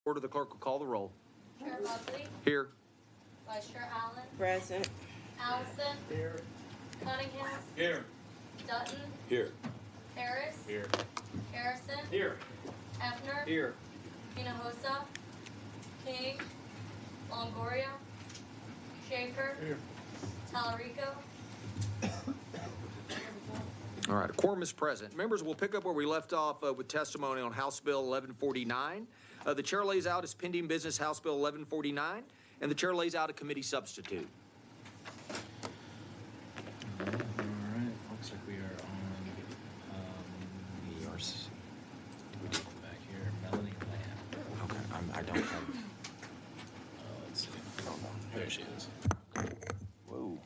Order, the clerk will call the roll. Chair Buckley, Here. Vice Chair Allen, Present. Allison, Here. Cunningham, Here. Dutton, Here. Harris, Here. Harrison, Here. Hefner, Here. Hinojosa, King, Longoria, Schaefer, Here. Talarico. All right, a quorum is present. Members, we'll pick up where we left off with testimony on House Bill 1149. The chair lays out as pending business House Bill 1149, and the chair lays out a committee substitute. All right, looks like we are on ERC. back here, Melanie Lamb. Okay, I don't have. Let's see. There she is. Whoa.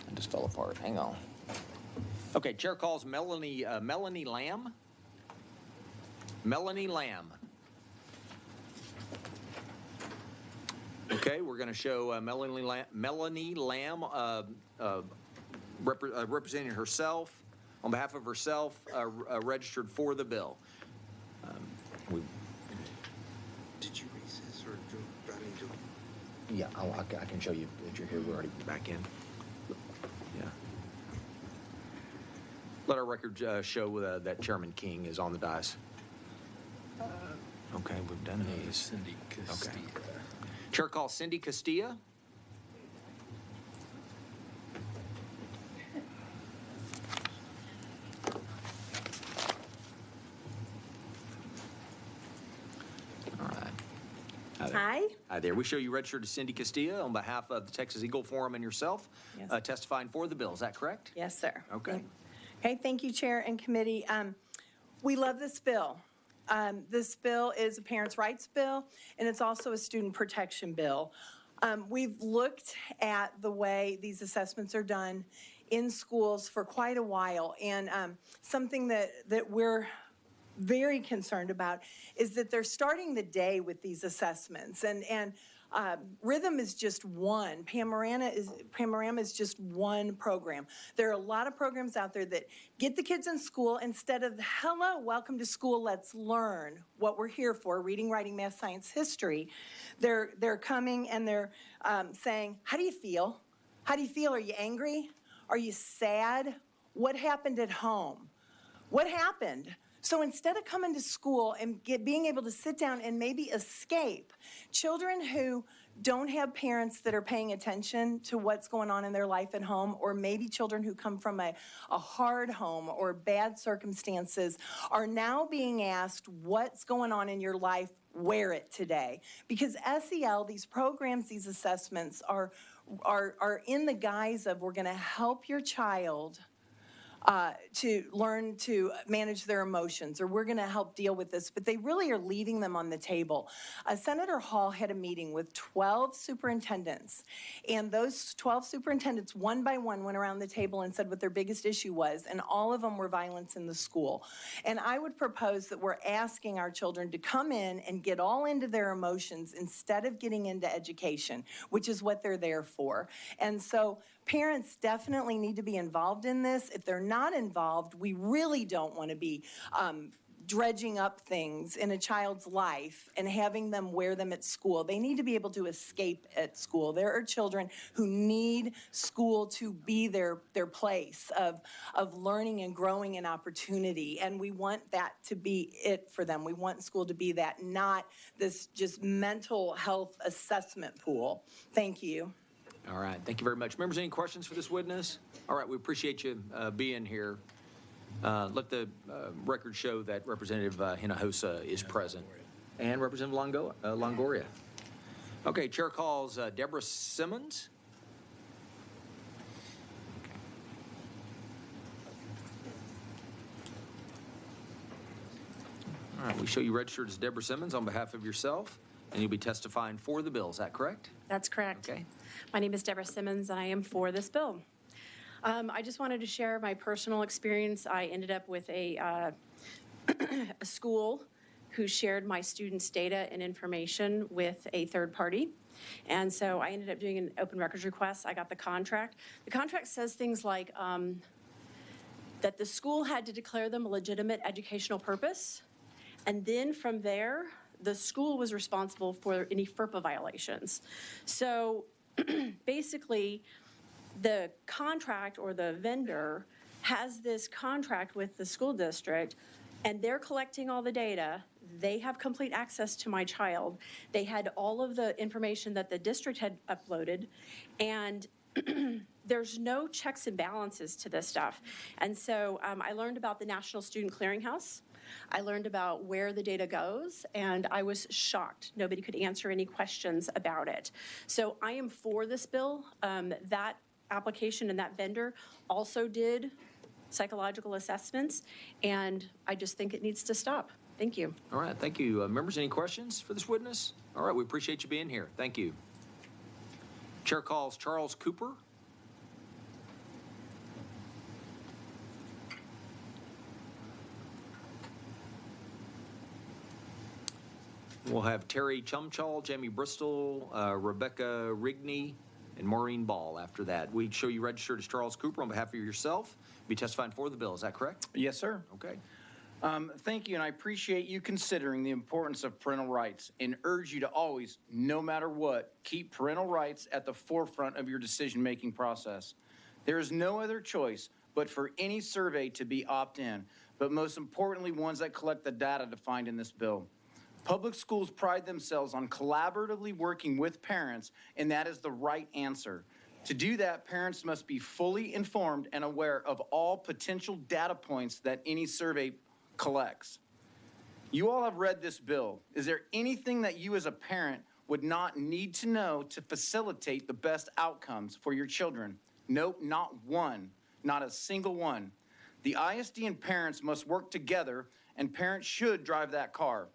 It just fell apart. Hang on. Okay, chair calls Melanie Lamb. Melanie Lamb. Okay, we're going to show Melanie Lamb representing herself, on behalf of herself, registered for the bill. Did you recess or got into? Yeah, I can show you that you're here. We're already back in. Yeah. Let our record show that Chairman King is on the dais. Okay, we've done these. Cindy Castilla. Okay. Chair calls Cindy Castilla. All right. Hi. Hi there. We show you registered to Cindy Castilla on behalf of the Texas Eagle Forum and yourself, Yes. Testifying for the bill. Is that correct? Yes, sir. Okay. Okay, thank you, Chair and Committee. We love this bill. This bill is a parents' rights bill, and it's also a student protection bill. We've looked at the way these assessments are done in schools for quite a while, and something that we're very concerned about is that they're starting the day with these assessments, and Rhythm is just one. Panorama is just one program. There are a lot of programs out there that get the kids in school instead of, hello, welcome to school, let's learn what we're here for, reading, writing, math, science, history. They're coming and they're saying, how do you feel? How do you feel? Are you angry? Are you sad? What happened at home? What happened? So instead of coming to school and being able to sit down and maybe escape, children who don't have parents that are paying attention to what's going on in their life at home, or maybe children who come from a hard home or bad circumstances, are now being asked, what's going on in your life? Wear it today. Because SEL, these programs, these assessments are in the guise of, we're going to help your child to learn to manage their emotions, or we're going to help deal with this, but they really are leaving them on the table. Senator Hall had a meeting with 12 superintendents, and those 12 superintendents, one by one, went around the table and said what their biggest issue was, and all of them were violence in the school. And I would propose that we're asking our children to come in and get all into their emotions instead of getting into education, which is what they're there for. And so parents definitely need to be involved in this. If they're not involved, we really don't want to be dredging up things in a child's life and having them wear them at school. They need to be able to escape at school. There are children who need school to be their place of learning and growing and opportunity, and we want that to be it for them. We want school to be that, not this just mental health assessment pool. Thank you. All right, thank you very much. Members, any questions for this witness? All right, we appreciate you being here. Let the record show that Representative Hinojosa is present, and Representative Longoria. Okay, chair calls Deborah Simmons. All right, we show you registered as Deborah Simmons on behalf of yourself, and you'll be testifying for the bill. Is that correct? That's correct. Okay. My name is Deborah Simmons, and I am for this bill. I just wanted to share my personal experience. I ended up with a school who shared my students' data and information with a third party. And so I ended up doing an open records request. I got the contract. The contract says things like that the school had to declare them a legitimate educational purpose. And then from there, the school was responsible for any FERPA violations. So basically, the contract or the vendor has this contract with the school district, and they're collecting all the data. They have complete access to my child. They had all of the information that the district had uploaded, and there's no checks and balances to this stuff. And so I learned about the National Student Clearinghouse. I learned about where the data goes, and I was shocked. Nobody could answer any questions about it. So I am for this bill. That application and that vendor also did psychological assessments, and I just think it needs to stop. Thank you. All right, thank you. Members, any questions for this witness? All right, we appreciate you being here. Thank you. Chair calls Charles Cooper. We'll have Terry Chumchall, Jamie Bristol, Rebecca Rigney, and Maureen Ball after that. We show you registered as Charles Cooper on behalf of yourself. Be testifying for the bill. Is that correct? Yes, sir. Okay. Thank you, and I appreciate you considering the importance of parental rights and urge you to always, no matter what, keep parental rights at the forefront of your decision-making process. There is no other choice but for any survey to be opt-in, but most importantly, ones that collect the data defined in this bill. Public schools pride themselves on collaboratively working with parents, and that is the right answer. To do that, parents must be fully informed and aware of all potential data points that any survey collects. You all have read this bill. Is there anything that you as a parent would not need to know to facilitate the best outcomes for your children? Nope, not one, not a single one. The ISD and parents must work together, and parents should drive that car.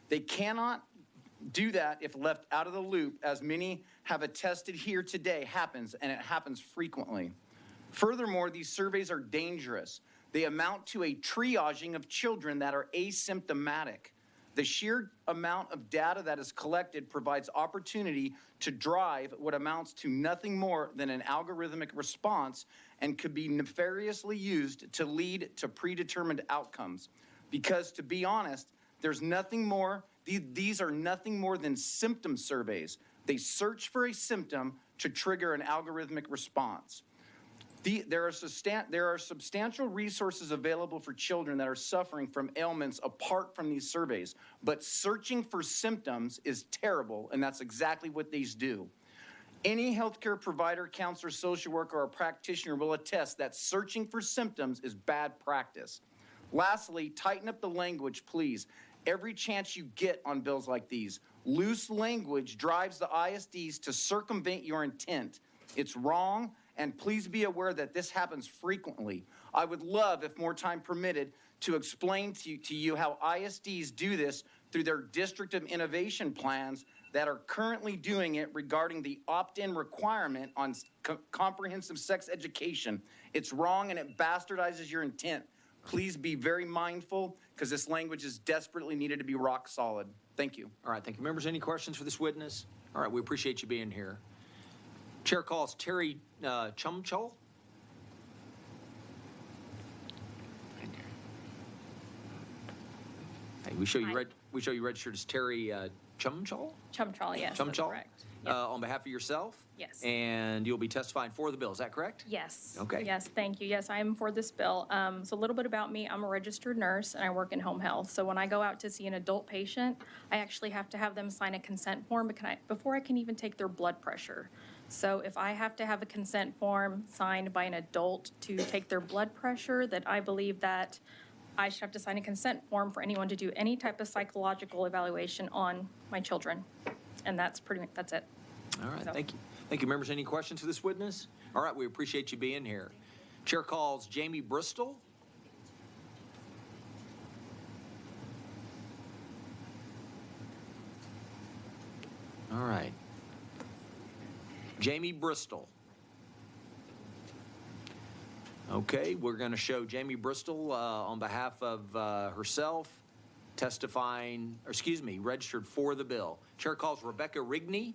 They cannot do that if left out of the loop, as many have attested here today happens, and it happens frequently. Furthermore, these surveys are dangerous. They amount to a triaging of children that are asymptomatic. The sheer amount of data that is collected provides opportunity to drive what amounts to nothing more than an algorithmic response and could be nefariously used to lead to predetermined outcomes. Because to be honest, there's nothing more, these are nothing more than symptom surveys. They search for a symptom to trigger an algorithmic response. There are substantial resources available for children that are suffering from ailments apart from these surveys, but searching for symptoms is terrible, and that's exactly what these do. Any healthcare provider, counselor, social worker, or practitioner will attest that searching for symptoms is bad practice. Lastly, tighten up the language, please. Every chance you get on bills like these. Loose language drives the ISDs to circumvent your intent. It's wrong, and please be aware that this happens frequently. I would love, if more time permitted, to explain to you how ISDs do this through their District of Innovation plans that are currently doing it regarding the opt-in requirement on comprehensive sex education. It's wrong, and it bastardizes your intent. Please be very mindful, because this language is desperately needed to be rock solid. Thank you. All right, thank you. Members, any questions for this witness? All right, we appreciate you being here. Chair calls Terry Chumchall. Hey, we show you registered as Terry Chumchall? Chumchall, yes, that's Chumchall? correct. Yep. On behalf of yourself? Yes. And you'll be testifying for the bill, is that correct? Yes. Okay. Yes, thank you. Yes, I am for this bill. So a little bit about me, I'm a registered nurse and I work in home health. So when I go out to see an adult patient, I actually have to have them sign a consent form before I can even take their blood pressure. So if I have to have a consent form signed by an adult to take their blood pressure, that I believe that I should have to sign a consent form for anyone to do any type of psychological evaluation on my children. And that's it. All right, So- thank you. Thank you, members. Any questions for this witness? All right, we appreciate you being here. Chair calls Jamie Bristol. All right. Jamie Bristol. Okay, we're going to show Jamie Bristol on behalf of herself testifying, or excuse me, registered for the bill. Chair calls Rebecca Rigney.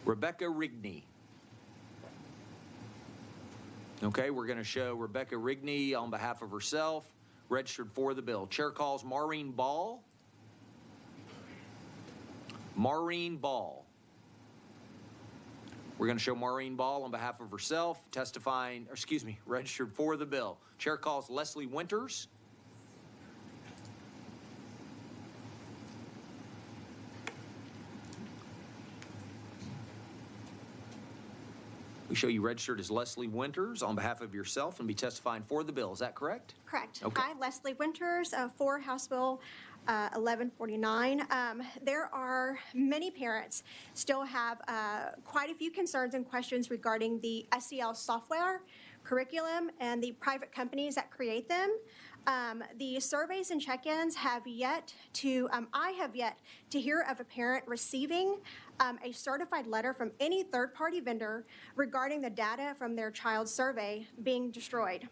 Rebecca Rigney. Okay, we're going to show Rebecca Rigney on behalf of herself registered for the bill. Chair calls Maureen Ball. Maureen Ball. We're going to show Maureen Ball on behalf of herself, testifying, or excuse me, registered for the bill. Chair calls Leslie Winters. We show you registered as Leslie Winters on behalf of yourself and be testifying for the bill. Is that correct? Correct. Okay. Hi, Leslie Winters, for House Bill 1149. There are many parents still have quite a few concerns and questions regarding the SEL software, curriculum, and the private companies that create them. The surveys and check-ins have yet to, I have yet to hear of a parent receiving a certified letter from any third-party vendor regarding the data from their child's survey being destroyed.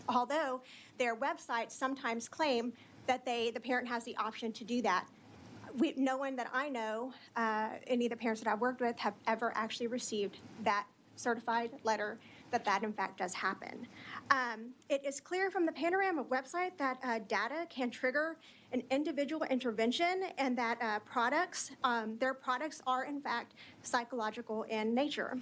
Although their websites sometimes claim that the parent has the option to do that. No one that I know, any of the parents that I've worked with, have ever actually received that certified letter that in fact does happen. It is clear from the Panorama website that data can trigger an individual intervention and that their products are in fact psychological in nature.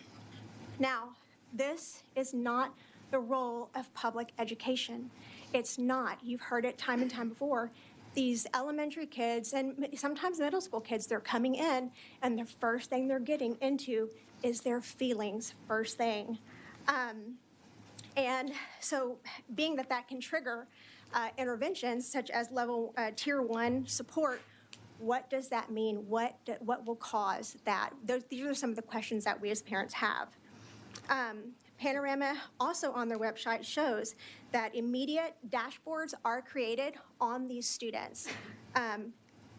Now, this is not the role of public education. It's not. You've heard it time and time before. These elementary kids and sometimes middle school kids, they're coming in and the first thing they're getting into is their feelings first thing. And so being that can trigger interventions such as level tier 1 support, what does that mean? What will cause that? These are some of the questions that we as parents have. Panorama also on their website shows that immediate dashboards are created on these students.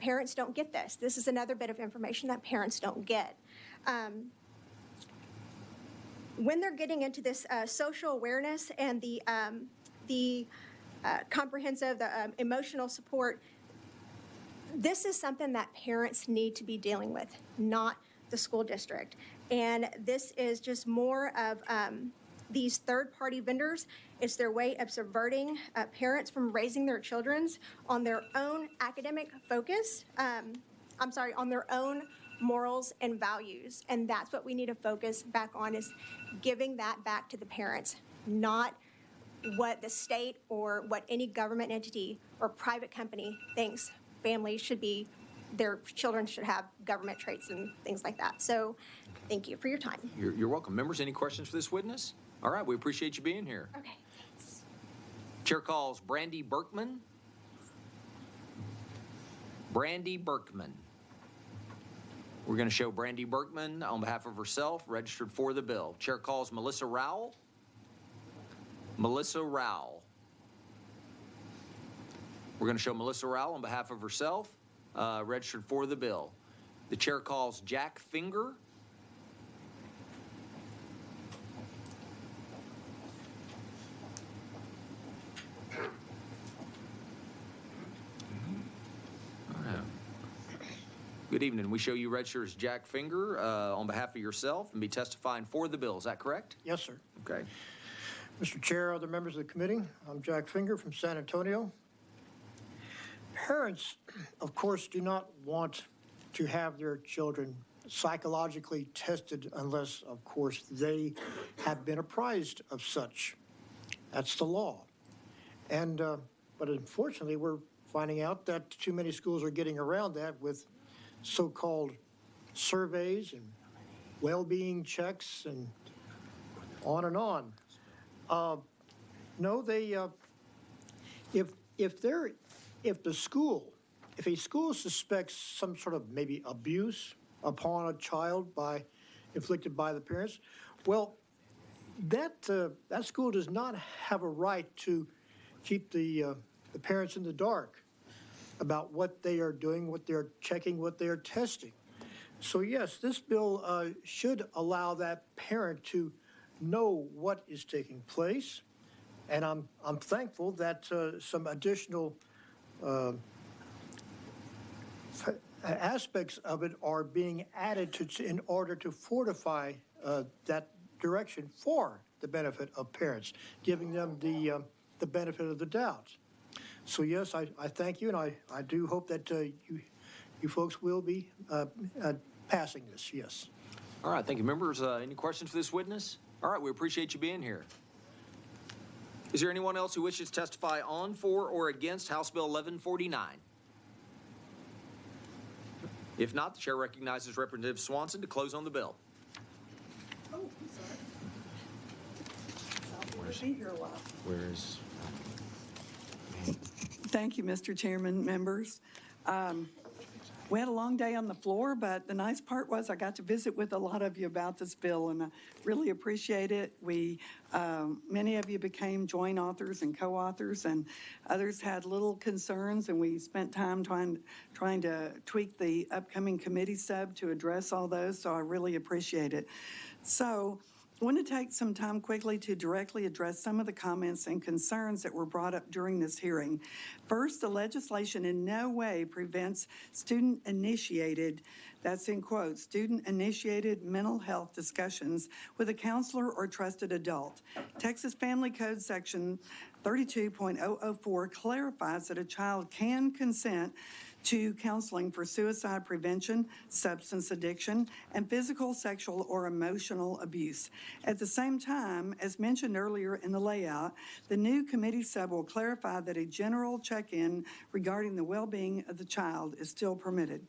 Parents don't get this. This is another bit of information that parents don't get. When they're getting into this social awareness and the comprehensive, emotional support, this is something that parents need to be dealing with, not the school district. And this is just more of these third-party vendors. It's their way of subverting parents from raising their children on their own academic focus, on their own morals and values. And that's what we need to focus back on, is giving that back to the parents, not what the state or what any government entity or private company thinks families should be, their children should have government traits and things like that. So thank you for your time. You're welcome. Members, any questions for this witness? All right, we appreciate you being here. Okay. Chair calls Brandy Berkman. Brandy Berkman. We're going to show Brandy Berkman on behalf of herself, registered for the bill. Chair calls Melissa Rowell. Melissa Rowell. We're going to show Melissa Rowell on behalf of herself, registered for the bill. The chair calls Jack Finger. Good evening. We show you registered as Jack Finger on behalf of yourself and be testifying for the bill. Is that correct? Yes, sir. Okay. Mr. Chair, other members of the committee, I'm Jack Finger from San Antonio. Parents, of course, do not want to have their children psychologically tested unless, of course, they have been apprised of such. That's the law. And, but unfortunately, we're finding out that too many schools are getting around that with so-called surveys and well-being checks and on and on. No, they, if a school suspects some sort of maybe abuse upon a child inflicted by the parents, well, that school does not have a right to keep the parents in the dark about what they are doing, what they're checking, what they're testing. So yes, this bill should allow that parent to know what is taking place, and I'm thankful that some additional aspects of it are being added in order to fortify that direction for the benefit of parents, giving them the benefit of the doubt. So yes, I thank you, and I do hope that you folks will be passing this, yes. All right, thank you. Members, any questions for this witness? All right, we appreciate you being here. Is there anyone else who wishes to testify on, for, or against House Bill 1149? If not, the chair recognizes Representative Swanson to close on the bill. Oh, I'm sorry. I'll be here a while. Where is? Thank you, Mr. Chairman, members. We had a long day on the floor, but the nice part was I got to visit with a lot of you about this bill, and I really appreciate it. Many of you became joint authors and co-authors, and others had little concerns, and we spent time trying to tweak the upcoming committee sub to address all those, so I really appreciate it. So I want to take some time quickly to directly address some of the comments and concerns that were brought up during this hearing. First, the legislation in no way prevents student-initiated, that's in quotes, student-initiated mental health discussions with a counselor or trusted adult. Texas Family Code Section 32.004 clarifies that a child can consent to counseling for suicide prevention, substance addiction, and physical, sexual, or emotional abuse. At the same time, as mentioned earlier in the layout, the new committee sub will clarify that a general check-in regarding the well-being of the child is still permitted.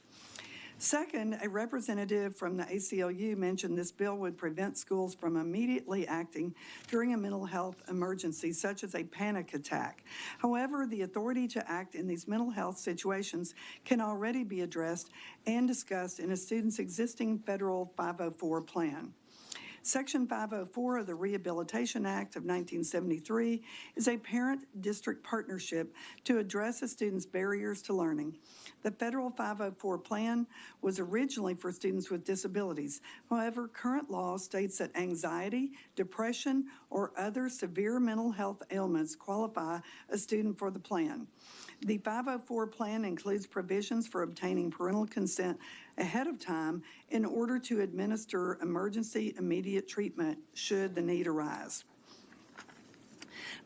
Second, a representative from the ACLU mentioned this bill would prevent schools from immediately acting during a mental health emergency, such as a panic attack. However, the authority to act in these mental health situations can already be addressed and discussed in a student's existing federal 504 plan. Section 504 of the Rehabilitation Act of 1973 is a parent-district partnership to address a student's barriers to learning. The federal 504 plan was originally for students with disabilities. However, current law states that anxiety, depression, or other severe mental health ailments qualify a student for the plan. The 504 plan includes provisions for obtaining parental consent ahead of time in order to administer emergency immediate treatment should the need arise.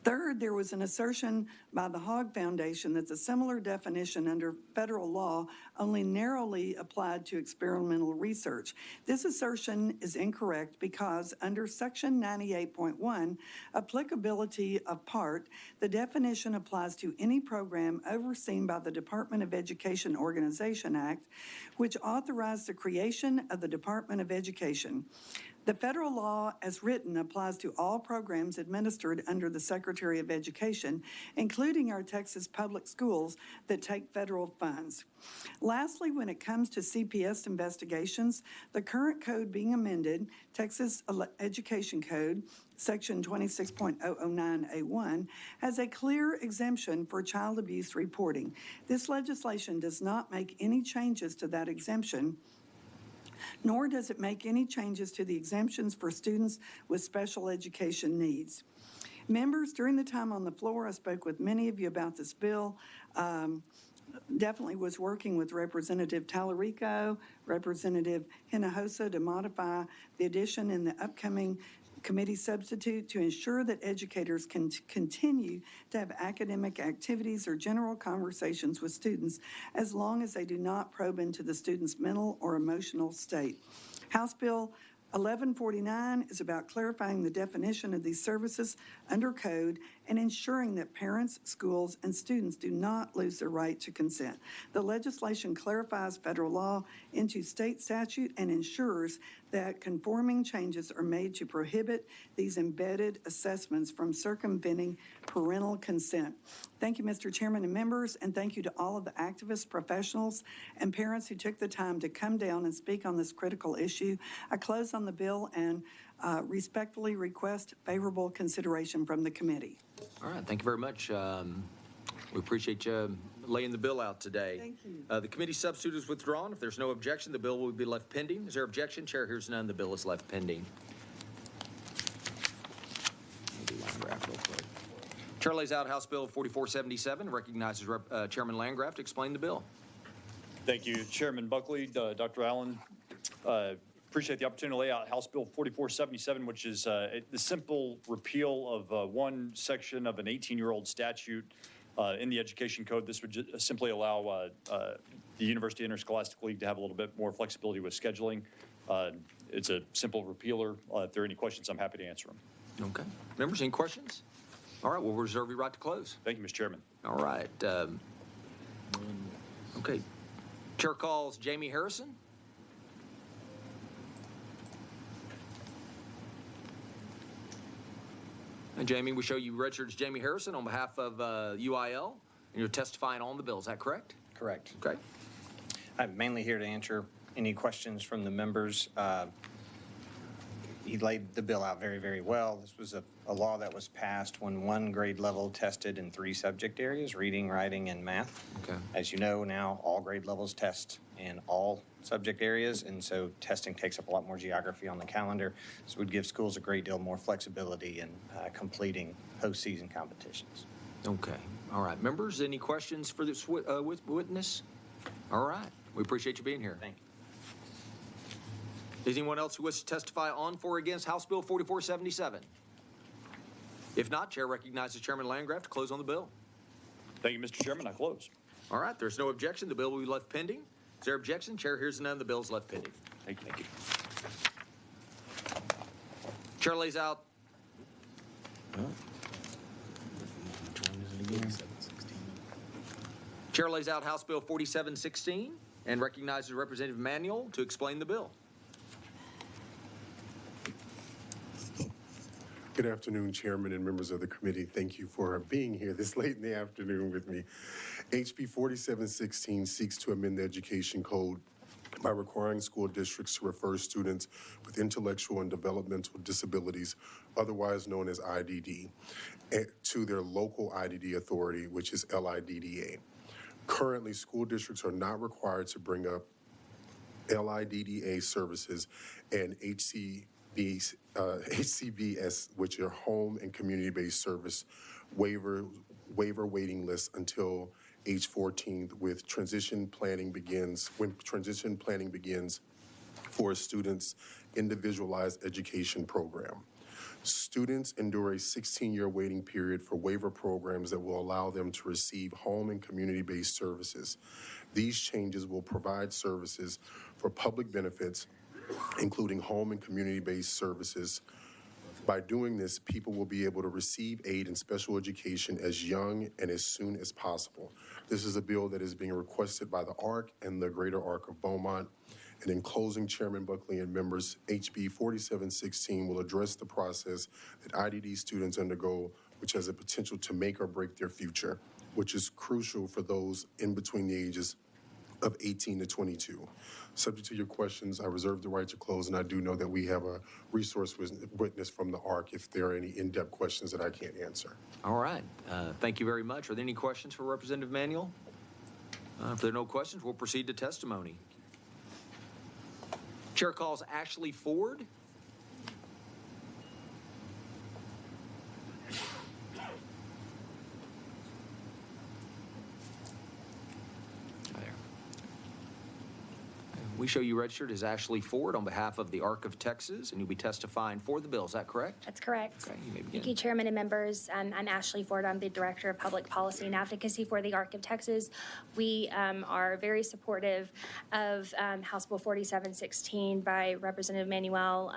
Third, there was an assertion by the Hogg Foundation that the similar definition under federal law only narrowly applied to experimental research. This assertion is incorrect because under Section 98.1, applicability of part, the definition applies to any program overseen by the Department of Education Organization Act, which authorized the creation of the Department of Education. The federal law as written applies to all programs administered under the Secretary of Education, including our Texas public schools that take federal funds. Lastly, when it comes to CPS investigations, the current code being amended, Texas Education Code, Section 26.009A1, has a clear exemption for child abuse reporting. This legislation does not make any changes to that exemption, nor does it make any changes to the exemptions for students with special education needs. Members, during the time on the floor, I spoke with many of you about this bill. Definitely was working with Representative Tallarico, Representative Hinojosa to modify the addition in the upcoming committee substitute to ensure that educators can continue to have academic activities or general conversations with students as long as they do not probe into the student's mental or emotional state. House Bill 1149 is about clarifying the definition of these services under code and ensuring that parents, schools, and students do not lose their right to consent. The legislation clarifies federal law into state statute and ensures that conforming changes are made to prohibit these embedded assessments from circumventing parental consent. Thank you, Mr. Chairman and members, and thank you to all of the activists, professionals, and parents who took the time to come down and speak on this critical issue. I close on the bill and respectfully request favorable consideration from the committee. All right, thank you very much. We appreciate you laying the bill out today. Thank you. The committee substitute is withdrawn. If there's no objection, the bill will be left pending. Is there objection? Chair hears none. The bill is left pending. Chair lays out House Bill 4477, recognizes Chairman Landgraf to explain the bill. Thank you, Chairman Buckley, Dr. Allen. Appreciate the opportunity to lay out House Bill 4477, which is the simple repeal of one section of an 18-year-old statute In the education code, this would simply allow the University Interscholastic League to have a little bit more flexibility with scheduling. It's a simple repealer. If there are any questions, I'm happy to answer them. Okay. Members, any questions? All right, we'll reserve your right to close. Thank you, Mr. Chairman. All right. Okay. Chair calls Jamie Harrison. And Jamie, we show you registered as Jamie Harrison on behalf of UIL, and you're testifying on the bill. Is that correct? Correct. Okay. I'm mainly here to answer any questions from the members. He laid the bill out very, very well. This was a law that was passed when one grade level tested in 3 subject areas, reading, writing, and math. Okay. As you know, now all grade levels test in all subject areas, and so testing takes up a lot more geography on the calendar. So it would give schools a great deal more flexibility in completing postseason competitions. Okay. All right. Members, any questions for this witness? All right. We appreciate you being here. Thank you. Is anyone else who wishes to testify on, for, or against House Bill 4477? If not, Chair recognizes Chairman Landgraf to close on the bill. Thank you, Mr. Chairman. I close. All right, there's no objection. The bill will be left pending. Is there objection? Chair hears none. The bill is left pending. Thank you. Chair lays out. Chair lays out House Bill 4716 and recognizes Representative Manuel to explain the bill. Good afternoon, Chairman and members of the committee. Thank you for being here this late in the afternoon with me. HB 4716 seeks to amend the education code by requiring school districts to refer students with intellectual and developmental disabilities, otherwise known as IDD, to their local IDD authority, which is LIDDA. Currently, school districts are not required to bring up LIDDA services and HCBS, which are home and community-based service waiver waiting lists until age 14, with transition planning begins for a student's individualized education program. Students endure a 16-year waiting period for waiver programs that will allow them to receive home and community-based services. These changes will provide services for public benefits, including home and community-based services. By doing this, people will be able to receive aid in special education as young and as soon as possible. This is a bill that is being requested by the ARC and the Greater ARC of Beaumont. And in closing, Chairman Buckley and members, HB 4716 will address the process that IDD students undergo, which has a potential to make or break their future, which is crucial for those in between the ages of 18 to 22. Subject to your questions, I reserve the right to close, and I do know that we have a resource witness from the ARC if there are any in-depth questions that I can't answer. All right. Thank you very much. Are there any questions for Representative Manuel? If there are no questions, we'll proceed to testimony. Chair calls Ashley Ford. We show you registered as Ashley Ford on behalf of the ARC of Texas, and you'll be testifying for the bill. Is that correct? That's correct. Okay, you may begin. Thank you, Chairman and members. I'm Ashley Ford. I'm the Director of Public Policy and Advocacy for the ARC of Texas. We are very supportive of House Bill 4716 by Representative Manuel.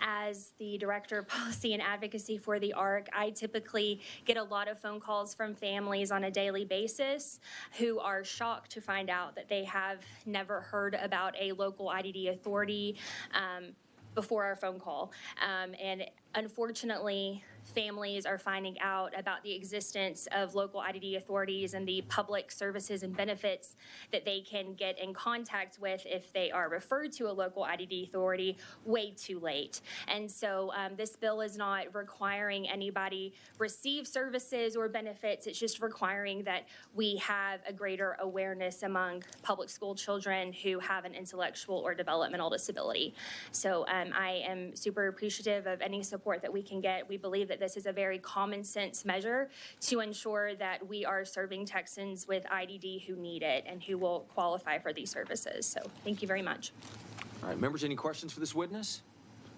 As the Director of Policy and Advocacy for the ARC, I typically get a lot of phone calls from families on a daily basis who are shocked to find out that they have never heard about a local IDD authority before our phone call. And unfortunately, families are finding out about the existence of local IDD authorities and the public services and benefits that they can get in contact with if they are referred to a local IDD authority way too late. And so this bill is not requiring anybody receive services or benefits. It's just requiring that we have a greater awareness among public school children who have an intellectual or developmental disability. So I am super appreciative of any support that we can get. We believe that this is a very common sense measure to ensure that we are serving Texans with IDD who need it and who will qualify for these services. So thank you very much. All right, members, any questions for this witness?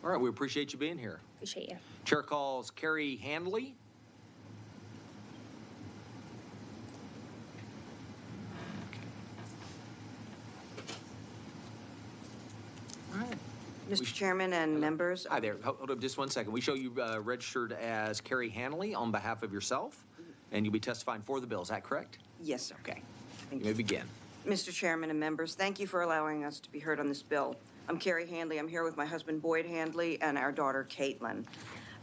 All right, we appreciate you being here. Appreciate you. Chair calls Carrie Handley. Mr. Chairman and members, Hi there. Hold up just one second. We show you registered as Carrie Hanley on behalf of yourself, and you'll be testifying for the bill. Is that correct? yes, sir. Okay. You may begin. Mr. Chairman and members, thank you for allowing us to be heard on this bill. I'm Carrie Handley. I'm here with my husband Boyd Handley and our daughter Caitlin.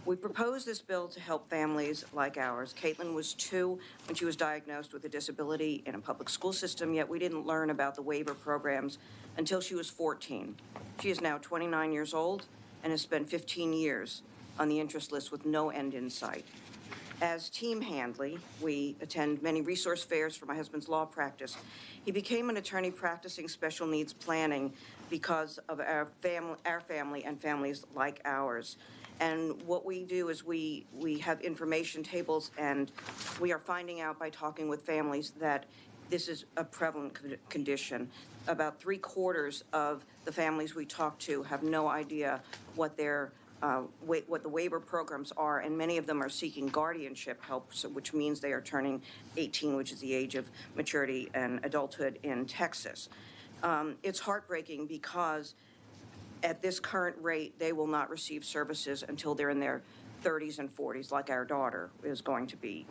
We proposed this bill to help families like ours. Caitlin was 2 when she was diagnosed with a disability in a public school system, yet we didn't learn about the waiver programs until she was 14. She is now 29 years old and has spent 15 years on the interest list with no end in sight. As Team Handley, we attend many resource fairs for my husband's law practice. He became an attorney practicing special needs planning because of our family and families like ours. And what we do is we have information tables, and we are finding out by talking with families that this is a prevalent condition. About 3/4 of the families we talk to have no idea what their what the waiver programs are, and many of them are seeking guardianship help, which means they are turning 18, which is the age of maturity and adulthood in Texas. It's heartbreaking because at this current rate, they will not receive services until they're in their 30s and 40s, like our daughter is going to be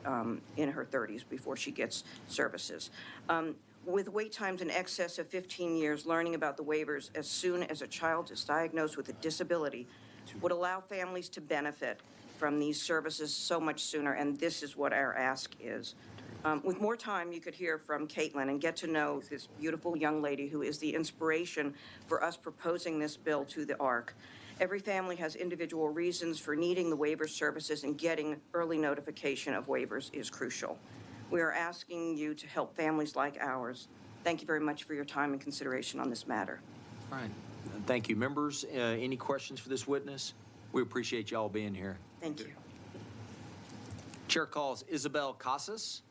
in her 30s before she gets services. With wait times in excess of 15 years, learning about the waivers as soon as a child is diagnosed with a disability would allow families to benefit from these services so much sooner, and this is what our ask is. With more time, you could hear from Caitlin and get to know this beautiful young lady who is the inspiration for us proposing this bill to the ARC. Every family has individual reasons for needing the waiver services, and getting early notification of waivers is crucial. We are asking you to help families like ours. Thank you very much for your time and consideration on this matter. All right. Thank you. Members, any questions for this witness? We appreciate y'all being here. Thank you. Chair calls Isabel Casas.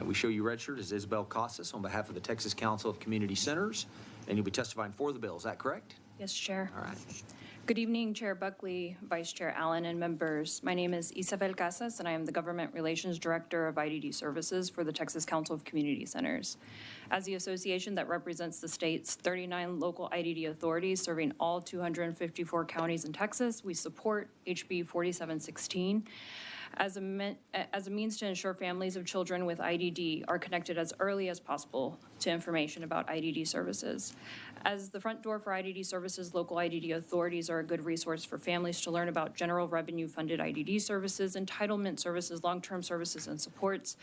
We show you registered as Isabel Casas on behalf of the Texas Council of Community Centers, and you'll be testifying for the bill. Is that correct? Yes, Chair. All right. Good evening, Chair Buckley, Vice Chair Allen, and members. My name is Isabel Casas, and I am the Government Relations Director of IDD Services for the Texas Council of Community Centers. As the association that represents the state's 39 local IDD authorities serving all 254 counties in Texas, we support HB 4716 as a means to ensure families of children with IDD are connected as early as possible to information about IDD services. As the front door for IDD services, local IDD authorities are a good resource for families to learn about general revenue-funded IDD services, entitlement services, long-term services, and supports,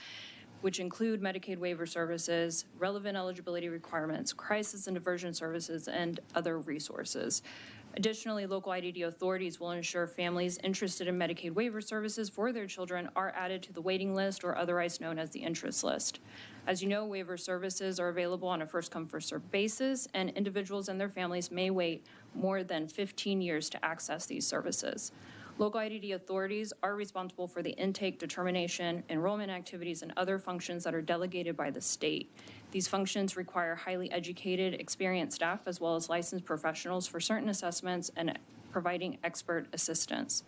which include Medicaid waiver services, relevant eligibility requirements, crisis and diversion services, and other resources. Additionally, local IDD authorities will ensure families interested in Medicaid waiver services for their children are added to the waiting list, or otherwise known as the interest list. As you know, waiver services are available on a first-come, first-served basis, and individuals and their families may wait more than 15 years to access these services. Local IDD authorities are responsible for the intake, determination, enrollment activities, and other functions that are delegated by the state. These functions require highly educated, experienced staff, as well as licensed professionals for certain assessments and providing expert assistance.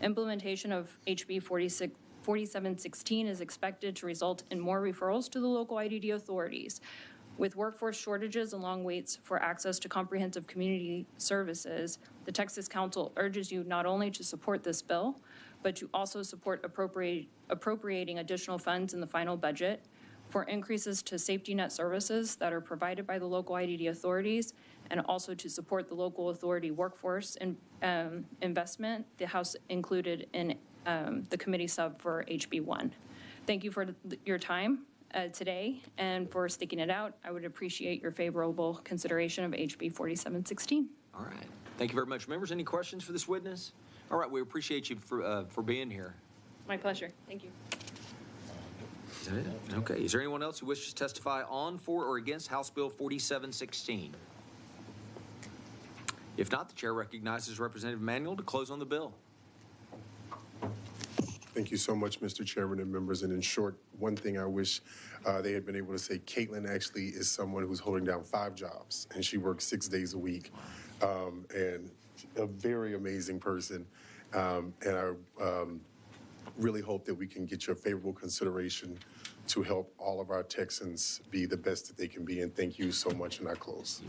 Implementation of HB 4716 is expected to result in more referrals to the local IDD authorities. With workforce shortages and long waits for access to comprehensive community services, the Texas Council urges you not only to support this bill, but to also support appropriating additional funds in the final budget for increases to safety net services that are provided by the local IDD authorities, and also to support the local authority workforce investment, the House included in the committee sub for HB 1. Thank you for your time today and for sticking it out. I would appreciate your favorable consideration of HB 4716. All right. Thank you very much. Members, any questions for this witness? All right, we appreciate you for being here. My pleasure. Thank you. Is that it? Okay. Is there anyone else who wishes to testify on, for, or against House Bill 4716? If not, the chair recognizes Representative Manuel to close on the bill. Thank you so much, Mr. Chairman and members. And in short, one thing I wish they had been able to say, Caitlin actually is someone who's holding down 5 jobs, and she works 6 days a week, and a very amazing person. And I really hope that we can get your favorable consideration to help all of our Texans be the best that they can be. And thank you so much, and I close.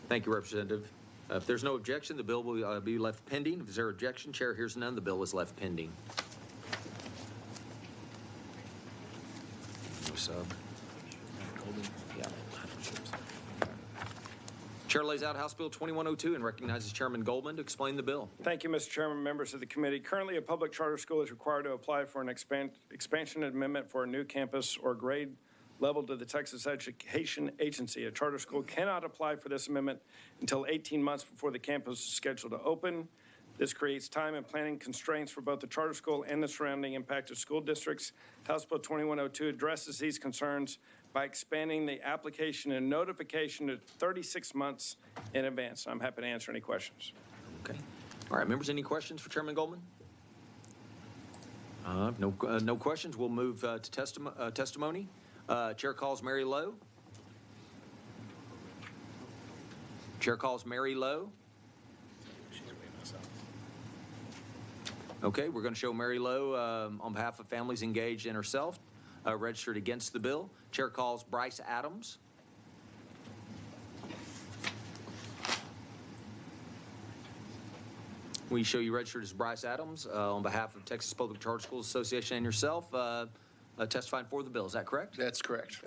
Thank you, Representative. If there's no objection, the bill will be left pending. If there's objection, Chair hears none, the bill is left pending. No sub. Yeah. Chair lays out House Bill 2102 and recognizes Chairman Goldman to explain the bill. Thank you, Mr. Chairman, members of the committee. Currently, a public charter school is required to apply for an expansion amendment for a new campus or grade level to the Texas Education Agency. A charter school cannot apply for this amendment until 18 months before the campus is scheduled to open. This creates time and planning constraints for both the charter school and the surrounding impacted school districts. House Bill 2102 addresses these concerns by expanding the application and notification to 36 months in advance. I'm happy to answer any questions. Okay. All right, members, any questions for Chairman Goldman? No questions. We'll move to testimony. Chair calls Mary Lowe. Chair calls Mary Lowe. Okay, we're going to show Mary Lowe on behalf of families engaged in herself, registered against the bill. Chair calls Bryce Adams. We show you registered as Bryce Adams on behalf of Texas Public Charter Schools Association and yourself testifying for the bill. Is that correct? That's correct.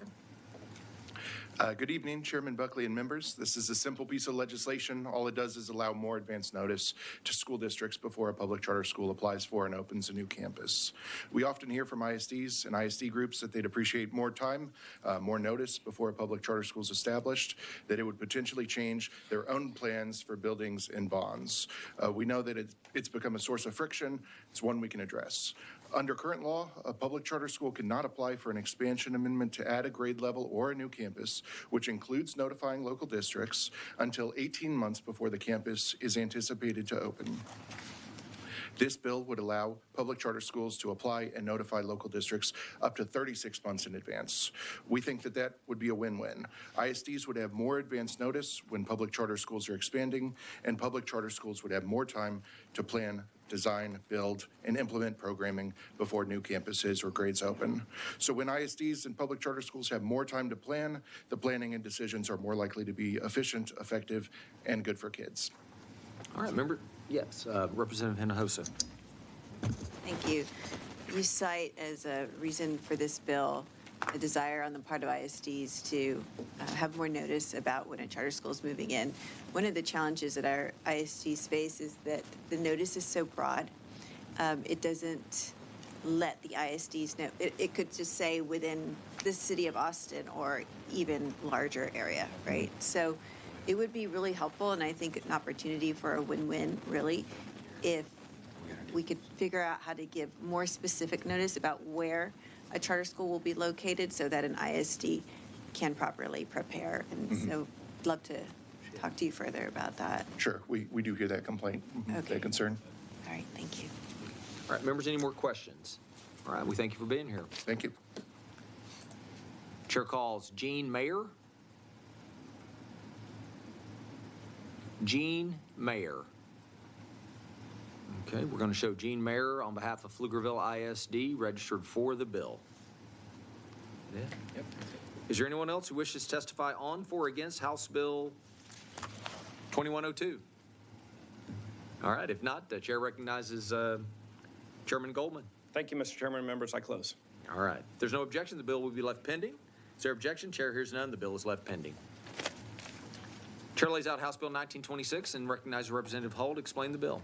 Good evening, Chairman Buckley and members. This is a simple piece of legislation. All it does is allow more advance notice to school districts before a public charter school applies for and opens a new campus. We often hear from ISDs and ISD groups that they'd appreciate more time, more notice before a public charter school is established, that it would potentially change their own plans for buildings and bonds. We know that it's become a source of friction. It's one we can address. Under current law, a public charter school cannot apply for an expansion amendment to add a grade level or a new campus, which includes notifying local districts, until 18 months before the campus is anticipated to open. This bill would allow public charter schools to apply and notify local districts up to 36 months in advance. We think that that would be a win-win. ISDs would have more advance notice when public charter schools are expanding, and public charter schools would have more time to plan, design, build, and implement programming before new campuses or grades open. So when ISDs and public charter schools have more time to plan, the planning and decisions are more likely to be efficient, effective, and good for kids. All right, member. Yes, Representative Hinojosa. Thank you. You cite as a reason for this bill a desire on the part of ISDs to have more notice about when a charter school is moving in. One of the challenges that our ISDs face is that the notice is so broad. It doesn't let the ISDs know. It could just say within the city of Austin or even larger area, right? So it would be really helpful, and I think an opportunity for a win-win, really, if we could figure out how to give more specific notice about where a charter school will be located so that an ISD can properly prepare. And so I'd love to talk to you further about that. Sure, we do hear that complaint, that concern. All right, thank you. All right, members, any more questions? All right, we thank you for being here. Thank you. Chair calls Jean Mayer. Jean Mayer. Okay, we're going to show Jean Mayer on behalf of Pflugerville ISD, registered for the bill. Yeah. Yep. Is there anyone else who wishes to testify on, for, or against House Bill 2102? All right, if not, the chair recognizes Chairman Goldman. Thank you, Mr. Chairman and members. I close. All right. If there's no objection, the bill will be left pending. Is there objection? Chair hears none. The bill is left pending. Chair lays out House Bill 1926 and recognizes Representative Hull to explain the bill.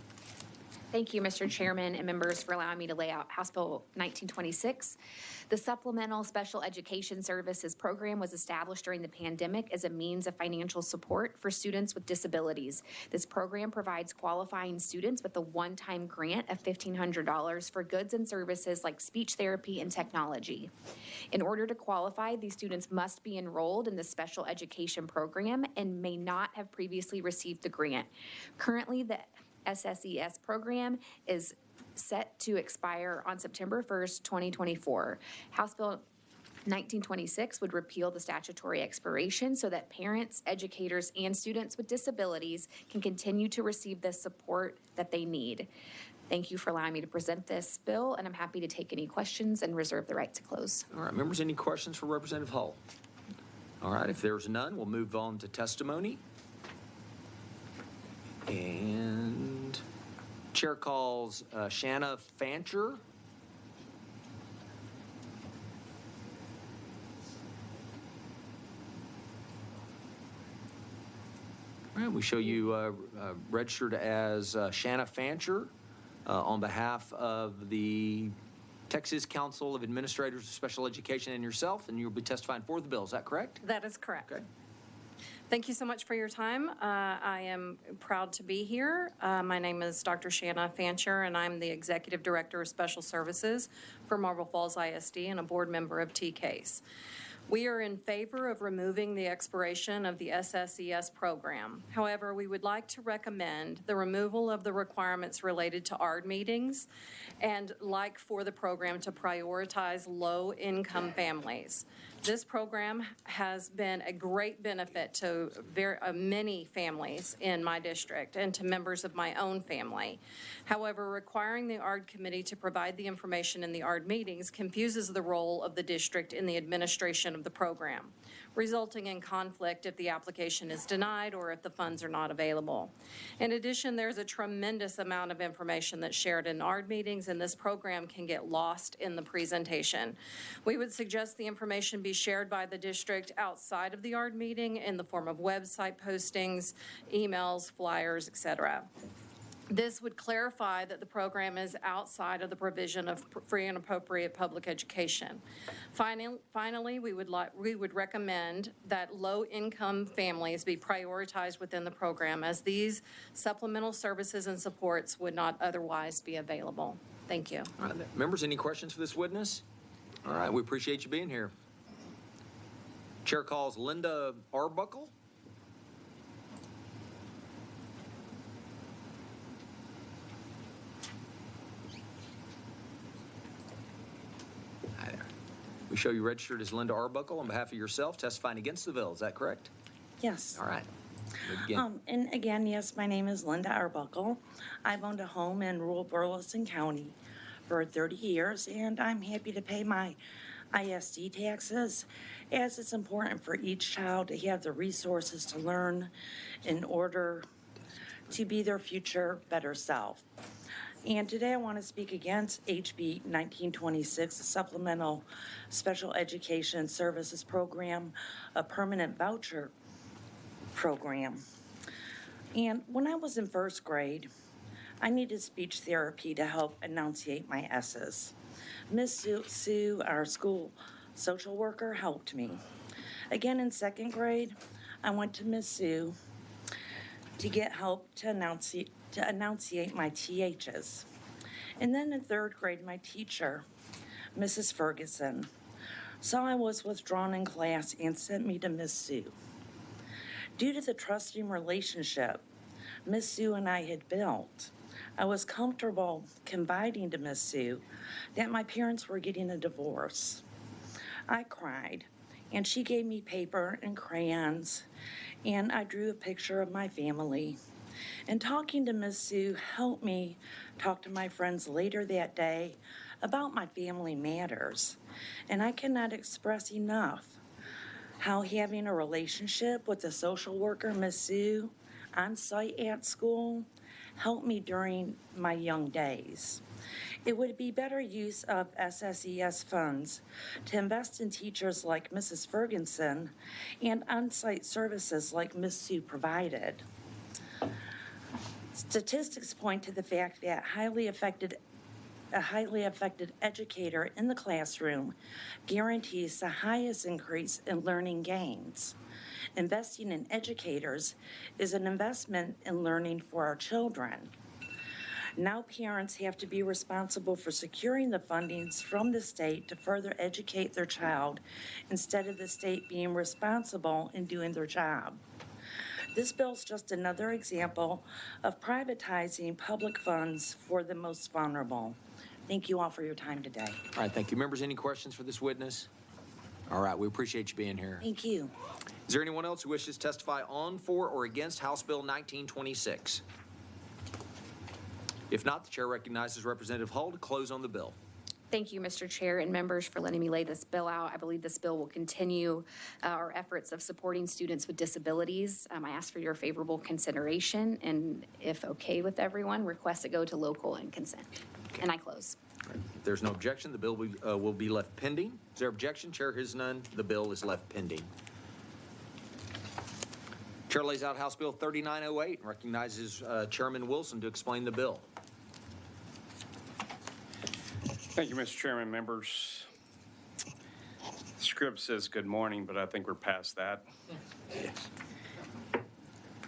Thank you, Mr. Chairman and members, for allowing me to lay out House Bill 1926. The Supplemental Special Education Services Program was established during the pandemic as a means of financial support for students with disabilities. This program provides qualifying students with a one-time grant of $1,500 for goods and services like speech therapy and technology. In order to qualify, these students must be enrolled in the special education program and may not have previously received the grant. Currently, the SSES program is set to expire on September 1st, 2024. House Bill 1926 would repeal the statutory expiration so that parents, educators, and students with disabilities can continue to receive the support that they need. Thank you for allowing me to present this bill, and I'm happy to take any questions and reserve the right to close. All right, members, any questions for Representative Hull? All right, if there's none, we'll move on to testimony. And Chair calls Shanna Fancher. All right, we show you registered as Shanna Fancher on behalf of the Texas Council of Administrators of Special Education and yourself, and you'll be testifying for the bill. Is that correct? That is correct. Okay. Thank you so much for your time. I am proud to be here. My name is Dr. Shanna Fancher, and I'm the Executive Director of Special Services for Marble Falls ISD and a board member of TCASE. We are in favor of removing the expiration of the SSES program. However, we would like to recommend the removal of the requirements related to ARD meetings and like for the program to prioritize low-income families. This program has been a great benefit to many families in my district and to members of my own family. However, requiring the ARD committee to provide the information in the ARD meetings confuses the role of the district in the administration of the program, resulting in conflict if the application is denied or if the funds are not available. In addition, there's a tremendous amount of information that's shared in ARD meetings, and this program can get lost in the presentation. We would suggest the information be shared by the district outside of the ARD meeting in the form of website postings, emails, flyers, etc. This would clarify that the program is outside of the provision of free and appropriate public education. Finally, we would recommend that low-income families be prioritized within the program, as these supplemental services and supports would not otherwise be available. Thank you. All right, members, any questions for this witness? All right, we appreciate you being here. Chair calls Linda Arbuckle. Hi there. We show you registered as Linda Arbuckle on behalf of yourself, testifying against the bill. Is that correct? Yes. All right. Again. And again, yes, my name is Linda Arbuckle. I've owned a home in rural Burleson County for 30 years, and I'm happy to pay my ISD taxes, as it's important for each child to have the resources to learn in order to be their future better self. And today I want to speak against HB 1926, the Supplemental Special Education Services Program, a permanent voucher program. And when I was in first grade, I needed speech therapy to help enunciate my S's. Miss Sue, our school social worker, helped me. Again, in second grade, I went to Miss Sue to get help to enunciate my THs. And then in third grade, my teacher, Mrs. Ferguson, saw I was withdrawn in class and sent me to Miss Sue. Due to the trusting relationship Miss Sue and I had built, I was comfortable confiding to Miss Sue that my parents were getting a divorce. I cried, and she gave me paper and crayons, and I drew a picture of my family. And talking to Miss Sue helped me talk to my friends later that day about my family matters. And I cannot express enough how having a relationship with the social worker, Miss Sue, on site at school, helped me during my young days. It would be better use of SSES funds to invest in teachers like Mrs. Ferguson and on-site services like Miss Sue provided. Statistics point to the fact that a highly affected educator in the classroom guarantees the highest increase in learning gains. Investing in educators is an investment in learning for our children. Now parents have to be responsible for securing the fundings from the state to further educate their child instead of the state being responsible in doing their job. This bill is just another example of privatizing public funds for the most vulnerable. Thank you all for your time today. All right, thank you. Members, any questions for this witness? All right, we appreciate you being here. Thank you. Is there anyone else who wishes to testify on, for, or against House Bill 1926? If not, the chair recognizes Representative Hull to close on the bill. Thank you, Mr. Chair and members, for letting me lay this bill out. I believe this bill will continue our efforts of supporting students with disabilities. I ask for your favorable consideration, and if okay with everyone, request it go to local and consent. Okay. And I close. If there's no objection, the bill will be left pending. Is there objection? Chair has none. The bill is left pending. Chair lays out House Bill 3908 and recognizes Chairman Wilson to explain the bill. Thank you, Mr. Chairman, members. The script says good morning, but I think we're past that.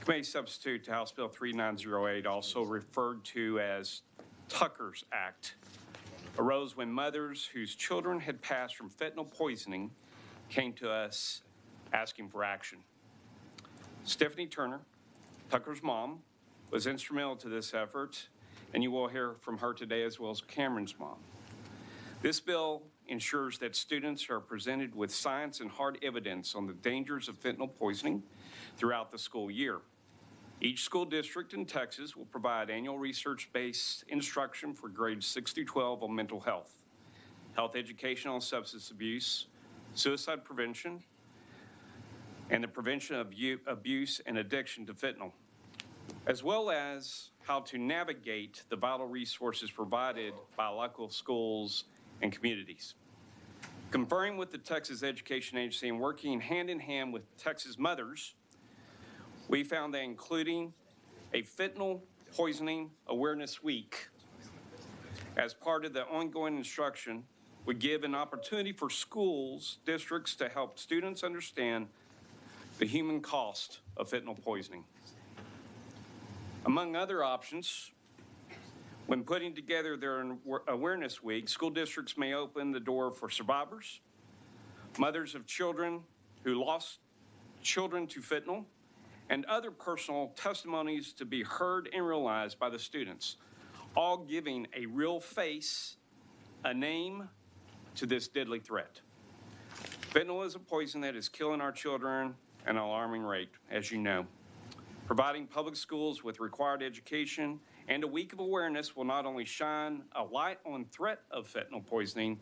Committee substitute to House Bill 3908, also referred to as Tucker's Act, arose when mothers whose children had passed from fentanyl poisoning came to us asking for action. Stephanie Turner, Tucker's mom, was instrumental to this effort, and you will hear from her today as well as Cameron's mom. This bill ensures that students are presented with science and hard evidence on the dangers of fentanyl poisoning throughout the school year. Each school district in Texas will provide annual research-based instruction for grades 6 through 12 on mental health, health education on substance abuse, suicide prevention, and the prevention of abuse and addiction to fentanyl, as well as how to navigate the vital resources provided by local schools and communities. Conferring with the Texas Education Agency and working hand in hand with Texas mothers, we found that including a fentanyl poisoning awareness week as part of the ongoing instruction would give an opportunity for schools, districts to help students understand the human cost of fentanyl poisoning. Among other options, when putting together their awareness week, school districts may open the door for survivors, mothers of children who lost children to fentanyl, and other personal testimonies to be heard and realized by the students, all giving a real face, a name to this deadly threat. Fentanyl is a poison that is killing our children at an alarming rate, as you know. Providing public schools with required education and a week of awareness will not only shine a light on threat of fentanyl poisoning,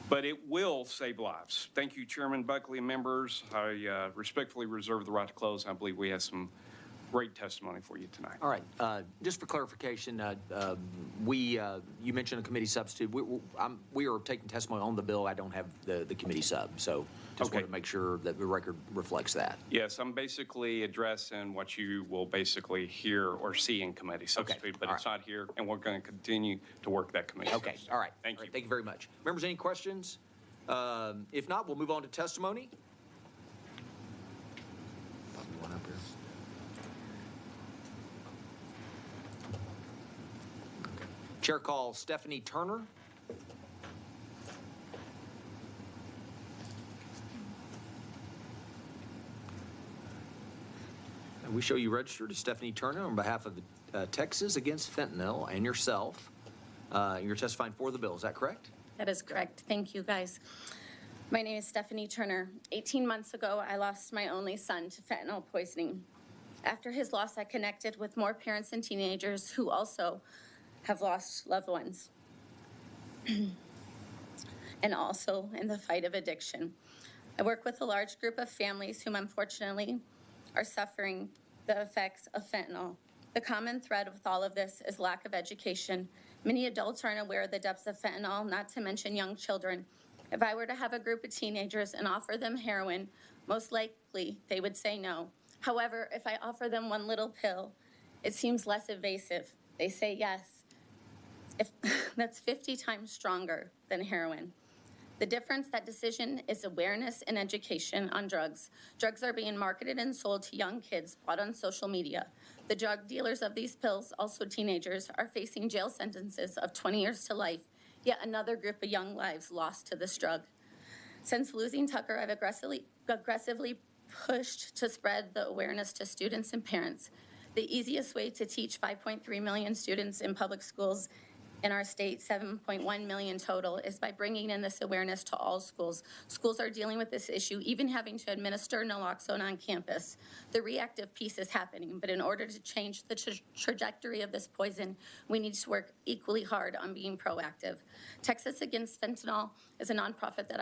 but it will save lives. Thank you, Chairman Buckley and members. I respectfully reserve the right to close. I believe we have some great testimony for you tonight. All right. Just for clarification, you mentioned a committee substitute. We are taking testimony on the bill. I don't have the committee sub, so just want to make sure that the record reflects that. Yes, I'm basically addressing what you will basically hear or see in committee substitute, but it's not here, and we're going to continue to work that committee. Okay. All right. Thank you. Thank you very much. Members, any questions? If not, we'll move on to testimony. One up here. Chair calls Stephanie Turner. And we show you registered as Stephanie Turner on behalf of the Texas Against Fentanyl and yourself. You're testifying for the bill, is that correct? That is correct. Thank you, guys. My name is Stephanie Turner. 18 months ago, I lost my only son to fentanyl poisoning. After his loss, I connected with more parents and teenagers who also have lost loved ones, and also in the fight of addiction. I work with a large group of families whom unfortunately are suffering the effects of fentanyl. The common thread with all of this is lack of education. Many adults aren't aware of the depths of fentanyl, not to mention young children. If I were to have a group of teenagers and offer them heroin, most likely they would say no. However, if I offer them one little pill, it seems less evasive. They say yes. That's 50 times stronger than heroin. The difference, that decision, is awareness and education on drugs. Drugs are being marketed and sold to young kids, bought on social media. The drug dealers of these pills, also teenagers, are facing jail sentences of 20 years to life, yet another group of young lives lost to this drug. Since losing Tucker, I've aggressively pushed to spread the awareness to students and parents. The easiest way to teach 5.3 million students in public schools in our state, 7.1 million total, is by bringing in this awareness to all schools. Schools are dealing with this issue, even having to administer naloxone on campus. The reactive piece is happening, but in order to change the trajectory of this poison, we need to work equally hard on being proactive. Texas Against Fentanyl is a nonprofit that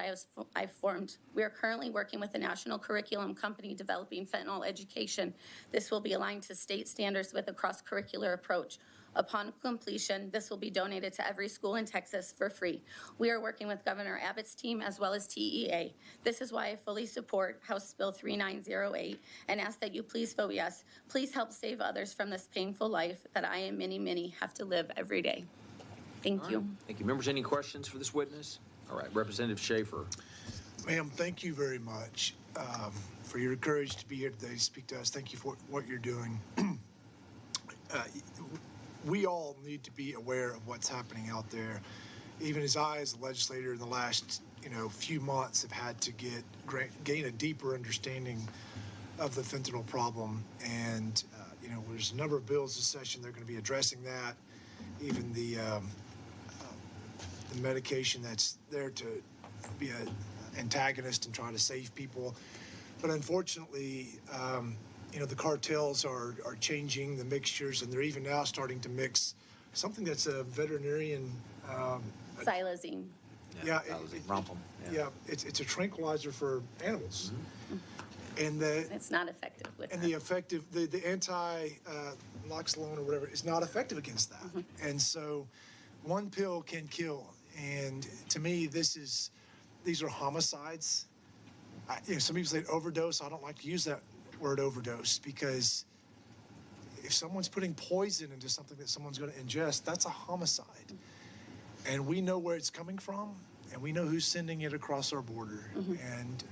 I've formed. We are currently working with a national curriculum company developing fentanyl education. This will be aligned to state standards with a cross-curricular approach. Upon completion, this will be donated to every school in Texas for free. We are working with Governor Abbott's team as well as TEA. This is why I fully support House Bill 3908 and ask that you please vote yes. Please help save others from this painful life that I and many, many have to live every day. Thank you. Thank you. Members, any questions for this witness? All right, Representative Schaefer. Ma'am, thank you very much for your courage to be here today to speak to us. Thank you for what you're doing. We all need to be aware of what's happening out there. Even as I, as a legislator, in the last few months, have had to gain a deeper understanding of the fentanyl problem. And there's a number of bills this session that are going to be addressing that. Even the medication that's there to be an antagonist and try to save people. But unfortunately, the cartels are changing the mixtures, and they're even now starting to mix something that's a veterinarian. Xylazine. Yeah, Rompum. Yeah, it's a tranquilizer for animals. Mm-hmm. And it's not effective with and that. the anti-naloxone or whatever is not effective against that. Mm-hmm. And so one pill can kill. And to me, these are homicides. Some people say overdose. I don't like to use that word overdose, because if someone's putting poison into something that someone's going to ingest, that's a homicide. And we know where it's coming from, and we know who's sending it across our border. Mm-hmm. And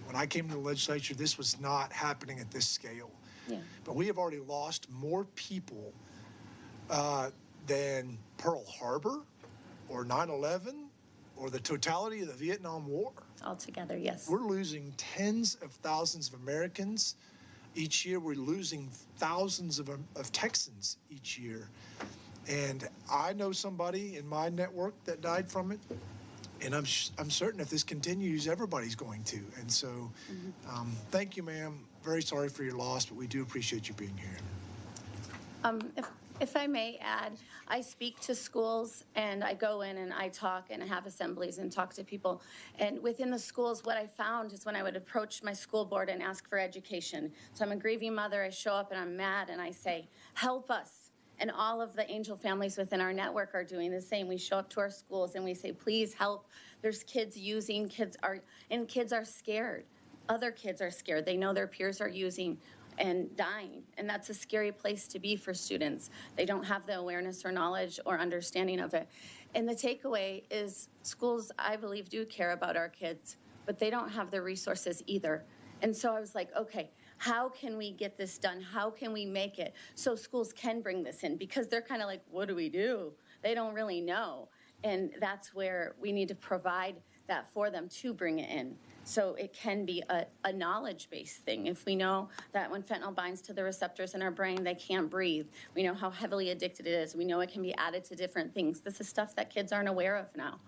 when I came to the legislature, this was not happening at this scale. Yeah. But we have already lost more people than Pearl Harbor or 9/11 or the totality of the Vietnam War. Altogether, yes. We're losing tens of thousands of Americans each year. We're losing thousands of Texans each year. And I know somebody in my network that died from it. And I'm certain if this continues, everybody's going to. And so thank you, ma'am. Very sorry for your loss, but we do appreciate you being here. If I may add, I speak to schools and I go in and I talk and I have assemblies and talk to people. And within the schools, what I found is when I would approach my school board and ask for education. So I'm a grieving mother, I show up and I'm mad and I say, help us. And all of the angel families within our network are doing the same. We show up to our schools and we say, please help. There's kids using, kids are scared. Other kids are scared. They know their peers are using and dying. And that's a scary place to be for students. They don't have the awareness or knowledge or understanding of it. And the takeaway is schools, I believe, do care about our kids, but they don't have the resources either. And so I was like, okay, how can we get this done? How can we make it so schools can bring this in? Because they're kind of like, what do we do? They don't really know. And that's where we need to provide that for them to bring it in. So it can be a knowledge-based thing. If we know that when fentanyl binds to the receptors in our brain, they can't breathe. We know how heavily addicted it is. We know it can be added to different things. This is stuff that kids aren't aware of now.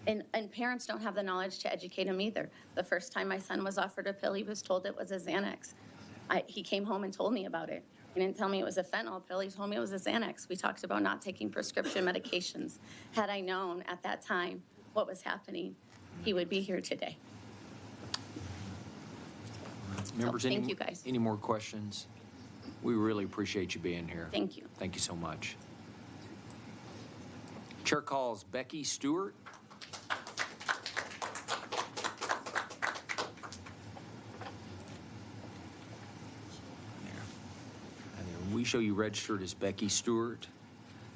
And parents don't have the knowledge to educate them either. The first time my son was offered a pill, he was told it was a Xanax. He came home and told me about it. He didn't tell me it was a fentanyl pill. He told me it was a Xanax. We talked about not taking prescription medications. Had I known at that time what was happening, he would be here today. Members, thank you guys. Any more questions? We really appreciate you being here. Thank you. Thank you so much. Chair calls Becky Stewart. We show you registered as Becky Stewart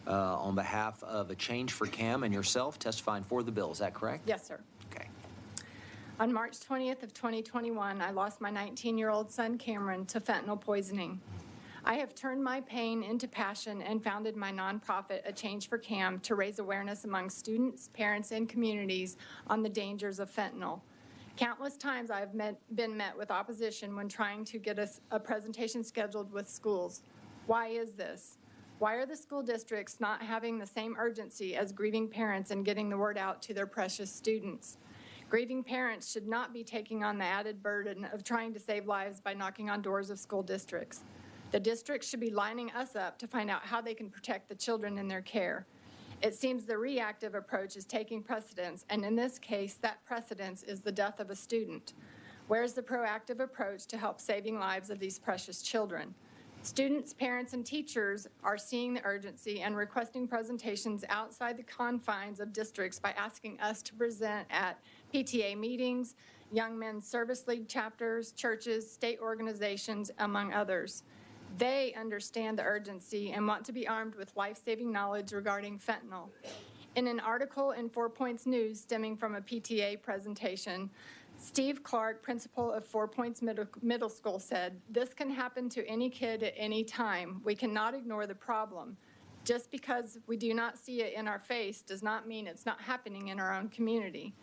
on behalf of A Change for Cam and yourself testifying for the bill. Is that correct? Yes, sir. Okay. On March 20th of 2021, I lost my 19-year-old son, Cameron, to fentanyl poisoning. I have turned my pain into passion and founded my nonprofit, A Change for Cam, to raise awareness among students, parents, and communities on the dangers of fentanyl. Countless times I have been met with opposition when trying to get a presentation scheduled with schools. Why is this? Why are the school districts not having the same urgency as grieving parents in getting the word out to their precious students? Grieving parents should not be taking on the added burden of trying to save lives by knocking on doors of school districts. The districts should be lining us up to find out how they can protect the children in their care. It seems the reactive approach is taking precedence, and in this case, that precedence is the death of a student. Where's the proactive approach to help saving lives of these precious children? Students, parents, and teachers are seeing the urgency and requesting presentations outside the confines of districts by asking us to present at PTA meetings, Young Men's Service League chapters, churches, state organizations, among others. They understand the urgency and want to be armed with life-saving knowledge regarding fentanyl. In an article in 4 Points News stemming from a PTA presentation, Steve Clark, principal of 4 Points Middle School, said, "This can happen to any kid at any time. We cannot ignore the problem. Just because we do not see it in our face does not mean it's not happening in our own community.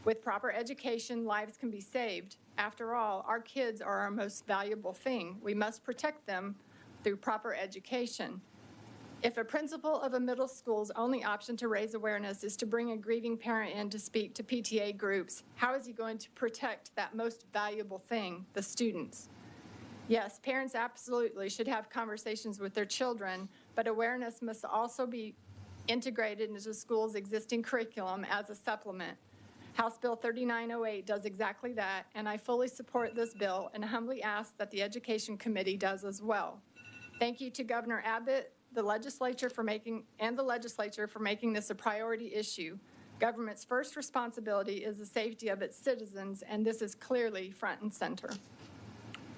With proper education, lives can be saved. After all, our kids are our most valuable thing. We must protect them through proper education." If a principal of a middle school's only option to raise awareness is to bring a grieving parent in to speak to PTA groups, how is he going to protect that most valuable thing, the students? Yes, parents absolutely should have conversations with their children, but awareness must also be integrated into the school's existing curriculum as a supplement. House Bill 3908 does exactly that, and I fully support this bill and humbly ask that the Education Committee does as well. Thank you to Governor Abbott, the legislature for making this a priority issue. Government's first responsibility is the safety of its citizens, and this is clearly front and center.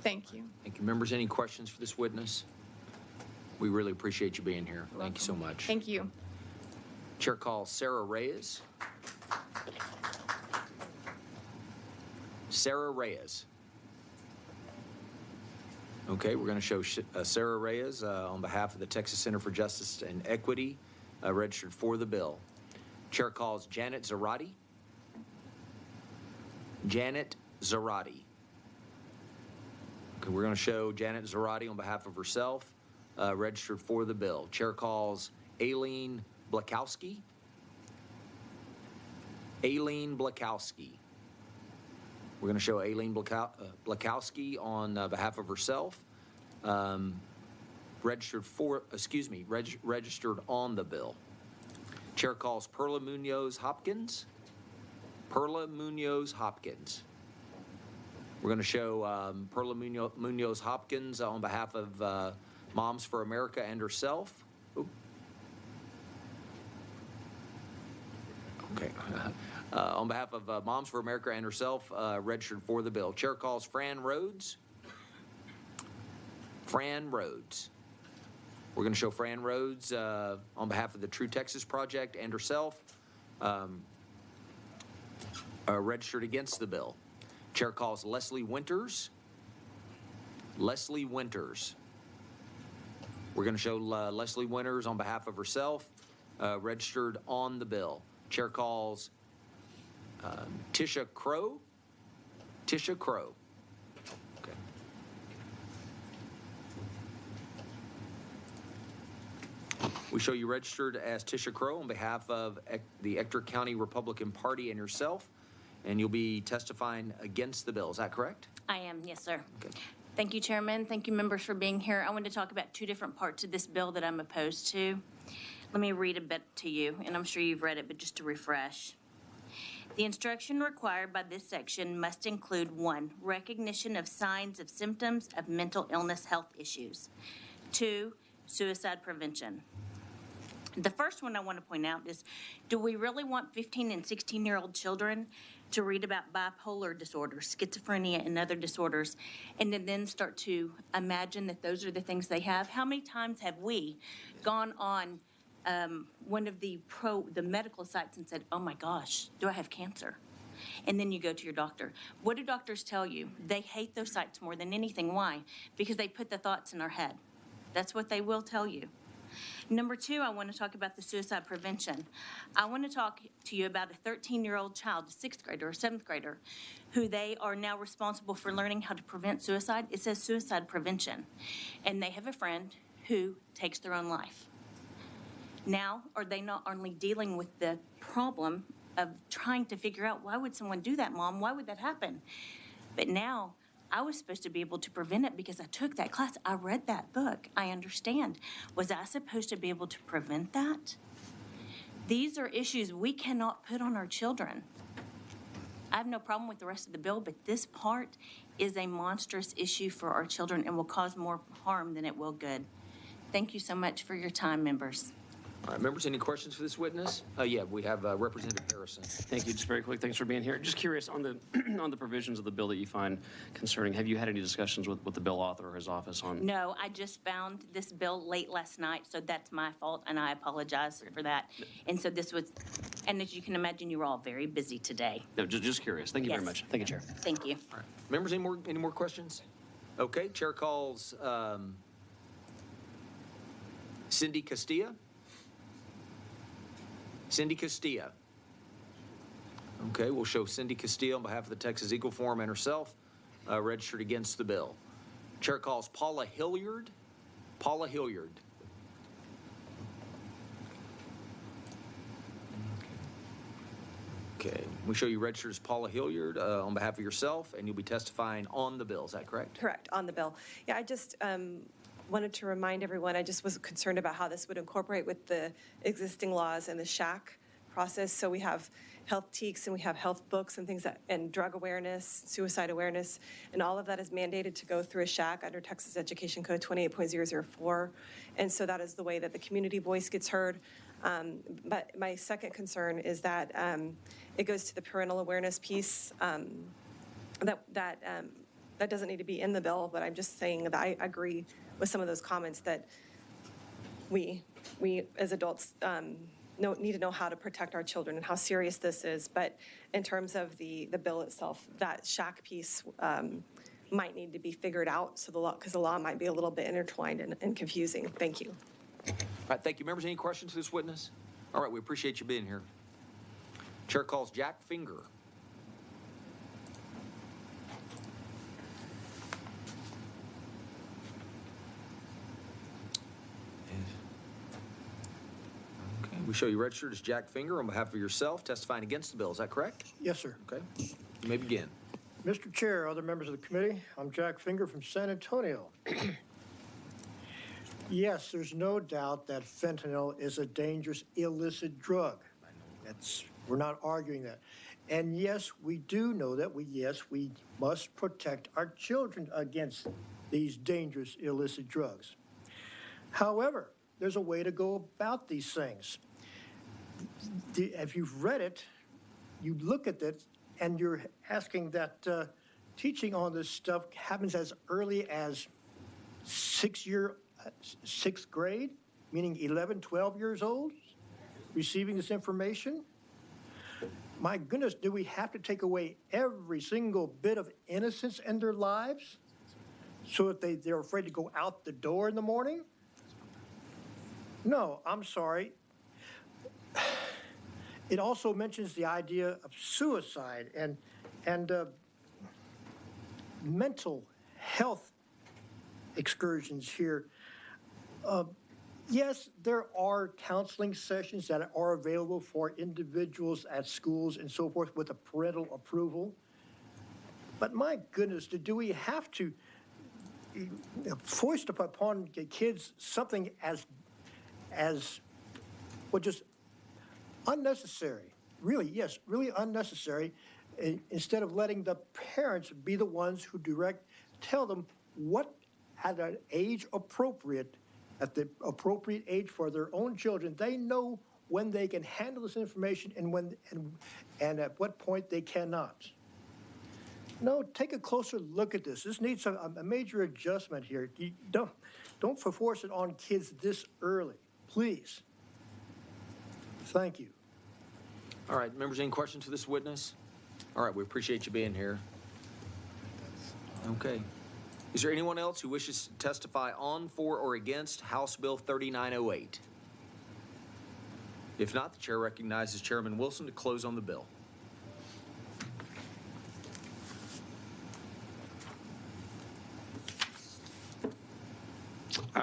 Thank you. Thank you. Members, any questions for this witness? We really appreciate you being here. Thank you so much. Thank you. Chair calls Sarah Reyes. Sarah Reyes. Okay, we're going to show Sarah Reyes on behalf of the Texas Center for Justice and Equity, registered for the bill. Chair calls Janet Zarate. Janet Zarate. Okay, we're going to show Janet Zarate on behalf of herself, registered for the bill. Chair calls Aileen Blakowski. Aileen Blakowski. We're going to show Aileen Blakowski on behalf of herself, registered on the bill. Chair calls Perla Munoz Hopkins. Perla Munoz Hopkins. We're going to show Perla Munoz Hopkins on behalf of Moms for America and herself. Ooh. Okay. On behalf of Moms for America and herself, registered for the bill. Chair calls Fran Rhodes. Fran Rhodes. We're going to show Fran Rhodes on behalf of the True Texas Project and herself, registered against the bill. Chair calls Leslie Winters. Leslie Winters. We're going to show Leslie Winters on behalf of herself, registered on the bill. Chair calls Tisha Crow. Tisha Crow. Okay. We show you registered as Tisha Crow on behalf of the Ector County Republican Party and yourself, and you'll be testifying against the bill. Is that correct? I am, yes, sir. Okay. Thank you, Chairman. Thank you, members, for being here. I want to talk about two different parts of this bill that I'm opposed to. Let me read a bit to you, and I'm sure you've read it, but just to refresh. The instruction required by this section must include 1, recognition of signs of symptoms of mental illness health issues. 2, suicide prevention. The first one I want to point out is, do we really want 15 and 16-year-old children to read about bipolar disorder, schizophrenia, and other disorders, and then start to imagine that those are the things they have? How many times have we gone on one of the medical sites and said, oh my gosh, do I have cancer? And then you go to your doctor. What do doctors tell you? They hate those sites more than anything. Why? Because they put the thoughts in our head. That's what they will tell you. Number 2, I want to talk about the suicide prevention. I want to talk to you about a 13-year-old child, a 6th grader or 7th grader, who they are now responsible for learning how to prevent suicide. It says suicide prevention. And they have a friend who takes their own life. Now, are they not only dealing with the problem of trying to figure out, why would someone do that, Mom? Why would that happen? But now, I was supposed to be able to prevent it because I took that class. I read that book. I understand. Was I supposed to be able to prevent that? These are issues we cannot put on our children. I have no problem with the rest of the bill, but this part is a monstrous issue for our children and will cause more harm than it will good. Thank you so much for your time, members. All right, members, any questions for this witness? Yeah, we have Representative Harrison. Thank you. Just very quick, thanks for being here. Just curious on the on the provisions of the bill that you find concerning. Have you had any discussions with the bill author or his office on? No, I just found this bill late last night, so that's my fault, and I apologize for that. And so this was, and as you can imagine, you were all very busy today. No, just curious. Thank you very Yes. much. Thank you, Chair. Thank you. All right. Members, any more questions? Okay, Chair calls Cindy Castilla. Cindy Castilla. Okay, we'll show Cindy Castilla on behalf of the Texas Eagle Forum and herself, registered against the bill. Chair calls Paula Hilliard. Paula Hilliard. Okay, we show you registered as Paula Hilliard on behalf of yourself, and you'll be testifying on the bill. Is that correct? Correct, on the bill. Yeah, I just wanted to remind everyone, I just was concerned about how this would incorporate with the existing laws and the SHAC process. So we have health teaks and we have health books and things that, and drug awareness, suicide awareness, and all of that is mandated to go through a SHAC under Texas Education Code 28.004. And so that is the way that the community voice gets heard. But my second concern is that it goes to the parental awareness piece. That doesn't need to be in the bill, but I'm just saying that I agree with some of those comments that we as adults need to know how to protect our children and how serious this is. But in terms of the bill itself, that SHAC piece might need to be figured out, so because the law might be a little bit intertwined and confusing. Thank you. All right, thank you. Members, any questions for this witness? All right, we appreciate you being here. Chair calls Jack Finger. Okay, we show you registered as Jack Finger on behalf of yourself, testifying against the bill. Is that correct? Yes, sir. Okay, you may begin. Mr. Chair, other members of the committee, I'm Jack Finger from San Antonio. Yes, there's no doubt that fentanyl is a dangerous illicit drug. We're not arguing that. And yes, we do know that we must protect our children against these dangerous illicit drugs. However, there's a way to go about these things. If you've read it, you look at it, and you're asking that teaching on this stuff happens as early as sixth grade, meaning 11, 12 years old, receiving this information. My goodness, do we have to take away every single bit of innocence in their lives so that they're afraid to go out the door in the morning? No, I'm sorry. It also mentions the idea of suicide and mental health excursions here. Yes, there are counseling sessions that are available for individuals at schools and so forth with a parental approval. But my goodness, do we have to foist upon kids something as well, just unnecessary? Really, yes, really unnecessary, instead of letting the parents be the ones who tell them what at an age appropriate, at the appropriate age for their own children, they know when they can handle this information and at what point they cannot. No, take a closer look at this. This needs a major adjustment here. You don't force it on kids this early, please. Thank you. All right, members, any questions for this witness? All right, we appreciate you being here. Okay. Is there anyone else who wishes to testify on, for, or against House Bill 3908? If not, the chair recognizes Chairman Wilson to close on the bill.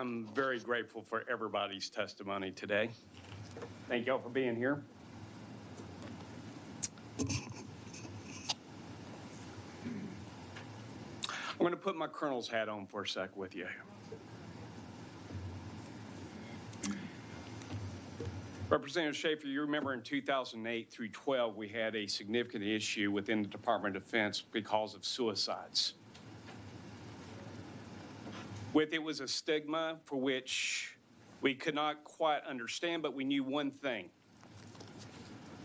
I'm very grateful for everybody's testimony today. Thank y'all for being here. I'm going to put my colonel's hat on for a sec with you. Representative Schaefer, you remember in 2008 through 12, we had a significant issue within the Department of Defense because of suicides. With it was a stigma for which we could not quite understand, but we knew one thing.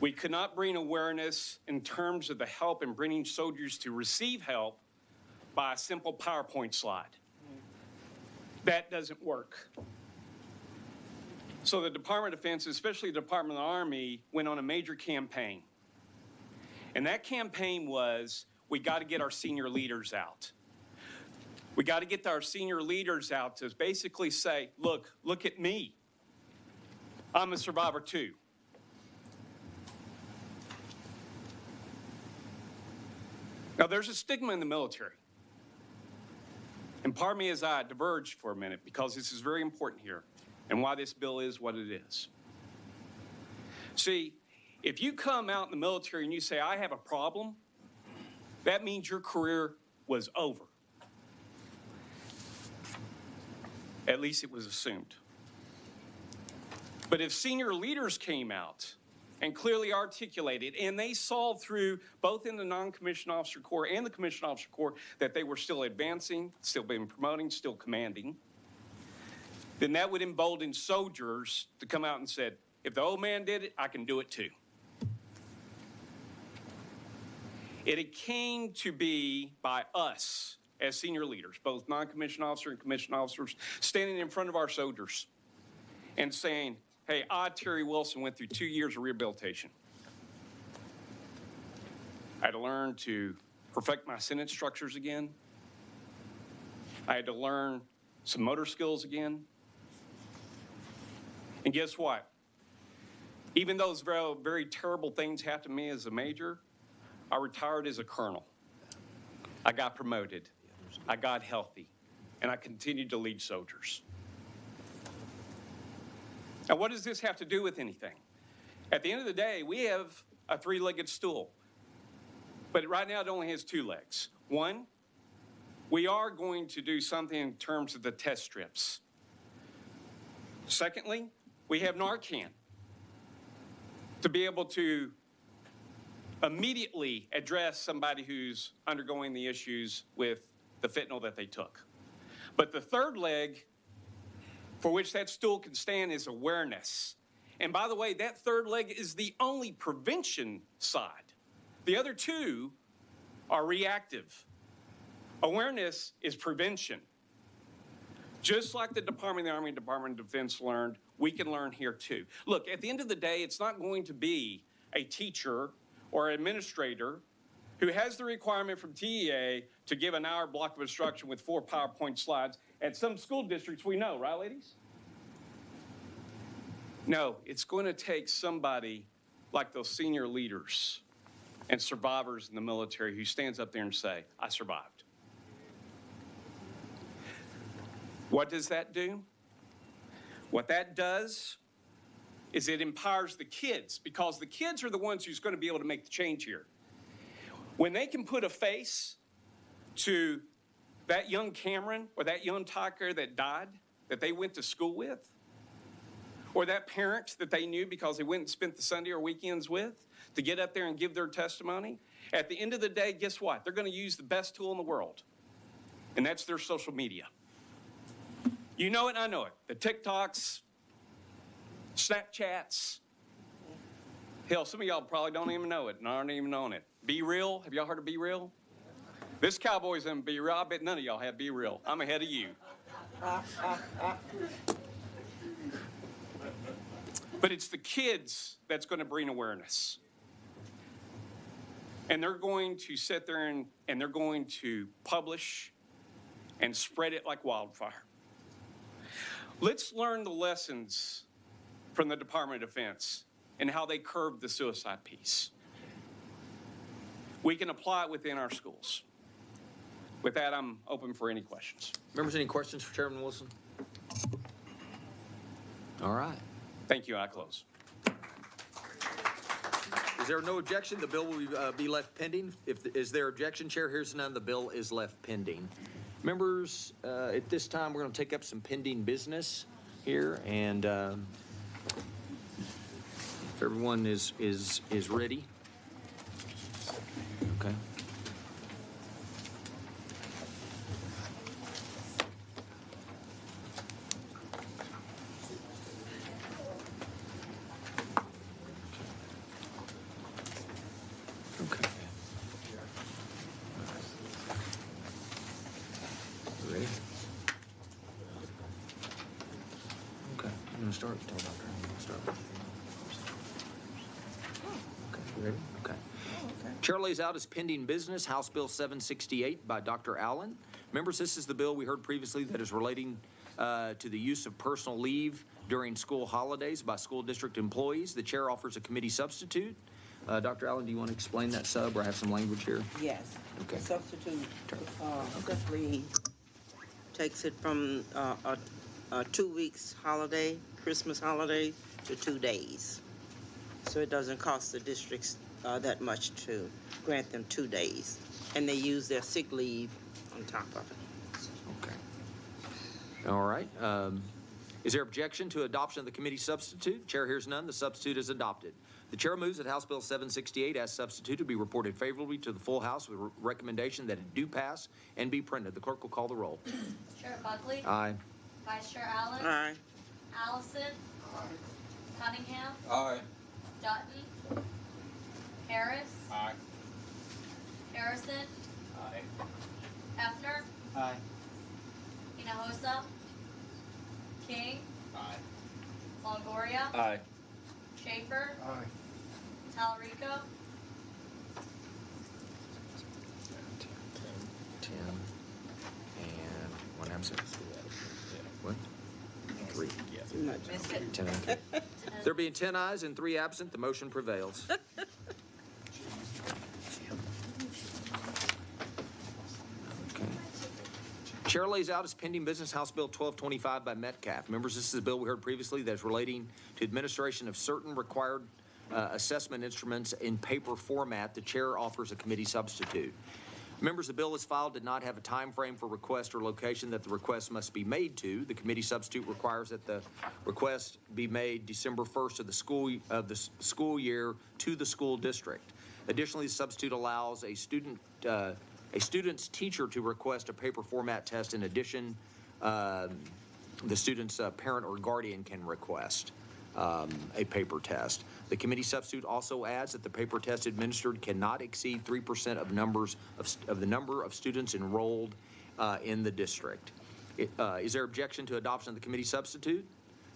We could not bring awareness in terms of the help in bringing soldiers to receive help by a simple PowerPoint slide. That doesn't work. So the Department of Defense, especially the Department of the Army, went on a major campaign. And that campaign was, we got to get our senior leaders out. We got to get our senior leaders out to basically say, look at me. I'm a survivor too. Now, there's a stigma in the military. And pardon me as I diverge for a minute, because this is very important here and why this bill is what it is. See, if you come out in the military and you say, I have a problem, that means your career was over. At least it was assumed. But if senior leaders came out and clearly articulated, and they saw through both in the non-commissioned officer corps and the commissioned officer corps that they were still advancing, still being promoting, still commanding, then that would embolden soldiers to come out and said, if the old man did it, I can do it too. It came to be by us as senior leaders, both non-commissioned officer and commissioned officers, standing in front of our soldiers and saying, hey, I, Terry Wilson, went through 2 years of rehabilitation. I had to learn to perfect my sentence structures again. I had to learn some motor skills again. And guess what? Even though those very, very terrible things happened to me as a major, I retired as a colonel. I got promoted. I got healthy. And I continued to lead soldiers. Now, what does this have to do with anything? At the end of the day, we have a three-legged stool. But right now, it only has two legs. One, we are going to do something in terms of the test strips. Secondly, we have Narcan to be able to immediately address somebody who's undergoing the issues with the fentanyl that they took. But the third leg for which that stool can stand is awareness. And by the way, that third leg is the only prevention side. The other two are reactive. Awareness is prevention. Just like the Department of the Army and Department of Defense learned, we can learn here too. Look, at the end of the day, it's not going to be a teacher or administrator who has the requirement from TEA to give an hour block of instruction with 4 PowerPoint slides. At some school districts, we know, right, ladies? No, it's going to take somebody like those senior leaders and survivors in the military who stands up there and say, I survived. What does that do? What that does is it empowers the kids, because the kids are the ones who's going to be able to make the change here. When they can put a face to that young Cameron or that young Tucker that died, that they went to school with, or that parent that they knew because they went and spent the Sunday or weekends with, to get up there and give their testimony, at the end of the day, guess what? They're going to use the best tool in the world, and that's their social media. You know it, I know it. The TikToks, Snapchats. Hell, some of y'all probably don't even know it and aren't even on it. Be Real. Have y'all heard of Be Real? This cowboy's in Be Real. I bet none of y'all have Be Real. I'm ahead of you. But it's the kids that's going to bring awareness. And they're going to sit there and they're going to publish and spread it like wildfire. Let's learn the lessons from the Department of Defense and how they curbed the suicide piece. We can apply it within our schools. With that, I'm open for any questions. Members, any questions for Chairman Wilson? All right. Thank you. I close. Is there no objection? The bill will be left pending. Is there objection? Chair hears none. The bill is left pending. Members, at this time, we're going to take up some pending business here, and if everyone is ready. Okay. Okay. Ready? Okay, I'm gonna start. Tell Doctor. I'm gonna start. Okay, you ready? Okay. Chair lays out as pending business House Bill 768 by Dr. Allen. Members, this is the bill we heard previously that is relating to the use of personal leave during school holidays by school district employees. The chair offers a committee substitute. Dr. Allen, do you want to explain that sub, or I have some language here? Yes. Okay. The substitute simply takes it from a 2 weeks holiday, Christmas holiday, to 2 days. So it doesn't cost the districts that much to grant them 2 days. And they use their sick leave on top of it. Okay. All right. Is there objection to adoption of the committee substitute? Chair hears none. The substitute is adopted. The chair moves that House Bill 768 as substituted be reported favorably to the full House with a recommendation that it do pass and be printed. The clerk will call the roll. Chair Buckley? Aye. Vice Chair Allen? Aye. Allison? Cunningham? Aye. Dutton? Harris? Aye. Harrison? Aye. Hefner? Aye. Hinojosa? King? Aye. Longoria? Aye. Schaefer? Aye. Talarico? 10, and 1 absent. What? 3. Missed it. 10, okay. There being 10 ayes and 3 absent, the motion prevails. Chair lays out as pending business House Bill 1225 by Metcalf. Members, this is a bill we heard previously that is relating to administration of certain required assessment instruments in paper format. The chair offers a committee substitute. Members, the bill as filed did not have a time frame for request or location that the request must be made to. The committee substitute requires that the request be made December 1st of the school year to the school district. Additionally, the substitute allows a student's teacher to request a paper format test. In addition, the student's parent or guardian can request a paper test. The committee substitute also adds that the paper test administered cannot exceed 3% of the number of students enrolled in the district. Is there objection to adoption of the committee substitute?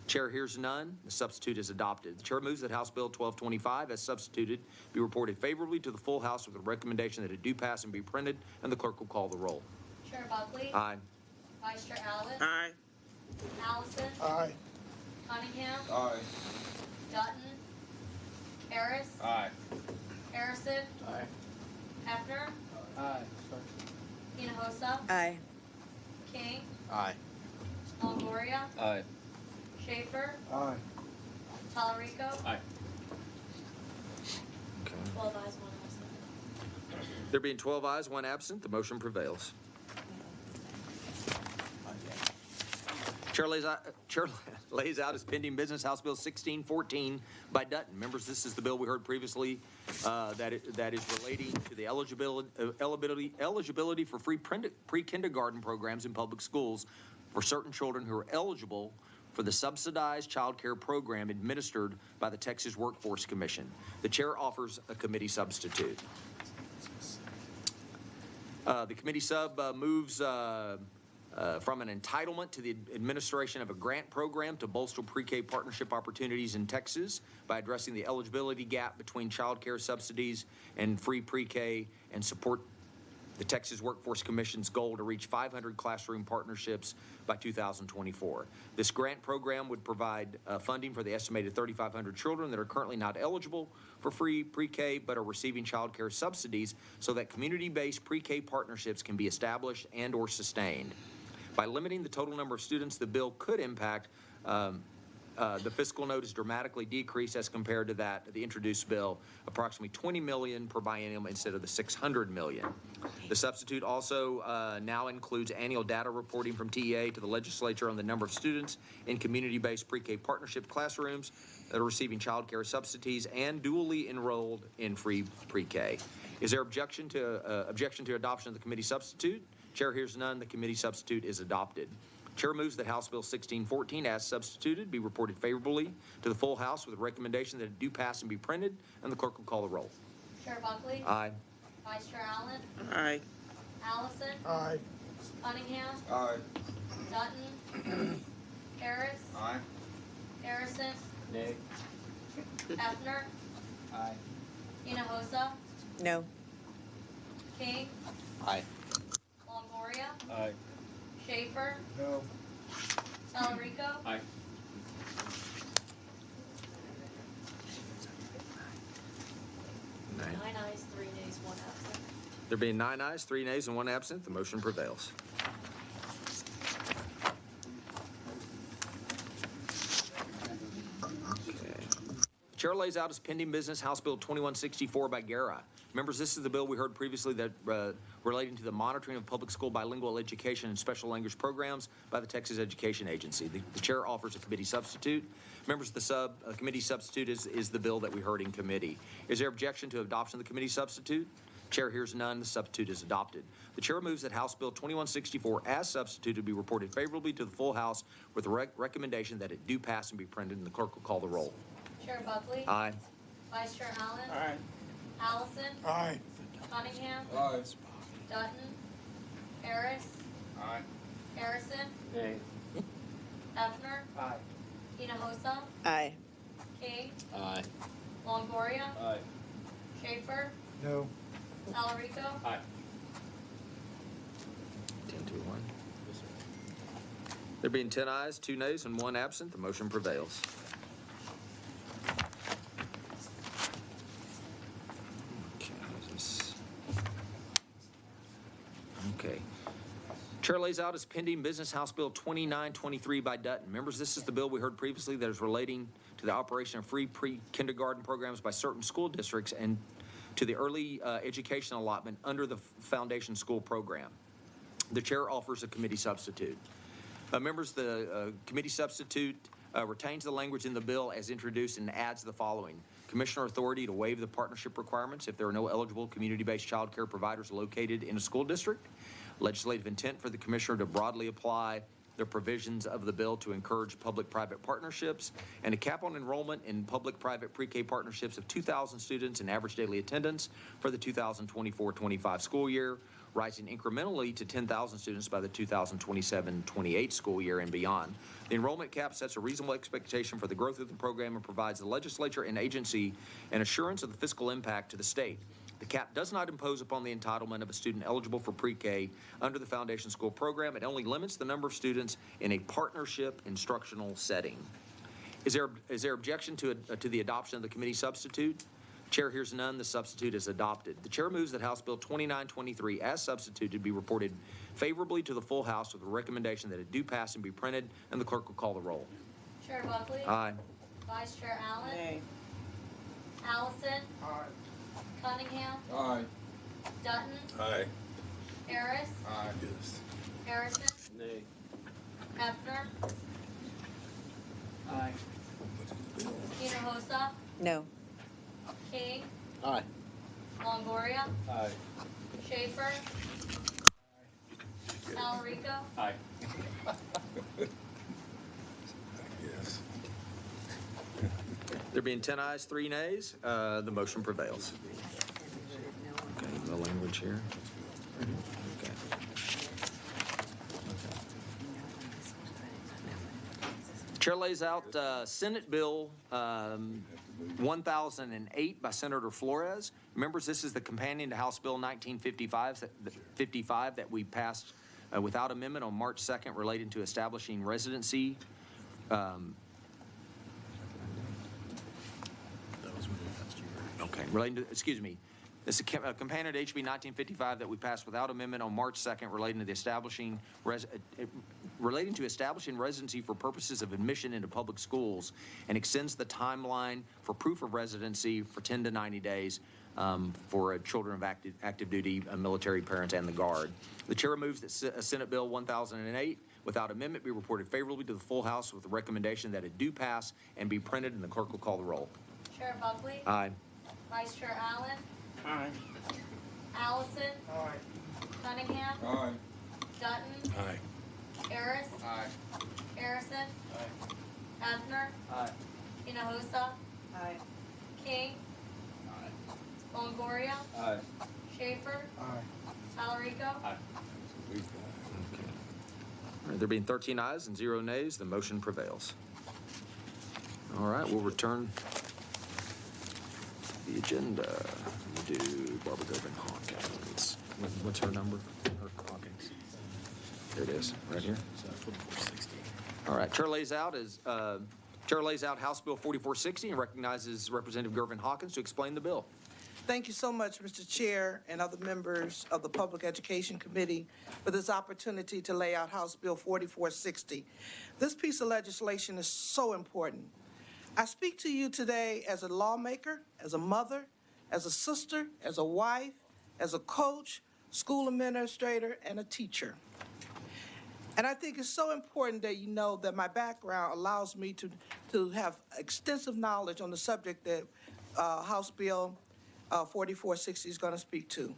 Chair hears none. The substitute is adopted. The chair moves that House Bill 1225, as substituted, be reported favorably to the full House with a recommendation that it do pass and be printed, and the clerk will call the roll. Chair Buckley? Aye. Vice Chair Allen? Aye. Allison? Aye. Cunningham? Aye. Dutton? Harris? Aye. Harrison? Aye. Hefner? Aye. Hinojosa? Aye. King? Aye. Longoria? Aye. Schaefer? Aye. Talarico? Aye. 12 ayes, 1 absent. There being 12 ayes, 1 absent, the motion prevails. Chair lays out as pending business House Bill 1614 by Dutton. Members, this is the bill we heard previously that is relating to the eligibility for free pre-kindergarten programs in public schools for certain children who are eligible for the subsidized child care program administered by the Texas Workforce Commission. The chair offers a committee substitute. The committee sub moves from an entitlement to the administration of a grant program to bolster pre-K partnership opportunities in Texas by addressing the eligibility gap between child care subsidies and free pre-K, and support the Texas Workforce Commission's goal to reach 500 classroom partnerships by 2024. This grant program would provide funding for the estimated 3,500 children that are currently not eligible for free pre-K but are receiving child care subsidies, so that community-based pre-K partnerships can be established and or sustained. By limiting the total number of students, the bill could impact The fiscal note is dramatically decreased as compared to the introduced bill, approximately $20 million per biennium instead of the $600 million. The substitute also now includes annual data reporting from TEA to the legislature on the number of students in community-based pre-K partnership classrooms that are receiving child care subsidies and dually enrolled in free pre-K. Is there objection to adoption of the committee substitute? Chair hears none. The committee substitute is adopted. Chair moves that House Bill 1614, as substituted, be reported favorably to the full House with a recommendation that it do pass and be printed, and the clerk will call the roll. Chair Buckley? Aye. Vice Chair Allen? Aye. Allison? Aye. Cunningham? Aye. Dutton? Harris? Aye. Harrison? Nay. Hefner? Aye. Hinojosa? No. King? Aye. Longoria? Aye. Schaefer? No. Talarico? Aye. Nine. 9 ayes, 3 nays, 1 absent. There being 9 ayes, 3 nays, and 1 absent, the motion prevails. Okay. The chair lays out as pending business House Bill 2164 by Guerra. Members, this is the bill we heard previously that relating to the monitoring of public school bilingual education and special language programs by the Texas Education Agency. The chair offers a committee substitute. Members, the committee substitute is the bill that we heard in committee. Is there objection to adoption of the committee substitute? Chair hears none. The substitute is adopted. The chair moves that House Bill 2164 as substituted be reported favorably to the full House with a recommendation that it do pass and be printed, and the clerk will call the roll. Chair Buckley? Aye. Vice Chair Allen? Aye. Allison? Aye. Cunningham? Aye. Dutton? Harris? Aye. Harrison? Nay. Hefner? Aye. Hinojosa? Aye. King? Aye. Longoria? Aye. Schaefer? No. Talarico? Aye. 10-1. There being 10 ayes, 2 nays, and 1 absent, the motion prevails. Okay. Chair lays out as pending business House Bill 2923 by Dutton. Members, this is the bill we heard previously that is relating to the operation of free pre-kindergarten programs by certain school districts and to the early education allotment under the Foundation School Program. The chair offers a committee substitute. Members, the committee substitute retains the language in the bill as introduced and adds the following. Commissioner authority to waive the partnership requirements if there are no eligible community-based child care providers located in a school district. Legislative intent for the commissioner to broadly apply the provisions of the bill to encourage public-private partnerships and a cap on enrollment in public-private pre-K partnerships of 2,000 students in average daily attendance for the 2024-25 school year, rising incrementally to 10,000 students by the 2027-28 school year and beyond. The enrollment cap sets a reasonable expectation for the growth of the program and provides the legislature and agency an assurance of the fiscal impact to the state. The cap does not impose upon the entitlement of a student eligible for pre-K under the Foundation School Program. It only limits the number of students in a partnership instructional setting. Is there objection to the adoption of the committee substitute? Chair hears none. The substitute is adopted. The chair moves that House Bill 2923 as substituted be reported favorably to the full House with a recommendation that it do pass and be printed, and the clerk will call the roll. Chair Buckley? Aye. Vice Chair Allen? Nay. Allison? Aye. Cunningham? Aye. Dutton? Aye. Harris? Aye. Yes. Harrison? Nay. Hefner? Aye. Hinojosa? No. King? Aye. Longoria? Aye. Schaefer? Talarico? Aye. Yes. There being 10 ayes, 3 nays, the motion prevails. Okay, the language here. Okay. Chair lays out Senate Bill 1008 by Senator Flores. Members, this is the companion to House Bill 1955 that we passed without amendment on March 2nd relating to establishing residency. Okay, relating to, This is a companion to HB 1955 that we passed without amendment on March 2nd relating to establishing residency for purposes of admission into public schools, and extends the timeline for proof of residency for 10 to 90 days for children of active duty military parents and the Guard. The chair moves that Senate Bill 1008 without amendment be reported favorably to the full House with the recommendation that it do pass and be printed, and the clerk will call the roll. Chair Buckley? Aye. Vice Chair Allen? Aye. Allison? Aye. Cunningham? Aye. Dutton? Aye. Harris? Aye. Harrison? Aye. Hefner? Aye. Hinojosa? Aye. King? Longoria? Aye. Schaefer? Aye. Talarico? Aye. All right, there being 13 ayes and 0 nays, the motion prevails. All right, we'll return the agenda. We'll do Barbara Govin Hawkins. What's her number? Her Hawkins. There it is, right here. All right, Chair lays out House Bill 4460 and recognizes Representative Gervin Hawkins to explain the bill. Thank you so much, Mr. Chair and other members of the Public Education Committee for this opportunity to lay out House Bill 4460. This piece of legislation is so important. I speak to you today as a lawmaker, as a mother, as a sister, as a wife, as a coach, school administrator, and a teacher. And I think it's so important that you know that my background allows me to have extensive knowledge on the subject that House Bill 4460 is going to speak to.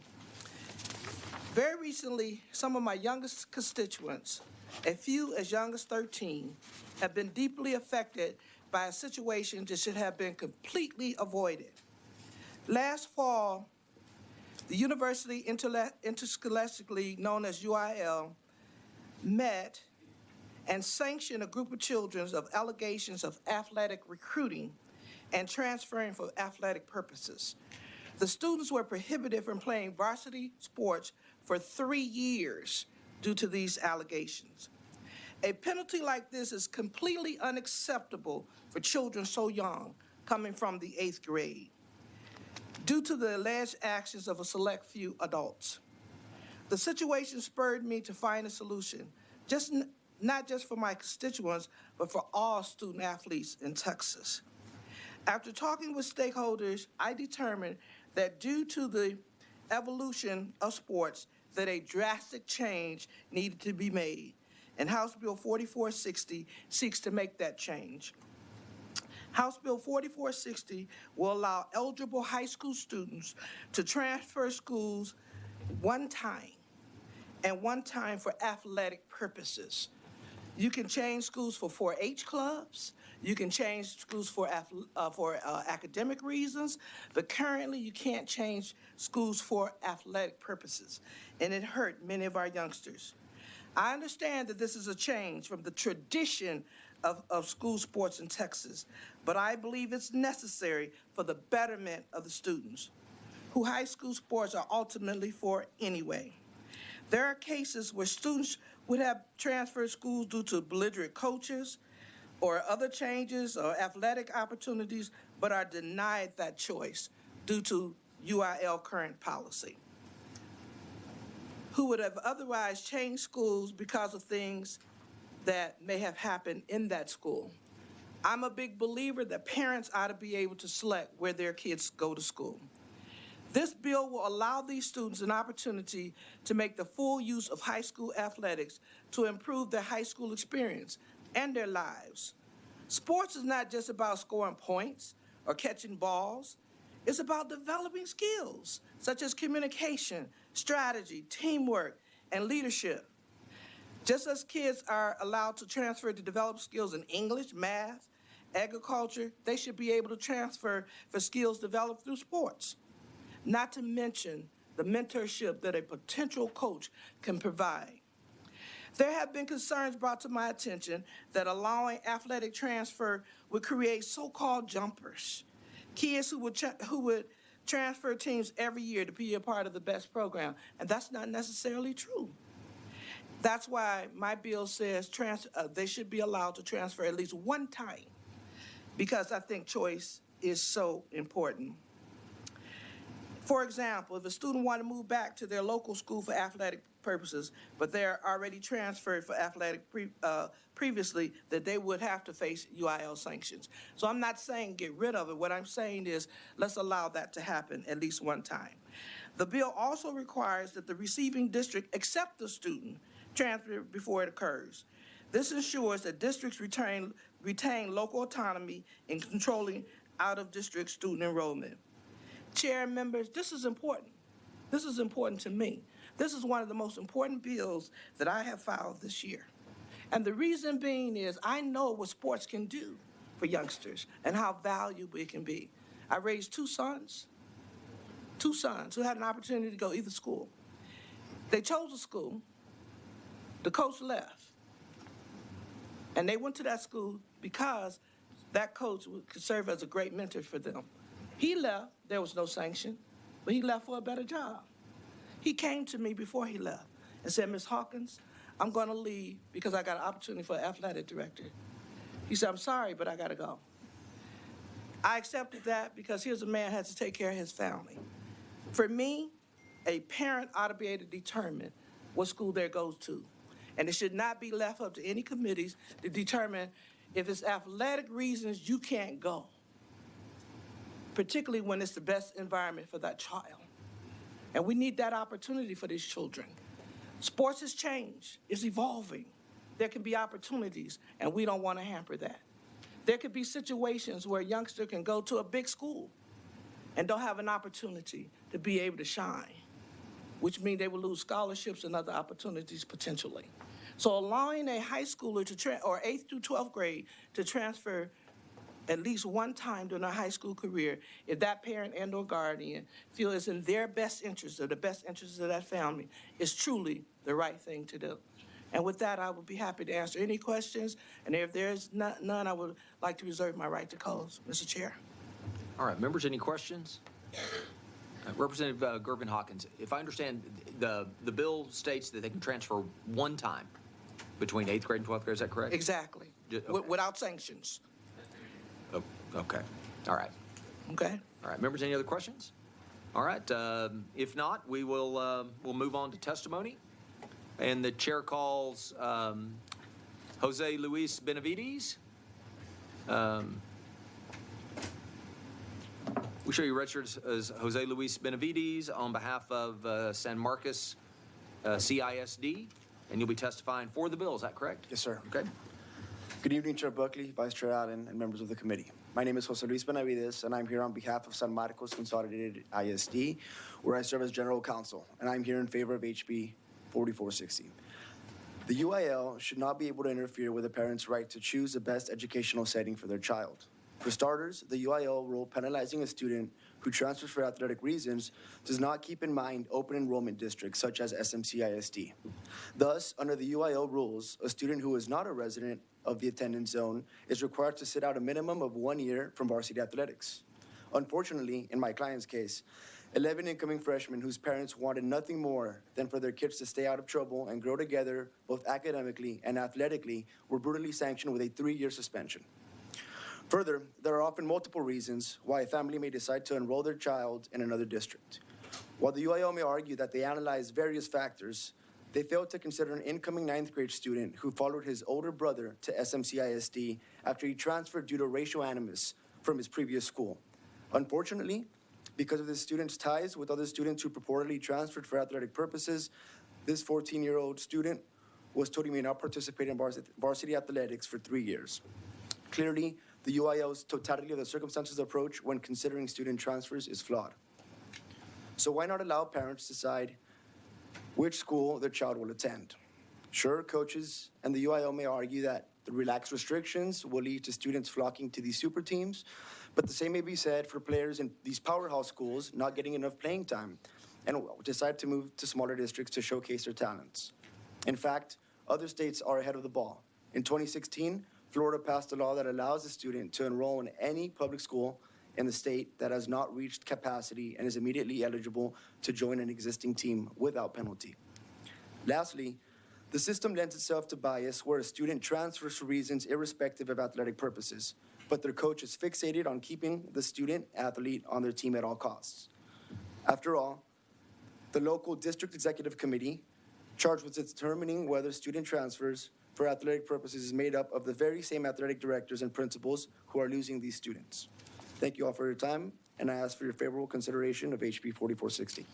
Very recently, some of my youngest constituents, a few as young as 13, have been deeply affected by a situation that should have been completely avoided. Last fall, the University Interscholastic League, known as UIL, met and sanctioned a group of children of allegations of athletic recruiting and transferring for athletic purposes. The students were prohibited from playing varsity sports for 3 years due to these allegations. A penalty like this is completely unacceptable for children so young, coming from the 8th grade, due to the alleged actions of a select few adults. The situation spurred me to find a solution, not just for my constituents, but for all student athletes in Texas. After talking with stakeholders, I determined that due to the evolution of sports, that a drastic change needed to be made, and House Bill 4460 seeks to make that change. House Bill 4460 will allow eligible high school students to transfer schools one time, and one time for athletic purposes. You can change schools for 4-H clubs. You can change schools for academic reasons, but currently you can't change schools for athletic purposes, and it hurt many of our youngsters. I understand that this is a change from the tradition of school sports in Texas, but I believe it's necessary for the betterment of the students, who high school sports are ultimately for anyway. There are cases where students would have transferred schools due to belligerent coaches or other changes or athletic opportunities, but are denied that choice due to UIL current policy, who would have otherwise changed schools because of things that may have happened in that school. I'm a big believer that parents ought to be able to select where their kids go to school. This bill will allow these students an opportunity to make the full use of high school athletics to improve their high school experience and their lives. Sports is not just about scoring points or catching balls. It's about developing skills such as communication, strategy, teamwork, and leadership. Just as kids are allowed to transfer to develop skills in English, math, agriculture, they should be able to transfer for skills developed through sports. Not to mention the mentorship that a potential coach can provide. There have been concerns brought to my attention that allowing athletic transfer would create so-called jumpers, kids who would transfer teams every year to be a part of the best program, and that's not necessarily true. That's why my bill says they should be allowed to transfer at least one time, because I think choice is so important. For example, if a student wanted to move back to their local school for athletic purposes, but they're already transferred for athletic previously, that they would have to face UIL sanctions. So I'm not saying get rid of it. What I'm saying is let's allow that to happen at least one time. The bill also requires that the receiving district accept the student transfer before it occurs. This ensures that districts retain local autonomy in controlling out-of-district student enrollment. Chair and members, this is important. This is important to me. This is one of the most important bills that I have filed this year. And the reason being is I know what sports can do for youngsters and how valuable it can be. I raised two sons who had an opportunity to go either school. They chose a school, the coach left, and they went to that school because that coach could serve as a great mentor for them. He left, there was no sanction, but he left for a better job. He came to me before he left and said, Ms. Hawkins, I'm going to leave because I got an opportunity for athletic director. He said, I'm sorry, but I got to go. I accepted that because here's a man who has to take care of his family. For me, a parent ought to be able to determine what school they goes to. And it should not be left up to any committees to determine if it's athletic reasons you can't go, particularly when it's the best environment for that child. And we need that opportunity for these children. Sports has changed, it's evolving. There can be opportunities, and we don't want to hamper that. There could be situations where a youngster can go to a big school and don't have an opportunity to be able to shine, which means they will lose scholarships and other opportunities potentially. So allowing a high schooler to or 8th through 12th grade to transfer at least one time during their high school career, if that parent and or guardian feel it's in their best interest or the best interest of that family, is truly the right thing to do. And with that, I would be happy to answer any questions. And if there's none, I would like to reserve my right to close, Mr. Chair. All right, members, any questions? Representative Gervin Hawkins, if I understand, the bill states that they can transfer one time between 8th grade and 12th grade, is that correct? Exactly, Okay. Without sanctions. Oh, okay, all right. Okay. All right, members, any other questions? All right, if not, we will we'll move on to testimony. And the chair calls Jose Luis Benavides. We show you registered as Jose Luis Benavides on behalf of San Marcos CISD, and you'll be testifying for the bill, is that correct? Yes, sir. Okay. Good evening, Chair Buckley, Vice Chair Allen, and members of the committee. My name is Jose Luis Benavides, and I'm here on behalf of San Marcos Consolidated ISD, where I serve as General Counsel, and I'm here in favor of HB 4460. The UIL should not be able to interfere with a parent's right to choose the best educational setting for their child. For starters, the UIL rule penalizing a student who transfers for athletic reasons does not keep in mind open enrollment districts such as SMC ISD. Thus, under the UIL rules, a student who is not a resident of the attendance zone is required to sit out a minimum of 1 year from varsity athletics. Unfortunately, in my client's case, 11 incoming freshmen whose parents wanted nothing more than for their kids to stay out of trouble and grow together both academically and athletically were brutally sanctioned with a 3-year suspension. Further, there are often multiple reasons why a family may decide to enroll their child in another district. While the UIL may argue that they analyze various factors, they failed to consider an incoming 9th grade student who followed his older brother to SMC ISD after he transferred due to racial animus from his previous school. Unfortunately, because of the student's ties with other students who purportedly transferred for athletic purposes, this 14-year-old student was told he may not participate in varsity athletics for 3 years. Clearly, the UIL's totality of the circumstances approach when considering student transfers is flawed. So why not allow parents to decide which school their child will attend? Sure, coaches and the UIL may argue that the relaxed restrictions will lead to students flocking to these super teams, but the same may be said for players in these powerhouse schools not getting enough playing time and decide to move to smaller districts to showcase their talents. In fact, other states are ahead of the ball. In 2016, Florida passed a law that allows a student to enroll in any public school in the state that has not reached capacity and is immediately eligible to join an existing team without penalty. Lastly, the system lends itself to bias where a student transfers for reasons irrespective of athletic purposes, but their coach is fixated on keeping the student athlete on their team at all costs. After all, the local district executive committee, charged with determining whether student transfers for athletic purposes is made up of the very same athletic directors and principals who are losing these students. Thank you all for your time, and I ask for your favorable consideration of HB 4460.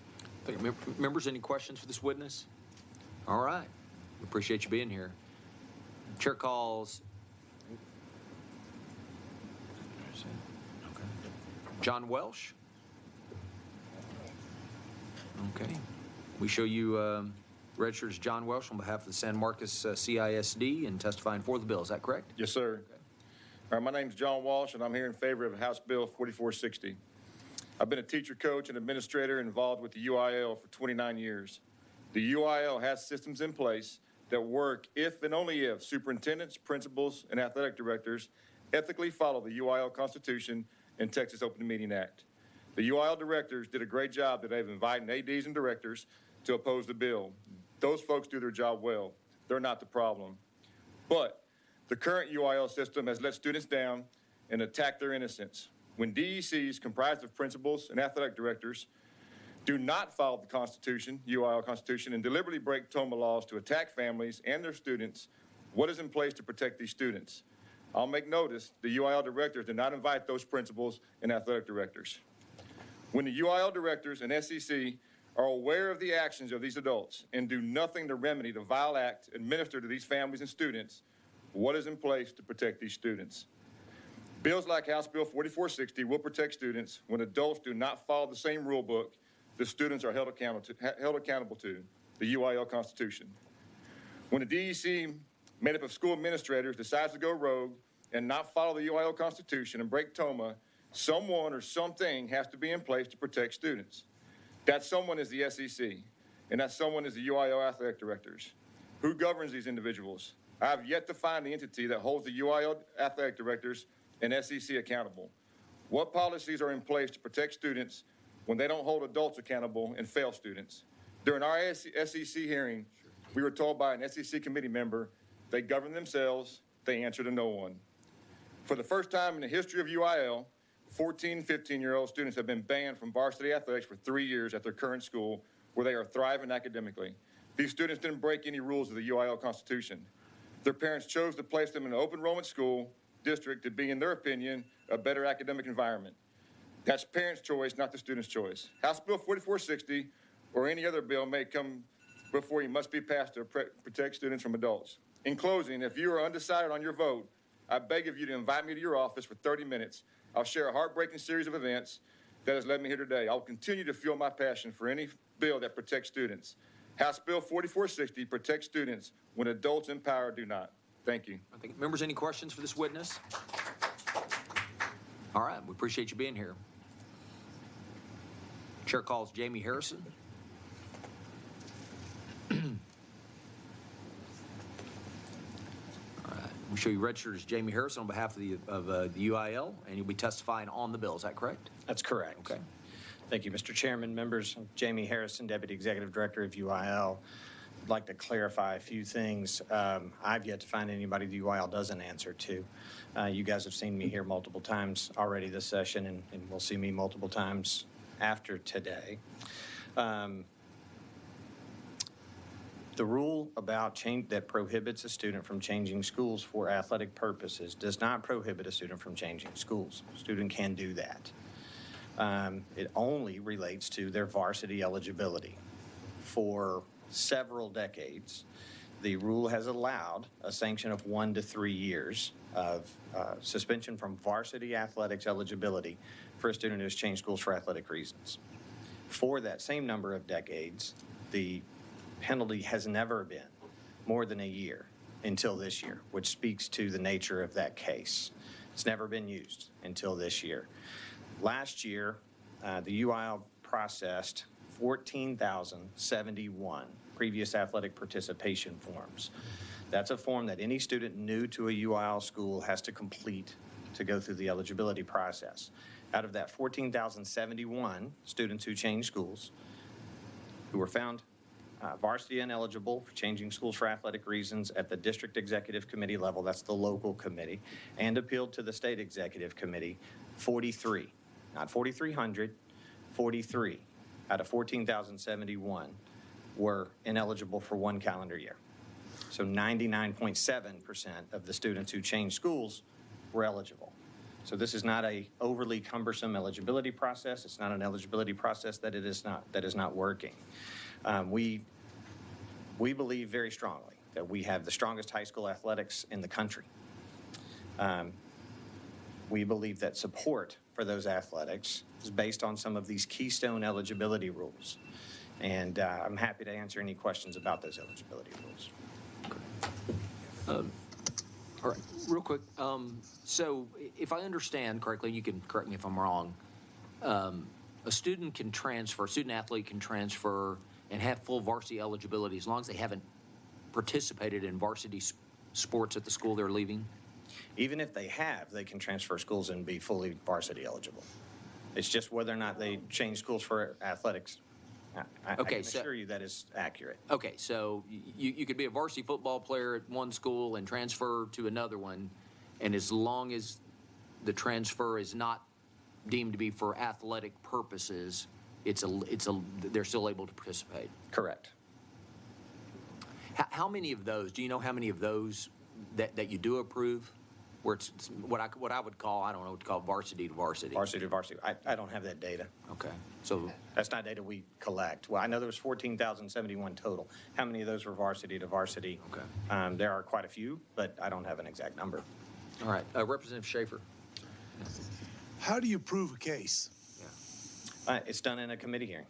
Thank you. Members, any questions for this witness? All right. We appreciate you being here. Chair calls John Welsh. Okay. We show you registered as John Welsh on behalf of the San Marcos CISD and testifying for the bill. Is that correct? Yes, sir. Okay. All right, my name's John Walsh, and I'm here in favor of House Bill 4460. I've been a teacher, coach, and administrator involved with the UIL for 29 years. The UIL has systems in place that work if and only if superintendents, principals, and athletic directors ethically follow the UIL Constitution and Texas Open Meeting Act. The UIL directors did a great job today of inviting ADs and directors to oppose the bill. Those folks do their job well. They're not the problem. But the current UIL system has let students down and attacked their innocence. When DECs comprised of principals and athletic directors do not follow the Constitution, UIL Constitution, and deliberately break TOMA laws to attack families and their students, what is in place to protect these students? I'll make notice the UIL directors did not invite those principals and athletic directors. When the UIL directors and SEC are aware of the actions of these adults and do nothing to remedy the vile act administered to these families and students, what is in place to protect these students? Bills like House Bill 4460 will protect students when adults do not follow the same rule book the students are held accountable to, the UIL Constitution. When the DEC, made up of school administrators, decides to go rogue and not follow the UIL Constitution and break TOMA, someone or something has to be in place to protect students. That someone is the SEC, and that someone is the UIL athletic directors. Who governs these individuals? I have yet to find the entity that holds the UIL athletic directors and SEC accountable. What policies are in place to protect students when they don't hold adults accountable and fail students? During our SEC hearing, we were told by an SEC committee member they govern themselves, they answer to no one. For the first time in the history of UIL, 14, 15-year-old students have been banned from varsity athletics for 3 years at their current school where they are thriving academically. These students didn't break any rules of the UIL Constitution. Their parents chose to place them in an open enrollment school district to be, in their opinion, a better academic environment. That's parents' choice, not the student's choice. House Bill 4460 or any other bill may come before you must be passed to protect students from adults. In closing, if you are undecided on your vote, I beg of you to invite me to your office for 30 minutes. I'll share a heartbreaking series of events that has led me here today. I'll continue to fuel my passion for any bill that protects students. House Bill 4460 protects students when adults in power do not. Thank you. Members, any questions for this witness? All right, we appreciate you being here. Chair calls Jamie Harrison. We show you registered as Jamie Harrison on behalf of the UIL, and you'll be testifying on the bill. Is that correct? That's correct. Okay. Thank you, Mr. Chairman, members. I'm Jamie Harrison, Deputy Executive Director of UIL. I'd like to clarify a few things. I've yet to find anybody the UIL doesn't answer to. You guys have seen me here multiple times already this session, and will see me multiple times after today. The rule about that prohibits a student from changing schools for athletic purposes does not prohibit a student from changing schools. A student can do that. It only relates to their varsity eligibility. For several decades, the rule has allowed a sanction of 1 to 3 years of suspension from varsity athletics eligibility for a student who has changed schools for athletic reasons. For that same number of decades, the penalty has never been more than a year until this year, which speaks to the nature of that case. It's never been used until this year. Last year, the UIL processed 14,071 previous athletic participation forms. That's a form that any student new to a UIL school has to complete to go through the eligibility process. Out of that 14,071 students who changed schools, who were found varsity ineligible for changing schools for athletic reasons at the district executive committee level, that's the local committee, and appealed to the state executive committee, 43, not 4,300, 43 out of 14,071 were ineligible for one calendar year. So 99.7% of the students who changed schools were eligible. So this is not a overly cumbersome eligibility process. It's not an eligibility process that is not working. We believe very strongly that we have the strongest high school athletics in the country. We believe that support for those athletics is based on some of these keystone eligibility rules. And I'm happy to answer any questions about those eligibility rules. All right, real quick. So if I understand correctly, you can correct me if I'm wrong, a student athlete can transfer and have full varsity eligibility as long as they haven't participated in varsity sports at the school they're leaving? Even if they have, they can transfer schools and be fully varsity eligible. It's just whether or not they change schools for athletics. I can assure you that is accurate. Okay, so you could be a varsity football player at one school and transfer to another one, and as long as the transfer is not deemed to be for athletic purposes, they're still able to participate. Correct. How many of those? Do you know how many of those that you do approve? Where it's what I would call, I don't know what to call varsity to varsity. Varsity to varsity. I don't have that data. Okay. So that's not data we collect. Well, I know there was 14,071 total. How many of those were varsity to varsity? Okay. There are quite a few, but I don't have an exact number. All right. Representative Schaefer. How do you prove a case? It's done in a committee hearing,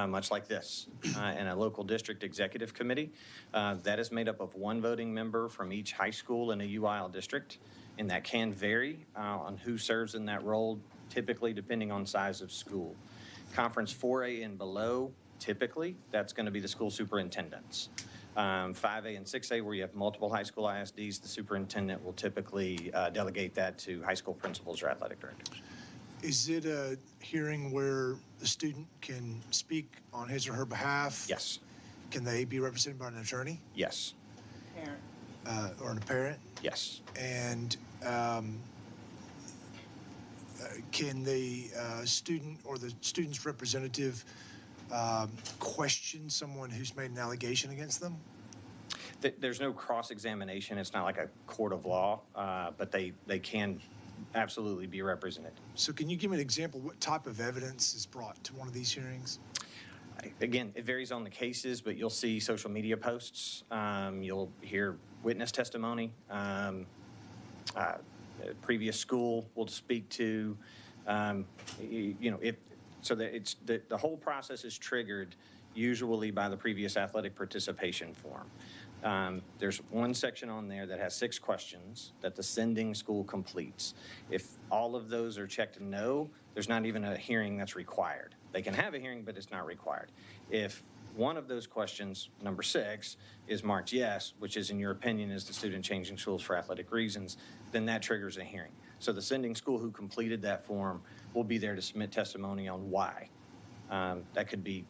much like this, in a local district executive committee. That is made up of one voting member from each high school in a UIL district, and that can vary on who serves in that role, typically depending on size of school. Conference 4A and below, typically, that's going to be the school superintendents. 5A and 6A, where you have multiple high school ISDs, the superintendent will typically delegate that to high school principals or athletic directors. Is it a hearing where the student can speak on his or her behalf? Yes. Can they be represented by an attorney? Yes. Parent. Or a parent? Yes. And can the student or the student's representative question someone who's made an allegation against them? There's no cross-examination. It's not like a court of law, but they can absolutely be represented. So can you give me an example what type of evidence is brought to one of these hearings? Again, it varies on the cases, but you'll see social media posts. You'll hear witness testimony. Previous school will speak to, the whole process is triggered usually by the previous athletic participation form. There's one section on there that has 6 questions that the sending school completes. If all of those are checked no, there's not even a hearing that's required. They can have a hearing, but it's not required. If one of those questions, number 6, is marked yes, which is, in your opinion, is the student changing schools for athletic reasons, then that triggers a hearing. So the sending school who completed that form will be there to submit testimony on why. That could be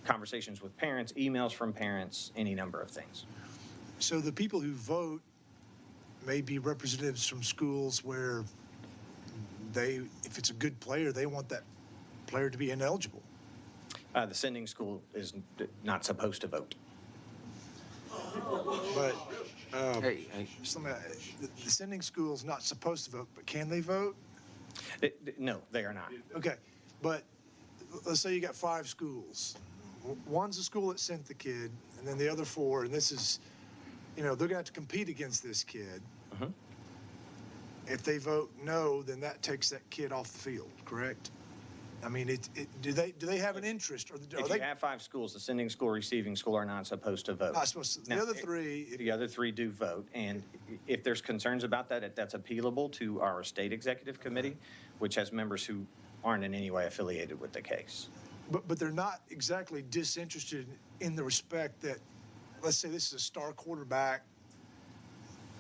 conversations with parents, emails from parents, any number of things. So the people who vote may be representatives from schools where if it's a good player, they want that player to be ineligible. The sending school is not supposed to vote. But the sending school is not supposed to vote, but can they vote? No, they are not. Okay, but let's say you got 5 schools. One's a school that sent the kid, and then the other 4, and this is, they're going to have to compete against this kid. If they vote no, then that takes that kid off the field, correct? I mean, do they have an interest? Or if you have 5 schools, the sending school, receiving school are not supposed to vote. Not supposed to. The other 3... The other 3 do vote, and if there's concerns about that, that's appealable to our state executive committee, which has members who aren't in any way affiliated with the case. But they're not exactly disinterested in the respect that, let's say this is a star quarterback,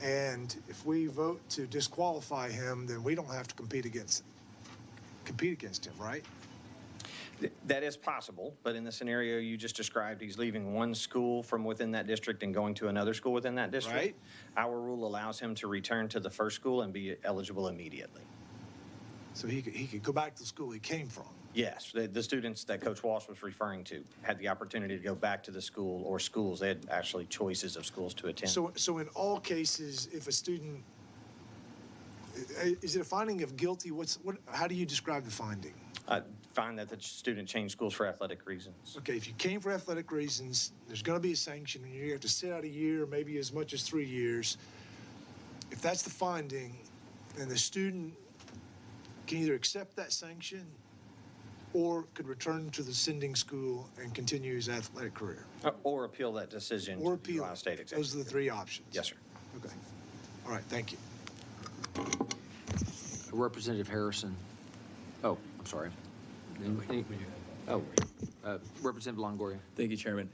and if we vote to disqualify him, then we don't have to compete against him, right? That is possible, but in the scenario you just described, he's leaving one school from within that district and going to another school within that district. Right. Our rule allows him to return to the first school and be eligible immediately. So he could go back to the school he came from. Yes, the students that Coach Walsh was referring to had the opportunity to go back to the school or schools. They had actually choices of schools to attend. So in all cases, if a student, is it a finding of guilty? How do you describe the finding? Find that the student changed schools for athletic reasons. Okay, if you came for athletic reasons, there's going to be a sanction, and you have to sit out a year, maybe as much as 3 years. If that's the finding, then the student can either accept that sanction or could return to the sending school and continue his athletic career. Or appeal that decision Or to the appeal. Ohio State Executive. Those are the three options. Yes, sir. Okay. All right, thank you. Representative Harrison. Oh, I'm sorry. Representative Longoria. Thank you, Chairman.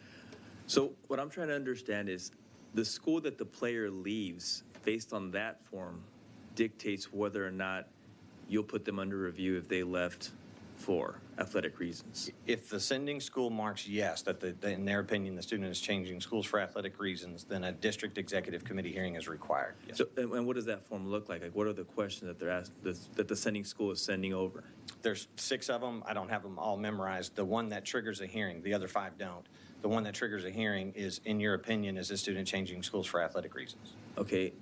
So what I'm trying to understand is the school that the player leaves, based on that form, dictates whether or not you'll put them under review if they left for athletic reasons. If the sending school marks yes, that in their opinion, the student is changing schools for athletic reasons, then a district executive committee hearing is required. Yes. So, and what does that form look like? Like, what are the questions that they're asked, that the sending school is sending over? There's 6 of them. I don't have them all memorized. The one that triggers a hearing, the other 5 don't. The one that triggers a hearing is, in your opinion, is the student changing schools for athletic reasons? Okay.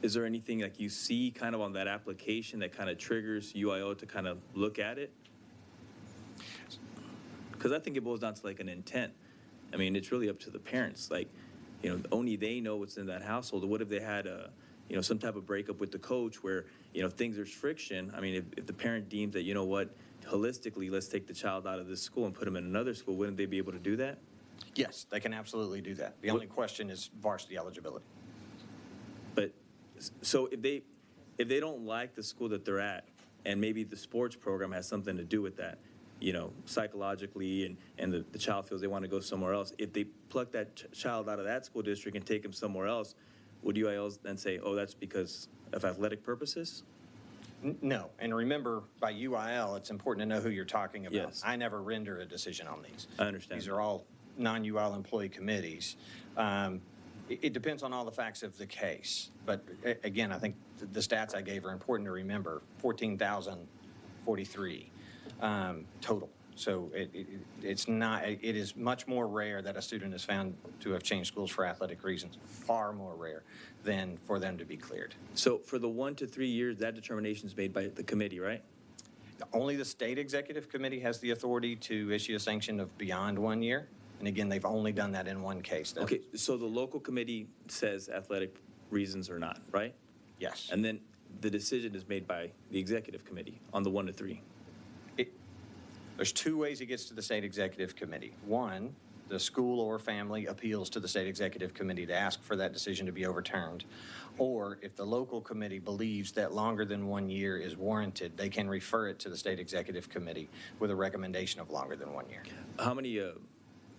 Is there anything like you see kind of on that application that kind of triggers UIO to kind of look at it? Because I think it boils down to like an intent. I mean, it's really up to the parents. Like, you know, only they know what's in that household. What if they had a, you know, some type of breakup with the coach where, you know, things there's friction. I mean, if the parent deems that, you know what, holistically, let's take the child out of this school and put them in another school, wouldn't they be able to do that? Yes, they can absolutely do that. The only question is varsity eligibility. But so if they don't like the school that they're at, and maybe the sports program has something to do with that, you know, psychologically, and the child feels they want to go somewhere else, if they pluck that child out of that school district and take him somewhere else, would UILs then say, oh, that's because of athletic purposes? No, and remember, by UIL, it's important to know who you're talking about. Yes. I never render a decision on these. I understand. These are all non-UIL employee committees. It depends on all the facts of the case. But again, I think the stats I gave are important to remember. 14,043 total. So it is much more rare that a student is found to have changed schools for athletic reasons, far more rare than for them to be cleared. So for the 1 to 3 years, that determination is made by the committee, right? Only the state executive committee has the authority to issue a sanction of beyond 1 year. And again, they've only done that in one case. Okay, so the local committee says athletic reasons or not, right? Yes. And then the decision is made by the executive committee on the 1 to 3. There's 2 ways it gets to the state executive committee. One, the school or family appeals to the state executive committee to ask for that decision to be overturned. Or if the local committee believes that longer than 1 year is warranted, they can refer it to the state executive committee with a recommendation of longer than 1 year. How many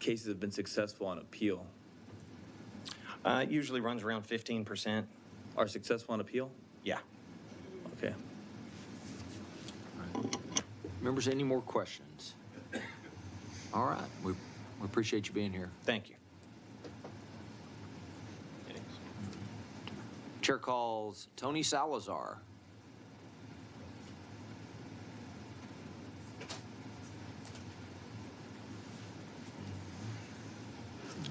cases have been successful on appeal? It usually runs around 15%. Are successful on appeal? Yeah. Okay. Members, any more questions? All right. We appreciate you being here. Thank you. Chair calls Tony Salazar.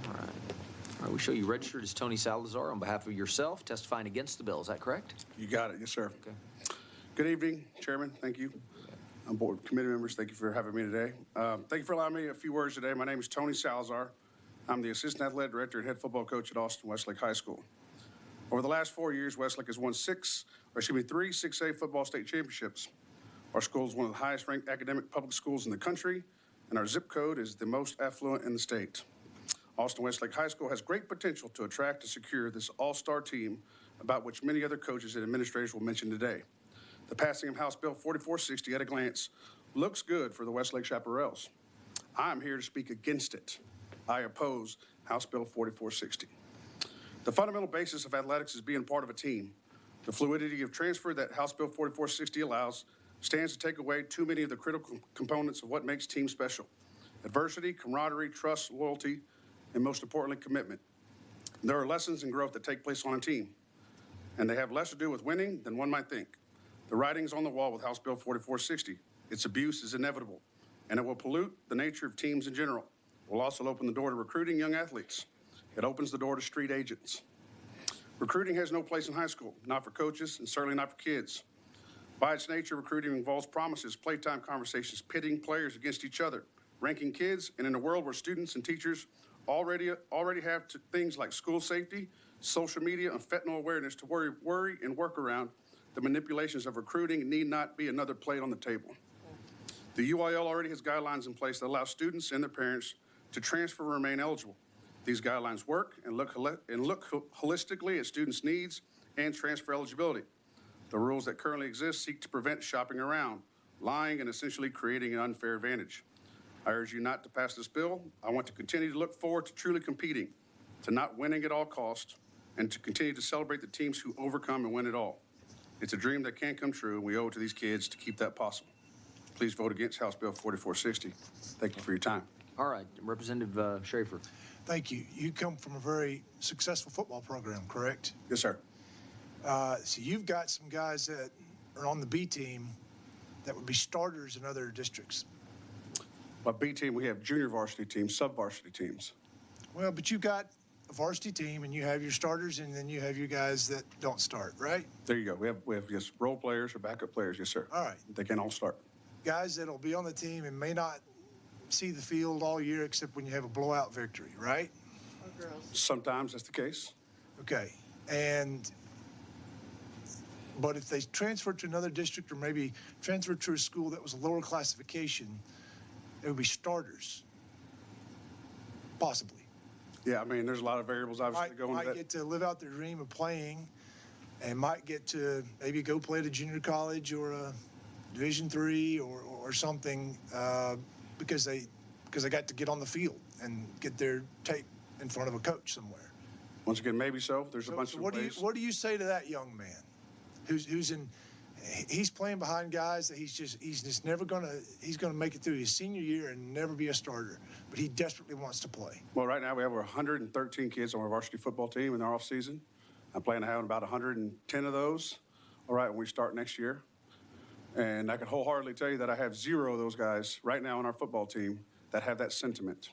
All right, we show you registered as Tony Salazar on behalf of yourself, testifying against the bill. Is that correct? You got it, yes, sir. Okay. Good evening, Chairman, thank you. Board committee members, thank you for having me today. Thank you for allowing me a few words today. My name is Tony Salazar. I'm the Assistant Athletic Director and Head Football Coach at Austin Westlake High School. Over the last 4 years, Westlake has won 3 6A football state championships. Our school is one of the highest ranked academic public schools in the country, and our zip code is the most affluent in the state. Austin Westlake High School has great potential to attract and secure this all-star team, about which many other coaches and administrators will mention today. The passing of House Bill 4460 at a glance looks good for the Westlake Chaparrals. I'm here to speak against it. I oppose House Bill 4460. The fundamental basis of athletics is being part of a team. The fluidity of transfer that House Bill 4460 allows stands to take away too many of the critical components of what makes teams special: adversity, camaraderie, trust, loyalty, and most importantly, commitment. There are lessons and growth that take place on a team, and they have less to do with winning than one might think. The writing's on the wall with House Bill 4460. Its abuse is inevitable, and it will pollute the nature of teams in general. It will also open the door to recruiting young athletes. It opens the door to street agents. Recruiting has no place in high school, not for coaches and certainly not for kids. By its nature, recruiting involves promises, playtime conversations, pitting players against each other, ranking kids, and in a world where students and teachers already have things like school safety, social media, and fentanyl awareness to worry and work around, the manipulations of recruiting need not be another plate on the table. The UIL already has guidelines in place that allow students and their parents to transfer and remain eligible. These guidelines work and look holistically at students' needs and transfer eligibility. The rules that currently exist seek to prevent shopping around, lying, and essentially creating an unfair advantage. I urge you not to pass this bill. I want to continue to look forward to truly competing, to not winning at all costs, and to continue to celebrate the teams who overcome and win it all. It's a dream that can come true, and we owe it to these kids to keep that possible. Please vote against House Bill 4460. Thank you for your time. All right, Representative Schaefer. Thank you. You come from a very successful football program, correct? Yes, sir. So you've got some guys that are on the B team that would be starters in other districts. By B team, we have junior varsity teams, sub-varsity teams. Well, but you've got a varsity team, and you have your starters, and then you have your guys that don't start, right? There you go. We have yes, role players or backup players. Yes, sir. All right. They can all start. Guys that'll be on the team and may not see the field all year except when you have a blowout victory, right? Sometimes that's the case. Okay. But if they transfer to another district or maybe transfer to a school that was a lower classification, it would be starters, possibly. Yeah, I mean, there's a lot of variables obviously going into that. Might get to live out their dream of playing and might get to maybe go play at a junior college or a Division III or something because they got to get on the field and get their tape in front of a coach somewhere. Once again, maybe so. There's a bunch of ways. What do you say to that young man he's playing behind guys that he's just never he's gonna make it through his senior year and never be a starter, but he desperately wants to play? Well, right now we have 113 kids on our varsity football team in their off season. I'm planning to have about 110 of those, all right, when we start next year. And I can wholeheartedly tell you that I have 0 of those guys right now on our football team that have that sentiment.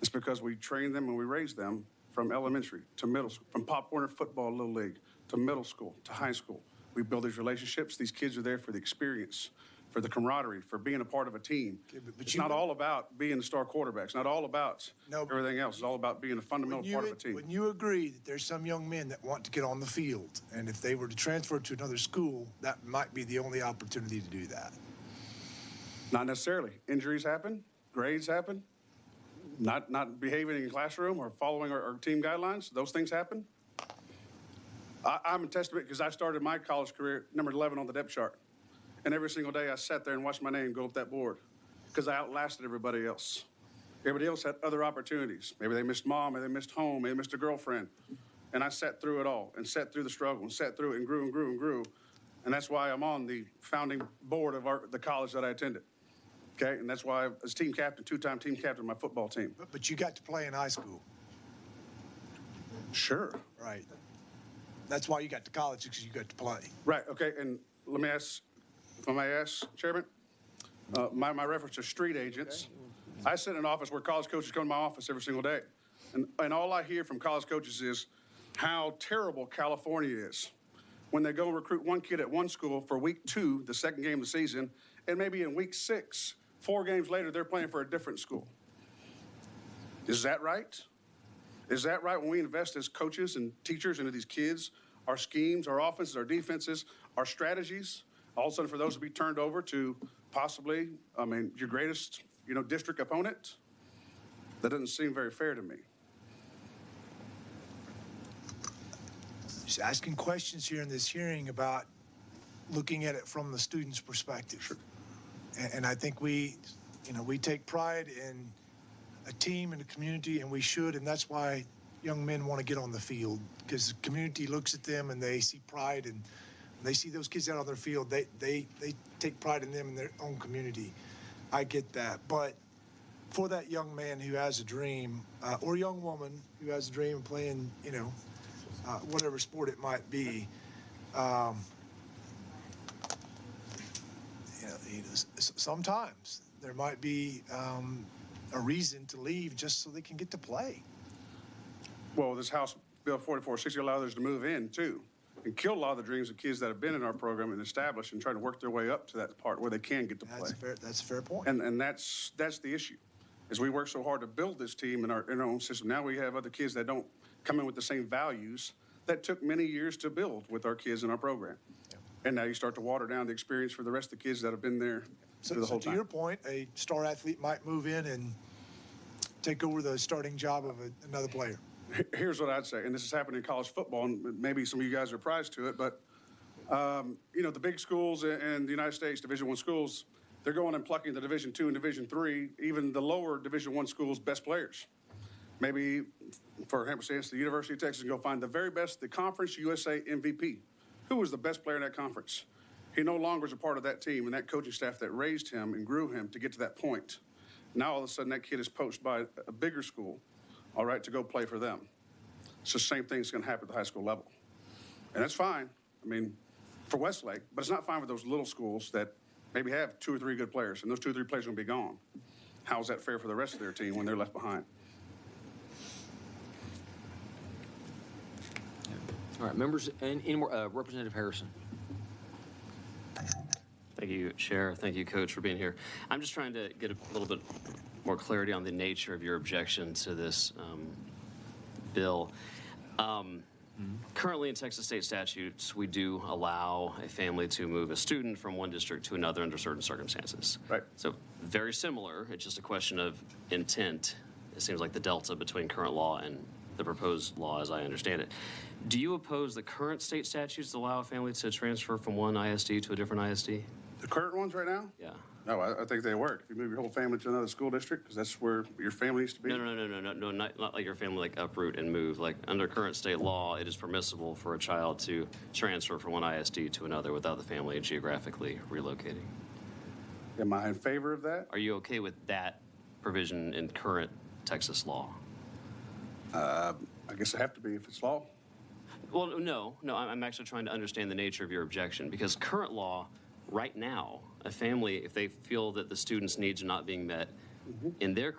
It's because we train them and we raise them from elementary to middle school, from Pop Warner Football Little League to middle school to high school. We build these relationships. These kids are there for the experience, for the camaraderie, for being a part of a team. It's not all about being the star quarterback. It's not all about everything else. It's all about being a fundamental part of a team. When you agree that there's some young men that want to get on the field, and if they were to transfer to another school, that might be the only opportunity to do that. Not necessarily. Injuries happen, grades happen, not behaving in the classroom or following our team guidelines. Those things happen. I'm a testament because I started my college career number 11 on the depth chart. And every single day I sat there and watched my name go up that board because I outlasted everybody else. Everybody else had other opportunities. Maybe they missed mom, maybe they missed home, maybe they missed a girlfriend. And I sat through it all and sat through the struggle and sat through it and grew and grew and grew. And that's why I'm on the founding board of the college that I attended. Okay, and that's why I was team captain, 2-time team captain of my football team. But you got to play in high school. Sure. Right. That's why you got to college, because you got to play. Right, okay, and let me ask, if I may ask, Chairman, my reference to street agents. Okay. I sit in an office where college coaches come to my office every single day. And all I hear from college coaches is how terrible California is when they go and recruit one kid at one school for week 2, the second game of the season, and maybe in week 6, 4 games later, they're playing for a different school. Is that right? Is that right when we invest as coaches and teachers into these kids, our schemes, our offenses, our defenses, our strategies, all of a sudden for those to be turned over to possibly, your greatest, district opponent? That doesn't seem very fair to me. Just asking questions here in this hearing about looking at it from the student's perspective. Sure. And I think we take pride in a team and a community, and we should, and that's why young men want to get on the field, because the community looks at them and they see pride, and they see those kids out on their field. They take pride in them and their own community. I get that. But for that young man who has a dream, or young woman who has a dream of playing, whatever sport it might be, sometimes there might be a reason to leave just so they can get to play. Well, this House Bill 4460 allows others to move in too, and kill a lot of the dreams of kids that have been in our program and established and try to work their way up to that part where they can get to play. That's a fair point. And that's the issue, is we work so hard to build this team in our own system. Now we have other kids that don't come in with the same values that took many years to build with our kids in our program. And now you start to water down the experience for the rest of the kids that have been there through the whole to time. your point, a star athlete might move in and take over the starting job of another player. Here's what I'd say, and this has happened in college football, and maybe some of you guys are prized to it, but the big schools in the United States, Division I schools, they're going and plucking the Division II and Division III, even the lower Division I schools' best players. Maybe, for instance, the University of Texas, go find the very best, the Conference USA MVP. Who was the best player in that conference? He no longer is a part of that team and that coaching staff that raised him and grew him to get to that point. Now, all of a sudden, that kid is poached by a bigger school, all right, to go play for them. It's the same thing that's going to happen at the high school level. And that's fine, I mean, for Westlake, but it's not fine for those little schools that maybe have 2 or 3 good players, and those 2 or 3 players are going to be gone. How is that fair for the rest of their team when they're left behind? All right, members, and any more, Representative Harrison. Thank you, Chair. Thank you, Coach, for being here. I'm just trying to get a little bit more clarity on the nature of your objection to this bill. Currently in Texas state statutes, we do allow a family to move a student from one district to another under certain circumstances. Right. So very similar. It's just a question of intent. It seems like the delta between current law and the proposed law, as I understand it. Do you oppose the current state statutes that allow a family to transfer from one ISD to a different ISD? The current ones right now? Yeah. No, I think they work. If you move your whole family to another school district, because that's where your family needs to be. No, not like your family like uproot and move. Like under current state law, it is permissible for a child to transfer from one ISD to another without the family geographically relocating. Am I in favor of that? Are you okay with that provision in current Texas law? I guess I have to be if it's law. Well, no, I'm actually trying to understand the nature of your objection, because current law, right now, a family, if they feel that the student's needs are not being met in their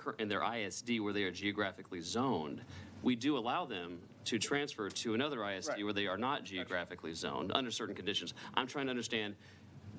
ISD where they are geographically zoned, we do allow them to transfer to another ISD where they are not geographically zoned under certain conditions. I'm trying to understand,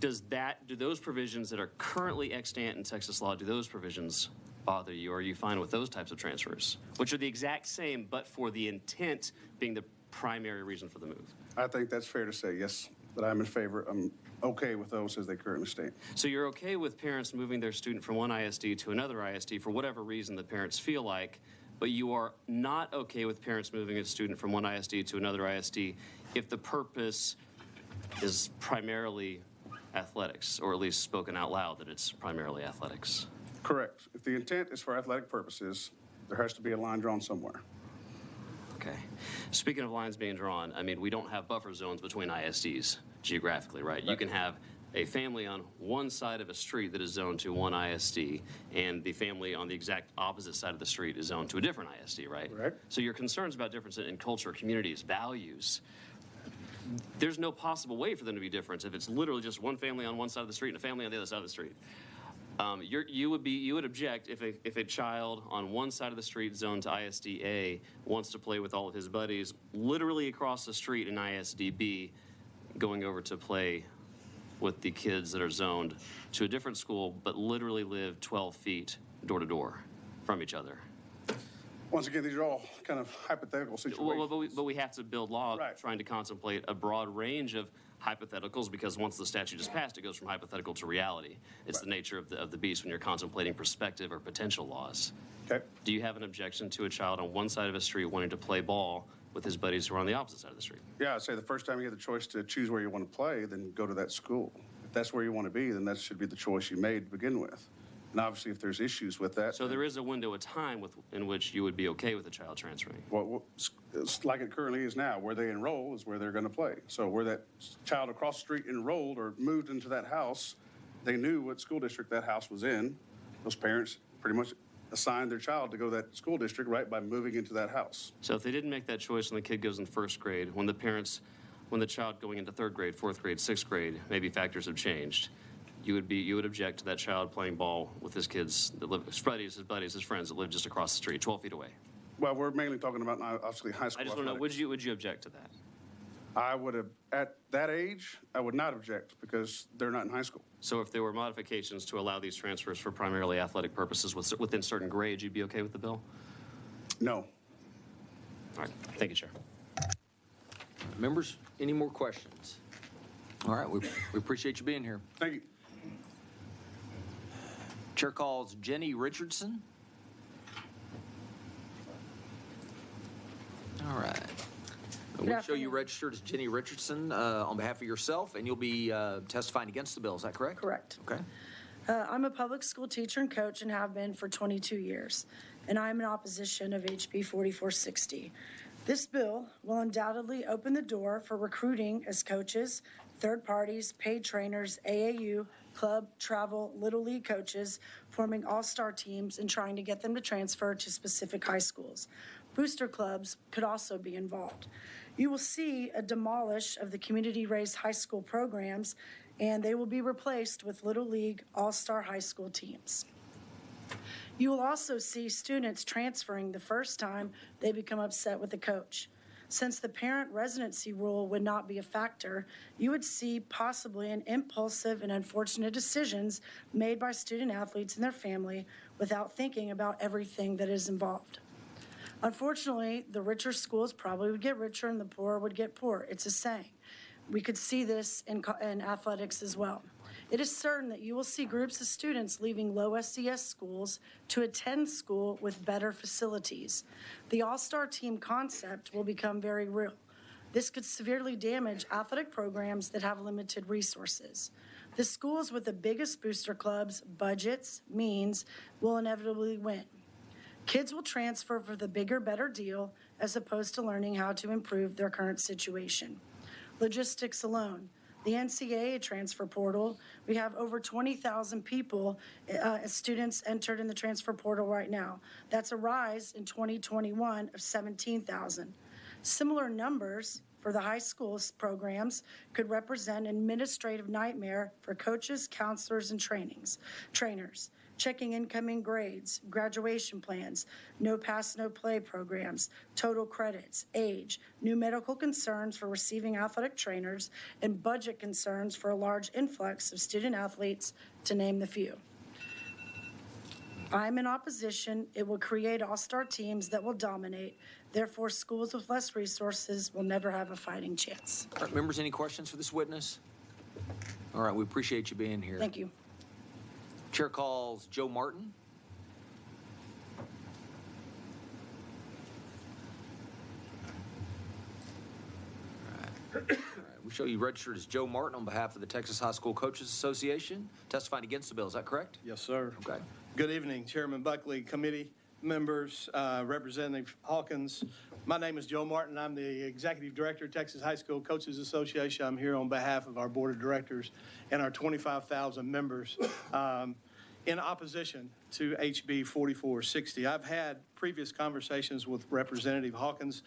do those provisions that are currently extant in Texas law, do those provisions bother you, or are you fine with those types of transfers, which are the exact same, but for the intent being the primary reason for the move? I think that's fair to say, yes, that I'm in favor. I'm okay with those as they currently state. So you're okay with parents moving their student from one ISD to another ISD for whatever reason the parents feel like, but you are not okay with parents moving a student from one ISD to another ISD if the purpose is primarily athletics, or at least spoken out loud that it's primarily athletics? Correct. If the intent is for athletic purposes, there has to be a line drawn somewhere. Okay. Speaking of lines being drawn, I mean, we don't have buffer zones between ISDs geographically, right? You can have a family on one side of a street that is zoned to one ISD, and the family on the exact opposite side of the street is zoned to a different ISD, right? Right. So your concerns about difference in culture, communities, values, there's no possible way for them to be different if it's literally just one family on one side of the street and a family on the other side of the street. You would object if a child on one side of the street zoned to ISD A wants to play with all of his buddies literally across the street in ISD B, going over to play with the kids that are zoned to a different school but literally live 12 feet door to door from each other. Once again, these are all kind of hypothetical situations. But we have to build law trying to contemplate a broad range of hypotheticals, because once the statute is passed, it goes from hypothetical to reality. It's the nature of the beast when you're contemplating prospective or potential laws. Okay. Do you have an objection to a child on one side of a street wanting to play ball with his buddies who are on the opposite side of the street? Yeah, I'd say the first time you have the choice to choose where you want to play, then go to that school. If that's where you want to be, then that should be the choice you made to begin with. And obviously, if there's issues with that. So there is a window of time in which you would be okay with a child transferring? Well, it's like it currently is now. Where they enroll is where they're going to play. So where that child across the street enrolled or moved into that house, they knew what school district that house was in. Those parents pretty much assigned their child to go to that school district, right, by moving into that house. So if they didn't make that choice when the kid goes in first grade, when the child going into third grade, fourth grade, sixth grade, maybe factors have changed, you would object to that child playing ball with his kids that live, his buddies, his friends that live just across the street, 12 feet away? Well, we're mainly talking about obviously high school. I just want to know, athletics. would you object to that? I would have, at that age, I would not object because they're not in high school. So if there were modifications to allow these transfers for primarily athletic purposes within certain grades, you'd be okay with the bill? No. All right. Thank you, Chair. Members, any more questions? All right, we appreciate you being here. Thank you. Chair calls Jenny Richardson. All right. We show you registered as Jenny Richardson on behalf of yourself, and you'll be testifying against the bill. Is that correct? Correct. Okay. I'm a public school teacher and coach and have been for 22 years, and I'm in opposition of HB 4460. This bill will undoubtedly open the door for recruiting as coaches, third parties, paid trainers, AAU, club, travel, Little League coaches, forming all-star teams and trying to get them to transfer to specific high schools. Booster clubs could also be involved. You will see a demolish of the community-raised high school programs, and they will be replaced with Little League all-star high school teams. You will also see students transferring the first time they become upset with the coach. Since the parent residency rule would not be a factor, you would see possibly an impulsive and unfortunate decisions made by student athletes and their family without thinking about everything that is involved. Unfortunately, the richer schools probably would get richer and the poorer would get poorer. It's a saying. We could see this in athletics as well. It is certain that you will see groups of students leaving low SES schools to attend school with better facilities. The all-star team concept will become very real. This could severely damage athletic programs that have limited resources. The schools with the biggest booster clubs, budgets, means will inevitably win. Kids will transfer for the bigger, better deal as opposed to learning how to improve their current situation. Logistics alone. The NCAA transfer portal, we have over 20,000 people, students entered in the transfer portal right now. That's a rise in 2021 of 17,000. Similar numbers for the high school programs could represent an administrative nightmare for coaches, counselors, and trainers. Checking incoming grades, graduation plans, no pass, no play programs, total credits, age, new medical concerns for receiving athletic trainers, and budget concerns for a large influx of student athletes, to name the few. I'm in opposition. It will create all-star teams that will dominate. Therefore, schools with less resources will never have a fighting chance. All right, members, any questions for this witness? All right, we appreciate you being here. Thank you. Chair calls Joe Martin. All right. We show you registered as Joe Martin on behalf of the Texas High School Coaches Association, testifying against the bill. Is that correct? Yes, sir. Okay. Good evening, Chairman Buckley, committee members, Representative Hawkins. My name is Joe Martin. I'm the Executive Director of Texas High School Coaches Association. I'm here on behalf of our Board of Directors and our 25,000 members in opposition to HB 4460. I've had previous conversations with Representative Hawkins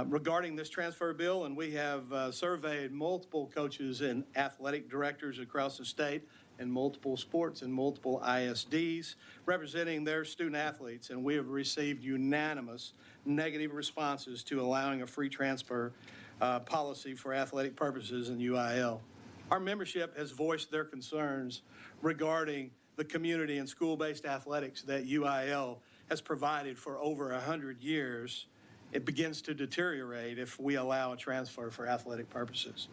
regarding this transfer bill, and we have surveyed multiple coaches and athletic directors across the state in multiple sports and multiple ISDs representing their student athletes, and we have received unanimous negative responses to allowing a free transfer policy for athletic purposes in UIL. Our membership has voiced their concerns regarding the community and school-based athletics that UIL has provided for over 100 years. It begins to deteriorate if we allow a transfer for athletic purposes.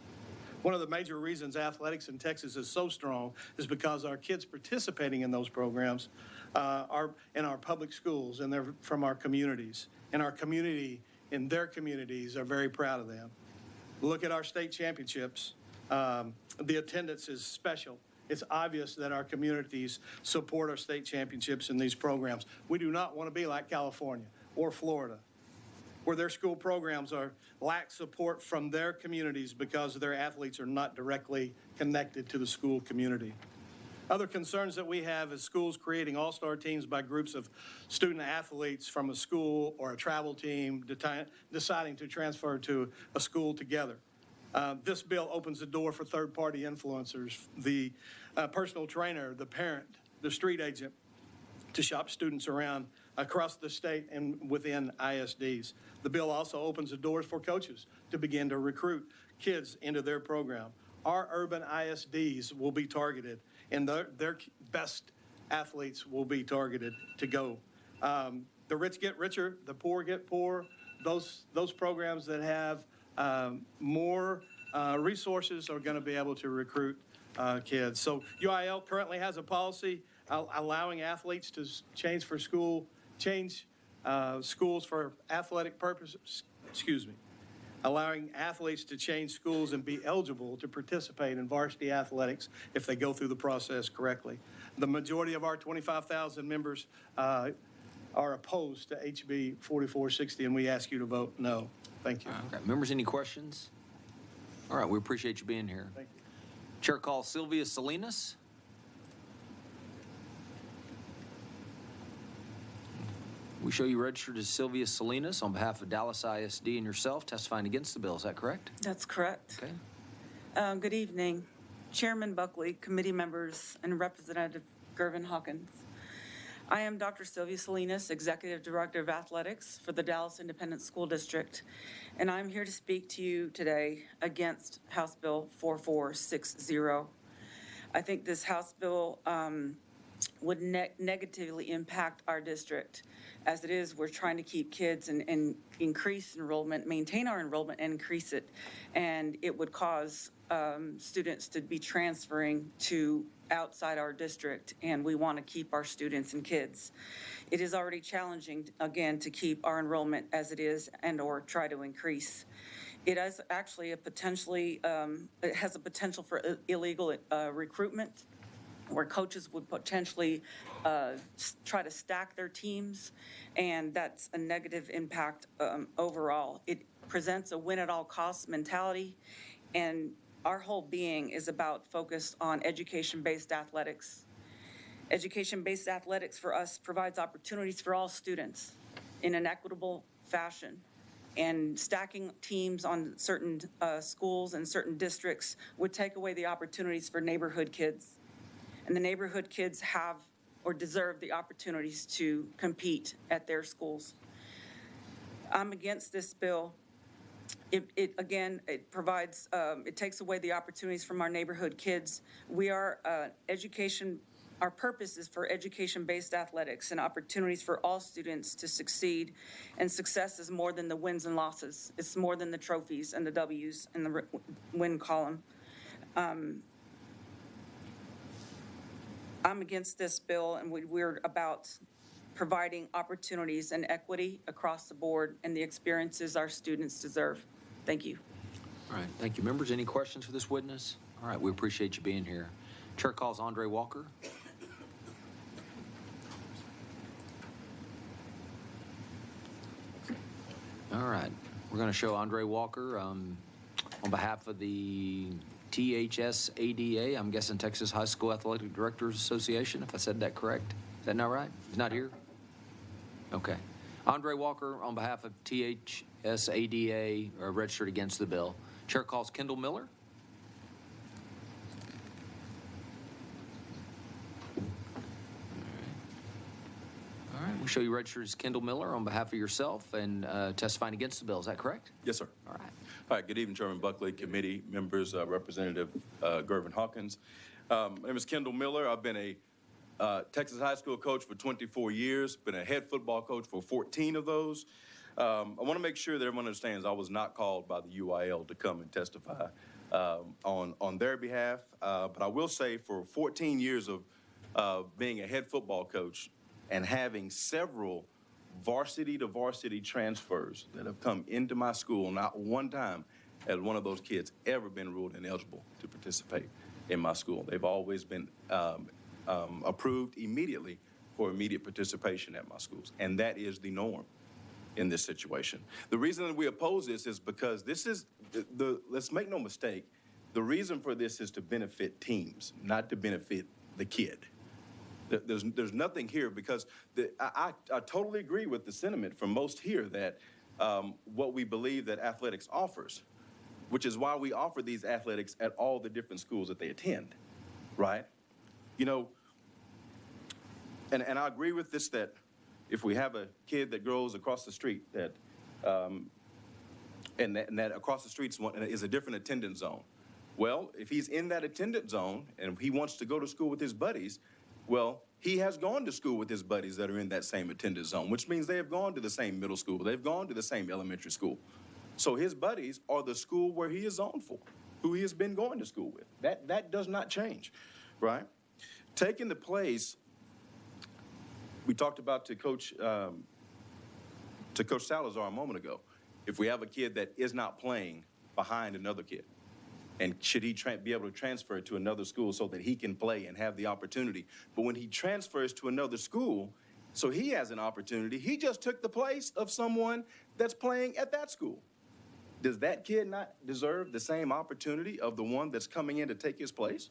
One of the major reasons athletics in Texas is so strong is because our kids participating in those programs are in our public schools, and they're from our communities. And our community in their communities are very proud of them. Look at our state championships. The attendance is special. It's obvious that our communities support our state championships in these programs. We do not want to be like California or Florida, where their school programs lack support from their communities because their athletes are not directly connected to the school community. Other concerns that we have is schools creating all-star teams by groups of student athletes from a school or a travel team deciding to transfer to a school together. This bill opens the door for third-party influencers, the personal trainer, the parent, the street agent, to shop students around across the state and within ISDs. The bill also opens the doors for coaches to begin to recruit kids into their program. Our urban ISDs will be targeted, and their best athletes will be targeted to go. The rich get richer, the poor get poorer. Those programs that have more resources are going to be able to recruit kids. So UIL currently has a policy allowing athletes to change schools for athletic purposes, allowing athletes to change schools and be eligible to participate in varsity athletics if they go through the process correctly. The majority of our 25,000 members are opposed to HB 4460, and we ask you to vote no. Thank you. Okay. Members, any questions? All right, we appreciate you being here. Thank you. Chair calls Sylvia Salinas. We show you registered as Sylvia Salinas on behalf of Dallas ISD and yourself testifying against the bill. Is that correct? That's correct. Okay. Good evening, Chairman Buckley, committee members, and Representative Gervin Hawkins. I am Dr. Sylvia Salinas, Executive Director of Athletics for the Dallas Independent School District, and I'm here to speak to you today against House Bill 4460. I think this House bill would negatively impact our district. As it is, we're trying to keep kids and increase enrollment, maintain our enrollment and increase it. And it would cause students to be transferring to outside our district, and we want to keep our students and kids. It is already challenging, again, to keep our enrollment as it is and or try to increase. It has actually it has a potential for illegal recruitment, where coaches would potentially try to stack their teams, and that's a negative impact overall. It presents a win-at-all-costs mentality, and our whole being is about focused on education-based athletics. Education-based athletics for us provides opportunities for all students in an equitable fashion, and stacking teams on certain schools and certain districts would take away the opportunities for neighborhood kids. And the neighborhood kids have or deserve the opportunities to compete at their schools. I'm against this bill. It provides, it takes away the opportunities from our neighborhood kids. We are our purpose is for education-based athletics and opportunities for all students to succeed. And success is more than the wins and losses. It's more than the trophies and the W's in the win column. I'm against this bill, and we're about providing opportunities and equity across the board and the experiences our students deserve. Thank you. All right, thank you. Members, any questions for this witness? All right, we appreciate you being here. Chair calls Andre Walker. All right, we're going to show Andre Walker on behalf of the THSADA, I'm guessing Texas High School Athletic Directors Association, if I said that correct. Is that not right? He's not here? Okay. Andre Walker on behalf of THSADA registered against the bill. Chair calls Kendall Miller. All right, we'll show you registered as Kendall Miller on behalf of yourself and testifying against the bill. Is that correct? Yes, sir. All right. All right, good evening, Chairman Buckley, committee members, Representative Gervin Hawkins. My name is Kendall Miller. I've been a Texas high school coach for 24 years, been a head football coach for 14 of those. I want to make sure that everyone understands I was not called by the UIL to come and testify on their behalf. But I will say for 14 years of being a head football coach and having several varsity to varsity transfers that have come into my school, not one time has one of those kids ever been ruled ineligible to participate in my school. They've always been approved immediately for immediate participation at my schools, and that is the norm in this situation. The reason that we oppose this is because this is let's make no mistake, the reason for this is to benefit teams, not to benefit the kid. There's nothing here because I totally agree with the sentiment from most here that what we believe that athletics offers which is why we offer these athletics at all the different schools that they attend, right? You know, and I agree with this, that if we have a kid that grows across the street that and that across the street is a different attendance zone. Well, if he's in that attendance zone and he wants to go to school with his buddies, well, he has gone to school with his buddies that are in that same attendance zone, which means they have gone to the same middle school, they've gone to the same elementary school. So his buddies are the school where he is zoned for, who he has been going to school with. That does not change, right? Taking the place, we talked about to Coach Salazar a moment ago. If we have a kid that is not playing behind another kid, and should he be able to transfer to another school so that he can play and have the opportunity? But when he transfers to another school, so he has an opportunity, he just took the place of someone that's playing at that school. Does that kid not deserve the same opportunity of the one that's coming in to take his place?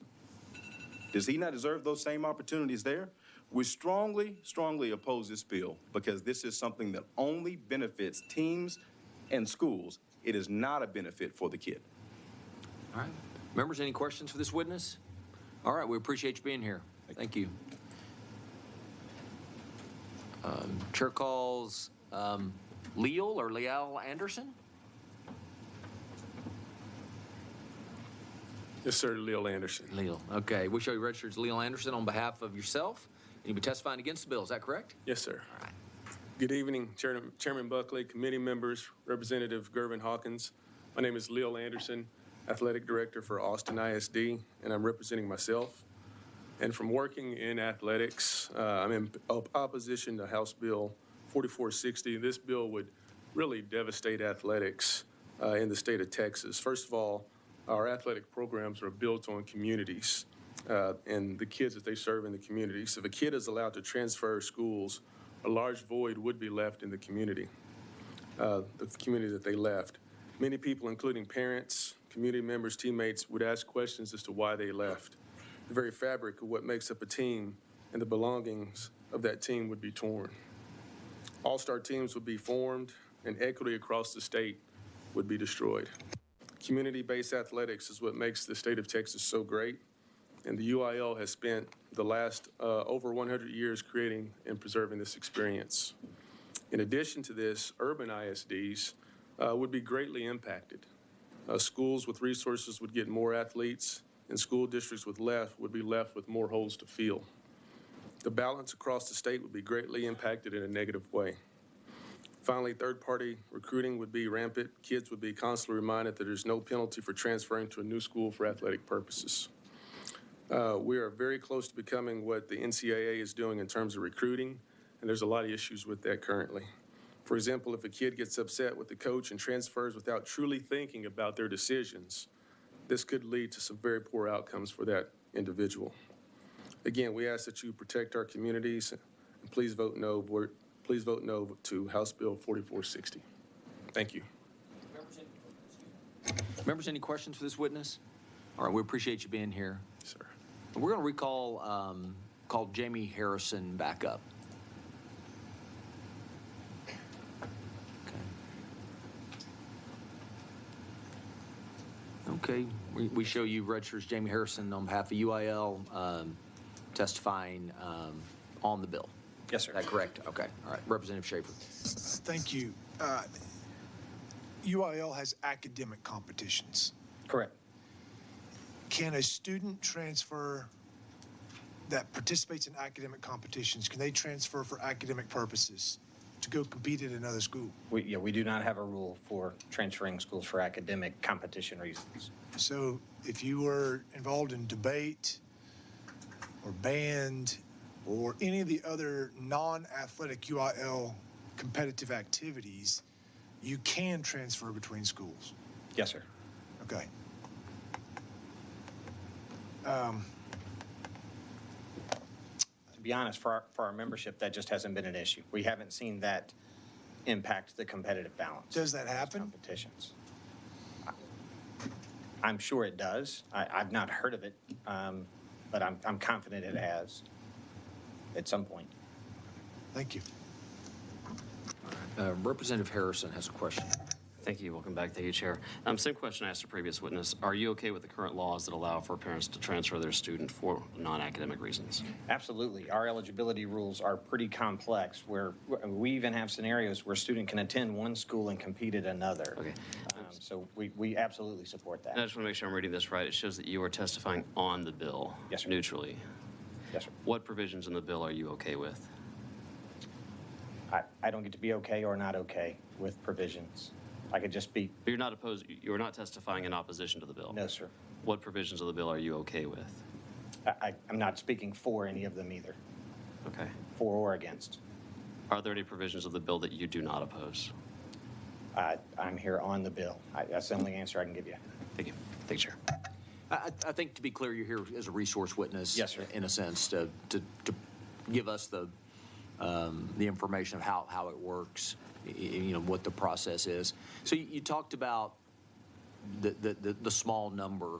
Does he not deserve those same opportunities there? We strongly, strongly oppose this bill because this is something that only benefits teams and schools. It is not a benefit for the kid. All right. Members, any questions for this witness? All right, we appreciate you being here. Thank you. Chair calls Leal Anderson. Yes, sir, Leal Anderson. Leal, okay. We show you registered as Leal Anderson on behalf of yourself. You'll be testifying against the bill, is that correct? Yes, sir. All right. Good evening, Chairman Buckley, committee members, Representative Gervin Hawkins. My name is Leal Anderson, Athletic Director for Austin ISD, and I'm representing myself. And from working in athletics, I'm in opposition to House Bill 4460. This bill would really devastate athletics in the state of Texas. First of all, our athletic programs are built on communities and the kids that they serve in the community. So if a kid is allowed to transfer schools, a large void would be left in the community that they left. Many people, including parents, community members, teammates, would ask questions as to why they left. The very fabric of what makes up a team and the belongings of that team would be torn. All-star teams would be formed, and equity across the state would be destroyed. Community-based athletics is what makes the state of Texas so great, and the UIL has spent the last over 100 years creating and preserving this experience. In addition to this, urban ISDs would be greatly impacted. Schools with resources would get more athletes, and school districts would be left with more holes to fill. The balance across the state would be greatly impacted in a negative way. Finally, third-party recruiting would be rampant. Kids would be constantly reminded that there's no penalty for transferring to a new school for athletic purposes. We are very close to becoming what the NCAA is doing in terms of recruiting, and there's a lot of issues with that currently. For example, if a kid gets upset with the coach and transfers without truly thinking about their decisions, this could lead to some very poor outcomes for that individual. Again, we ask that you protect our communities, and please vote no. Please vote no to House Bill 4460. Thank you. Members, any questions for this witness? All right, we appreciate you being here. Sir. We're going to call Jamie Harrison back up. Okay, we show you registered as Jamie Harrison on behalf of UIL testifying on the bill. Yes, sir. Is that correct? Okay, all right. Representative Schaefer. Thank you. UIL has academic competitions. Correct. Can a student transfer that participates in academic competitions, can they transfer for academic purposes to go compete at another school? We do not have a rule for transferring schools for academic competition reasons. So if you were involved in debate or band or any of the other non-athletic UIL competitive activities, you can transfer between schools? Yes, sir. Okay. To be honest, for our membership, that just hasn't been an issue. We haven't seen that impact the competitive balance. Does that happen? Competitions. I'm sure it does. I've not heard of it, but I'm confident it has at some point. Thank you. Representative Harrison has a question. Thank you. Welcome back. Thank you, Chair. Same question I asked the previous witness. Are you okay with the current laws that allow for parents to transfer their student for non-academic reasons? Absolutely. Our eligibility rules are pretty complex, where we even have scenarios where a student can attend one school and compete at another. Okay. So we absolutely support that. And I just want to make sure I'm reading this right. It shows that you are testifying on the bill. Yes, sir. Neutrally. Yes, sir. What provisions in the bill are you okay with? I don't get to be okay or not okay with provisions. I could just be. But you're not opposed, you're not testifying in opposition to the bill? No, sir. What provisions of the bill are you okay with? I'm not speaking for any of them either. Okay. For or against. Are there any provisions of the bill that you do not oppose? I'm here on the bill. That's the only answer I can give you. Thank you. Thank you, Chair. I think, to be clear, you're here as a resource witness. Yes, sir. In a sense, to give us the information of how it works, what the process is. So you talked about the small number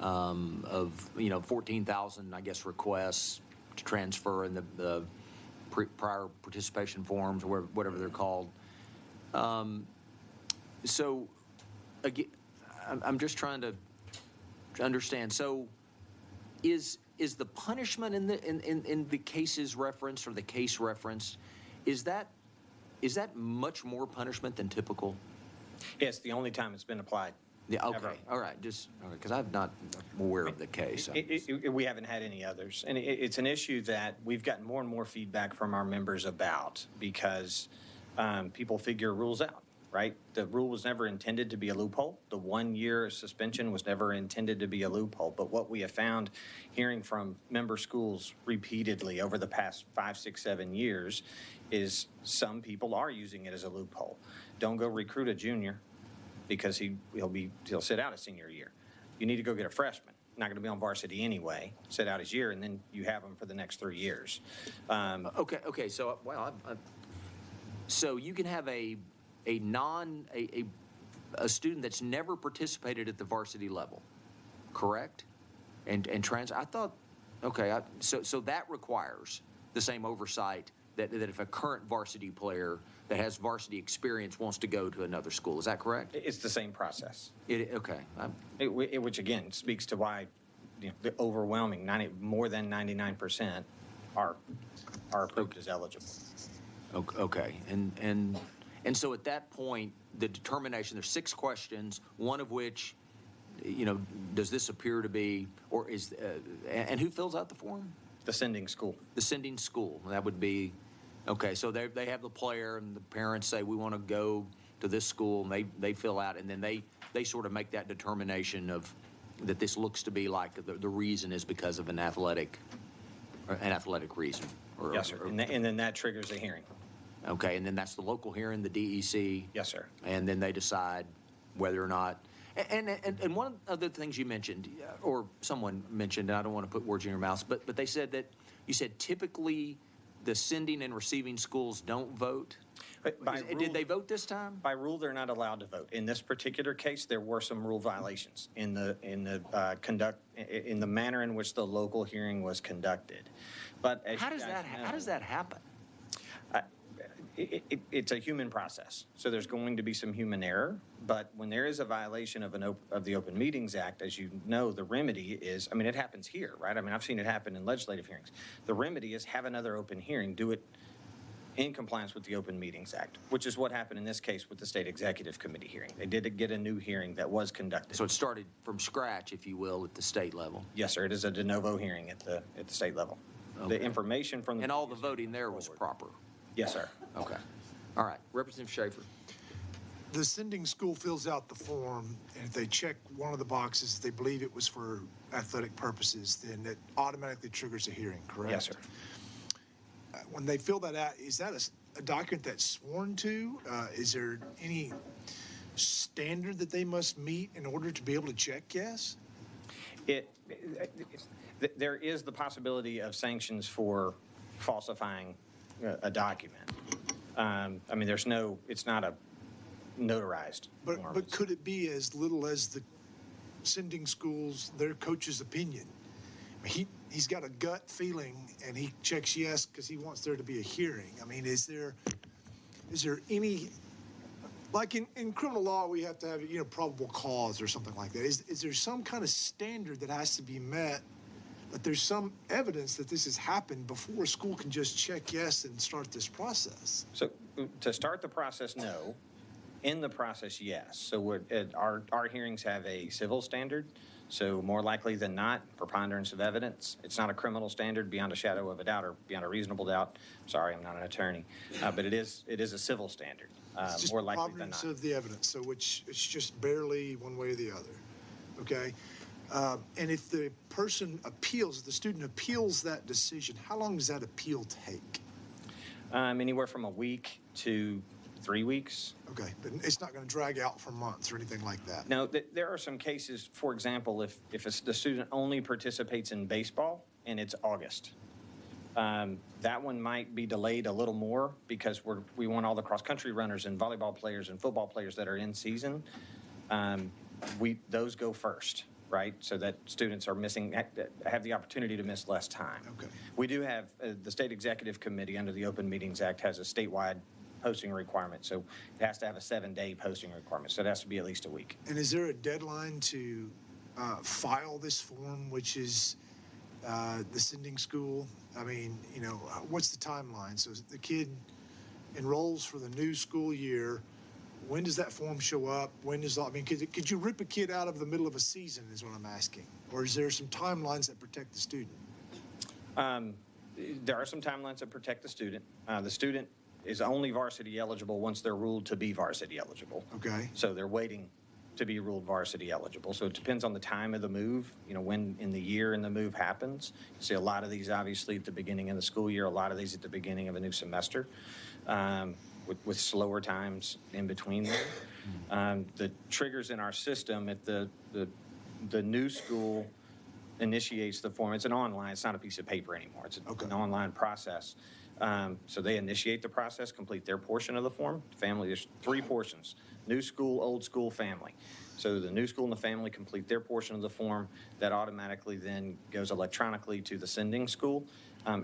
of 14,000, I guess, requests to transfer in the prior participation forms, or whatever they're called. So again, I'm just trying to understand. So is the punishment in the cases referenced, or the case referenced, is that much more punishment than typical? It's the only time it's been applied. Yeah. Okay. Ever. All right. Just because I'm not aware of the case. We haven't had any others, and it's an issue that we've gotten more and more feedback from our members about, because people figure rules out. Right? The rule was never intended to be a loophole. The 1-year suspension was never intended to be a loophole. But what we have found, hearing from member schools repeatedly over the past 5, 6, 7 years, is some people are using it as a loophole. Don't go recruit a junior because he'll sit out a senior year. You need to go get a freshman. Not going to be on varsity anyway. Sit out his year, and then you have him for the next 3 years. Okay. So so you can have a student that's never participated at the varsity level, correct? And I thought, okay, so that requires the same oversight that if a current varsity player that has varsity experience wants to go to another school. Is that correct? It's the same process. Okay. Which again speaks to why the overwhelming more than 99% are approved as eligible. Okay. And so at that point, the determination, there's 6 questions, one of which, does this appear to be, or is, and who fills out the form? The sending school. The sending school. That would be, okay, so they have the player, and the parents say, we want to go to this school, and they fill out, and then they sort of make that determination of that this looks to be like the reason is because of an athletic reason. Yes, sir. And then that triggers a hearing. Okay, and then that's the local hearing, the DEC. Yes, sir. And then they decide whether or not. And one of the things you mentioned, or someone mentioned, and I don't want to put words in your mouth, but they said that you said typically the sending and receiving schools don't vote. Did they vote this time? By rule, they're not allowed to vote. In this particular case, there were some rule violations in the manner in which the local hearing was conducted. But as how does that happen? It's a human process, so there's going to be some human error. But when there is a violation of the Open Meetings Act, as you know, the remedy is, it happens here, right? I've seen it happen in legislative hearings. The remedy is have another open hearing, do it in compliance with the Open Meetings Act, which is what happened in this case with the State Executive Committee hearing. They did get a new hearing that was conducted. So it started from scratch, if you will, at the state level. Yes, sir. It is a de novo hearing at the state level. Okay. The information from the... And all the voting there was proper? Yes, sir. Okay. All right. Representative Schaefer. The sending school fills out the form, and if they check one of the boxes, they believe it was for athletic purposes, then it automatically triggers a hearing, correct? Yes, sir. When they fill that out, is that a document that's sworn to? Is there any standard that they must meet in order to be able to check yes? There is the possibility of sanctions for falsifying a document. It's not a notarized form. But could it be as little as the sending schools, their coach's opinion? He's got a gut feeling, and he checks yes because he wants there to be a hearing. Is there any Like in criminal law, we have to have, probable cause or something like that. Is there some kind of standard that has to be met, that there's some evidence that this has happened before a school can just check yes and start this process? So to start the process, no. In the process, yes. So our hearings have a civil standard. So more likely than not, preponderance of evidence. It's not a criminal standard beyond a shadow of a doubt or beyond a reasonable doubt. Sorry, I'm not an attorney, but it is a civil standard. It's just More likely than provenance not. of the evidence, so which it's just barely one way or the other, okay? And if the person appeals, the student appeals that decision, how long does that appeal take? Anywhere from a week to 3 weeks. Okay, but it's not going to drag out for months or anything like that. Now, there are some cases, for example, if the student only participates in baseball and it's August, that one might be delayed a little more because we want all the cross-country runners and volleyball players and football players that are in season. Those go first, right? So that students are have the opportunity to miss less time. Okay. We do have, the State Executive Committee under the Open Meetings Act has a statewide posting requirement. So it has to have a 7-day posting requirement. So it has to be at least a week. And is there a deadline to file this form, which is the sending school? I mean, what's the timeline? So the kid enrolls for the new school year. When does that form show up? Could you rip a kid out of the middle of a season is what I'm asking? Or is there some timelines that protect the student? There are some timelines that protect the student. The student is only varsity eligible once they're ruled to be varsity eligible. Okay. So they're waiting to be ruled varsity eligible. So it depends on the time of the move, when in the year and the move happens. You see a lot of these obviously at the beginning of the school year, a lot of these at the beginning of a new semester, with slower times in between there. The triggers in our system at the new school initiates the form. It's an online, it's not a piece of paper anymore. It's an online process. So they initiate the process, complete their portion of the form. Family, there's 3 portions: new school, old school, family. So the new school and the family complete their portion of the form. That automatically then goes electronically to the sending school. I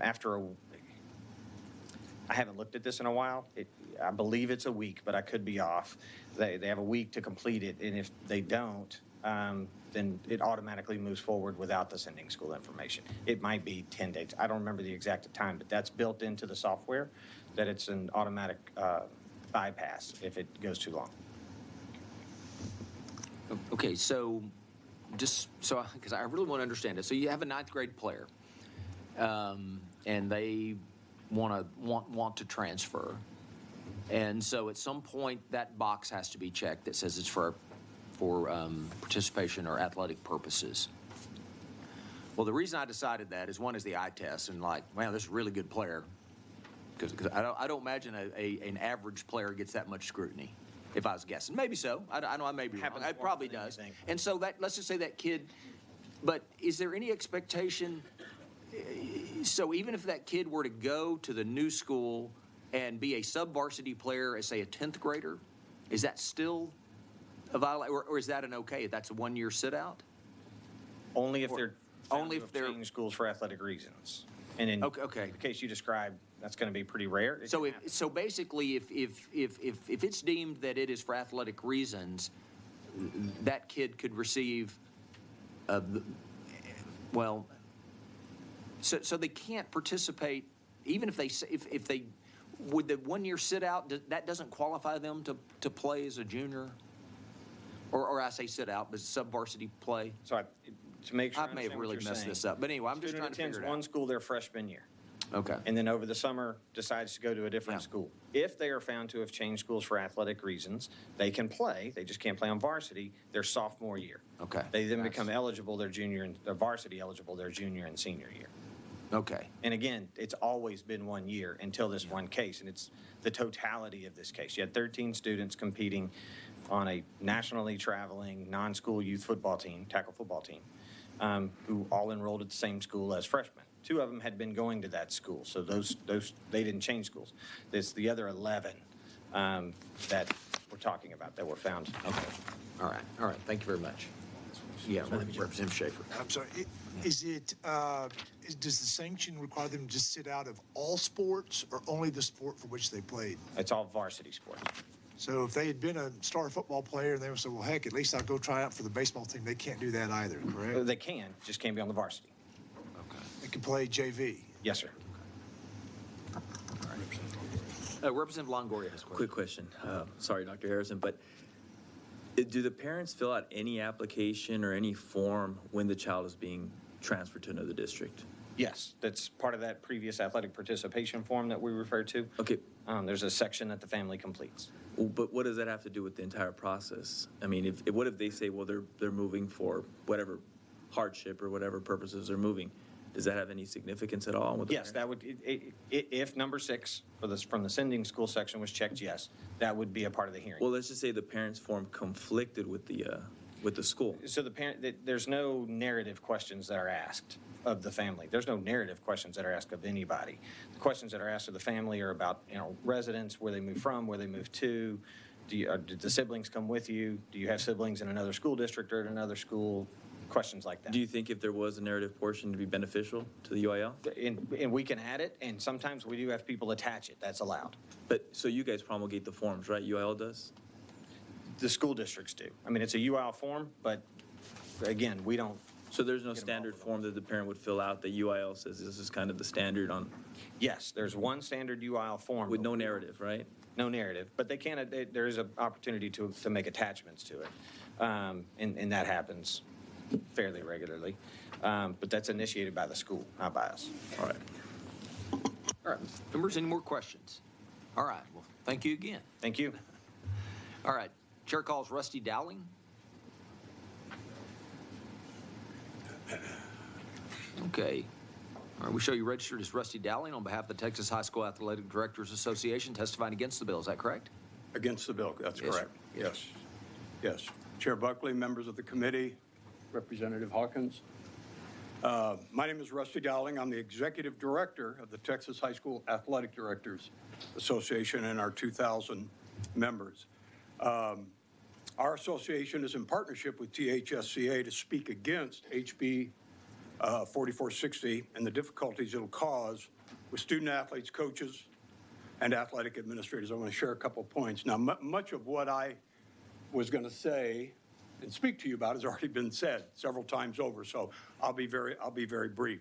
haven't looked at this in a while. I believe it's a week, but I could be off. They have a week to complete it, and if they don't, then it automatically moves forward without the sending school information. It might be 10 days. I don't remember the exact time, but that's built into the software, that it's an automatic bypass if it goes too long. Okay, so because I really want to understand it. So you have a 9th grade player, and they want to transfer. And so at some point, that box has to be checked that says it's for participation or athletic purposes. Well, the reason I decided that is one is the eye test, and wow, this is a really good player. Because I don't imagine an average player gets that much scrutiny, if I was guessing. Maybe so. I know I may be wrong. It probably does. And so let's just say that kid, but is there any expectation, so even if that kid were to go to the new school and be a sub-varsity player as, say, a 10th grader, is that still a violation, or is that an okay? That's a 1-year sit-out? Only if they're changing schools for athletic reasons. And in the case you described, that's going to be pretty rare. So basically, if it's deemed that it is for athletic reasons, that kid could receive, so they can't participate, even if they would the 1-year sit out, that doesn't qualify them to play as a junior? Or I say sit out, but sub-varsity play? So to make sure I may have really messed this up. But anyway, I'm just trying to figure it out. One school their freshman year. Okay. And then over the summer decides to go to a different school. If they are found to have changed schools for athletic reasons, they can play. They just can't play on varsity their sophomore year. Okay. They then become eligible their junior and they're varsity eligible their junior and senior year. Okay. And again, it's always been 1 year until this one case, and it's the totality of this case. You had 13 students competing on a nationally traveling non-school youth football team, tackle football team, who all enrolled at the same school as freshmen. 2 of them had been going to that school, so those they didn't change schools. It's the other 11 that we're talking about that were found. Okay. All right. Thank you very much. Yeah, Representative Schaefer. I'm sorry. Does the sanction require them to just sit out of all sports or only the sport for which they played? It's all varsity sports. So if they had been a star football player, they would say, well, heck, at least I'll go try out for the baseball team. They can't do that either, correct? They can, just can't be on the varsity. They can play JV. Yes, sir. Representative Longoria has a question. Quick question. Sorry, Dr. Harrison, but do the parents fill out any application or any form when the child is being transferred to another district? Yes, that's part of that previous athletic participation form that we referred to. Okay. There's a section that the family completes. Well, but what does that have to do with the entire process? I mean, what if they say, well, they're moving for whatever hardship or whatever purposes they're moving? Does that have any significance at all? With the Yes, that would, if number 6 from the sending school section was checked, yes, that would be a part of the hearing. Well, let's just say the parents' form conflicted with the school. So there's no narrative questions that are asked of the family. There's no narrative questions that are asked of anybody. The questions that are asked of the family are about, residence, where they move from, where they move to. Did the siblings come with you? Do you have siblings in another school district or at another school? Questions like that. Do you think if there was a narrative portion to be beneficial to the UIL? And we can add it, and sometimes we do have people attach it. That's allowed. But so you guys promulgate the forms, right? UIL does? The school districts do. I mean, it's a UIL form, but again, we don't. So there's no standard form that the parent would fill out that UIL says this is kind of the standard on? Yes, there's one standard UIL form. With no narrative, right? No narrative, but they can, there is an opportunity to make attachments to it. And that happens fairly regularly. But that's initiated by the school, not by us. All right. All right. Members, any more questions? All right. Well, thank you again. Thank you. All right. Chair calls Rusty Dowling. Okay. All right, we show you registered as Rusty Dowling on behalf of the Texas High School Athletic Directors Association, testifying against the bill. Is that correct? Against the bill, that's Yes, correct. sir. Yes. Yes. Chair Buckley, members of the committee, Representative Hawkins. My name is Rusty Dowling. I'm the Executive Director of the Texas High School Athletic Directors Association and our 2,000 members. Our association is in partnership with THSCA to speak against HB 4460 and the difficulties it'll cause with student athletes, coaches, and athletic administrators. I want to share a couple of points. Now, much of what I was going to say and speak to you about has already been said several times over, so I'll be very brief.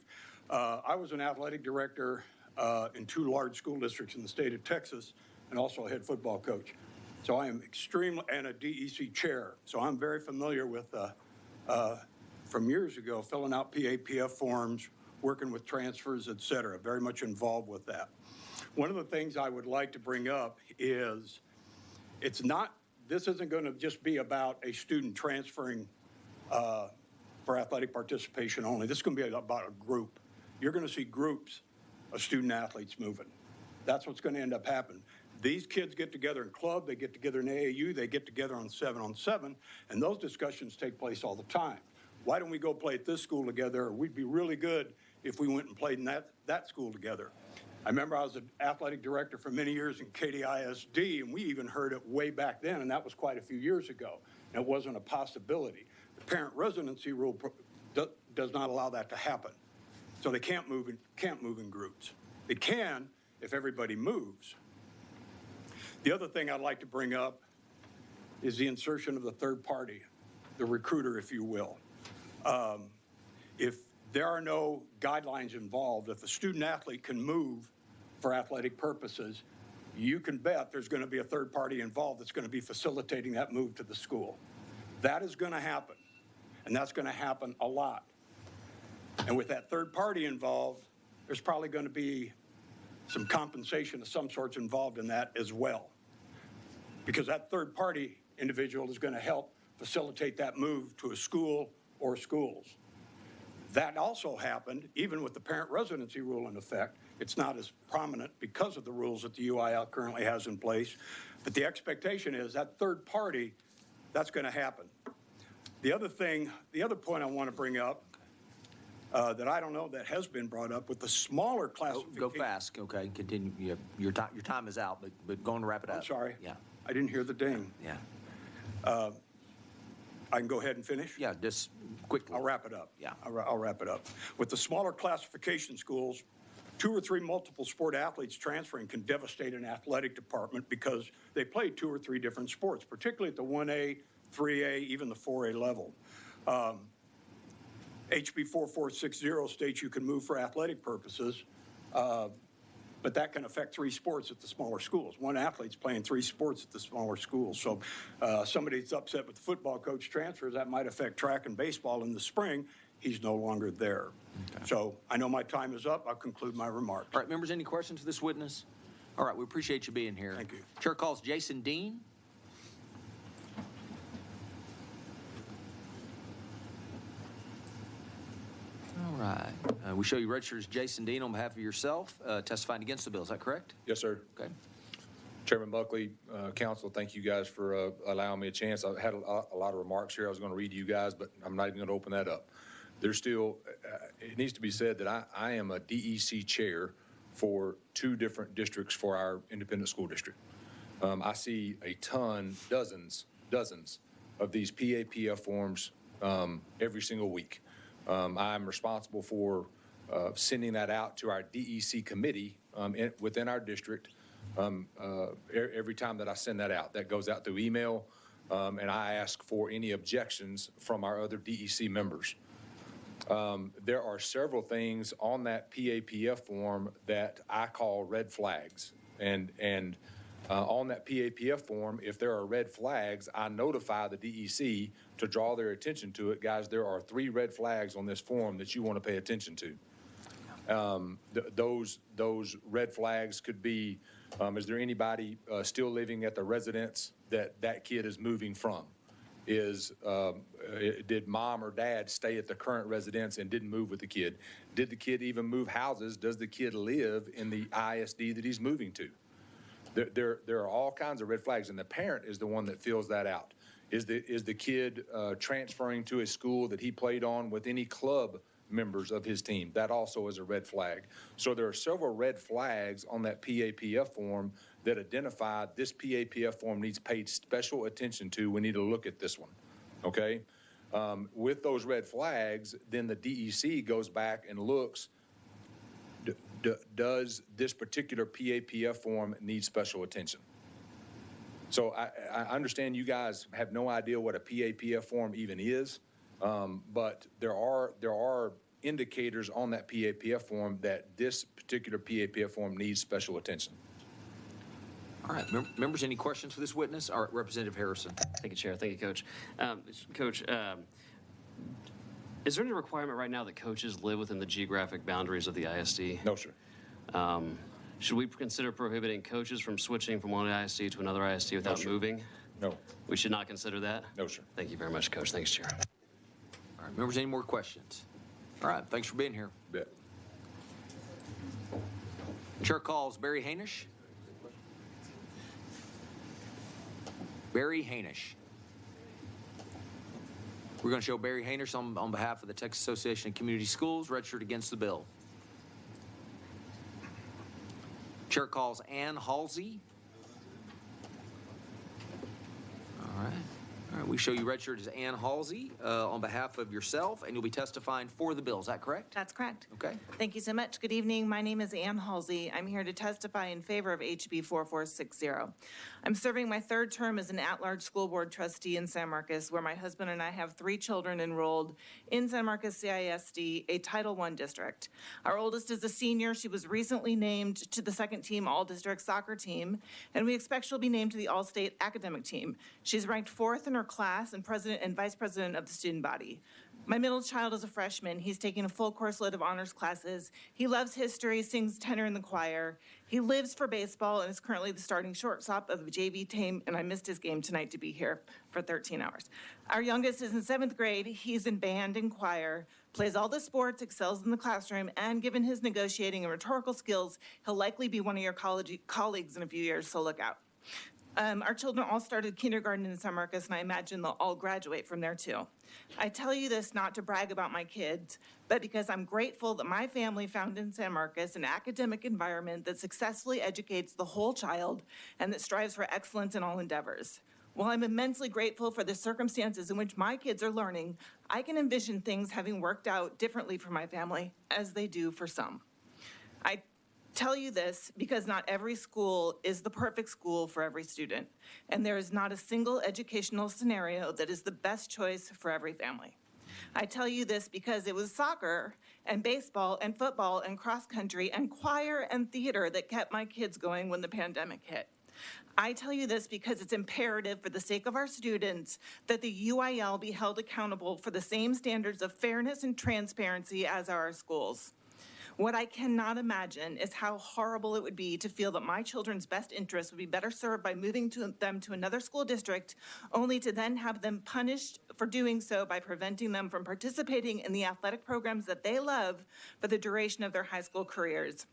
I was an athletic director in 2 large school districts in the state of Texas and also a head football coach. So I am and a DEC chair. So I'm very familiar with, from years ago, filling out PAPF forms, working with transfers, et cetera, very much involved with that. One of the things I would like to bring up is this isn't going to just be about a student transferring for athletic participation only. This is going to be about a group. You're going to see groups of student athletes moving. That's what's going to end up happening. These kids get together in club, they get together in AAU, they get together on 7-on-7, and those discussions take place all the time. Why don't we go play at this school together? We'd be really good if we went and played in that school together. I remember I was an athletic director for many years in Katy ISD, and we even heard it way back then, and that was quite a few years ago. And it wasn't a possibility. The parent residency rule does not allow that to happen. So they can't move in groups. They can if everybody moves. The other thing I'd like to bring up is the insertion of the third party, the recruiter, if you will. If there are no guidelines involved, if a student athlete can move for athletic purposes, you can bet there's going to be a third party involved that's going to be facilitating that move to the school. That is going to happen, and that's going to happen a lot. And with that third party involved, there's probably going to be some compensation of some sorts involved in that as well. Because that third party individual is going to help facilitate that move to a school or schools. That also happened even with the parent residency rule in effect. It's not as prominent because of the rules that the UIL currently has in place. But the expectation is that third party, that's going to happen. The other point I want to bring up that I don't know that has been brought up with the smaller classification. Go fast, okay, continue. Your time is out, but go and wrap it up. I'm sorry. Yeah. I didn't hear the ding. Yeah. I can go ahead and finish? Yeah, just quickly. I'll wrap it up. Yeah. I'll wrap it up. With the smaller classification schools, 2 or 3 multiple sport athletes transferring can devastate an athletic department because they play 2 or 3 different sports, particularly at the 1A, 3A, even the 4A level. HB 4460 states you can move for athletic purposes, but that can affect 3 sports at the smaller schools. One athlete's playing 3 sports at the smaller schools. So somebody that's upset with the football coach transfers, that might affect track and baseball in the spring. He's no longer there. Okay. So I know my time is up. I'll conclude my remarks. All right, members, any questions for this witness? All right, we appreciate you being here. Thank you. Chair calls Jason Dean. All right. We show you registered as Jason Dean on behalf of yourself, testifying against the bill. Is that correct? Yes, sir. Okay. Chairman Buckley, council, thank you guys for allowing me a chance. I had a lot of remarks here I was going to read to you guys, but I'm not even going to open that up. There's still, it needs to be said that I am a DEC chair for 2 different districts for our independent school district. I see a ton, dozens of these PAPF forms every single week. I'm responsible for sending that out to our DEC committee within our district. Every time that I send that out, that goes out through email, and I ask for any objections from our other DEC members. There are several things on that PAPF form that I call red flags. And on that PAPF form, if there are red flags, I notify the DEC to draw their attention to it. Guys, there are 3 red flags on this form that you want to pay attention to. Those red flags could be, is there anybody still living at the residence that kid is moving from? Did mom or dad stay at the current residence and didn't move with the kid? Did the kid even move houses? Does the kid live in the ISD that he's moving to? There are all kinds of red flags, and the parent is the one that fills that out. Is the kid transferring to a school that he played on with any club members of his team? That also is a red flag. So there are several red flags on that PAPF form that identify this PAPF form needs paid special attention to. We need to look at this one, okay? With those red flags, then the DEC goes back and looks, does this particular PAPF form need special attention? So I understand you guys have no idea what a PAPF form even is, but there are indicators on that PAPF form that this particular PAPF form needs special attention. All right, members, any questions for this witness? All right, Representative Harrison. Thank you, Chair. Thank you, Coach. Coach, is there any requirement right now that coaches live within the geographic boundaries of the ISD? No, sir. Should we consider prohibiting coaches from switching from one ISD to another ISD without moving? No. We should not consider that? No, sir. Thank you very much, Coach. Thanks, Chair. All right, members, any more questions? All right, thanks for being here. Bet. Chair calls Barry Hainish. Barry Hainish. We're going to show Barry Hainish on behalf of the Texas Association of Community Schools, registered against the bill. Chair calls Ann Halsey. All right. All right, we show you registered as Ann Halsey on behalf of yourself, and you'll be testifying for the bill. Is that correct? That's correct. Okay. Thank you so much. Good evening. My name is Ann Halsey. I'm here to testify in favor of HB 4460. I'm serving my 3rd term as an at-large school board trustee in San Marcos, where my husband and I have 3 children enrolled in San Marcos CISD, a Title I district. Our oldest is a senior. She was recently named to the 2nd team all-district soccer team, and we expect she'll be named to the all-state academic team. She's ranked 4th in her class and president and vice president of the student body. My middle child is a freshman. He's taking a full course load of honors classes. He loves history, sings tenor in the choir. He lives for baseball and is currently the starting shortstop of the JV team, and I missed his game tonight to be here for 13 hours. Our youngest is in 7th grade. He's in band and choir, plays all the sports, excels in the classroom, and given his negotiating and rhetorical skills, he'll likely be one of your colleagues in a few years, so look out. Our children all started kindergarten in San Marcos, and I imagine they'll all graduate from there too. I tell you this not to brag about my kids, but because I'm grateful that my family found in San Marcos an academic environment that successfully educates the whole child and that strives for excellence in all endeavors. While I'm immensely grateful for the circumstances in which my kids are learning, I can envision things having worked out differently for my family, as they do for some. I tell you this because not every school is the perfect school for every student, and there is not a single educational scenario that is the best choice for every family. I tell you this because it was soccer and baseball and football and cross country and choir and theater that kept my kids going when the pandemic hit. I tell you this because it's imperative for the sake of our students that the UIL be held accountable for the same standards of fairness and transparency as our schools. What I cannot imagine is how horrible it would be to feel that my children's best interests would be better served by moving them to another school district, only to then have them punished for doing so by preventing them from participating in the athletic programs that they love for the duration of their high school careers.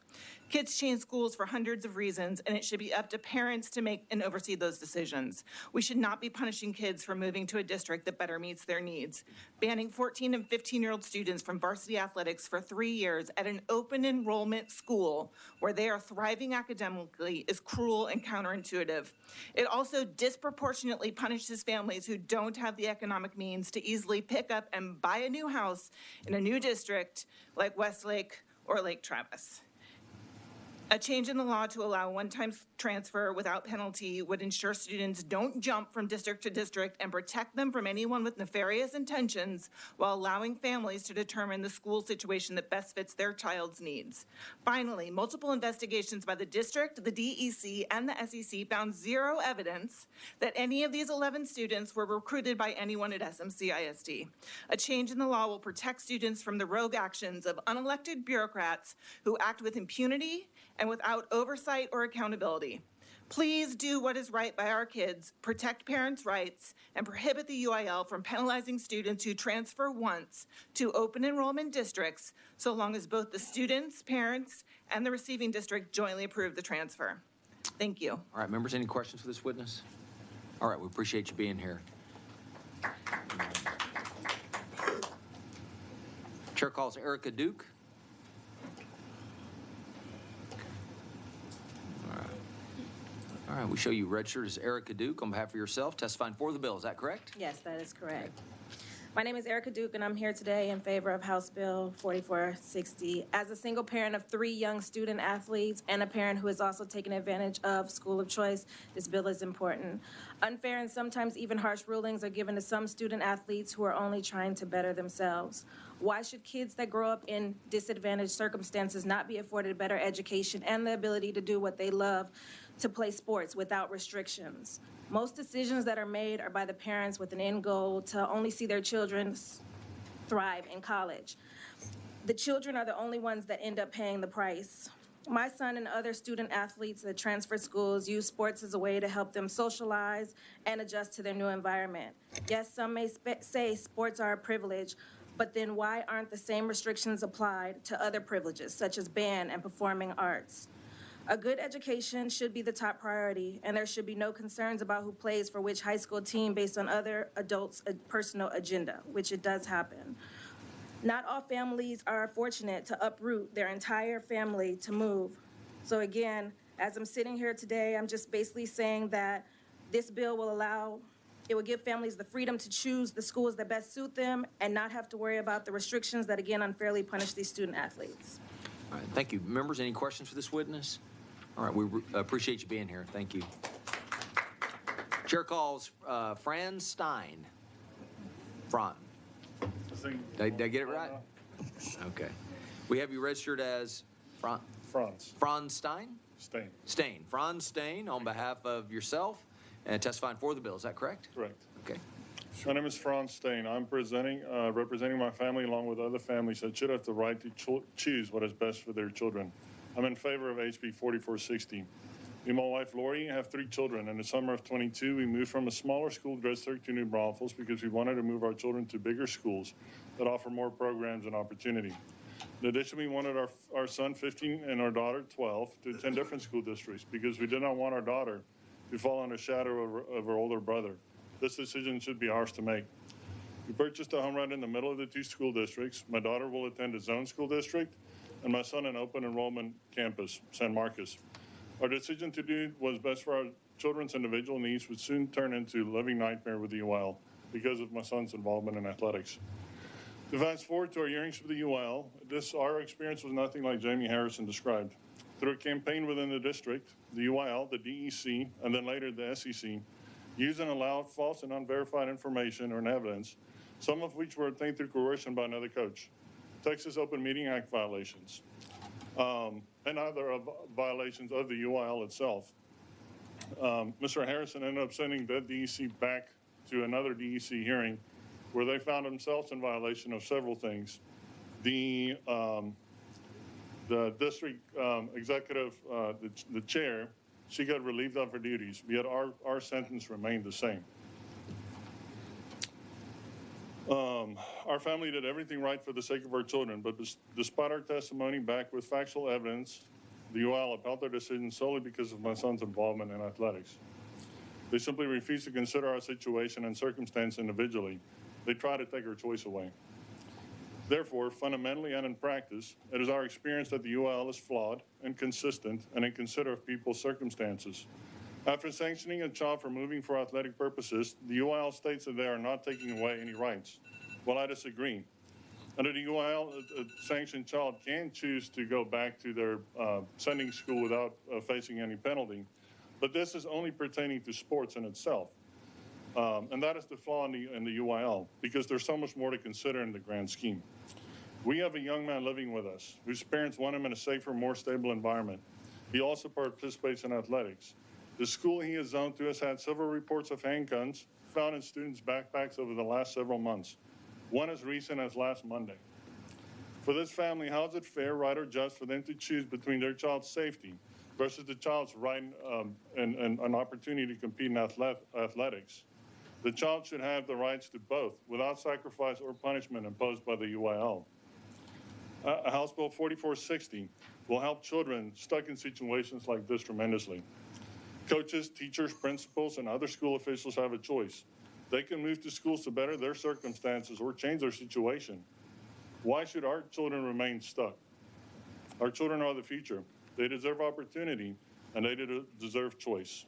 Kids change schools for hundreds of reasons, and it should be up to parents to make and oversee those decisions. We should not be punishing kids for moving to a district that better meets their needs. Banning 14 and 15-year-old students from varsity athletics for 3 years at an open enrollment school where they are thriving academically is cruel and counterintuitive. It also disproportionately punishes families who don't have the economic means to easily pick up and buy a new house in a new district like Westlake or Lake Travis. A change in the law to allow one-time transfer without penalty would ensure students don't jump from district to district and protect them from anyone with nefarious intentions while allowing families to determine the school situation that best fits their child's needs. Finally, multiple investigations by the district, the DEC, and the SEC found zero evidence that any of these 11 students were recruited by anyone at SMC ISD. A change in the law will protect students from the rogue actions of unelected bureaucrats who act with impunity and without oversight or accountability. Please do what is right by our kids, protect parents' rights, and prohibit the UIL from penalizing students who transfer once to open enrollment districts, so long as both the students, parents, and the receiving district jointly approve the transfer. Thank you. All right, members, any questions for this witness? All right, we appreciate you being here. Chair calls Erica Duke. All right, we show you registered as Erica Duke on behalf of yourself, testifying for the bill. Is that correct? Yes, that is correct. My name is Erica Duke, and I'm here today in favor of House Bill 4460. As a single parent of 3 young student athletes and a parent who is also taking advantage of school of choice, this bill is important. Unfair and sometimes even harsh rulings are given to some student athletes who are only trying to better themselves. Why should kids that grow up in disadvantaged circumstances not be afforded a better education and the ability to do what they love, to play sports without restrictions? Most decisions that are made are by the parents with an end goal to only see their children thrive in college. The children are the only ones that end up paying the price. My son and other student athletes that transfer schools use sports as a way to help them socialize and adjust to their new environment. Yes, some may say sports are a privilege, but then why aren't the same restrictions applied to other privileges, such as band and performing arts? A good education should be the top priority, and there should be no concerns about who plays for which high school team based on other adults' personal agenda, which it does happen. Not all families are fortunate to uproot their entire family to move. So again, as I'm sitting here today, I'm just basically saying that this bill will give families the freedom to choose the schools that best suit them and not have to worry about the restrictions that, again, unfairly punish these student athletes. All right, thank you. Members, any questions for this witness? All right, we appreciate you being here. Thank you. Chair calls Franz Stein. Did I get it right? Okay. We have you registered as Franz Stein? Stain. Franz Stain on behalf of yourself and testifying for the bill. Is that correct? Correct. Okay. My name is Franz Stain. I'm representing my family along with other families that should have the right to choose what is best for their children. I'm in favor of HB 4460. Me and my wife, Lori, have 3 children. In the summer of 22, we moved from a smaller school district to New Braunfels because we wanted to move our children to bigger schools that offer more programs and opportunity. In addition, we wanted our son, 15, and our daughter, 12, to attend different school districts because we did not want our daughter to fall in the shadow of her older brother. This decision should be ours to make. We purchased a home right in the middle of the 2 school districts. My daughter will attend a zone school district, and my son an open enrollment campus, San Marcos. Our decision to do what was best for our children's individual needs would soon turn into a living nightmare with the UIL because of my son's involvement in athletics. To fast forward to our hearings for the UIL, our experience was nothing like Jamie Harrison described. Through a campaign within the district, the UIL, the DEC, and then later the SEC, used and allowed false and unverified information or evidence, some of which were obtained through coercion by another coach, Texas Open Meeting Act violations, and other violations of the UIL itself. Mr. Harrison ended up sending that DEC back to another DEC hearing where they found themselves in violation of several things. The district executive, the chair, she got relieved of her duties, yet our sentence remained the same. Our family did everything right for the sake of our children, but despite our testimony back with factual evidence, the UIL upheld their decision solely because of my son's involvement in athletics. They simply refused to consider our situation and circumstance individually. They tried to take our choice away. Therefore, fundamentally and in practice, it is our experience that the UIL is flawed, inconsistent, and inconsiderate of people's circumstances. After sanctioning a child for moving for athletic purposes, the UIL states that they are not taking away any rights. Well, I disagree. Under the UIL, a sanctioned child can choose to go back to their sending school without facing any penalty, but this is only pertaining to sports in itself. And that is the flaw in the UIL, because there's so much more to consider in the grand scheme. We have a young man living with us whose parents want him in a safer, more stable environment. He also participates in athletics. The school he is zoned to has had several reports of handguns found in students' backpacks over the last several months, one as recent as last Monday. For this family, how is it fair, right, or just for them to choose between their child's safety versus the child's right and an opportunity to compete in athletics? The child should have the rights to both without sacrifice or punishment imposed by the UIL. House Bill 4460 will help children stuck in situations like this tremendously. Coaches, teachers, principals, and other school officials have a choice. They can move to schools to better their circumstances or change their situation. Why should our children remain stuck? Our children are the future. They deserve opportunity, and they deserve choice.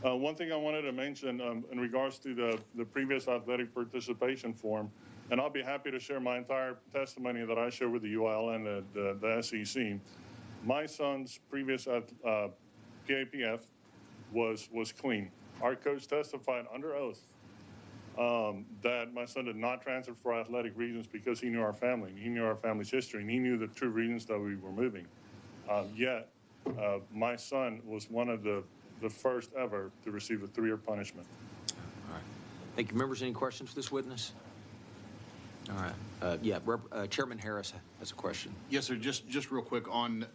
One thing I wanted to mention in regards to the previous athletic participation form, and I'll be happy to share my entire testimony that I shared with the UIL and the SEC. My son's previous PAPF was clean. Our coach testified under oath that my son did not transfer for athletic reasons because he knew our family, he knew our family's history, and he knew the true reasons that we were moving. Yet, my son was one of the first ever to receive a 3-year punishment. All right. Thank you. Members, any questions for this witness? All right. Chairman Harris has a question. Yes, sir. Just real quick on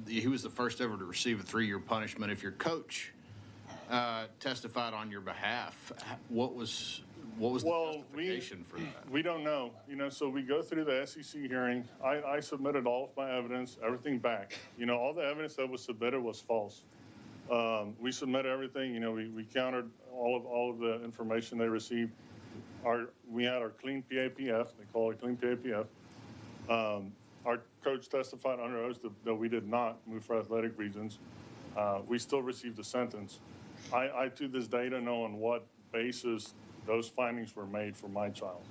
he was the first ever to receive a 3-year punishment. If your coach testified on your behalf, what was the justification for that? We don't know. So we go through the SEC hearing. I submitted all of my evidence, everything back. All the evidence that was submitted was false. We submitted everything. We countered all of the information they received. We had our clean PAPF. They call it clean PAPF. Our coach testified under oath that we did not move for athletic reasons. We still received a sentence. I to this day don't know on what basis those findings were made for my child.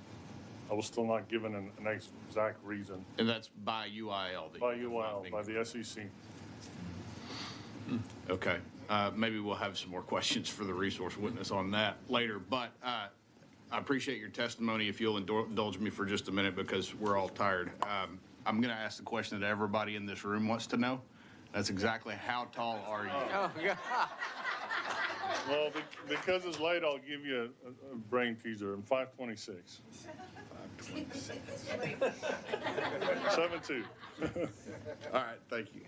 I was still not given an exact reason. And that's by UIL? By UIL, by the SEC. Okay. Maybe we'll have some more questions for the resource witness on that later. But I appreciate your testimony. If you'll indulge me for just a minute because we're all tired. I'm going to ask the question that everybody in this room wants to know. That's exactly how tall are you? Oh, yeah. Well, because it's late, I'll give you a brain teaser. I'm 5'26". 7'2". All right, thank you.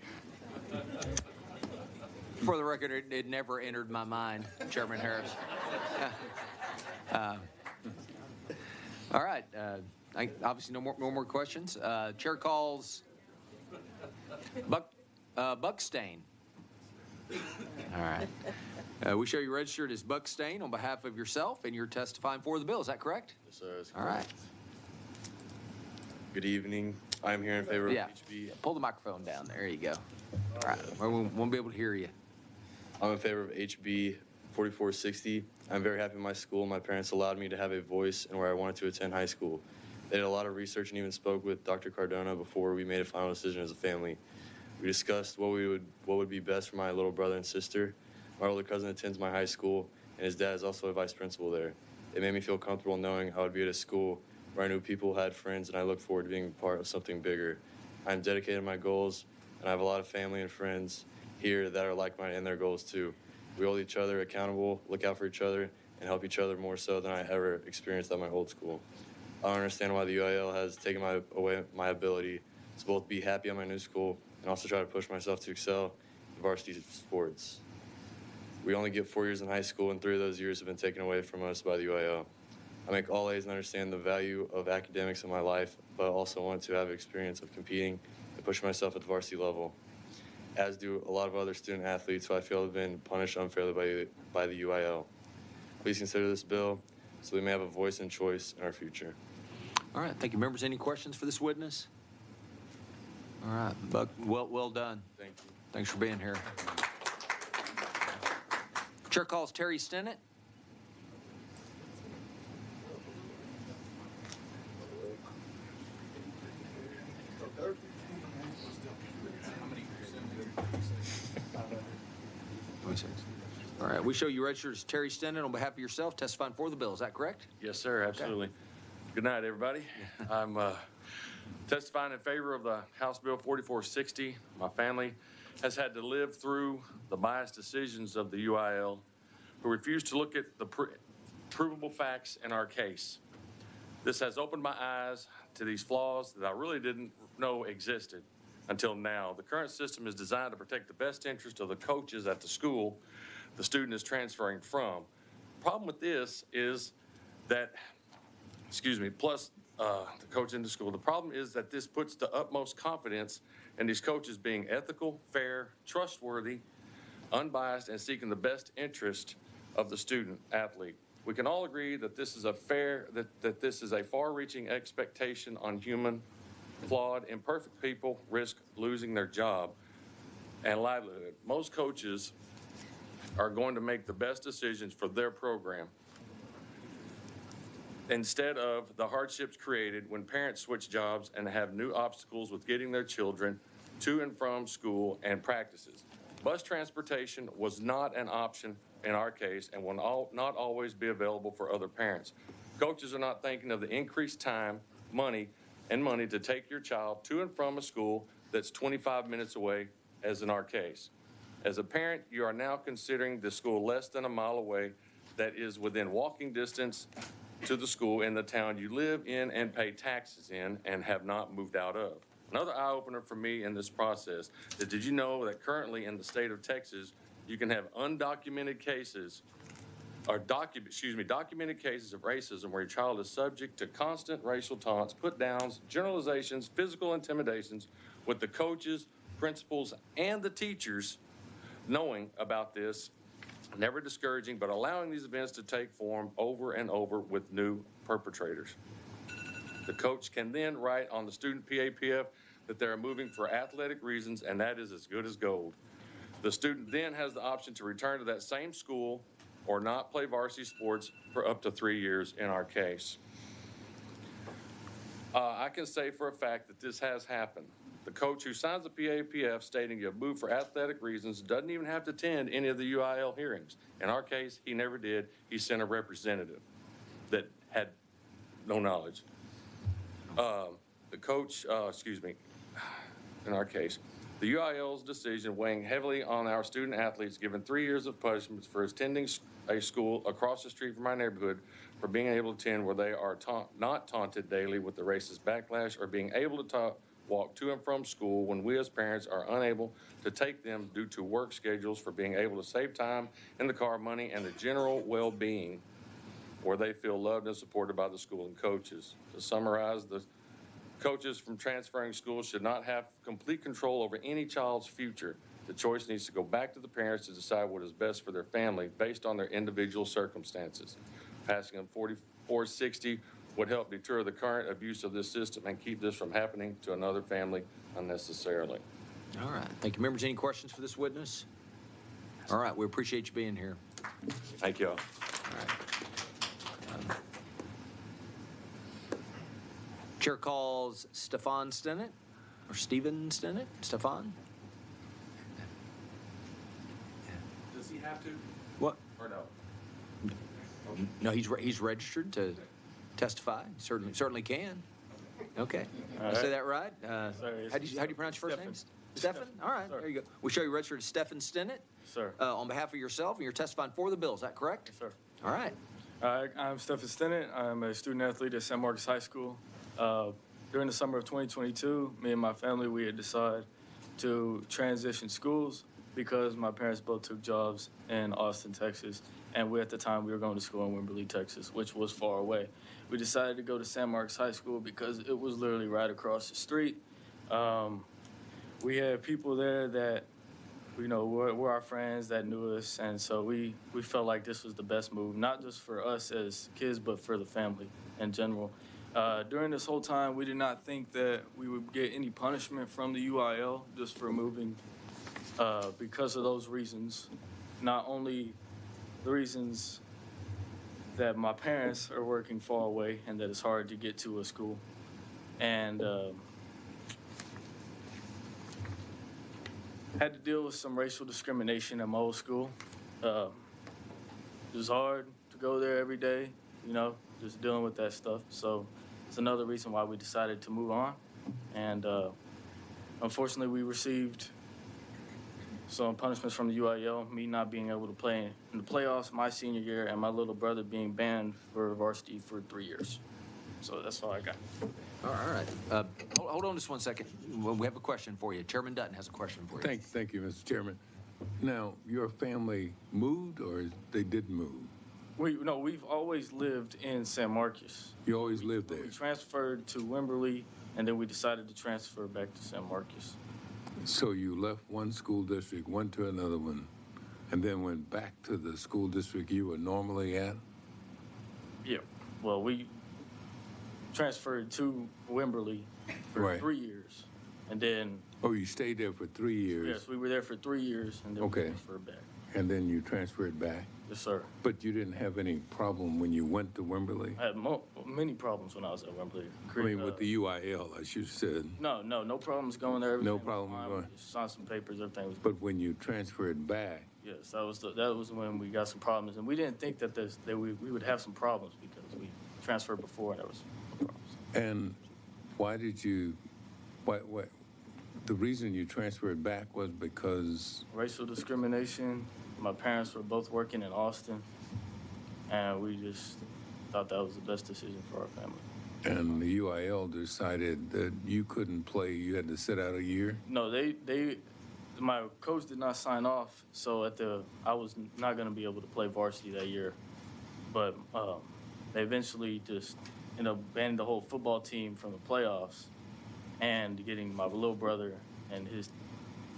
For the record, it never entered my mind, Chairman Harris. All right. Obviously, no more questions. Chair calls Buckstain. All right. We show you registered as Buckstain on behalf of yourself, and you're testifying for the bill. Is that correct? Yes, sir. All right. Good evening. I'm here in favor of HB. Pull the microphone down. There you go. All right. We won't be able to hear you. I'm in favor of HB 4460. I'm very happy with my school. My parents allowed me to have a voice in where I wanted to attend high school. They did a lot of research and even spoke with Dr. Cardona before we made a final decision as a family. We discussed what would be best for my little brother and sister. My older cousin attends my high school, and his dad is also a vice principal there. It made me feel comfortable knowing I would be at a school where I knew people had friends, and I look forward to being part of something bigger. I'm dedicated to my goals, and I have a lot of family and friends here that are like-minded in their goals too. We hold each other accountable, look out for each other, and help each other more so than I ever experienced at my old school. I don't understand why the UIL has taken away my ability to both be happy at my new school and also try to push myself to excel in varsity sports. We only get 4 years in high school, and 3 of those years have been taken away from us by the UIL. I make all A's and understand the value of academics in my life, but also want to have experience of competing and push myself at the varsity level, as do a lot of other student athletes who I feel have been punished unfairly by the UIL. Please consider this bill so we may have a voice and choice in our future. All right, thank you. Members, any questions for this witness? All right, Buck, well done. Thank you. Thanks for being here. Chair calls Terry Stennett. All right, we show you registered as Terry Stennett on behalf of yourself, testifying for the bill. Is that correct? Yes, sir, absolutely. Good night, everybody. I'm testifying in favor of the House Bill 4460. My family has had to live through the biased decisions of the UIL, who refuse to look at the provable facts in our case. This has opened my eyes to these flaws that I really didn't know existed until now. The current system is designed to protect the best interest of the coaches at the school the student is transferring from. Problem with this is that, plus the coach in the school, the problem is that this puts the utmost confidence in these coaches being ethical, fair, trustworthy, unbiased, and seeking the best interest of the student athlete. We can all agree that this is that this is a far-reaching expectation on human, flawed, imperfect people risk losing their job and livelihood. Most coaches are going to make the best decisions for their program instead of the hardships created when parents switch jobs and have new obstacles with getting their children to and from school and practices. Bus transportation was not an option in our case and will not always be available for other parents. Coaches are not thinking of the increased time, money to take your child to and from a school that's 25 minutes away, as in our case. As a parent, you are now considering the school less than a mile away that is within walking distance to the school in the town you live in and pay taxes in and have not moved out of. Another eye-opener for me in this process is, did you know that currently in the state of Texas, you can have undocumented cases, or documented cases of racism where your child is subject to constant racial taunts, put-downs, generalizations, physical intimidations, with the coaches, principals, and the teachers knowing about this, never discouraging, but allowing these events to take form over and over with new perpetrators. The coach can then write on the student PAPF that they are moving for athletic reasons, and that is as good as gold. The student then has the option to return to that same school or not play varsity sports for up to 3 years in our case. I can say for a fact that this has happened. The coach who signs the PAPF stating you have moved for athletic reasons doesn't even have to attend any of the UIL hearings. In our case, he never did. He sent a representative that had no knowledge. The coach, in our case, the UIL's decision weighing heavily on our student athletes given 3 years of punishments for attending a school across the street from my neighborhood for being able to attend where they are not taunted daily with the racist backlash, or being able to walk to and from school when we as parents are unable to take them due to work schedules, for being able to save time in the car, money, and the general well-being where they feel loved and supported by the school and coaches. To summarize, the coaches from transferring schools should not have complete control over any child's future. The choice needs to go back to the parents to decide what is best for their family based on their individual circumstances. Passing on 4460 would help deter the current abuse of this system and keep this from happening to another family unnecessarily. All right. Thank you. Members, any questions for this witness? All right. We appreciate you being here. Thank you all. All right. Chair calls Stefan Stennett, or Stephen Stennett? Stefan? have to? What? Or no? No, he's registered to testify. Certainly can. Okay. All Did I say right. that right? Sorry, How do you pronounce your first name? Stefan? All right, there you go. We show you registered as Stefan Stinnett. Sir. On behalf of yourself, and you're testifying for the bill. Is that correct? Sir. All right. I'm Stephen Stinnett. I'm a student athlete at San Marcos High School. During the summer of 2022, me and my family, we had decided to transition schools because my parents both took jobs in Austin, Texas, and at the time we were going to school in Wimberley, Texas, which was far away. We decided to go to San Marcos High School because it was literally right across the street. We had people there that, were our friends that knew us, and so we felt like this was the best move, not just for us as kids, but for the family in general. During this whole time, we did not think that we would get any punishment from the UIL just for moving because of those reasons. Not only the reasons that my parents are working far away and that it's hard to get to a school, and had to deal with some racial discrimination at my old school. It was hard to go there every day, just dealing with that stuff. So it's another reason why we decided to move on. And unfortunately, we received some punishments from the UIL, me not being able to play in the playoffs my senior year and my little brother being banned for varsity for 3 years. So that's all I got. All right. Hold on just one second. We have a question for you. Chairman Dutton has a question for you. Thank you, Mr. Chairman. Now, your family moved or they didn't move? We've always lived in San Marcos. You always lived there? We transferred to Wimberley, and then we decided to transfer back to San Marcos. So you left one school district, went to another one, and then went back to the school district you were normally at? Yeah. Well, we transferred to Wimberley for 3 years, and then... Oh, you stayed there for 3 years? Yes, we were there for 3 years, and then we transferred back. And then you transferred back? Yes, sir. But you didn't have any problem when you went to Wimberley? I had many problems when I was at Wimberley. I mean, with the UIL, as you said. No problems going there. No problem going. Just signed some papers, everything was. But when you transferred back? Yes, that was when we got some problems, and we didn't think that we would have some problems because we transferred before and there was no problems. And why did you? What? The reason you transferred back was because racial discrimination. My parents were both working in Austin, and we just thought that was the best decision for our family. And the UIL decided that you couldn't play, you had to sit out a year? No, my coach did not sign off, so I was not going to be able to play varsity that year. But they eventually just banning the whole football team from the playoffs and getting my little brother and his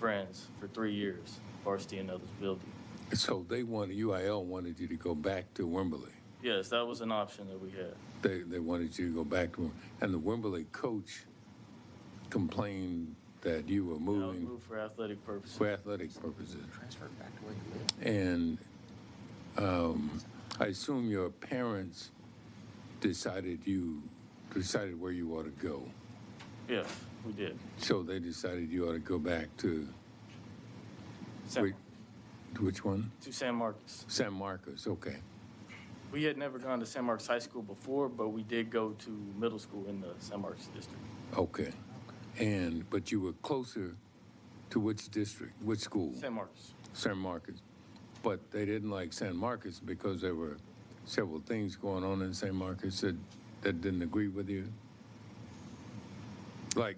friends for 3 years, varsity in others building. So UIL wanted you to go back to Wimberley? Yes, that was an option that we had. They wanted you to go back to Wimberley. And the Wimberley coach complained that you were moving. I was moved for athletic purposes. For athletic purposes. Transferred back to where you live. And I assume your parents decided where you ought to go. Yes, we did. So they decided you ought to go back to which one? To San Marcos. San Marcos, okay. We had never gone to San Marcos High School before, but we did go to middle school in the San Marcos district. Okay. But you were closer to which district, which school? San Marcos. San Marcos. But they didn't like San Marcos because there were several things going on in San Marcos that didn't agree with you? Like,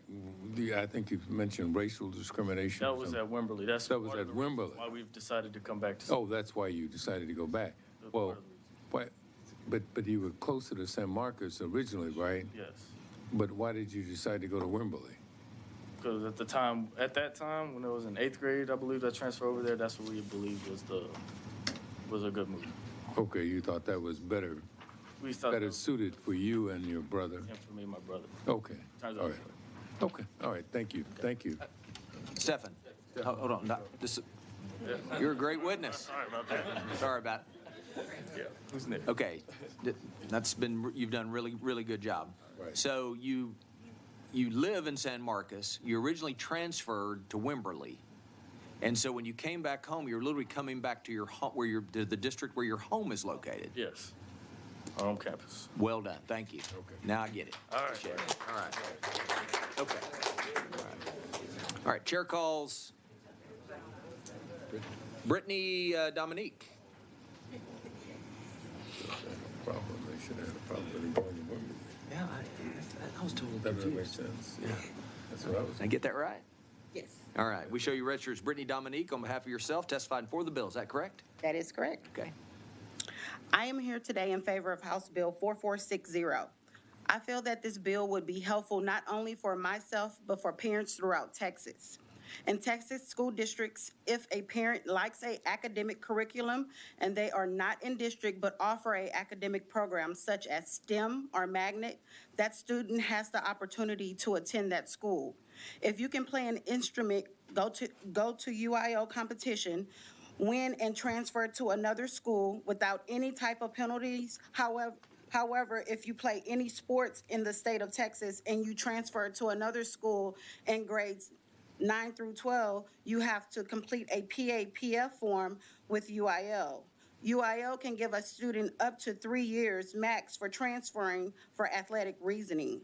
I think you've mentioned racial discrimination. That was at Wimberley. That was at Wimberley. Why we've decided to come back to school. Oh, that's why you decided to go back. Well, but you were closer to San Marcos originally, right? Yes. But why did you decide to go to Wimberley? Because at that time, when it was in 8th grade, I believe that transfer over there, that's what we believed was a good move. Okay, you thought that was better. We thought better suited for you and your brother. And for me and my brother. Okay. Turns All out. right. Okay. All right. Thank you. Thank you. Stefan, hold on. You're a great witness. Sorry about that. Sorry about it. Yeah. Who's next? Okay. You've done really, really good job. Right. So you live in San Marcos. You originally transferred to Wimberley. And so when you came back home, you're literally coming back to your home, to the district where your home is located. Yes, our home campus. Well done, thank you. Okay. Now I get it. All right. Appreciate it. All right. Okay. All right, chair calls Brittany Dominique. Problem, they should have had a problem with employing women. Yeah, I was totally That confused. makes sense. Yeah, that's what I was. Did I get that right? Yes, All right, we show you registered as Brittany Dominique on behalf of yourself, testifying for the bill. Is that correct? that is correct. Okay. I am here today in favor of House Bill 4460. I feel that this bill would be helpful not only for myself, but for parents throughout Texas. In Texas school districts, if a parent likes a academic curriculum and they are not in district but offer a academic program such as STEM or magnet, that student has the opportunity to attend that school. If you can play an instrument, go to UIL competition, win and transfer to another school without any type of penalties. However, if you play any sports in the state of Texas and you transfer to another school in grades 9 through 12, you have to complete a PAPF form with UIL. UIL can give a student up to 3 years max for transferring for athletic reasoning.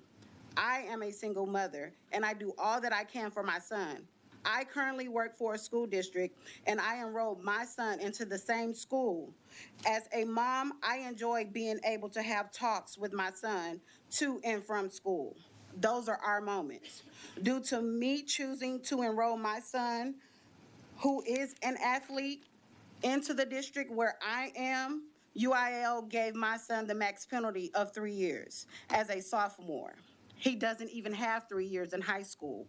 I am a single mother, and I do all that I can for my son. I currently work for a school district, and I enrolled my son into the same school. As a mom, I enjoy being able to have talks with my son to and from school. Those are our moments. Due to me choosing to enroll my son, who is an athlete, into the district where I am, UIL gave my son the max penalty of 3 years as a sophomore. He doesn't even have 3 years in high school.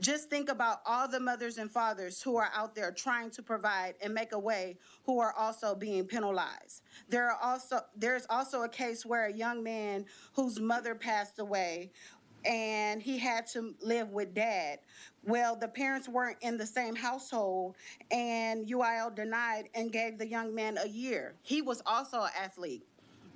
Just think about all the mothers and fathers who are out there trying to provide and make a way who are also being penalized. There's also a case where a young man whose mother passed away and he had to live with dad. Well, the parents weren't in the same household, and UIL denied and gave the young man a year. He was also an athlete.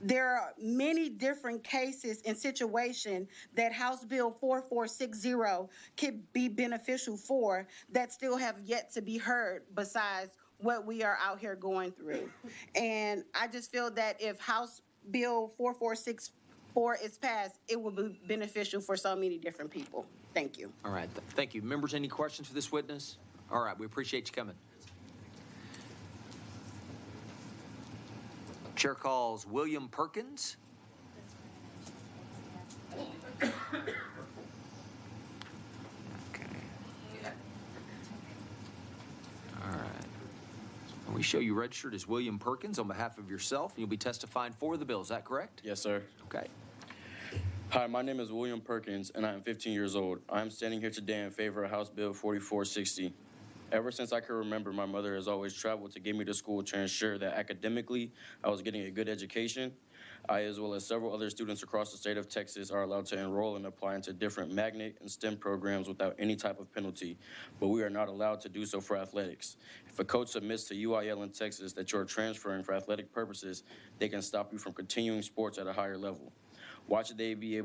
There are many different cases and situations that House Bill 4460 could be beneficial for that still have yet to be heard besides what we are out here going through. And I just feel that if House Bill 4464 is passed, it will be beneficial for so many different people. Thank you. All right, thank you. Members, any questions for this witness? All right, we appreciate you coming. Chair calls William Perkins. Okay. All right. And we show you registered as William Perkins on behalf of yourself, and you'll be testifying for the bill. Is that correct? Yes, sir. Okay. Hi, my name is William Perkins, and I am 15 years old. I am standing here today in favor of House Bill 4460. Ever since I can remember, my mother has always traveled to get me to school to ensure that academically I was getting a good education. I, as well as several other students across the state of Texas, are allowed to enroll and apply into different magnet and STEM programs without any type of penalty, but we are not allowed to do so for athletics. If a coach submits to UIL in Texas that you are transferring for athletic purposes, they can stop you from continuing sports at a higher level. Why should they be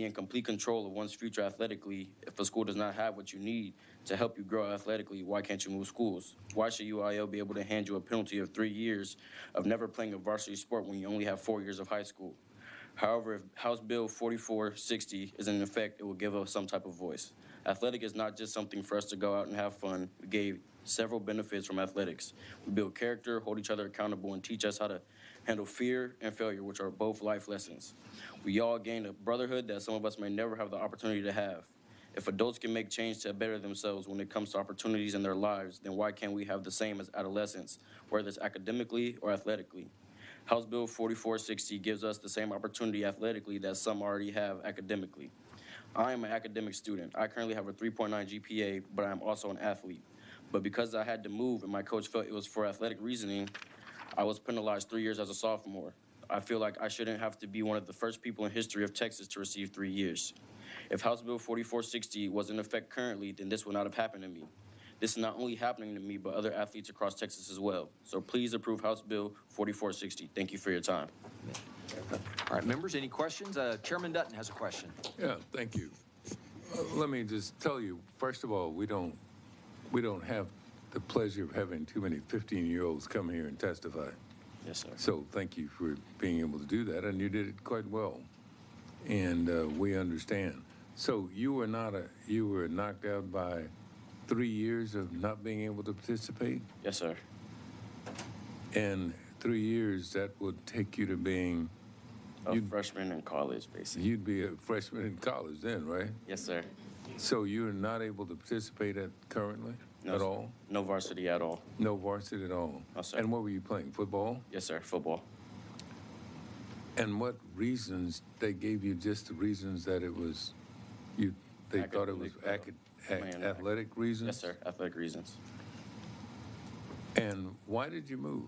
in complete control of one's future athletically if a school does not have what you need to help you grow athletically? Why can't you move schools? Why should UIL be able to hand you a penalty of 3 years of never playing a varsity sport when you only have 4 years of high school? However, if House Bill 4460 is in effect, it will give us some type of voice. Athletic is not just something for us to go out and have fun. We gave several benefits from athletics. We build character, hold each other accountable, and teach us how to handle fear and failure, which are both life lessons. We all gain a brotherhood that some of us may never have the opportunity to have. If adults can make change to better themselves when it comes to opportunities in their lives, then why can't we have the same as adolescents, whether it's academically or athletically? House Bill 4460 gives us the same opportunity athletically that some already have academically. I am an academic student. I currently have a 3.9 GPA, but I am also an athlete. But because I had to move and my coach felt it was for athletic reasoning, I was penalized 3 years as a sophomore. I feel like I shouldn't have to be one of the first people in history of Texas to receive 3 years. If House Bill 4460 was in effect currently, then this would not have happened to me. This is not only happening to me, but other athletes across Texas as well. So please approve House Bill 4460. Thank you for your time. All right, members, any questions? Chairman Dutton has a question. Yeah, thank you. Let me just tell you, first of all, we don't have the pleasure of having too many 15-year-olds come here and testify. Yes, sir. So thank you for being able to do that, and you did it quite well. And we understand. So you were knocked out by 3 years of not being able to participate? Yes, sir. And 3 years, that would take you to being... A freshman in college, basically. You'd be a freshman in college then, right? Yes, sir. So you're not able to participate currently No, at sir. all? No varsity at all. No varsity at all? No, sir. And what were you playing, football? Yes, sir. Football. And what reasons, they gave you just the reasons that it was, they thought it was athletic reasons? Yes, sir. Athletic reasons. And why did you move?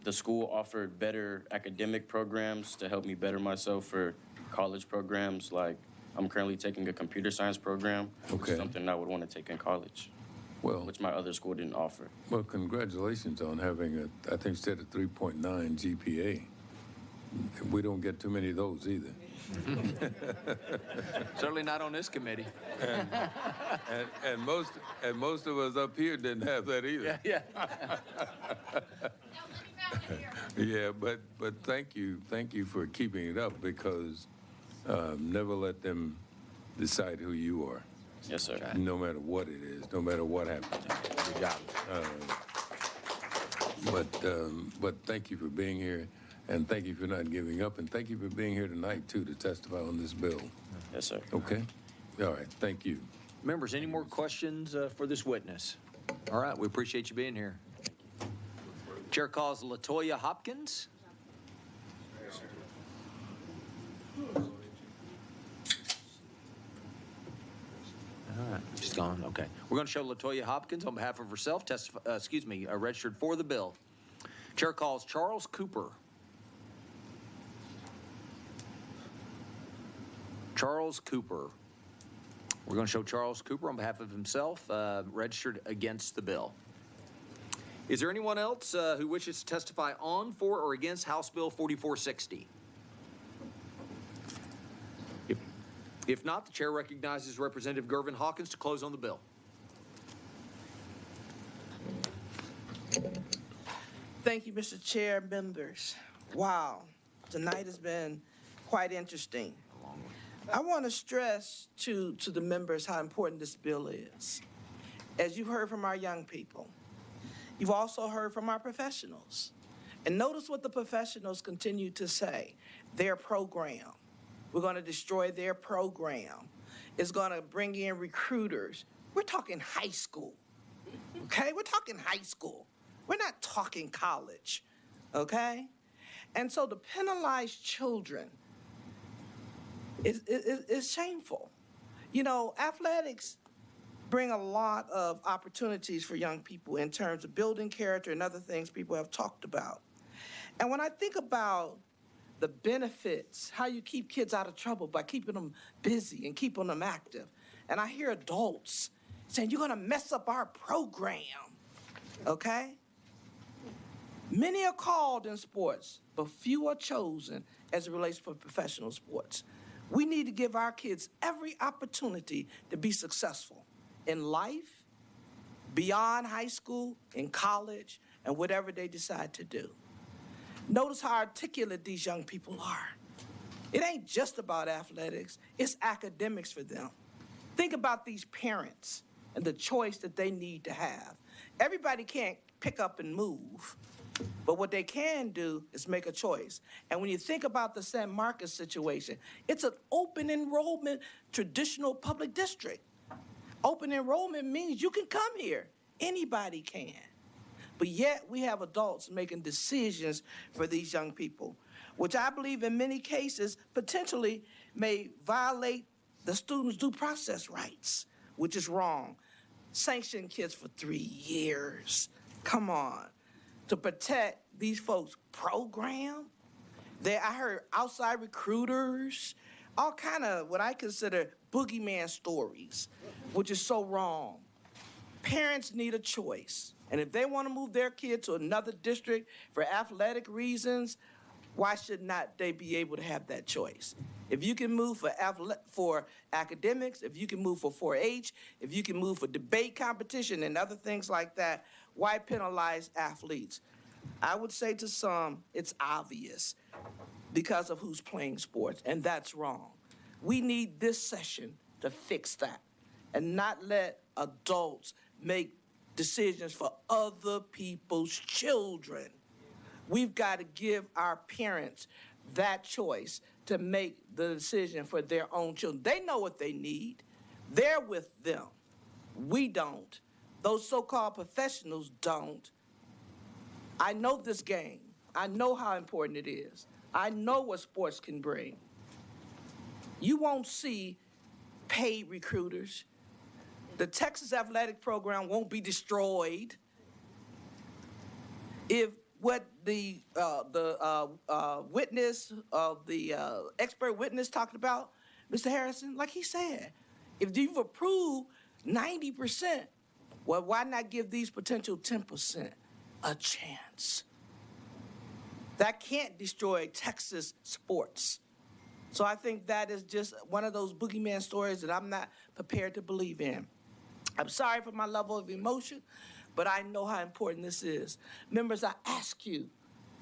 The school offered better academic programs to help me better myself for college programs. Like, I'm currently taking a computer science program, which Okay. is something I would want to take in college, Well, which my other school didn't offer. well, congratulations on having I think you said a 3.9 GPA. We don't get too many of those either. Certainly not on this committee. And most of us up here didn't have that either. Yeah. Yeah, but thank you for keeping it up, because never let them decide who you are. Yes, sir. No matter what it is, no matter what happens. Good job. But thank you for being here, and thank you for not giving up, and thank you for being here tonight too to testify on this bill. Yes, sir. Okay? All right. Thank you. Members, any more questions for this witness? All right, we appreciate you being here. Chair calls LaToya Hopkins. All right, she's gone. Okay. We're going to show LaToya Hopkins on behalf of herself, registered for the bill. Chair calls Charles Cooper. Charles Cooper. We're going to show Charles Cooper on behalf of himself, registered against the bill. Is there anyone else who wishes to testify on, for, or against House Bill 4460? If not, the chair recognizes Representative Gervin Hawkins to close on the bill. Thank you, Mr. Chair, members. Wow, tonight has been quite interesting. I want to stress to the members how important this bill is. As you've heard from our young people, you've also heard from our professionals. And notice what the professionals continue to say. Their program. We're going to destroy their program. It's going to bring in recruiters. We're talking high school, okay? We're talking high school. We're not talking college, okay? And so to penalize children is shameful. You know, athletics bring a lot of opportunities for young people in terms of building character and other things people have talked about. And when I think about the benefits, how you keep kids out of trouble by keeping them busy and keeping them active, and I hear adults saying, you're gonna mess up our program, okay? Many are called in sports, but few are chosen as it relates to professional sports. We need to give our kids every opportunity to be successful in life, beyond high school, in college, and whatever they decide to do. Notice how articulate these young people are. It ain't just about athletics, it's academics for them. Think about these parents and the choice that they need to have. Everybody can't pick up and move, but what they can do is make a choice. And when you think about the San Marcos situation, it's an open enrollment traditional public district. Open enrollment means you can come here. Anybody can. But yet we have adults making decisions for these young people, which I believe in many cases potentially may violate the students' due process rights, which is wrong. Sanction kids for 3 years. Come on. To protect these folks' program. I heard outside recruiters, all kind of what I consider boogeyman stories, which is so wrong. Parents need a choice. And if they want to move their kid to another district for athletic reasons, Why should not they be able to have that choice? If you can move for academics, if you can move for 4-H, if you can move for debate competition and other things like that, why penalize athletes? I would say to some, it's obvious because of who's playing sports, and that's wrong. We need this session to fix that and not let adults make decisions for other people's children. We've got to give our parents that choice to make the decision for their own children. They know what they need. They're with them. We don't. Those so-called professionals don't. I know this game. I know how important it is. I know what sports can bring. You won't see paid recruiters. The Texas athletic program won't be destroyed if what the witness of the expert witness talked about, Mr. Harrison, like he said, if you've approved 90%, well, why not give these potential 10% a chance? That can't destroy Texas sports. So I think that is just one of those boogeyman stories that I'm not prepared to believe in. I'm sorry for my level of emotion, but I know how important this is. Members, I ask you,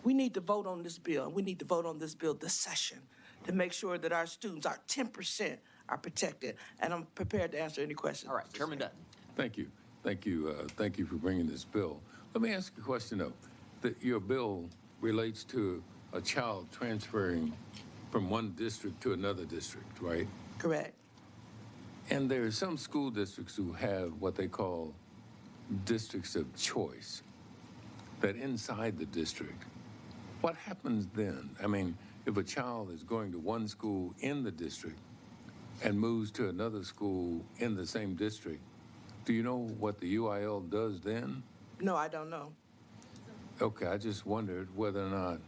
we need to vote on this bill, and we need to vote on this bill this session to make sure that our students, our 10%, are protected. And I'm prepared to answer any questions. All right, Chairman Dutton. Thank you. Thank you. Thank you for bringing this bill. Let me ask you a question, though. Your bill relates to a child transferring from one district to another district, right? Correct. And there are some school districts who have what they call districts of choice, that inside the district, what happens then? I mean, if a child is going to one school in the district and moves to another school in the same district, do you know what the UIL does then? No, I don't know. Okay, I just wondered whether or not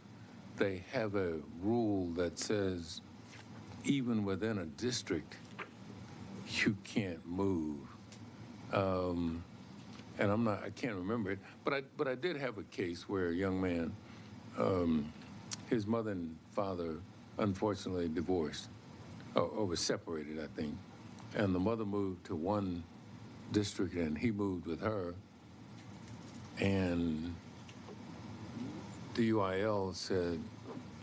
they have a rule that says even within a district, you can't move. And I can't remember it, but I did have a case where a young man, his mother and father unfortunately divorced, or was separated, I think. And the mother moved to one district and he moved with her. And the UIL said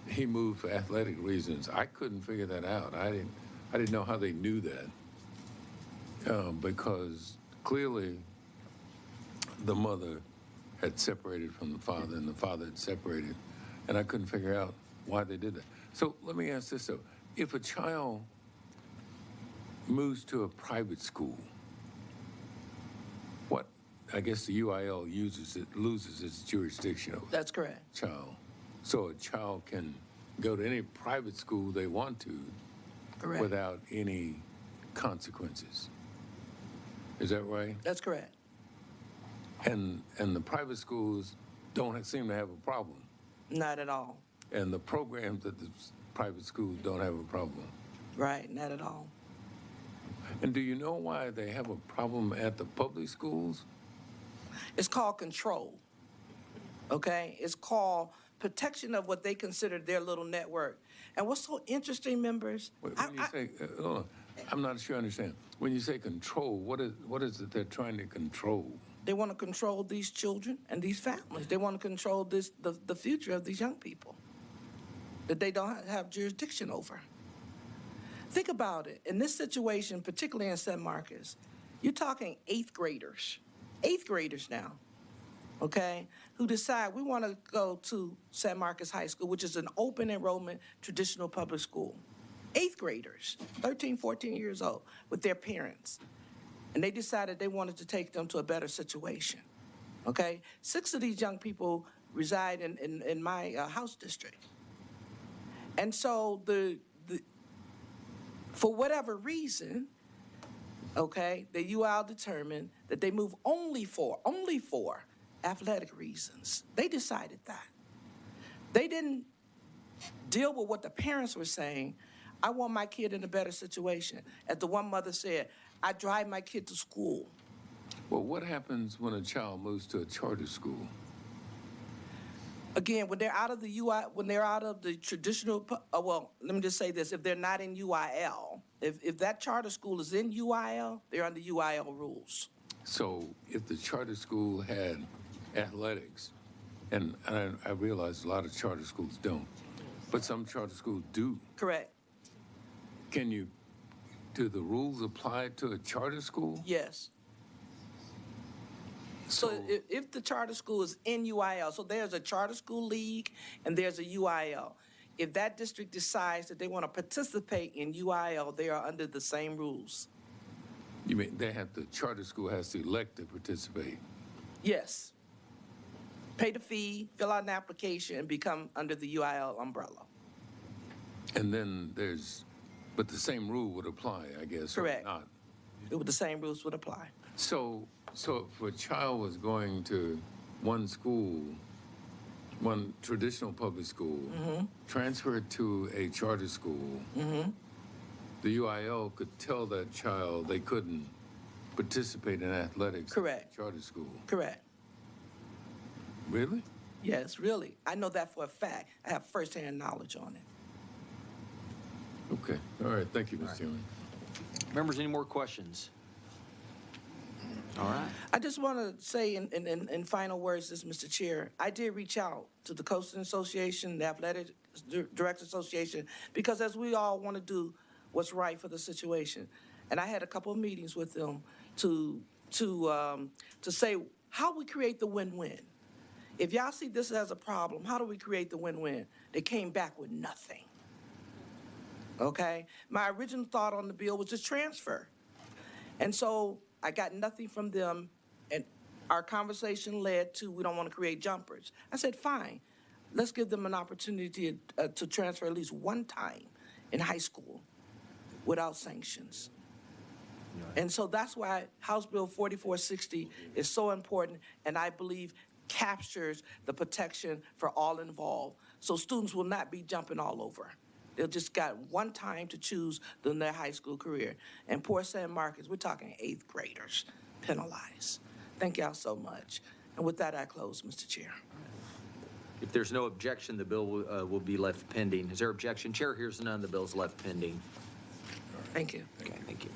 he moved for athletic reasons. I couldn't figure that out. I didn't know how they knew that, because clearly the mother had separated from the father and the father had separated, and I couldn't figure out why they did that. So let me ask this though. If a child moves to a private school, what, I guess the UIL loses its jurisdiction over That's correct. child. So a child can go to any private school they want to Correct. without any consequences. Is that right? That's correct. And the private schools don't seem to have a problem. Not at all. And the programs at the private schools don't have a problem. Right, not at all. And do you know why they have a problem at the public schools? It's called control, okay? It's called protection of what they consider their little network. And what's so interesting, members? When you say, hold on, I'm not sure I understand. When you say control, what is it they're trying to control? They want to control these children and these families. They want to control the future of these young people that they don't have jurisdiction over. Think about it. In this situation, particularly in San Marcos, you're talking eighth graders now, okay, who decide we want to go to San Marcos High School, which is an open enrollment traditional public school. Eighth graders, 13, 14 years old, with their parents. And they decided they wanted to take them to a better situation, okay? 6 of these young people reside in my house district. And so for whatever reason, okay, the UIL determined that they move only for athletic reasons. They decided that. They didn't deal with what the parents were saying. I want my kid in a better situation. As the one mother said, I drive my kid to school. Well, what happens when a child moves to a charter school? Again, when they're out of the when they're out of the traditional, well, let me just say this, if they're not in UIL, if that charter school is in UIL, they're under UIL rules. So if the charter school had athletics, and I realize a lot of charter schools don't, but some charter schools do. Correct. Do the rules apply to a charter school? Yes. So if the charter school is in UIL, so there's a charter school league and there's a UIL. If that district decides that they want to participate in UIL, they are under the same rules. You mean the charter school has to elect to participate? Yes. Pay the fee, fill out an application, and become under the UIL umbrella. And then but the same rule would apply, I guess, Correct. or not? The same rules would apply. So if a child was going to one school, one traditional public school, transferred to a charter school, the UIL could tell that child they couldn't participate in athletics Correct. at the charter school. Correct. Really? Yes, really. I know that for a fact. I have firsthand knowledge on it. Okay. All right. Thank you, Mr. Chairman. Members, any more questions? All right. I just want to say in final words, this, Mr. Chair, I did reach out to the Coastal Association, the Athletic Directors Association, because as we all want to do what's right for the situation. And I had a couple of meetings with them to say how we create the win-win. If y'all see this as a problem, how do we create the win-win? They came back with nothing. Okay? My original thought on the bill was to transfer. And so I got nothing from them, and our conversation led to we don't want to create jumpers. I said, fine, let's give them an opportunity to transfer at least one time in high school without sanctions. And so that's why House Bill 4460 is so important, and I believe captures the protection for all involved. So students will not be jumping all over. They'll just got one time to choose in their high school career. And poor San Marcos, we're talking 8th graders penalized. Thank y'all so much. And with that, I close, Mr. Chair. If there's no objection, the bill will be left pending. Is there objection? Chair hears none. The bill's left pending. Thank you. Okay, thank you.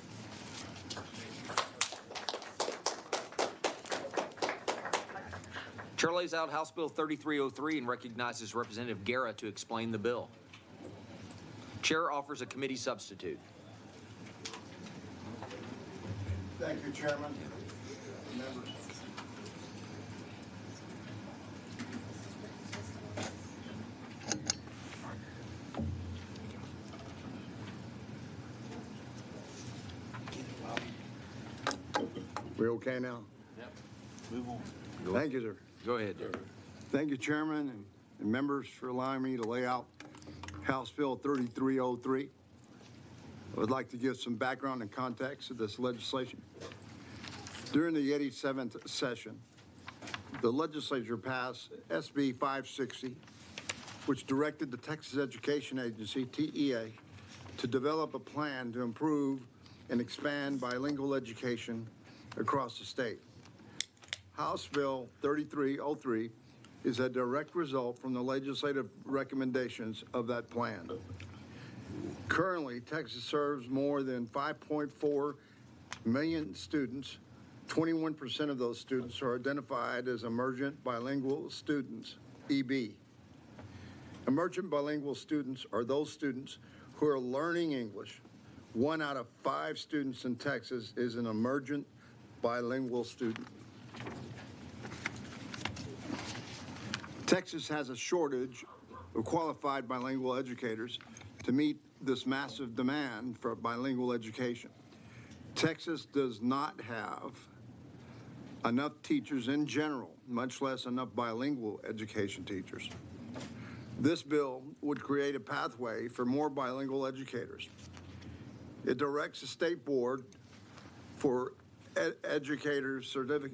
Chair lays out House Bill 3303 and recognizes Representative Guerra to explain the bill. Chair offers a committee substitute. Thank you, Chairman. Members. We okay now? Yep. Move on. Thank you, sir. Go ahead, Derek. Thank you, Chairman and members, for allowing me to lay out House Bill 3303. I would like to give some background and context of this legislation. During the 87th session, the legislature passed SB 560, which directed the Texas Education Agency, TEA, to develop a plan to improve and expand bilingual education across the state. House Bill 3303 is a direct result from the legislative recommendations of that plan. Currently, Texas serves more than 5.4 million students. 21% of those students are identified as emergent bilingual students, EB. Emergent bilingual students are those students who are learning English. 1 out of 5 students in Texas is an emergent bilingual student. Texas has a shortage of qualified bilingual educators to meet this massive demand for bilingual education. Texas does not have enough teachers in general, much less enough bilingual education teachers. This bill would create a pathway for more bilingual educators. It directs the State Board for Educators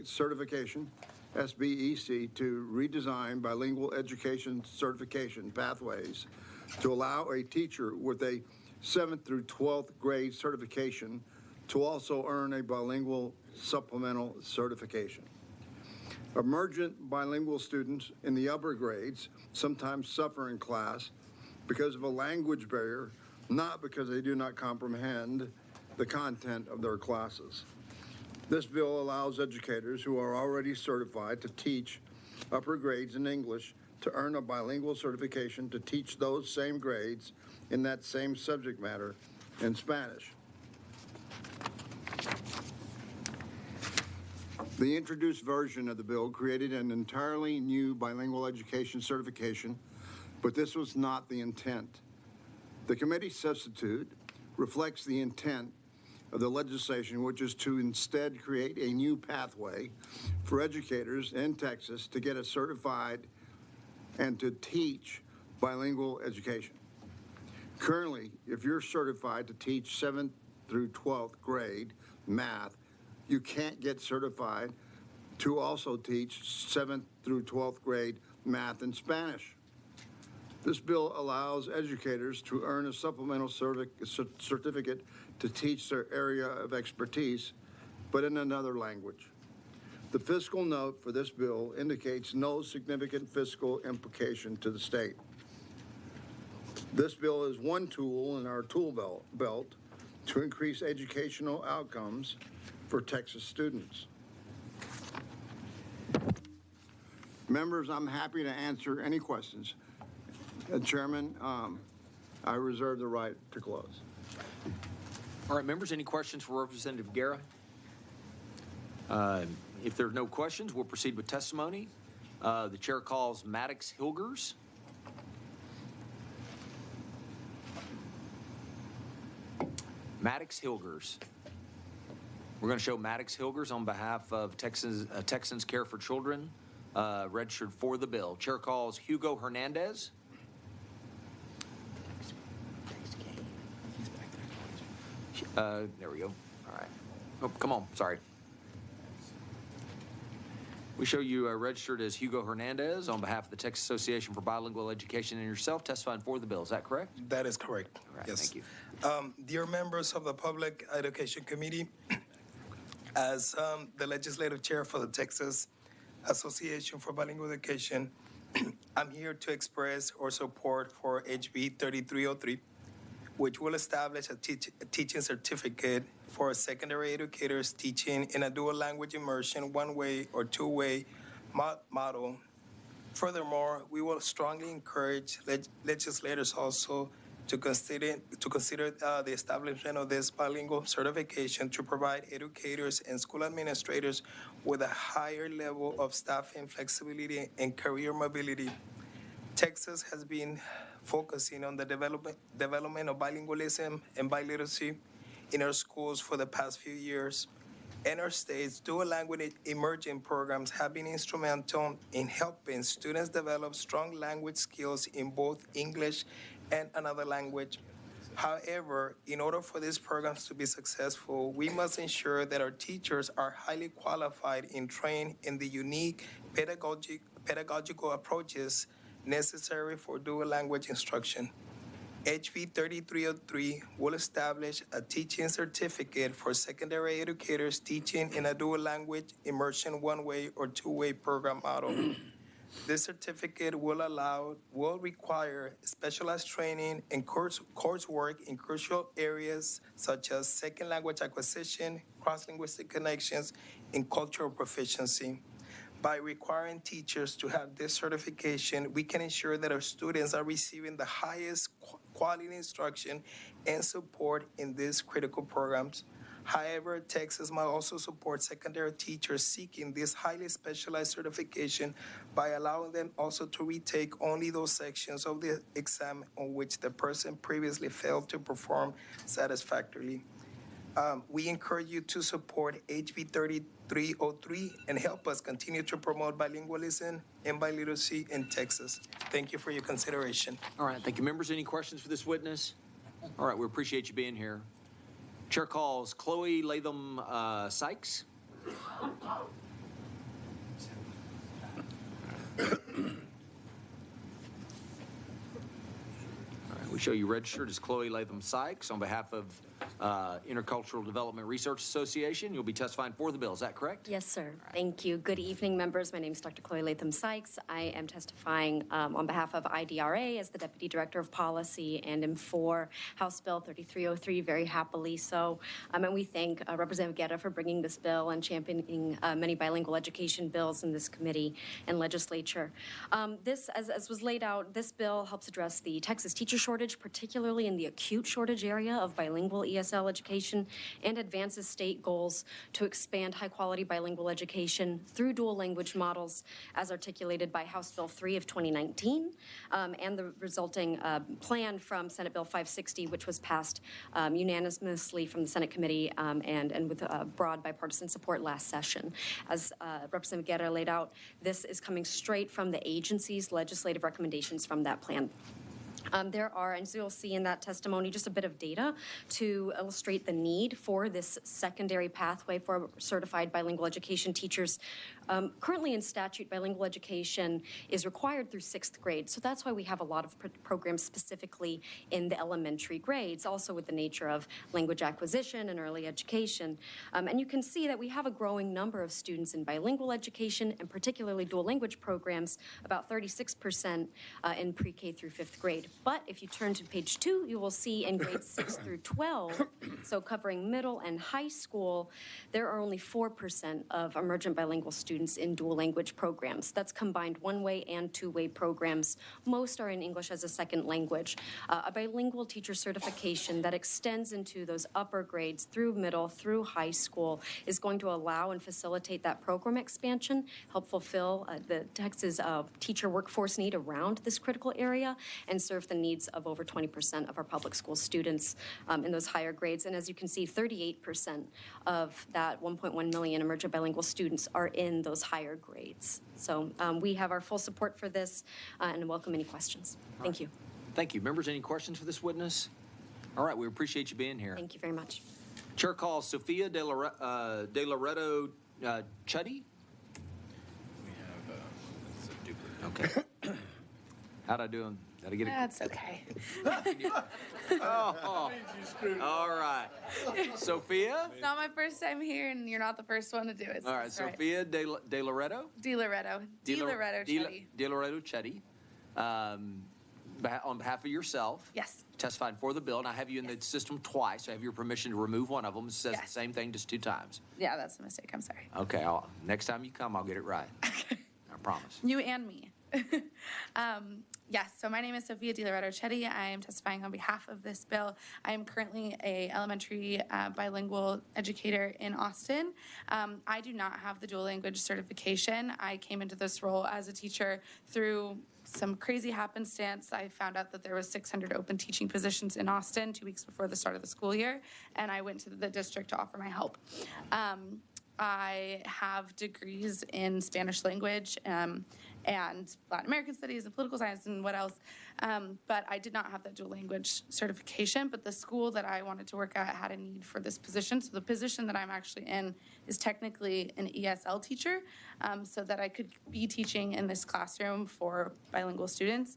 Certification, SBEC, to redesign bilingual education certification pathways to allow a teacher with a 7th through 12th grade certification to also earn a bilingual supplemental certification. Emergent bilingual students in the upper grades sometimes suffer in class because of a language barrier, not because they do not comprehend the content of their classes. This bill allows educators who are already certified to teach upper grades in English to earn a bilingual certification to teach those same grades in that same subject matter in Spanish. The introduced version of the bill created an entirely new bilingual education certification, but this was not the intent. The committee substitute reflects the intent of the legislation, which is to instead create a new pathway for educators in Texas to get a certified and to teach bilingual education. Currently, if you're certified to teach 7th through 12th grade math, you can't get certified to also teach 7th through 12th grade math and Spanish. This bill allows educators to earn a supplemental certificate to teach their area of expertise, but in another language. The fiscal note for this bill indicates no significant fiscal implication to the state. This bill is one tool in our tool belt to increase educational outcomes for Texas students. Members, I'm happy to answer any questions. Chairman, I reserve the right to close. All right, members, any questions for Representative Guerra? If there are no questions, we'll proceed with testimony. The chair calls Maddox Hilgers. Maddox Hilgers. We're going to show Maddox Hilgers on behalf of Texans Care for Children, registered for the bill. Chair calls Hugo Hernandez. There we go. All right. Oh, come on. Sorry. We show you registered as Hugo Hernandez on behalf of the Texas Association for Bilingual Education and yourself testifying for the bill. Is that correct? That is correct. All right. Yes. Thank you. Dear members of the Public Education Committee, as the legislative chair for the Texas Association for Bilingual Education, I'm here to express our support for HB 3303, which will establish a teaching certificate for secondary educators teaching in a dual language immersion, one-way or two-way model. Furthermore, we will strongly encourage legislators also to consider the establishment of this bilingual certification to provide educators and school administrators with a higher level of staffing flexibility and career mobility. Texas has been focusing on the development of bilingualism and biliteracy in our schools for the past few years. In our state's dual language immersion programs have been instrumental in helping students develop strong language skills in both English and another language. However, in order for these programs to be successful, we must ensure that our teachers are highly qualified and trained in the unique pedagogical approaches necessary for dual language instruction. HB 3303 will establish a teaching certificate for secondary educators teaching in a dual language immersion one-way or two-way program model. This certificate will require specialized training and coursework in crucial areas such as second language acquisition, cross-linguistic connections, and cultural proficiency. By requiring teachers to have this certification, we can ensure that our students are receiving the highest quality instruction and support in these critical programs. However, Texas must also support secondary teachers seeking this highly specialized certification by allowing them also to retake only those sections of the exam on which the person previously failed to perform satisfactorily. We encourage you to support HB 3303 and help us continue to promote bilingualism and biliteracy in Texas. Thank you for your consideration. All right. Thank you. Members, any questions for this witness? All right. We appreciate you being here. Chair calls Chloe Latham Sykes. All right. We show you registered as Chloe Latham Sykes on behalf of Intercultural Development Research Association. You'll be testifying for the bill. Is that correct? Yes, sir. Thank you. Good evening, members. My name is Dr. Chloe Latham Sykes. I am testifying on behalf of IDRA as the Deputy Director of Policy and am for House Bill 3303, very happily so. And we thank Representative Guerra for bringing this bill and championing many bilingual education bills in this committee and legislature. This, as was laid out, this bill helps address the Texas teacher shortage, particularly in the acute shortage area of bilingual ESL education, and advances state goals to expand high-quality bilingual education through dual language models as articulated by House Bill 3 of 2019 and the resulting plan from Senate Bill 560, which was passed unanimously from the Senate committee and with broad bipartisan support last session. As Representative Guerra laid out, this is coming straight from the agency's legislative recommendations from that plan. There are, and so you'll see in that testimony, just a bit of data to illustrate the need for this secondary pathway for certified bilingual education teachers. Currently in statute, bilingual education is required through 6th grade, so that's why we have a lot of programs specifically in the elementary grades, also with the nature of language acquisition and early education. And you can see that we have a growing number of students in bilingual education and particularly dual language programs, about 36% in pre-K through 5th grade. But if you turn to page 2, you will see in grades 6 through 12, so covering middle and high school, there are only 4% of emergent bilingual students in dual language programs. That's combined one-way and two-way programs. Most are in English as a second language. A bilingual teacher certification that extends into those upper grades through middle, through high school is going to allow and facilitate that program expansion, help fulfill the Texas teacher workforce need around this critical area, and serve the needs of over 20% of our public school students in those higher grades. And as you can see, 38% of that 1.1 million emergent bilingual students are in those higher grades. So we have our full support for this and welcome any questions. Thank you. Thank you. Members, any questions for this witness? All right, we appreciate you being here. Thank you very much. Chair calls Sophia De Loreto Chuddy. Okay. How'd I do? Did I get it? That's okay. Oh, all right. Sophia? It's not my first time here, and you're not the first one to do it. So All right, that's Sophia De Loreto? De Loreto. De Loreto Chetty. De Loreto Chetty. On behalf of yourself. Yes. Testified for the bill, and I have you in the system twice. I have your permission to remove one of them. It says the same thing, just 2 times. Yeah, that's a mistake. I'm sorry. Okay, next time you come, I'll get it right. I promise. You and me. Yes, so my name is Sophia De Loreto Chetty. I am testifying on behalf of this bill. I am currently a elementary bilingual educator in Austin. I do not have the dual language certification. I came into this role as a teacher through some crazy happenstance. I found out that there was 600 open teaching positions in Austin 2 weeks before the start of the school year, and I went to the district to offer my help. I have degrees in Spanish language and Latin American studies and political science and what else, but I did not have that dual language certification, but the school that I wanted to work at had a need for this position. So the position that I'm actually in is technically an ESL teacher, so that I could be teaching in this classroom for bilingual students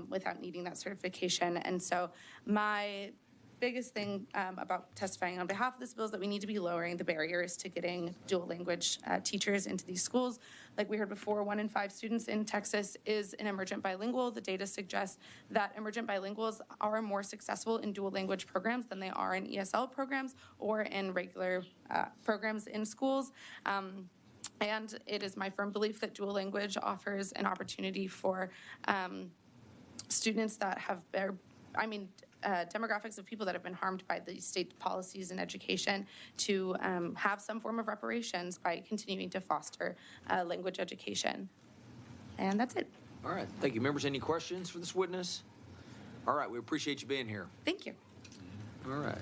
without needing that certification. And so my biggest thing about testifying on behalf of this bill is that we need to be lowering the barriers to getting dual language teachers into these schools. Like we heard before, 1 in 5 students in Texas is an emergent bilingual. The data suggests that emergent bilinguals are more successful in dual language programs than they are in ESL programs or in regular programs in schools. And it is my firm belief that dual language offers an opportunity for students that have demographics of people that have been harmed by the state policies in education to have some form of reparations by continuing to foster language education. And that's it. All right. Thank you. Members, any questions for this witness? All right. We appreciate you being here. Thank you. All right.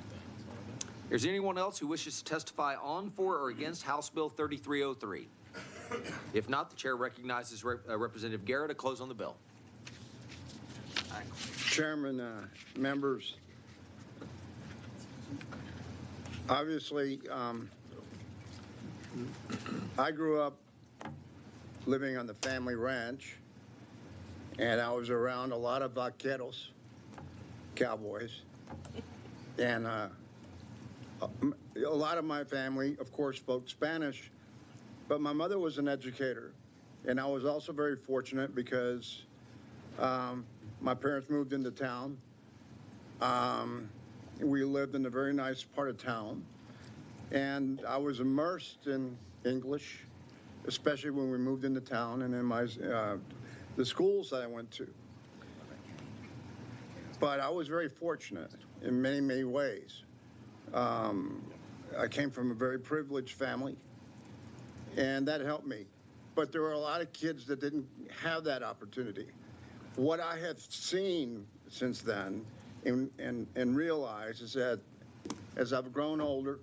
Is there anyone else who wishes to testify on, for, or against House Bill 3303? If not, the chair recognizes Representative Guerra to close on the bill. Chairman, members, obviously, I grew up living on the family ranch, and I was around a lot of vaqueros, cowboys, and A lot of my family, of course, spoke Spanish, but my mother was an educator. And I was also very fortunate because my parents moved into town. We lived in a very nice part of town. And I was immersed in English, especially when we moved into town and in the schools that I went to. But I was very fortunate in many, many ways. I came from a very privileged family, and that helped me. But there were a lot of kids that didn't have that opportunity. What I have seen since then and realized is that as I've grown older,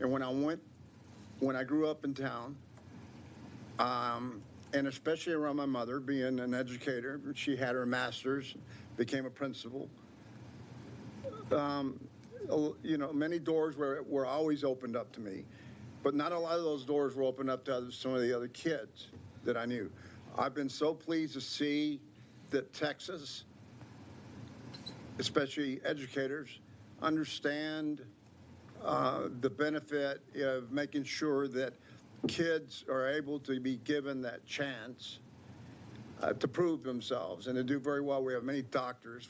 and when I grew up in town, and especially around my mother, being an educator, she had her master's, became a principal. You know, many doors were always opened up to me, but not a lot of those doors were opened up to some of the other kids that I knew. I've been so pleased to see that Texas, especially educators, understand the benefit of making sure that kids are able to be given that chance to prove themselves and to do very well. We have many doctors,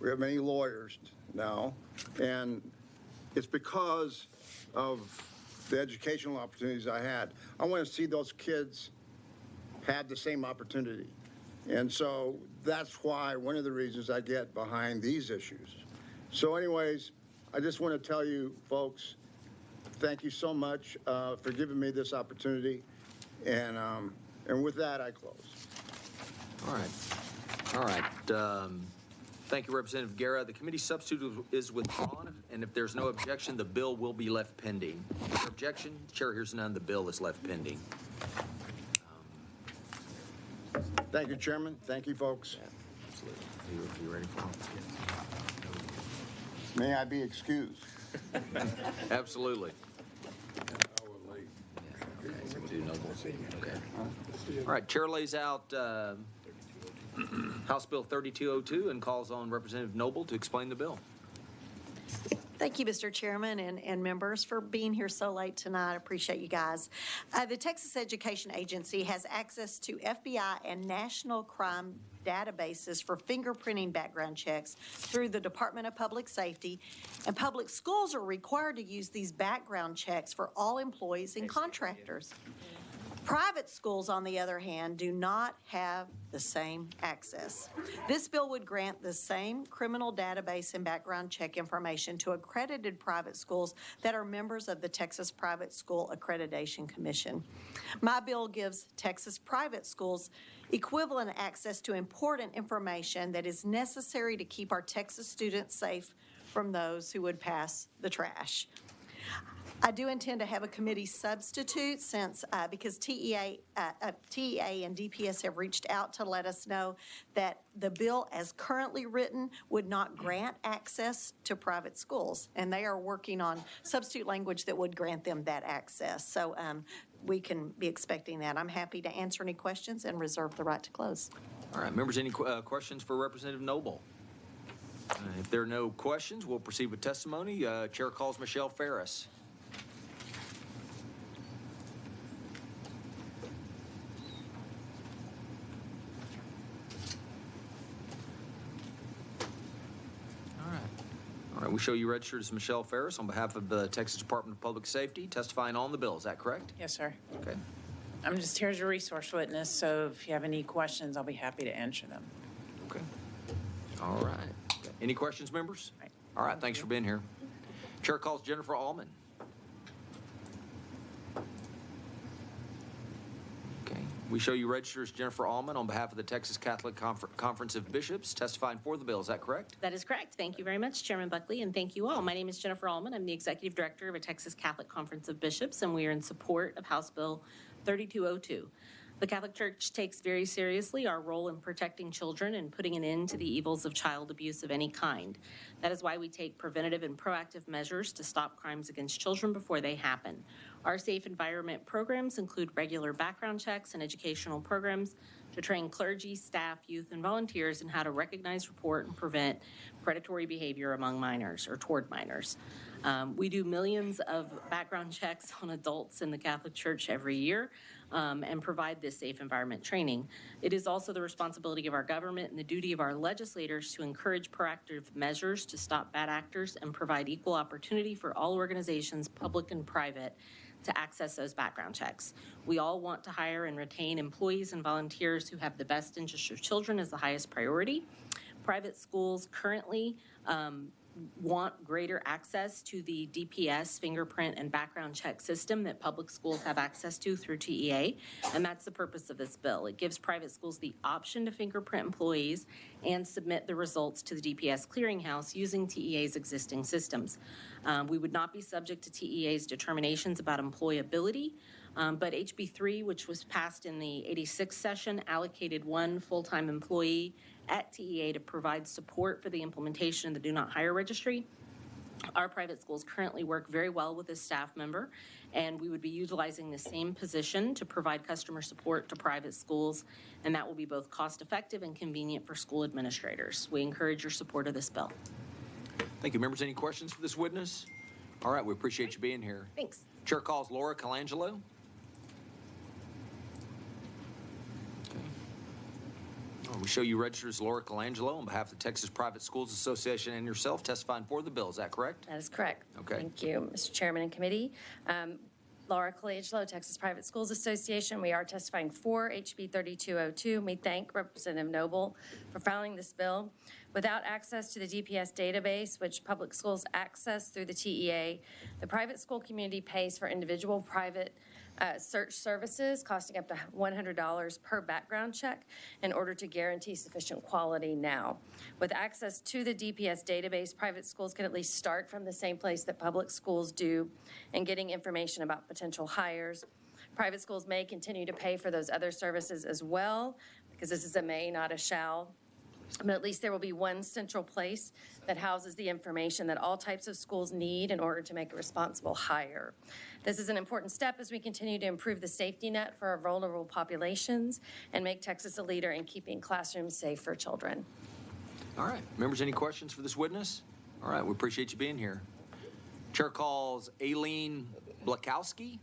we have many lawyers now, and it's because of the educational opportunities I had. I want to see those kids have the same opportunity. And so that's why, one of the reasons I get behind these issues. So anyways, I just want to tell you folks, thank you so much for giving me this opportunity. And with that, I close. All right. All right. Thank you, Representative Guerra. The committee substitute is withdrawn, and if there's no objection, the bill will be left pending. Is there objection? Chair hears none. The bill is left pending. Thank you, Chairman. Thank you, folks. Yeah, absolutely. You ready for it? May I be excused? Absolutely. Okay, so we'll do Noble. Okay. All right, Chair lays out House Bill 3202 and calls on Representative Noble to explain the bill. Thank you, Mr. Chairman and members, for being here so late tonight. I appreciate you guys. The Texas Education Agency has access to FBI and national crime databases for fingerprinting background checks through the Department of Public Safety, and public schools are required to use these background checks for all employees and contractors. Private schools, on the other hand, do not have the same access. This bill would grant the same criminal database and background check information to accredited private schools that are members of the Texas Private School Accreditation Commission. My bill gives Texas private schools equivalent access to important information that is necessary to keep our Texas students safe from those who would pass the trash. I do intend to have a committee substitute because TEA and DPS have reached out to let us know that the bill as currently written would not grant access to private schools, and they are working on substitute language that would grant them that access. So we can be expecting that. I'm happy to answer any questions and reserve the right to close. All right, members, any questions for Representative Noble? If there are no questions, we'll proceed with testimony. Chair calls Michelle Ferris. All right, we show you registered as Michelle Ferris on behalf of the Texas Department of Public Safety, testifying on the bill. Is that correct? Yes, sir. Okay. I'm just here as a resource witness, so if you have any questions, I'll be happy to answer them. Okay. All right. Any questions, members? All right, thanks for being here. Chair calls Jennifer Allman. Okay. We show you registered as Jennifer Allman on behalf of the Texas Catholic Conference of Bishops, testifying for the bill. Is that correct? That is correct. Thank you very much, Chairman Buckley, and thank you all. My name is Jennifer Allman. I'm the Executive Director of a Texas Catholic Conference of Bishops, and we are in support of House Bill 3202. The Catholic Church takes very seriously our role in protecting children and putting an end to the evils of child abuse of any kind. That is why we take preventative and proactive measures to stop crimes against children before they happen. Our safe environment programs include regular background checks and educational programs to train clergy, staff, youth, and volunteers in how to recognize, report, and prevent predatory behavior among minors or toward minors. We do millions of background checks on adults in the Catholic Church every year and provide this safe environment training. It is also the responsibility of our government and the duty of our legislators to encourage proactive measures to stop bad actors and provide equal opportunity for all organizations, public and private, to access those background checks. We all want to hire and retain employees and volunteers who have the best interest of children as the highest priority. Private schools currently want greater access to the DPS fingerprint and background check system that public schools have access to through TEA, and that's the purpose of this bill. It gives private schools the option to fingerprint employees and submit the results to the DPS clearinghouse using TEA's existing systems. We would not be subject to TEA's determinations about employability, but HB 3, which was passed in the 86th session, allocated one full-time employee at TEA to provide support for the implementation of the Do Not Hire registry. Our private schools currently work very well with this staff member, and we would be utilizing the same position to provide customer support to private schools, and that will be both cost-effective and convenient for school administrators. We encourage your support of this bill. Thank you. Members, any questions for this witness? All right, we appreciate you being here. Thanks. Chair calls Laura Colangelo. We show you registered as Laura Colangelo on behalf of the Texas Private Schools Association and yourself testifying for the bill. Is that correct? That is correct. Okay. Thank you, Mr. Chairman and committee. Laura Colangelo, Texas Private Schools Association. We are testifying for HB 3202. We thank Representative Noble for filing this bill. Without access to the DPS database, which public schools access through the TEA, the private school community pays for individual private search services costing up to $100 per background check in order to guarantee sufficient quality now. With access to the DPS database, private schools can at least start from the same place that public schools do in getting information about potential hires. Private schools may continue to pay for those other services as well, because this is a may, not a shall. But at least there will be one central place that houses the information that all types of schools need in order to make a responsible hire. This is an important step as we continue to improve the safety net for our vulnerable populations and make Texas a leader in keeping classrooms safe for children. All right. Members, any questions for this witness? All right, we appreciate you being here. Chair calls Aileen Blakowski.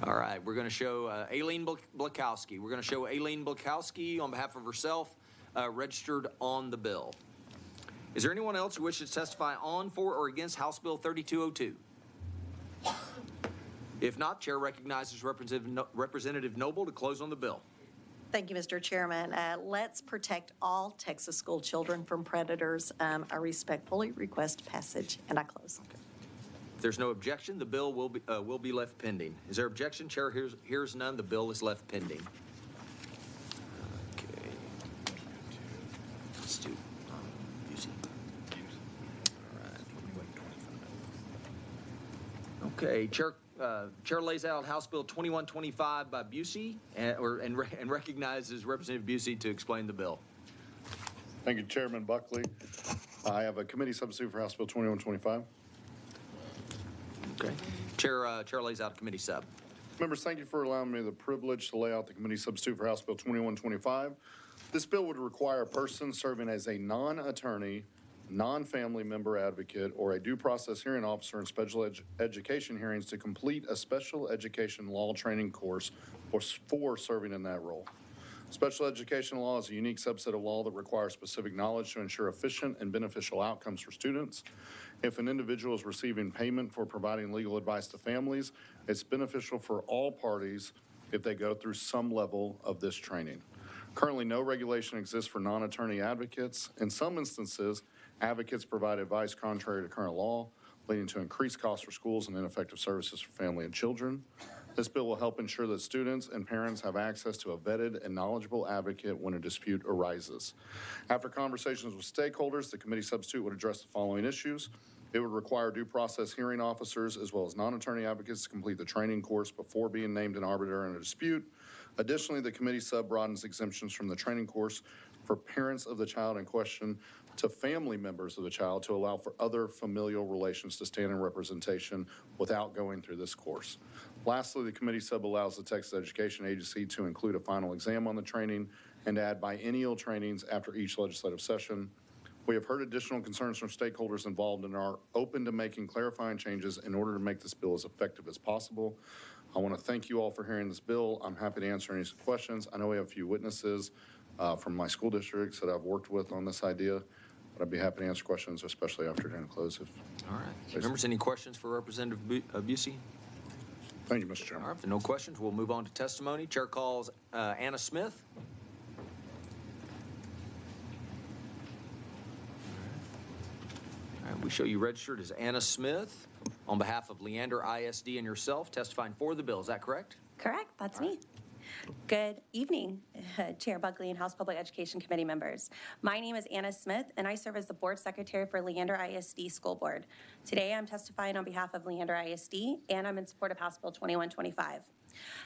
All right, we're going to show Aileen Blakowski. We're going to show Aileen Blakowski on behalf of herself, registered on the bill. Is there anyone else who wishes to testify on, for, or against House Bill 3202? If not, Chair recognizes Representative Noble to close on the bill. Thank you, Mr. Chairman. Let's protect all Texas school children from predators. I respectfully request passage, and I close. Okay. If there's no objection, the bill will be left pending. Is there objection? Chair hears none. The bill is left pending. Okay. Let's do Busey. All right. Okay. Chair lays out House Bill 2125 by Busey and recognizes Representative Busey to explain the bill. Thank you, Chairman Buckley. I have a committee substitute for House Bill 2125. Okay. Chair lays out a committee sub. Members, thank you for allowing me the privilege to lay out the committee substitute for House Bill 2125. This bill would require a person serving as a non-attorney, non-family member advocate, or a due process hearing officer in special education hearings to complete a special education law training course for serving in that role. Special education law is a unique subset of law that requires specific knowledge to ensure efficient and beneficial outcomes for students. If an individual is receiving payment for providing legal advice to families, it's beneficial for all parties if they go through some level of this training. Currently, no regulation exists for non-attorney advocates. In some instances, advocates provide advice contrary to current law, leading to increased costs for schools and ineffective services for family and children. This bill will help ensure that students and parents have access to a vetted and knowledgeable advocate when a dispute arises. After conversations with stakeholders, the committee substitute would address the following issues. It would require due process hearing officers as well as non-attorney advocates to complete the training course before being named an arbiter in a dispute. Additionally, the committee sub broadens exemptions from the training course for parents of the child in question to family members of the child to allow for other familial relations to stand in representation without going through this course. Lastly, the committee sub allows the Texas Education Agency to include a final exam on the training and add biennial trainings after each legislative session. We have heard additional concerns from stakeholders involved and are open to making clarifying changes in order to make this bill as effective as possible. I want to thank you all for hearing this bill. I'm happy to answer any questions. I know we have a few witnesses from my school districts that I've worked with on this idea, but I'd be happy to answer questions, especially after during close. All right. Members, any questions for Representative Busey? Thank you, Mr. Chairman. All right, if no questions, we'll move on to testimony. Chair calls Anna Smith. All right, we show you registered as Anna Smith on behalf of Leander ISD and yourself, testifying for the bill. Is that correct? Correct, that's me. Good evening, Chair Buckley and House Public Education Committee members. My name is Anna Smith, and I serve as the Board Secretary for Leander ISD School Board. Today, I'm testifying on behalf of Leander ISD, and I'm in support of House Bill 2125.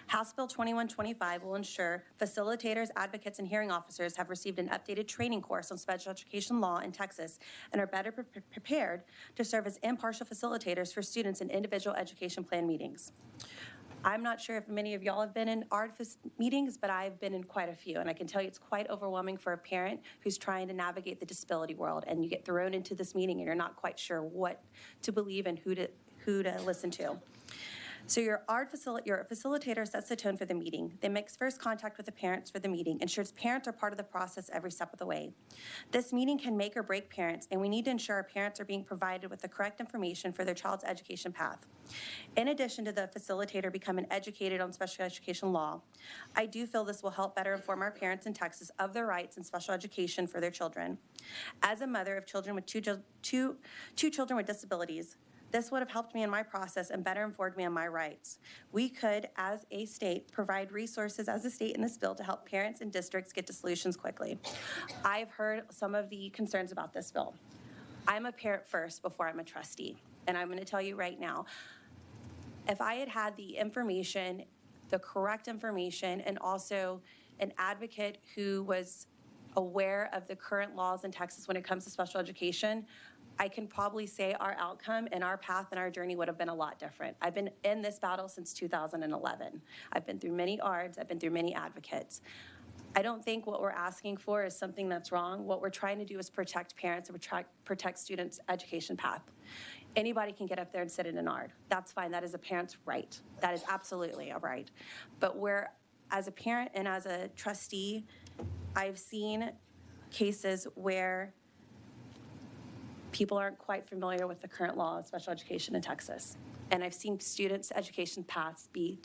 House Bill 2125 will ensure facilitators, advocates, and hearing officers have received an updated training course on special education law in Texas and are better prepared to serve as impartial facilitators for students in individual education plan meetings. I'm not sure if many of y'all have been in ARD meetings, but I've been in quite a few, and I can tell you it's quite overwhelming for a parent who's trying to navigate the disability world, and you get thrown into this meeting and you're not quite sure what to believe and who to listen to. So your facilitator sets the tone for the meeting, then makes first contact with the parents for the meeting, ensures parents are part of the process every step of the way. This meeting can make or break parents, and we need to ensure our parents are being provided with the correct information for their child's education path. In addition to the facilitator becoming educated on special education law, I do feel this will help better inform our parents in Texas of their rights in special education for their children. As a mother of children with two children with disabilities, this would have helped me in my process and better informed me on my rights. We could, as a state, provide resources as a state in this bill to help parents and districts get to solutions quickly. I've heard some of the concerns about this bill. I'm a parent first before I'm a trustee, and I'm going to tell you right now, if I had had the information, the correct information, and also an advocate who was aware of the current laws in Texas when it comes to special education, I can probably say our outcome and our path and our journey would have been a lot different. I've been in this battle since 2011. I've been through many ARDs, I've been through many advocates. I don't think what we're asking for is something that's wrong. What we're trying to do is protect parents and protect students' education path. Anybody can get up there and sit in an ARD. That's fine, that is a parent's right. That is absolutely a right. But where, as a parent and as a trustee, I've seen cases where people aren't quite familiar with the current law of special education in Texas. And I've seen students' education paths be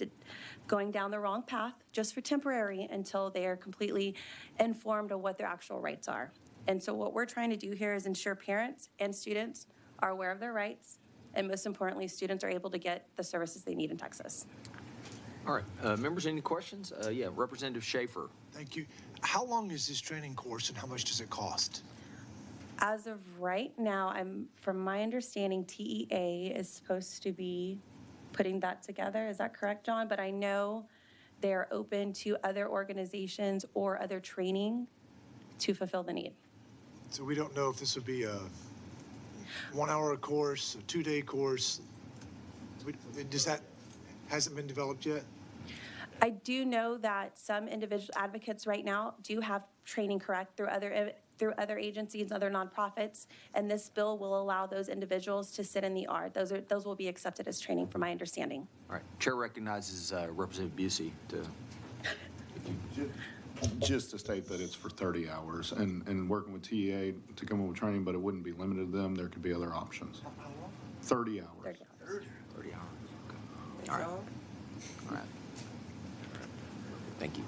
going down the wrong path just for temporary until they are completely informed of what their actual rights are. And so what we're trying to do here is ensure parents and students are aware of their rights, and most importantly, students are able to get the services they need in Texas. All right, members, any questions? Yeah, Representative Schaefer. Thank you. How long is this training course and how much does it cost? As of right now, from my understanding, TEA is supposed to be putting that together. Is that correct, John? But I know they're open to other organizations or other training to fulfill the need. So we don't know if this would be a 1 hour course, a 2-day course. Hasn't been developed yet? I do know that some individual advocates right now do have training through other agencies, other nonprofits, and this bill will allow those individuals to sit in the ARD. Those will be accepted as training, from my understanding. All right, Chair recognizes Representative Busey to. Just to state that it's for 30 hours and working with TEA to come up with training, but it wouldn't be limited to them. There could be other options. 30 hours. 30 hours. Okay. All right. All right. Thank you.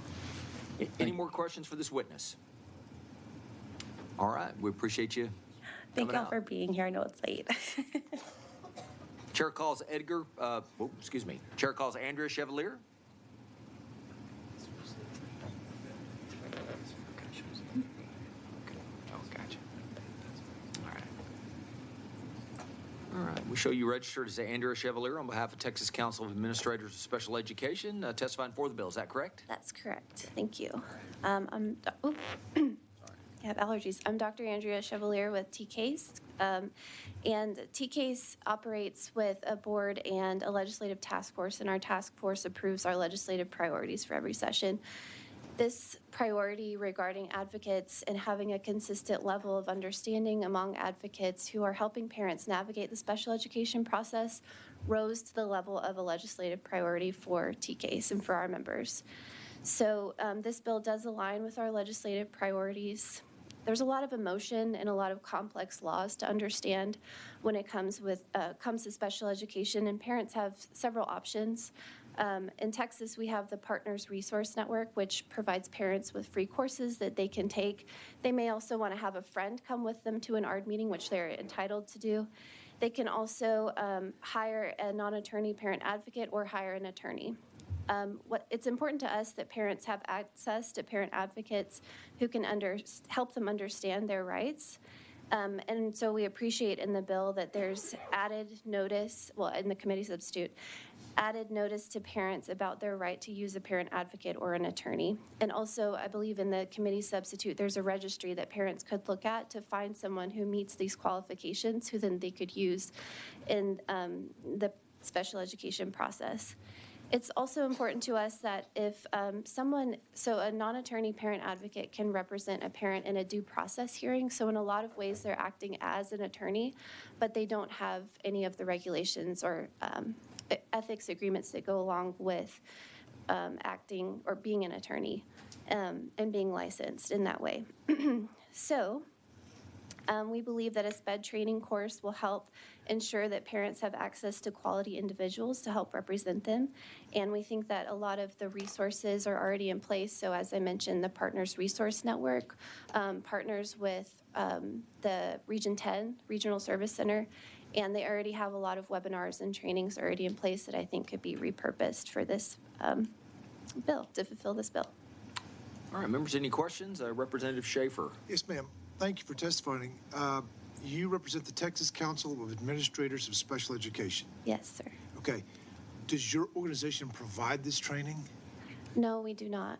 Any more questions for this witness? All right, we appreciate you. Thank y'all for being here. I know it's late. Chair calls Chair calls Andrea Chevalier. All right, we show you registered as Andrea Chevalier on behalf of Texas Council of Administrators of Special Education, testifying for the bill. Is that correct? That's correct. Thank you. I have allergies. I'm Dr. Andrea Chevalier with TCASE. And TCASE operates with a board and a legislative task force, and our task force approves our legislative priorities for every session. This priority regarding advocates and having a consistent level of understanding among advocates who are helping parents navigate the special education process rose to the level of a legislative priority for TCASE and for our members. So this bill does align with our legislative priorities. There's a lot of emotion and a lot of complex laws to understand when it comes to special education, and parents have several options. In Texas, we have the Partners Resource Network, which provides parents with free courses that they can take. They may also want to have a friend come with them to an ARD meeting, which they're entitled to do. They can also hire a non-attorney parent advocate or hire an attorney. It's important to us that parents have access to parent advocates who can help them understand their rights. And so we appreciate in the bill that there's added notice, well, in the committee substitute, added notice to parents about their right to use a parent advocate or an attorney. And also, I believe in the committee substitute, there's a registry that parents could look at to find someone who meets these qualifications, who then they could use in the special education process. It's also important to us that if a non-attorney parent advocate can represent a parent in a due process hearing. So in a lot of ways, they're acting as an attorney, but they don't have any of the regulations or ethics agreements that go along with acting or being an attorney and being licensed in that way. So we believe that a SPED training course will help ensure that parents have access to quality individuals to help represent them. And we think that a lot of the resources are already in place. So as I mentioned, the Partners Resource Network partners with the Region 10 Regional Service Center, and they already have a lot of webinars and trainings already in place that I think could be repurposed for this bill, to fulfill this bill. All right, members, any questions? Representative Schaefer. Yes, ma'am. Thank you for testifying. You represent the Texas Council of Administrators of Special Education. Yes, sir. Okay. Does your organization provide this training? No, we do not.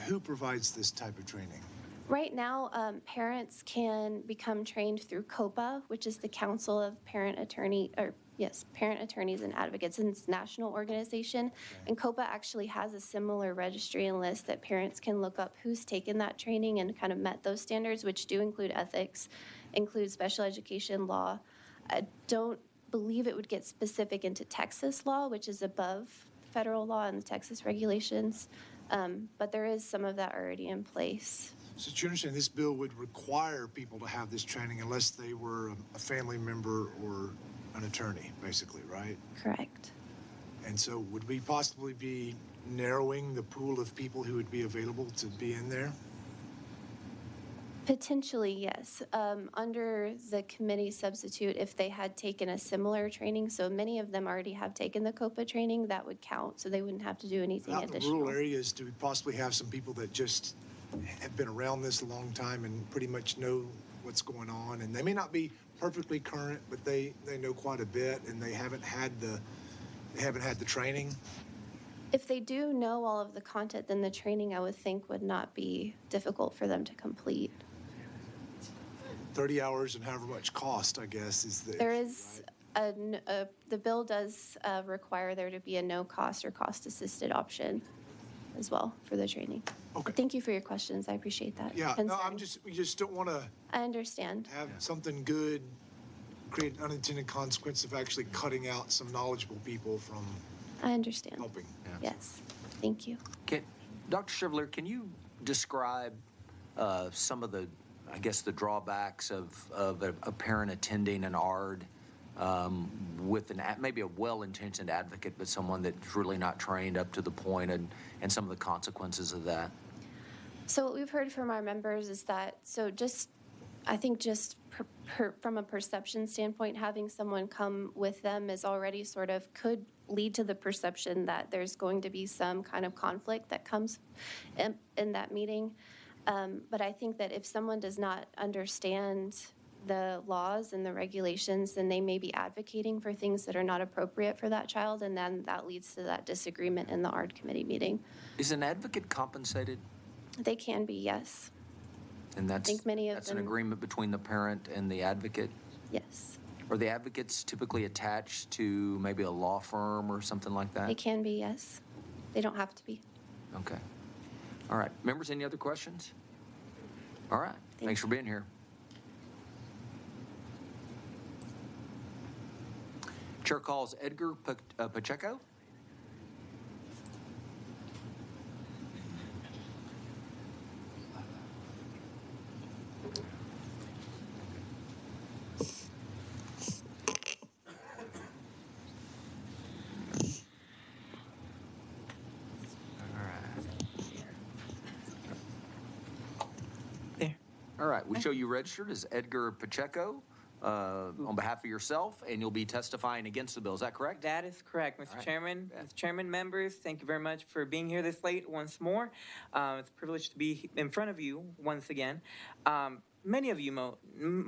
Who provides this type of training? Right now, parents can become trained through COPA, which is the Council of Parent Attorneys and Advocates, and it's a national organization. And COPA actually has a similar registry and list that parents can look up who's taken that training and kind of met those standards, which do include ethics, include special education law. I don't believe it would get specific into Texas law, which is above federal law and the Texas regulations, but there is some of that already in place. So you understand this bill would require people to have this training unless they were a family member or an attorney, basically, right? Correct. And so would we possibly be narrowing the pool of people who would be available to be in there? Potentially, yes. Under the committee substitute, if they had taken a similar training, so many of them already have taken the COPA training, that would count, so they wouldn't have to do anything Out in the additional. rural areas, do we possibly have some people that just have been around this a long time and pretty much know what's going on? And they may not be perfectly current, but they know quite a bit, and they haven't had the training. If they do know all of the content, then the training, I would think, would not be difficult for them to complete. 30 hours and however much cost, I guess, is the There is the bill does require there to be a no-cost or cost-assisted option as well for the training. Okay. Thank you for your questions. I appreciate that. Yeah, no, concern. we just don't want to I understand. have something good create an unintended consequence of actually cutting out some knowledgeable people from I understand. helping. Yes. Thank you. Dr. Chevalier, can you describe some of the, I guess, the drawbacks of a parent attending an ARD with maybe a well-intentioned advocate, but someone that's really not trained up to the point, and some of the consequences of that? So what we've heard from our members is that, I think just from a perception standpoint, having someone come with them is already could lead to the perception that there's going to be some kind of conflict that comes in that meeting. But I think that if someone does not understand the laws and the regulations, then they may be advocating for things that are not appropriate for that child, and then that leads to that disagreement in the ARD committee meeting. Is an advocate compensated? They can be, yes. And that's, think many of that's an them- agreement between the parent and the advocate? Yes, Are the advocates typically attached to maybe a law firm or something like that? they can be, yes. They don't have to be. Okay. All right. Members, any other questions? All right. Thanks for being here. Chair calls Edgar Pacheco. All right, we show you registered as Edgar Pacheco on behalf of yourself, and you'll be testifying against the bill. Is that correct? That is correct, Mr. All right. Chairman. Mr. Chairman, members, thank you very much for being here this late once more. It's a privilege to be in front of you once again. Many of you,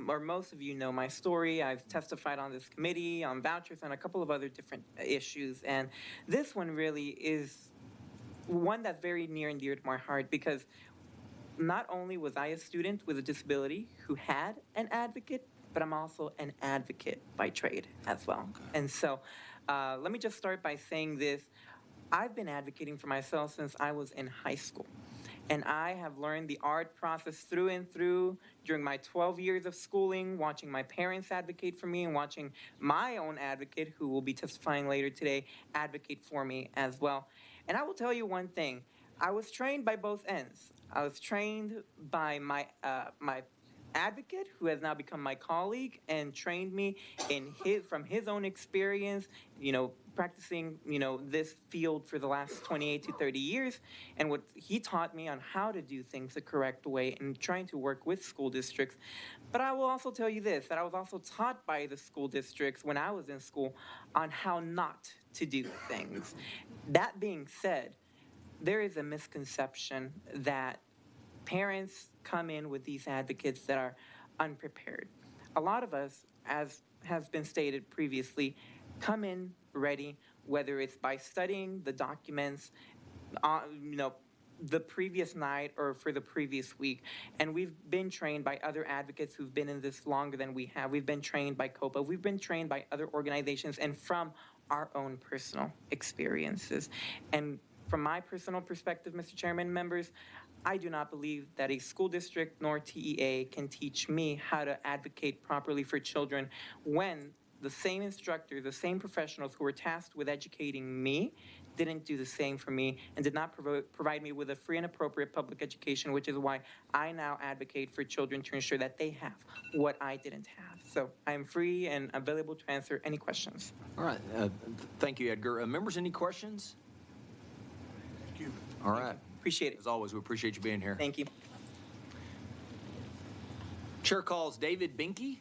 or most of you, know my story. I've testified on this committee, on vouchers, and a couple of other different issues. And this one really is one that's very near and dear to my heart because not only was I a student with a disability who had an advocate, but I'm also an advocate by trade as well. And so let me just start by saying this. I've been advocating for myself since I was in high school. And I have learned the art process through and through during my 12 years of schooling, watching my parents advocate for me and watching my own advocate, who will be testifying later today, advocate for me as well. And I will tell you one thing. I was trained by both ends. I was trained by my advocate, who has now become my colleague, and trained me from his own experience, practicing, this field for the last 28 to 30 years. And what he taught me on how to do things the correct way and trying to work with school districts. But I will also tell you this, that I was also taught by the school districts when I was in school on how not to do things. That being said, there is a misconception that parents come in with these advocates that are unprepared. A lot of us, as has been stated previously, come in ready, whether it's by studying the documents, the previous night or for the previous week. And we've been trained by other advocates who've been in this longer than we have. We've been trained by COPA. We've been trained by other organizations and from our own personal experiences. And from my personal perspective, Mr. Chairman, members, I do not believe that a school district nor TEA can teach me how to advocate properly for children when the same instructors, the same professionals who were tasked with educating me didn't do the same for me and did not provide me with a free and appropriate public education, which is why I now advocate for children to ensure that they have what I didn't have. So I am free and available to answer any questions. All right. Thank you, Edgar. Members, any questions? Thank you. All right. Appreciate it. As always, we appreciate you being here. Thank you. Chair calls David Binky.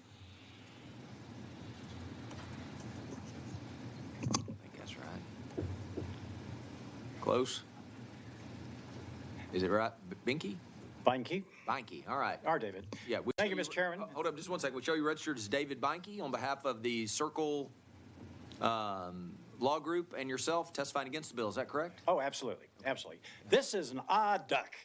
I think that's right. Close. Is it right? Binky? Beinke. Beinke, all right. Our David. Yeah. Thank you, Mr. Chairman. Hold up just one second. We show you registered as David Beinke on behalf of the Circle Law Group and yourself testifying against the bill. Is that correct? Oh, absolutely. Absolutely. This is an odd duck.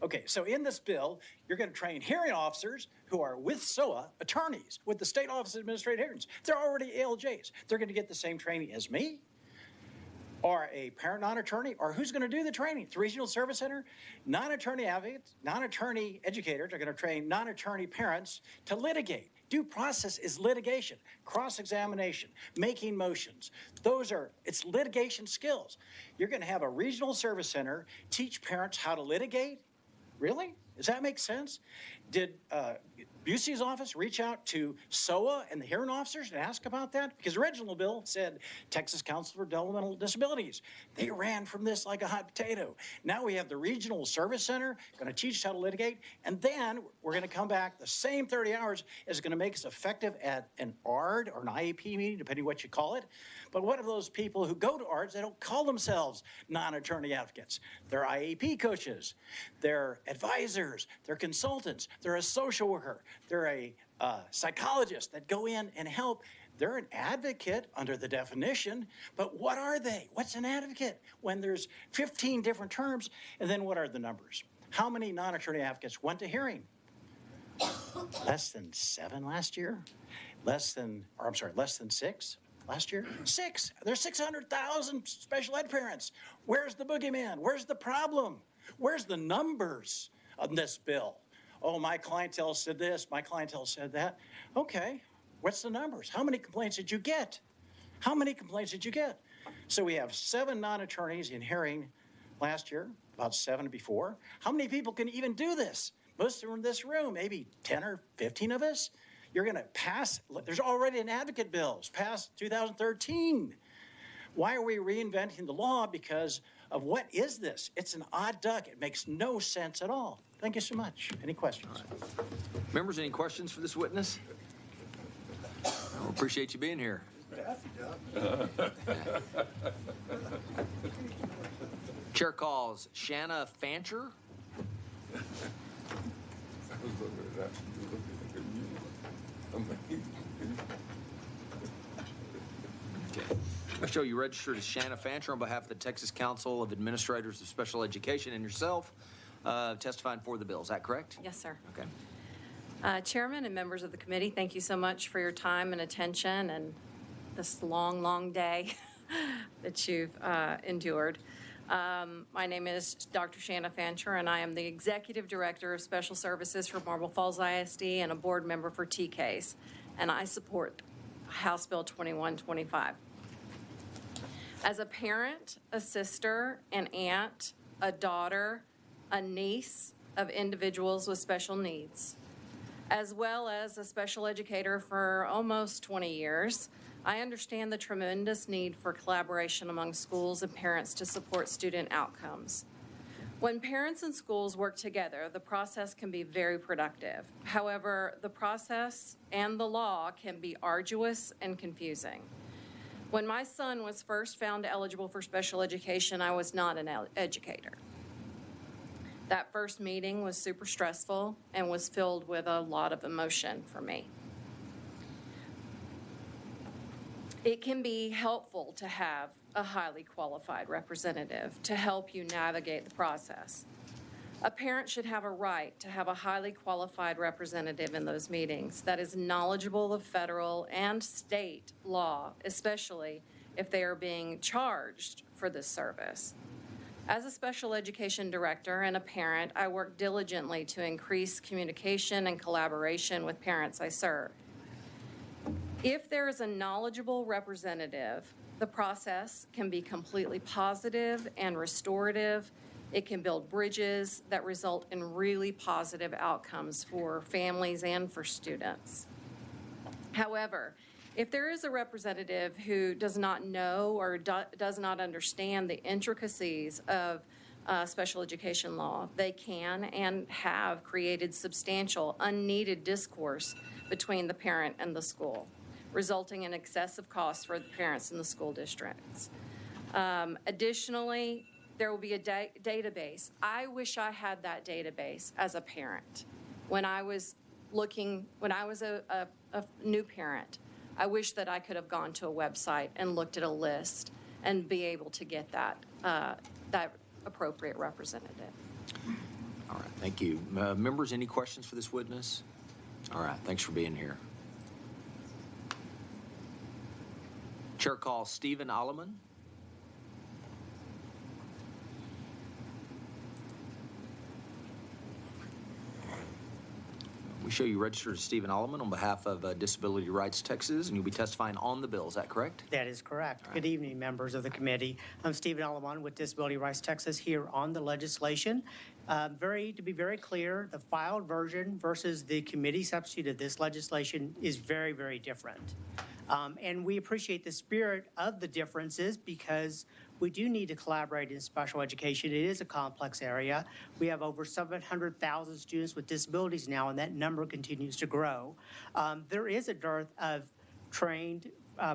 Okay, so in this bill, you're going to train hearing officers who are with SOA attorneys, with the State Office of Administrative Hearings. They're already ALJs. They're going to get the same training as me, or a parent non-attorney, or who's going to do the training? The Regional Service Center? Non-attorney advocates, non-attorney educators are going to train non-attorney parents to litigate. Due process is litigation, cross-examination, making motions. It's litigation skills. You're going to have a regional service center teach parents how to litigate? Really? Does that make sense? Did Busey's office reach out to SOA and the hearing officers and ask about that? Because the original bill said Texas Council for Developmental Disabilities. They ran from this like a hot potato. Now we have the Regional Service Center going to teach us how to litigate, and then we're going to come back. The same 30 hours is going to make us effective at an ARD or an IEP meeting, depending what you call it. But what of those people who go to ARDs, they don't call themselves non-attorney advocates? They're IEP coaches, they're advisors, they're consultants, they're a social worker, they're a psychologist that go in and help. They're an advocate under the definition, but what are they? What's an advocate when there's 15 different terms? And then what are the numbers? How many non-attorney advocates went to hearing? less than 7 last year? Less than 6 last year? 6. There's 600,000 special ed parents. Where's the boogeyman? Where's the problem? Where's the numbers on this bill? Oh, my clientele said this, my clientele said that. Okay, what's the numbers? How many complaints did you get? How many complaints did you get? So we have 7 non-attorneys in hearing last year, about 7 before. How many people can even do this? Most are in this room, maybe 10 or 15 of us. You're going to pass, there's already an advocate bill. It was passed 2013. Why are we reinventing the law? Because of what is this? It's an odd duck. It makes no sense at all. Thank you so much. Any questions? Members, any questions for this witness? I appreciate you being here. Chair calls Shanna Fancher. Okay. I show you registered as Shanna Fancher on behalf of the Texas Council of Administrators of Special Education and yourself testifying for the bill. Is that correct? Yes, sir. Okay. Chairman and members of the committee, thank you so much for your time and attention and this long, long day that you've endured. My name is Dr. Shanna Fancher, and I am the Executive Director of Special Services for Marble Falls ISD and a board member for TCASE, and I support House Bill 2125. As a parent, a sister, an aunt, a daughter, a niece of individuals with special needs, as well as a special educator for almost 20 years, I understand the tremendous need for collaboration among schools and parents to support student outcomes. When parents and schools work together, the process can be very productive. However, the process and the law can be arduous and confusing. When my son was first found eligible for special education, I was not an educator. That first meeting was super stressful and was filled with a lot of emotion for me. It can be helpful to have a highly qualified representative to help you navigate the process. A parent should have a right to have a highly qualified representative in those meetings that is knowledgeable of federal and state law, especially if they are being charged for this service. As a special education director and a parent, I work diligently to increase communication and collaboration with parents I serve. If there is a knowledgeable representative, the process can be completely positive and restorative. It can build bridges that result in really positive outcomes for families and for students. However, if there is a representative who does not know or does not understand the intricacies of special education law, they can and have created substantial unneeded discourse between the parent and the school, resulting in excessive costs for the parents in the school districts. Additionally, there will be a database. I wish I had that database as a parent. When I was a new parent, I wish that I could have gone to a website and looked at a list and be able to get that appropriate representative. All right, thank you. Members, any questions for this witness? All right, thanks for being here. Chair calls Stephen Alleman. We show you registered as Stephen Alleman on behalf of Disability Rights Texas, and you'll be testifying on the bill. Is that correct? That is correct. Good evening, members of the committee. I'm Stephen Alleman with Disability Rights Texas here on the legislation. To be very clear, the filed version versus the committee substitute of this legislation is very, very different. And we appreciate the spirit of the differences because we do need to collaborate in special education. It is a complex area. We have over 700,000 students with disabilities now, and that number continues to grow. There is a dearth of trained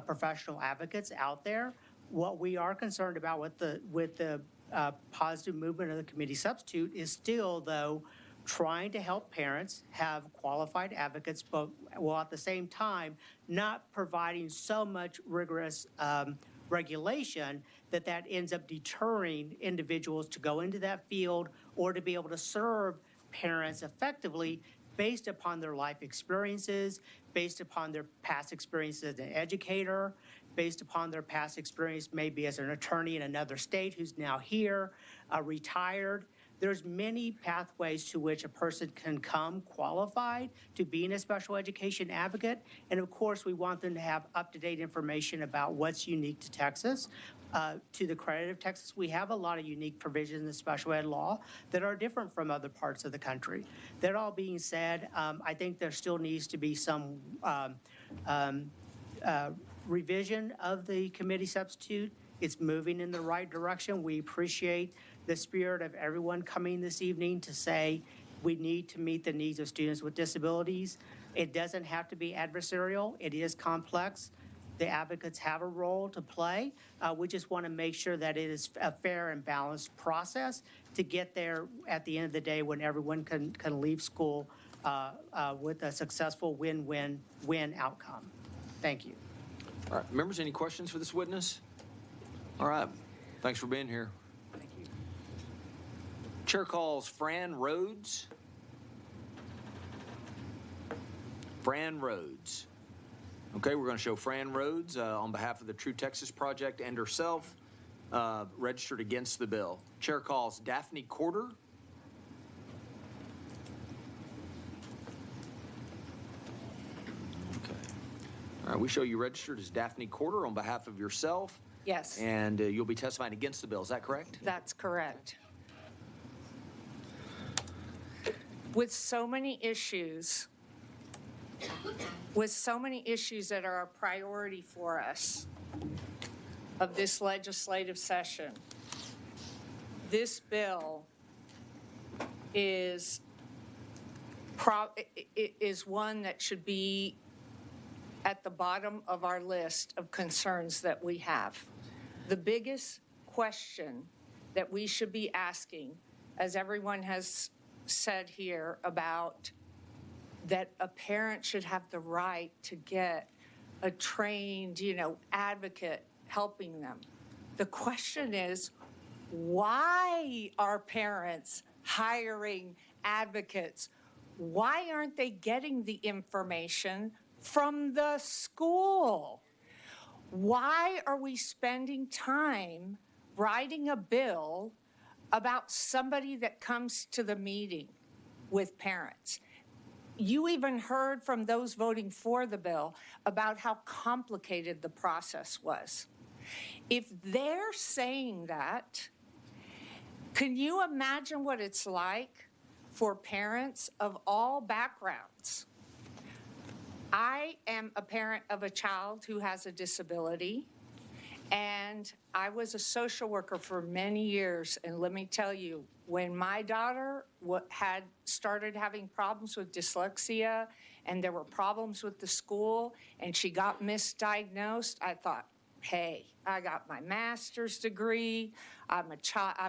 professional advocates out there. What we are concerned about with the positive movement of the committee substitute is still, though, trying to help parents have qualified advocates, but while at the same time not providing so much rigorous regulation that ends up deterring individuals to go into that field or to be able to serve parents effectively based upon their life experiences, based upon their past experiences as an educator, based upon their past experience maybe as an attorney in another state who's now here, retired. There's many pathways to which a person can come qualified to being a special education advocate. And of course, we want them to have up-to-date information about what's unique to Texas. To the credit of Texas, we have a lot of unique provisions in special ed law that are different from other parts of the country. That all being said, I think there still needs to be some revision of the committee substitute. It's moving in the right direction. We appreciate the spirit of everyone coming this evening to say we need to meet the needs of students with disabilities. It doesn't have to be adversarial. It is complex. The advocates have a role to play. We just want to make sure that it is a fair and balanced process to get there at the end of the day when everyone can leave school with a successful win-win-win outcome. Thank you. All right, members, any questions for this witness? All right, thanks for being here. Thank you. Chair calls Fran Rhodes. Fran Rhodes. Okay, we're going to show Fran Rhodes on behalf of the True Texas Project and herself, registered against the bill. Chair calls Daphne Corder. Okay. All right, we show you registered as Daphne Corder on behalf of yourself. Yes. And you'll be testifying against the bill. Is that correct? That's correct. With so many issues that are a priority for us of this legislative session, this bill is one that should be at the bottom of our list of concerns that we have. The biggest question that we should be asking, as everyone has said here, about that a parent should have the right to get a trained, advocate helping them. The question is, why are parents hiring advocates? Why aren't they getting the information from the school? Why are we spending time writing a bill about somebody that comes to the meeting with parents? You even heard from those voting for the bill about how complicated the process was. If they're saying that, can you imagine what it's like for parents of all backgrounds? I am a parent of a child who has a disability, and I was a social worker for many years. And let me tell you, when my daughter had started having problems with dyslexia and there were problems with the school and she got misdiagnosed, I thought, hey, I got my master's degree. I've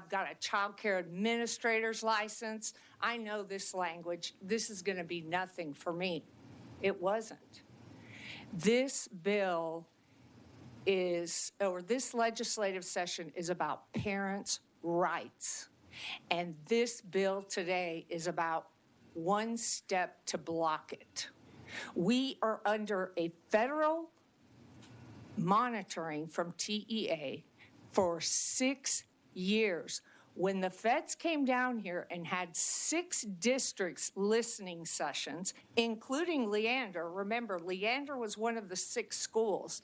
got a child care administrator's license. I know this language. This is going to be nothing for me. It wasn't. This bill this legislative session is about parents' rights. And this bill today is about one step to block it. We are under a federal monitoring from TEA for 6 years. When the feds came down here and had 6 districts listening sessions, including Leander, remember, Leander was one of the 6 schools,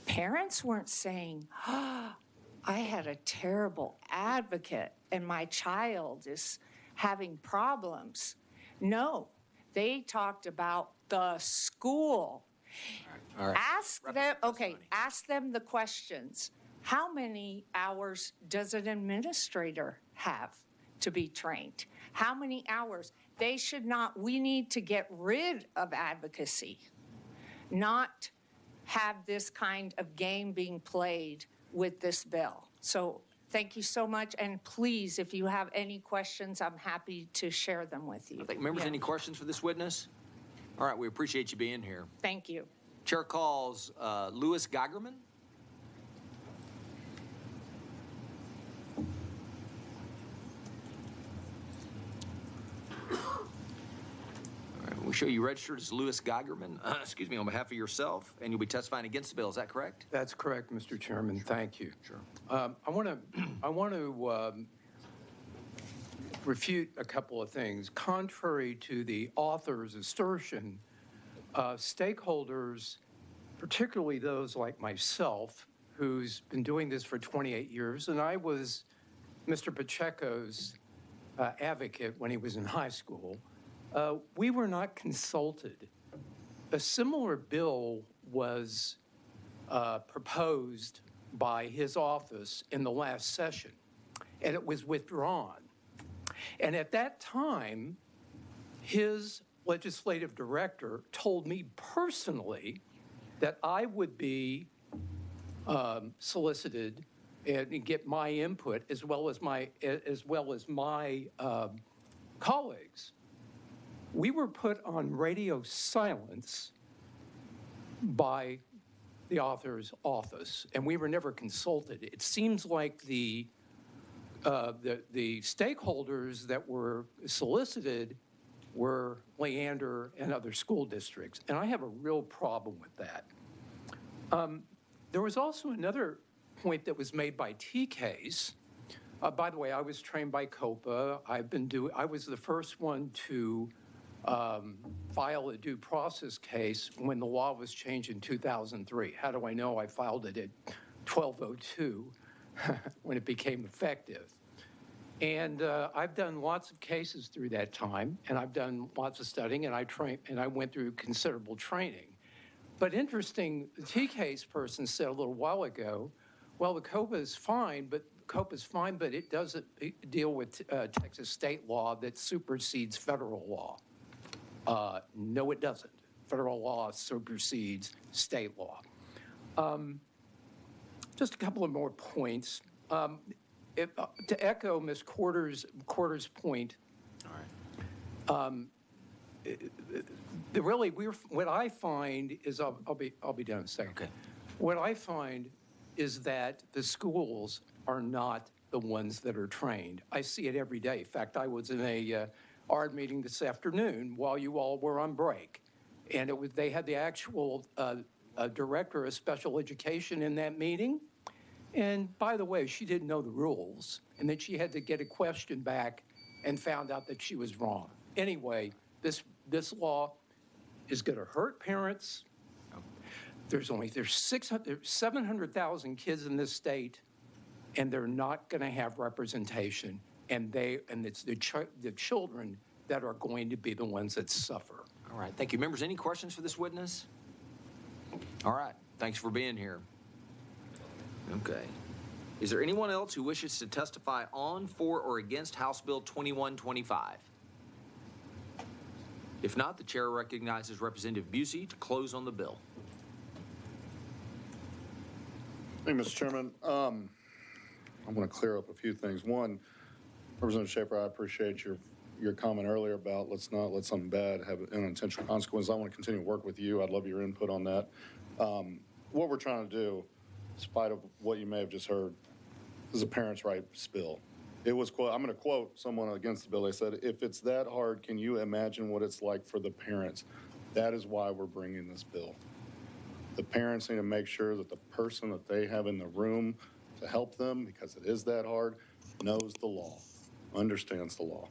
parents weren't saying, oh, I had a terrible advocate and my child is having problems. No, they talked about the school. All right. Ask them the questions. How many hours does an administrator have to be trained? How many hours? We need to get rid of advocacy, not have this kind of game being played with this bill. So thank you so much. And please, if you have any questions, I'm happy to share them with you. Members, any questions for this witness? All right, we appreciate you being here. Thank you. Chair calls Louis Geigerman. show you registered as Louis Geigerman, excuse me, on behalf of yourself, and you'll be testifying against the bill. Is that correct? That's correct, Mr. Chairman. Thank you. Sure. I want to refute a couple of things. Contrary to the author's assertion, stakeholders, particularly those like myself, who's been doing this for 28 years, and I was Mr. Pacheco's advocate when he was in high school, we were not consulted. A similar bill was proposed by his office in the last session, and it was withdrawn. And at that time, his legislative director told me personally that I would be solicited and get my input as well as my colleagues. We were put on radio silence by the author's office, and we were never consulted. It seems like the stakeholders that were solicited were Leander and other school districts, and I have a real problem with that. There was also another point that was made by T-Case. By the way, I was trained by COPA. I was the first one to file a due process case when the law was changed in 2003. How do I know? I filed it at 12:02 when it became effective. And I've done lots of cases through that time, and I've done lots of studying, and I went through considerable training. But interesting, the T-Case person said a little while ago, well, the COPA is fine, but it doesn't deal with Texas state law that supersedes federal law. No, it doesn't. Federal law supersedes state law. Just a couple of more points. To echo Ms. Quarter's point, really, what I find is, I'll be done in a second. Okay. What I find is that the schools are not the ones that are trained. I see it every day. In fact, I was in a ARD meeting this afternoon while you all were on break, and they had the actual director of special education in that meeting. And by the way, she didn't know the rules, and that she had to get a question back and found out that she was wrong. Anyway, this law is going to hurt parents. There's 700,000 kids in this state, and they're not going to have representation, and it's the children that are going to be the ones that suffer. All right, thank you. Members, any questions for this witness? All right, thanks for being here. Okay. Is there anyone else who wishes to testify on, for, or against House Bill 2125? If not, the chair recognizes Representative Busey to close on the bill. Thank you, Mr. Chairman. I want to clear up a few things. One, Representative Schaefer, I appreciate your comment earlier about let's not let something bad have unintentional consequences. I want to continue to work with you. I'd love your input on that. What we're trying to do, in spite of what you may have just heard, is a parents' rights bill. It was, I'm going to quote someone against the bill. They said, if it's that hard, can you imagine what it's like for the parents? That is why we're bringing this bill. The parents need to make sure that the person that they have in the room to help them, because it is that hard, knows the law, understands the law.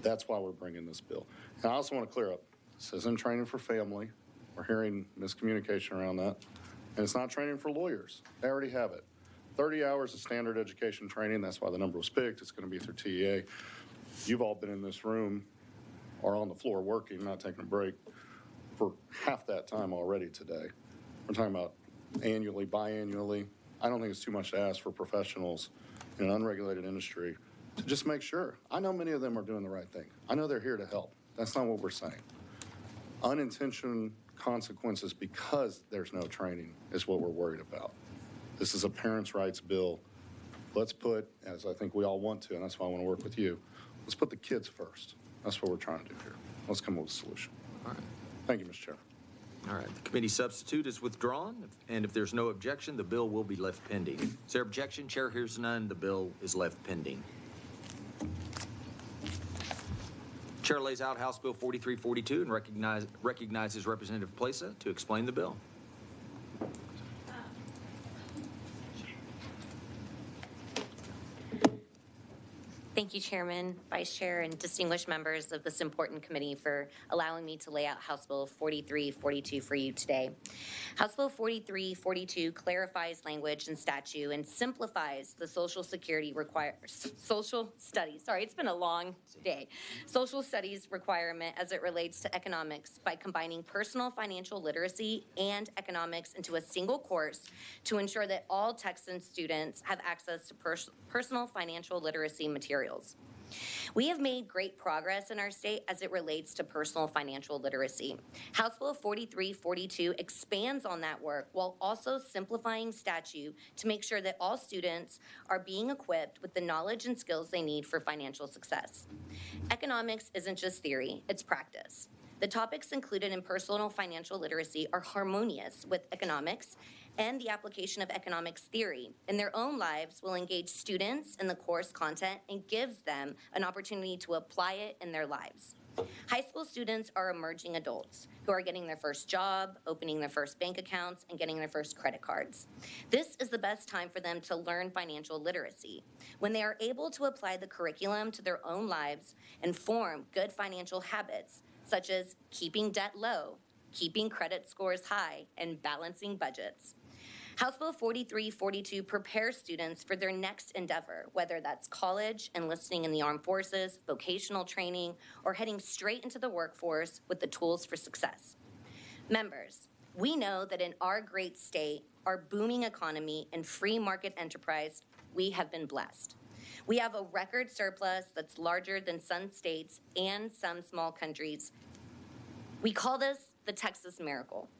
That's why we're bringing this bill. And I also want to clear up, this isn't training for family. We're hearing miscommunication around that. And it's not training for lawyers. They already have it. 30 hours of standard education training, that's why the number was picked. It's going to be through TEA. You've all been in this room or on the floor working, not taking a break, for half that time already today. We're talking about annually, biannually. I don't think it's too much to ask for professionals in an unregulated industry to just make sure. I know many of them are doing the right thing. I know they're here to help. That's not what we're saying. Unintentional consequences because there's no training is what we're worried about. This is a parents' rights bill. Let's put, as I think we all want to, and that's why I want to work with you, let's put the kids first. That's what we're trying to do here. Let's come up with a solution. All right. Thank you, Mr. Chair. All right, the committee substitute is withdrawn, and if there's no objection, the bill will be left pending. Is there objection? Chair hears none. The bill is left pending. Chair lays out House Bill 4342 and recognizes Representative Plesa to explain the bill. Thank you, Chairman, Vice Chair, and distinguished members of this important committee for allowing me to lay out House Bill 4342 for you today. House Bill 4342 clarifies language and statute and simplifies the social studies, sorry, it's been a long day, social studies requirement as it relates to economics by combining personal financial literacy and economics into a single course to ensure that all Texan students have access to personal financial literacy materials. We have made great progress in our state as it relates to personal financial literacy. House Bill 4342 expands on that work while also simplifying statute to make sure that all students are being equipped with the knowledge and skills they need for financial success. Economics isn't just theory, it's practice. The topics included in personal financial literacy are harmonious with economics, and the application of economics theory in their own lives will engage students in the course content and gives them an opportunity to apply it in their lives. High school students are emerging adults who are getting their first job, opening their first bank accounts, and getting their first credit cards. This is the best time for them to learn financial literacy, when they are able to apply the curriculum to their own lives and form good financial habits, such as keeping debt low, keeping credit scores high, and balancing budgets. House Bill 4342 prepares students for their next endeavor, whether that's college, enlisting in the armed forces, vocational training, or heading straight into the workforce with the tools for success. Members, we know that in our great state, our booming economy and free market enterprise, we have been blessed. We have a record surplus that's larger than some states and some small countries. We call this the Texas Miracle.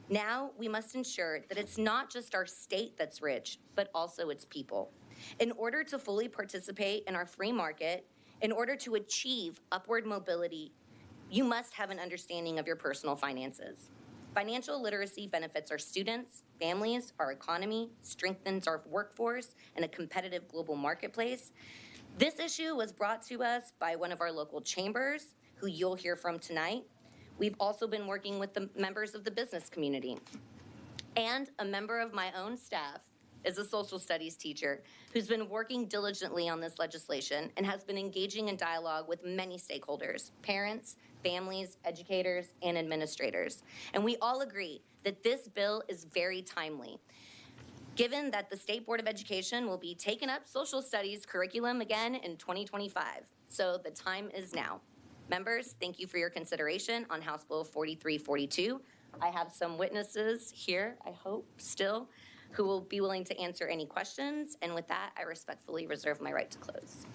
Now we must ensure that it's not just our state that's rich, but also its people. In order to fully participate in our free market, in order to achieve upward mobility, you must have an understanding of your personal finances. Financial literacy benefits our students, families, our economy, strengthens our workforce in a competitive global marketplace. This issue was brought to us by one of our local chambers, who you'll hear from tonight. We've also been working with the members of the business community. And a member of my own staff is a social studies teacher who's been working diligently on this legislation and has been engaging in dialogue with many stakeholders, parents, families, educators, and administrators. And we all agree that this bill is very timely, given that the State Board of Education will be taking up social studies curriculum again in 2025. So the time is now. Members, thank you for your consideration on House Bill 4342. I have some witnesses here, I hope, still, who will be willing to answer any questions. And with that, I respectfully reserve my right to close.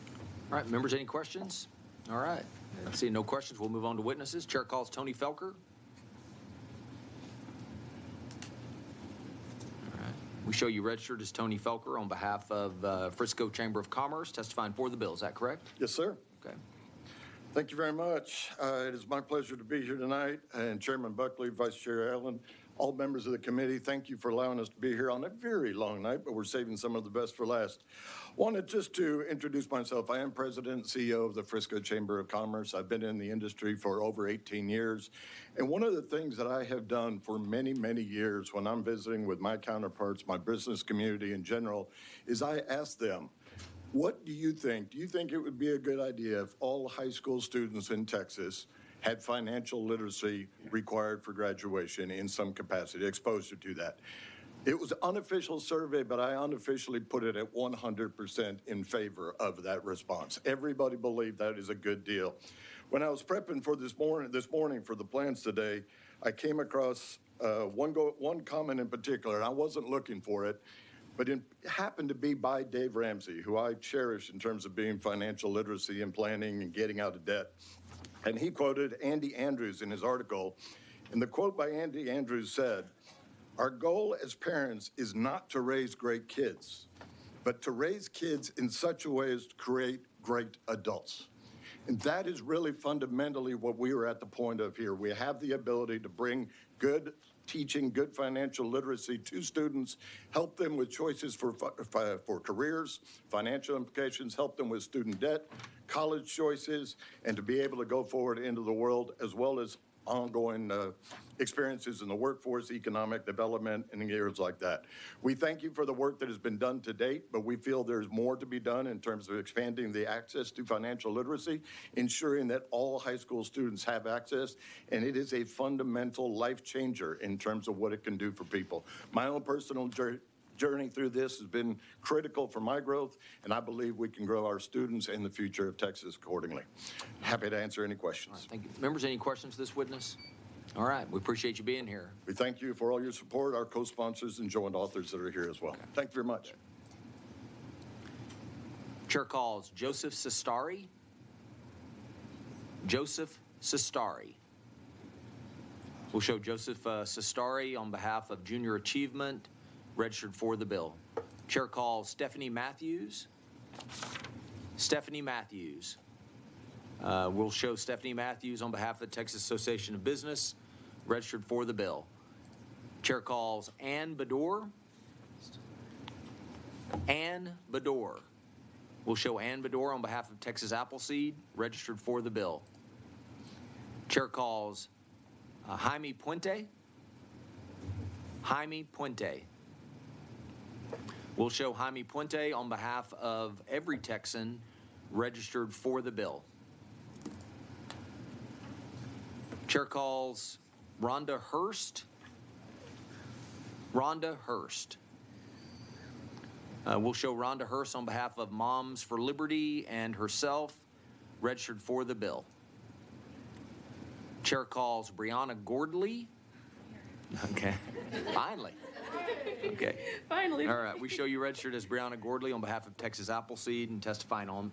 All right, members, any questions? All right. Seeing no questions, we'll move on to witnesses. Chair calls Tony Felker. All right. We show you registered as Tony Felker on behalf of Frisco Chamber of Commerce, testifying for the bill. Is that correct? Yes, sir. Okay. Thank you very much. It is my pleasure to be here tonight, and Chairman Buckley, Vice Chair Allen, all members of the committee, thank you for allowing us to be here on a very long night, but we're saving some of the best for last. Wanted just to introduce myself. I am President and CEO of the Frisco Chamber of Commerce. I've been in the industry for over 18 years, and one of the things that I have done for many, many years when I'm visiting with my counterparts, my business community in general, is I ask them, what do you think? Do you think it would be a good idea if all high school students in Texas had financial literacy required for graduation in some capacity, exposure to that? It was an unofficial survey, but I unofficially put it at 100% in favor of that response. Everybody believed that is a good deal. When I was prepping for this morning for the plans today, I came across one comment in particular, and I wasn't looking for it, but it happened to be by Dave Ramsey, who I cherish in terms of being financial literacy and planning and getting out of debt. And he quoted Andy Andrews in his article. And the quote by Andy Andrews said, "Our goal as parents is not to raise great kids, but to raise kids in such a way as to create great adults." And that is really fundamentally what we are at the point of here. We have the ability to bring good teaching good financial literacy to students, help them with choices for careers, financial implications, help them with student debt, college choices, and to be able to go forward into the world, as well as ongoing experiences in the workforce, economic development, and areas like that. We thank you for the work that has been done to date, but we feel there's more to be done in terms of expanding the access to financial literacy, ensuring that all high school students have access, and it is a fundamental life changer in terms of what it can do for people. My own personal journey through this has been critical for my growth, and I believe we can grow our students and the future of Texas accordingly. Happy to answer any questions. Thank you. Members, any questions for this witness? All right, we appreciate you being here. We thank you for all your support, our co-sponsors and joint authors that are here as well. Thank you very much. Chair calls Joseph Sestari. Joseph Sestari. We'll show Joseph Sestari on behalf of Junior Achievement, registered for the bill. Chair calls Stephanie Matthews. Stephanie Matthews. We'll show Stephanie Matthews on behalf of the Texas Association of Business, registered for the bill. Chair calls Ann Bador. Ann Bador. We'll show Ann Bador on behalf of Texas Appleseed, registered for the bill. Chair calls Jaime Puente. Jaime Puente. We'll show Jaime Puente on behalf of every Texan registered for the bill. Chair calls Rhonda Hurst. Rhonda Hurst. We'll show Rhonda Hurst on behalf of Moms for Liberty and herself, registered for the bill. Chair calls Brianna Gordley. Okay, finally. Okay. Finally. All right, we show you registered as Brianna Gordley on behalf of Texas Appleseed and testifying on,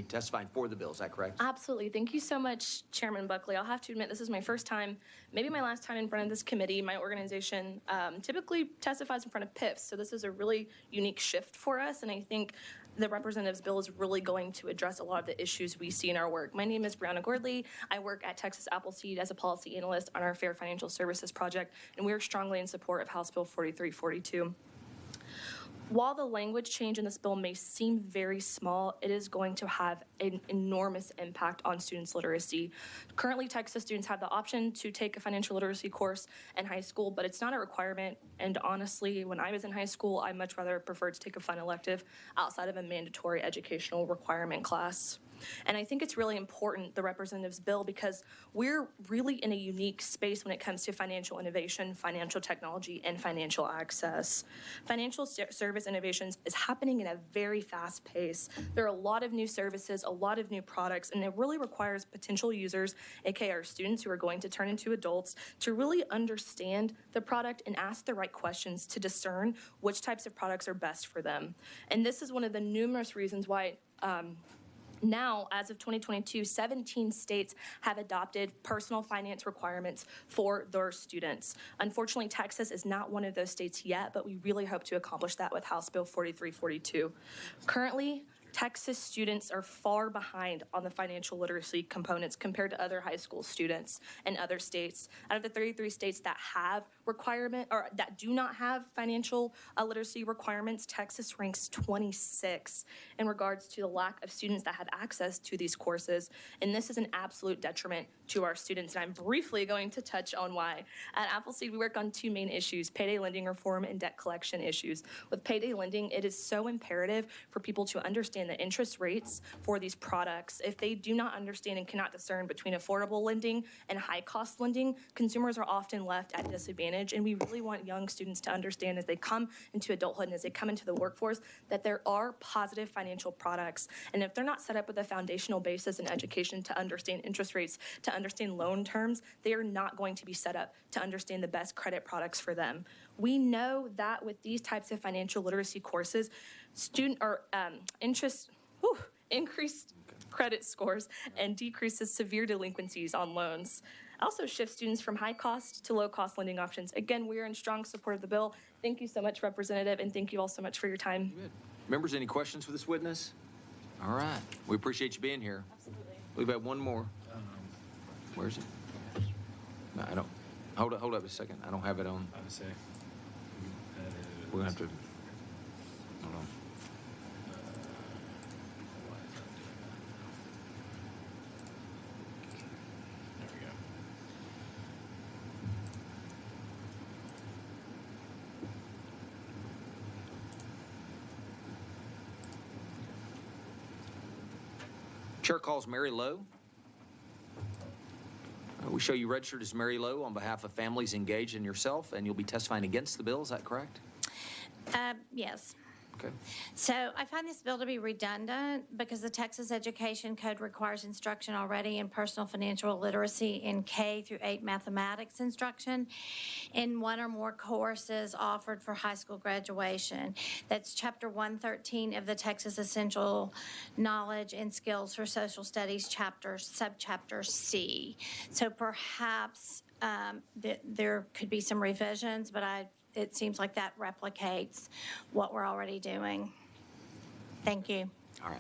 testifying for the bill. Is that correct? Absolutely. Thank you so much, Chairman Buckley. I'll have to admit, this is my first time, maybe my last time in front of this committee. My organization typically testifies in front of PIFs, so this is a really unique shift for us, and I think the representative's bill is really going to address a lot of the issues we see in our work. My name is Brianna Gordley. I work at Texas Appleseed as a policy analyst on our Fair Financial Services project, and we are strongly in support of House Bill 4342. While the language change in this bill may seem very small, it is going to have an enormous impact on students' literacy. Currently, Texas students have the option to take a financial literacy course in high school, but it's not a requirement. And honestly, when I was in high school, I much rather preferred to take a fun elective outside of a mandatory educational requirement class. And I think it's really important, the representative's bill, because we're really in a unique space when it comes to financial innovation, financial technology, and financial access. Financial service innovations is happening in a very fast pace. There are a lot of new services, a lot of new products, and it really requires potential users, aka our students who are going to turn into adults, to really understand the product and ask the right questions to discern which types of products are best for them. And this is one of the numerous reasons why now, as of 2022, 17 states have adopted personal finance requirements for their students. Unfortunately, Texas is not one of those states yet, but we really hope to accomplish that with House Bill 4342. Currently, Texas students are far behind on the financial literacy components compared to other high school students in other states. Out of the 33 states that have requirement or that do not have financial literacy requirements, Texas ranks 26 in regards to the lack of students that have access to these courses. And this is an absolute detriment to our students. And I'm briefly going to touch on why. At Appleseed, we work on two main issues: payday lending reform and debt collection issues. With payday lending, it is so imperative for people to understand the interest rates for these products. If they do not understand and cannot discern between affordable lending and high-cost lending, consumers are often left at disadvantage. And we really want young students to understand as they come into adulthood and as they come into the workforce that there are positive financial products. And if they're not set up with a foundational basis in education to understand interest rates, to understand loan terms, they are not going to be set up to understand the best credit products for them. We know that with these types of financial literacy courses, increased credit scores and decreases severe delinquencies on loans. Also shifts students from high cost to low cost lending options. Again, we are in strong support of the bill. Thank you so much, Representative, and thank you all so much for your time. Good. Members, any questions for this witness? All right. We appreciate you being here. Absolutely. We've got one more. Where is it? No, I don't. Hold up a second. I don't have it on. We're going to have to, hold on. There we go. Chair calls Mary Lowe. We show you registered as Mary Lowe on behalf of families engaged in yourself, and you'll be testifying against the bill. Is that correct? Yes. Okay. So I find this bill to be redundant because the Texas Education Code requires instruction already in personal financial literacy in K through 8 mathematics instruction in one or more courses offered for high school graduation. That's Chapter 113 of the Texas Essential Knowledge and Skills for Social Studies subchapter C. So perhaps there could be some revisions, but it seems like that replicates what we're already doing. Thank you. All right.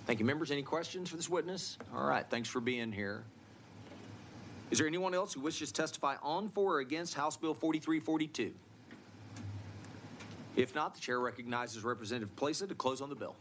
Thank you. Members, any questions for this witness? All right. Thanks for being here. Is there anyone else who wishes to testify on, for, or against House Bill 4342? If not, the chair recognizes Representative Plaza to close on the bill.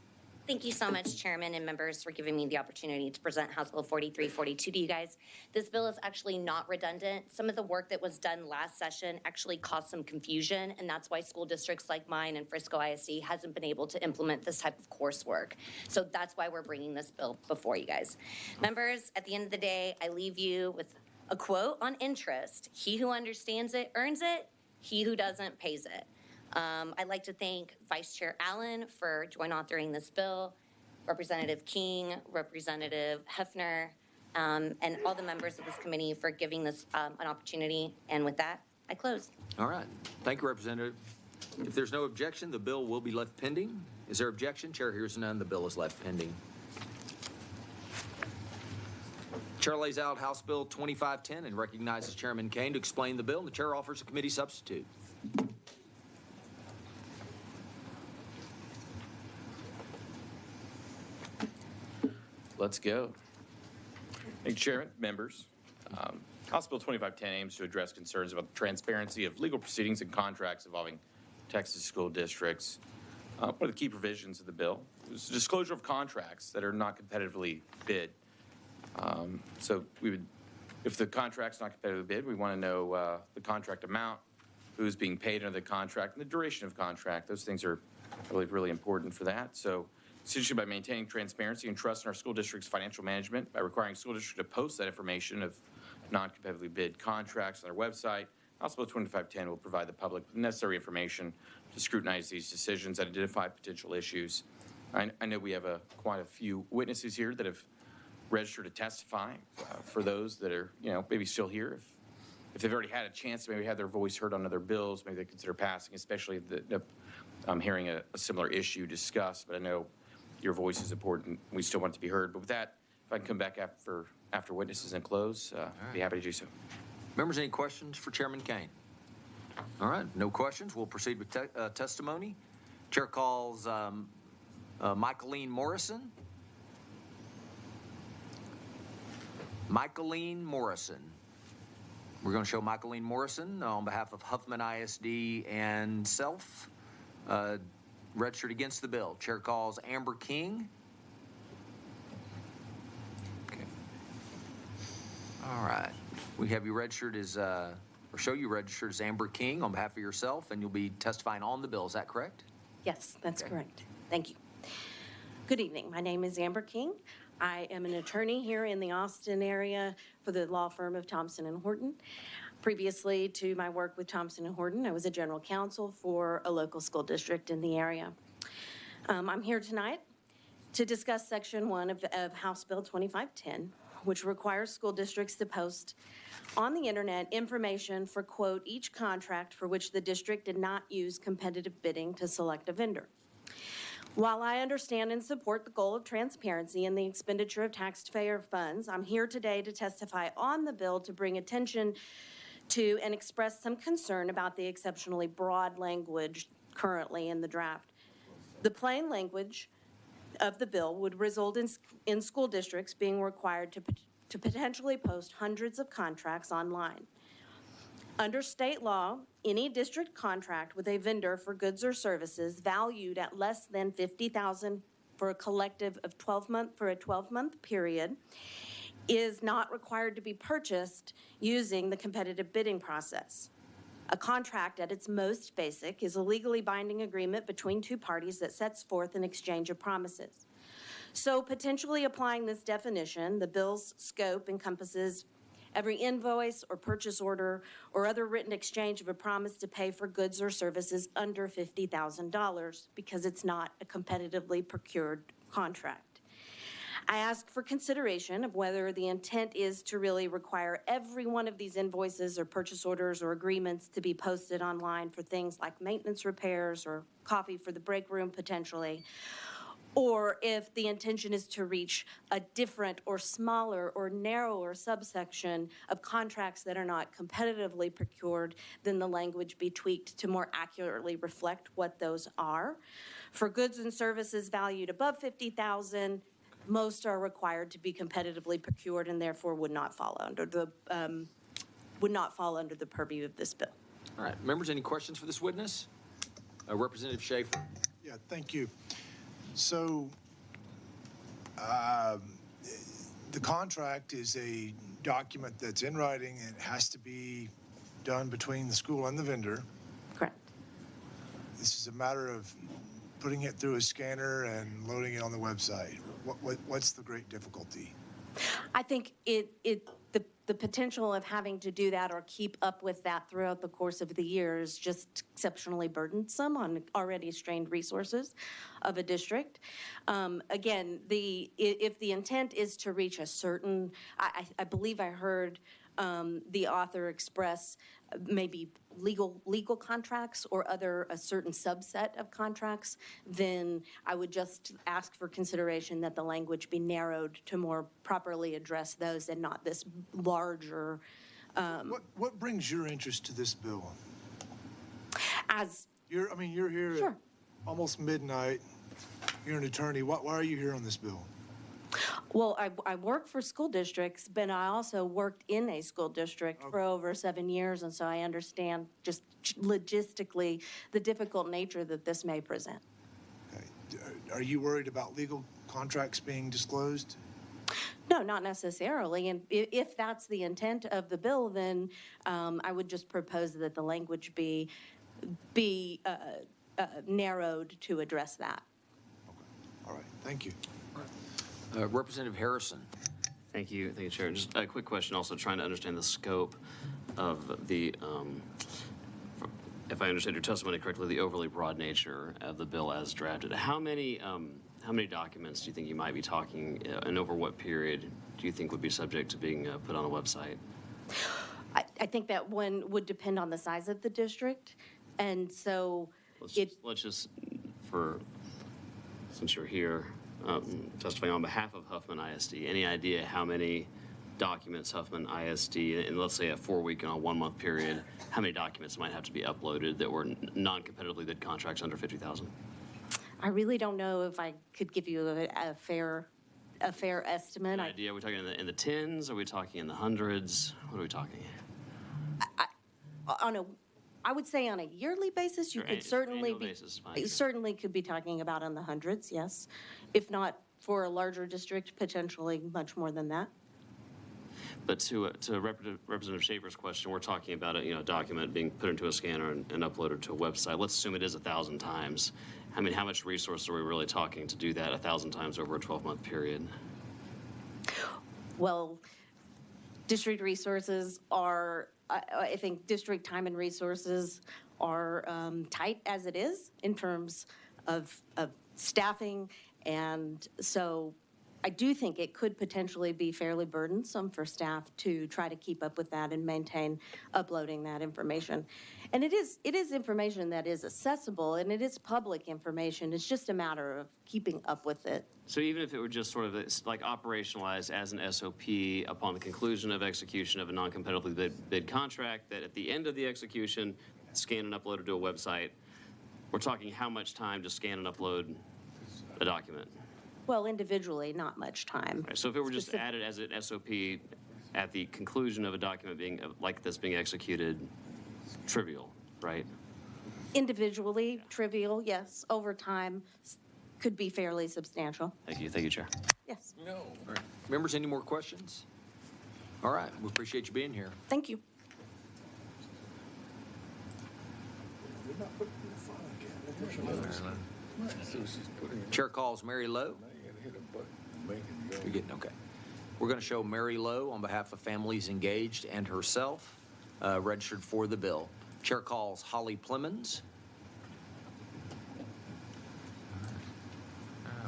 Thank you so much, Chairman and members, for giving me the opportunity to present House Bill 4342 to you guys. This bill is actually not redundant. Some of the work that was done last session actually caused some confusion, and that's why school districts like mine and Frisco ISD hasn't been able to implement this type of coursework. So that's why we're bringing this bill before you guys. Members, at the end of the day, I leave you with a quote on interest. He who understands it earns it. He who doesn't pays it. I'd like to thank Vice Chair Allen for joint authoring this bill, Representative King, Representative Hefner, and all the members of this committee for giving this an opportunity. And with that, I close. All right. Thank you, Representative. If there's no objection, the bill will be left pending. Is there objection? Chair hears none. The bill is left pending. Chair lays out House Bill 2510 and recognizes Chairman Kane to explain the bill, and the chair offers a committee substitute. Let's go. Thank you, Chairman, members. House Bill 2510 aims to address concerns about the transparency of legal proceedings and contracts involving Texas school districts. One of the key provisions of the bill is disclosure of contracts that are not competitively bid. So we would, if the contract's not competitively bid, we want to know the contract amount, who's being paid under the contract, and the duration of contract. Those things are, I believe, really important for that. So essentially by maintaining transparency and trust in our school district's financial management, by requiring school districts to post that information of non-competitively bid contracts on their website, House Bill 2510 will provide the public with necessary information to scrutinize these decisions and identify potential issues. I know we have quite a few witnesses here that have registered to testify. For those that are, maybe still here, if they've already had a chance to maybe have their voice heard on other bills, maybe they consider passing, especially if I'm hearing a similar issue discussed. But I know your voice is important. We still want it to be heard. But with that, if I can come back after witnesses and close, I'd be happy to do so. Members, any questions for Chairman Kane? All right, no questions. We'll proceed with testimony. Chair calls Michaeline Morrison. Michaeline Morrison. We're going to show Michaeline Morrison on behalf of Huffman ISD and self, registered against the bill. Chair calls Amber King. Okay. All right. We have you registered as, or show you registered as Amber King on behalf of yourself, and you'll be testifying on the bill. Is that correct? Yes, that's correct. Thank you. Good evening. My name is Amber King. I am an attorney here in the Austin area for the law firm of Thompson & Horton. Previously to my work with Thompson & Horton, I was a general counsel for a local school district in the area. I'm here tonight to discuss Section 1 of House Bill 2510, which requires school districts to post on the internet information for, quote, each contract for which the district did not use competitive bidding to select a vendor. While I understand and support the goal of transparency in the expenditure of taxpayer funds, I'm here today to testify on the bill to bring attention to and express some concern about the exceptionally broad language currently in the draft. The plain language of the bill would result in school districts being required to potentially post hundreds of contracts online. Under state law, any district contract with a vendor for goods or services valued at less than $50,000 for a collective of 12-month period is not required to be purchased using the competitive bidding process. A contract at its most basic is a legally binding agreement between two parties that sets forth an exchange of promises. So potentially applying this definition, the bill's scope encompasses every invoice or purchase order or other written exchange of a promise to pay for goods or services under $50,000 because it's not a competitively procured contract. I ask for consideration of whether the intent is to really require every one of these invoices or purchase orders or agreements to be posted online for things like maintenance repairs or coffee for the break room potentially, or if the intention is to reach a different or smaller or narrower subsection of contracts that are not competitively procured, then the language be tweaked to more accurately reflect what those are. For goods and services valued above $50,000, most are required to be competitively procured and therefore would not fall under the purview of this bill. All right, members, any questions for this witness? Representative Schaefer. Yeah, thank you. So the contract is a document that's in writing and it has to be done between the school and the vendor. Correct. This is a matter of putting it through a scanner and loading it on the website. What's the great difficulty? I think the potential of having to do that or keep up with that throughout the course of the year is just exceptionally burdensome on already strained resources of a district. Again, if the intent is to reach a certain, I believe I heard the author express maybe legal contracts or a certain subset of contracts, then I would just ask for consideration that the language be narrowed to more properly address those and not this larger. What brings your interest to this bill? You're here sure. At almost midnight. You're an attorney. Why are you here on this bill? Well, I work for school districts, but I also worked in a school district for over 7 years, and so I understand just logistically the difficult nature that this may present. Okay. Are you worried about legal contracts being disclosed? No, not necessarily. And if that's the intent of the bill, then I would just propose that the language be narrowed to address that. All right. Thank you. Representative Harrison. Thank you, Chair. Just a quick question, also trying to understand the scope of the, if I understand your testimony correctly, the overly broad nature of the bill as drafted. How many documents do you think you might be talking, and over what period do you think would be subject to being put on a website? I think that one would depend on the size of the district, and so let's just since you're here, testifying on behalf of Huffman ISD, any idea how many documents Huffman ISD, in let's say a 4-week and a 1-month period, how many documents might have to be uploaded that were non-competitively bid contracts under 50,000? I really don't know if I could give you a fair estimate. An idea? Are we talking in the tens? Are we talking in the hundreds? What are we talking? I would say on a yearly basis, you could certainly certainly could be talking about in the hundreds, yes. If not for a larger district, potentially much more than that. But to Representative Schaefer's question, we're talking about a document being put into a scanner and uploaded to a website. Let's assume it is 1,000 times. I mean, how much resource are we really talking to do that 1,000 times over a 12-month period? Well, district resources are, I think district time and resources are tight as it is in terms of staffing. And so I do think it could potentially be fairly burdensome for staff to try to keep up with that and maintain uploading that information. And it is information that is accessible and it is public information. It's just a matter of keeping up with it. So even if it were just sort of like operationalized as an SOP upon the conclusion of execution of a non-competitively bid contract, that at the end of the execution, scan and upload it to a website, we're talking how much time to scan and upload a document? Well, individually, not much time. Right, so if it were just added as an SOP at the conclusion of a document being like this being executed, trivial, right? Individually, trivial, yes. Over time, could be fairly substantial. Thank you, Chair. Yes. All right. Members, any more questions? All right, we appreciate you being here. Thank you. Chair calls Mary Lowe. You're getting, okay. We're going to show Mary Lowe on behalf of Families Engaged and herself, registered for the bill. Chair calls Holly Plemons.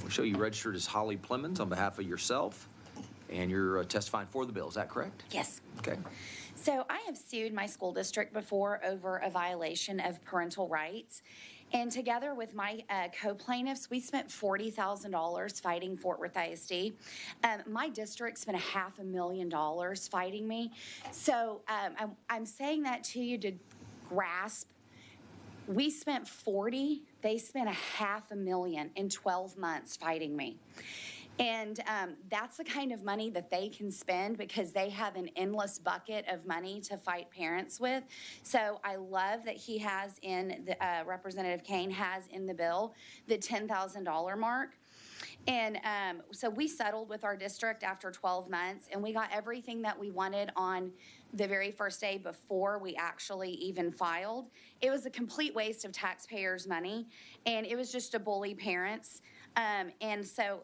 We'll show you registered as Holly Plemons on behalf of yourself, and you're testifying for the bill. Is that correct? Yes. Okay. So I have sued my school district before over a violation of parental rights. And together with my co-plaintiffs, we spent $40,000 fighting Fort Worth ISD. My district spent $500,000 fighting me. So I'm saying that to you to grasp. We spent 40, they spent $500,000 in 12 months fighting me. And that's the kind of money that they can spend because they have an endless bucket of money to fight parents with. So I love that he has in, the Representative Kane has in the bill, the $10,000 mark. And so we settled with our district after 12 months, and we got everything that we wanted on the very first day before we actually even filed. It was a complete waste of taxpayers' money, and it was just to bully parents. And so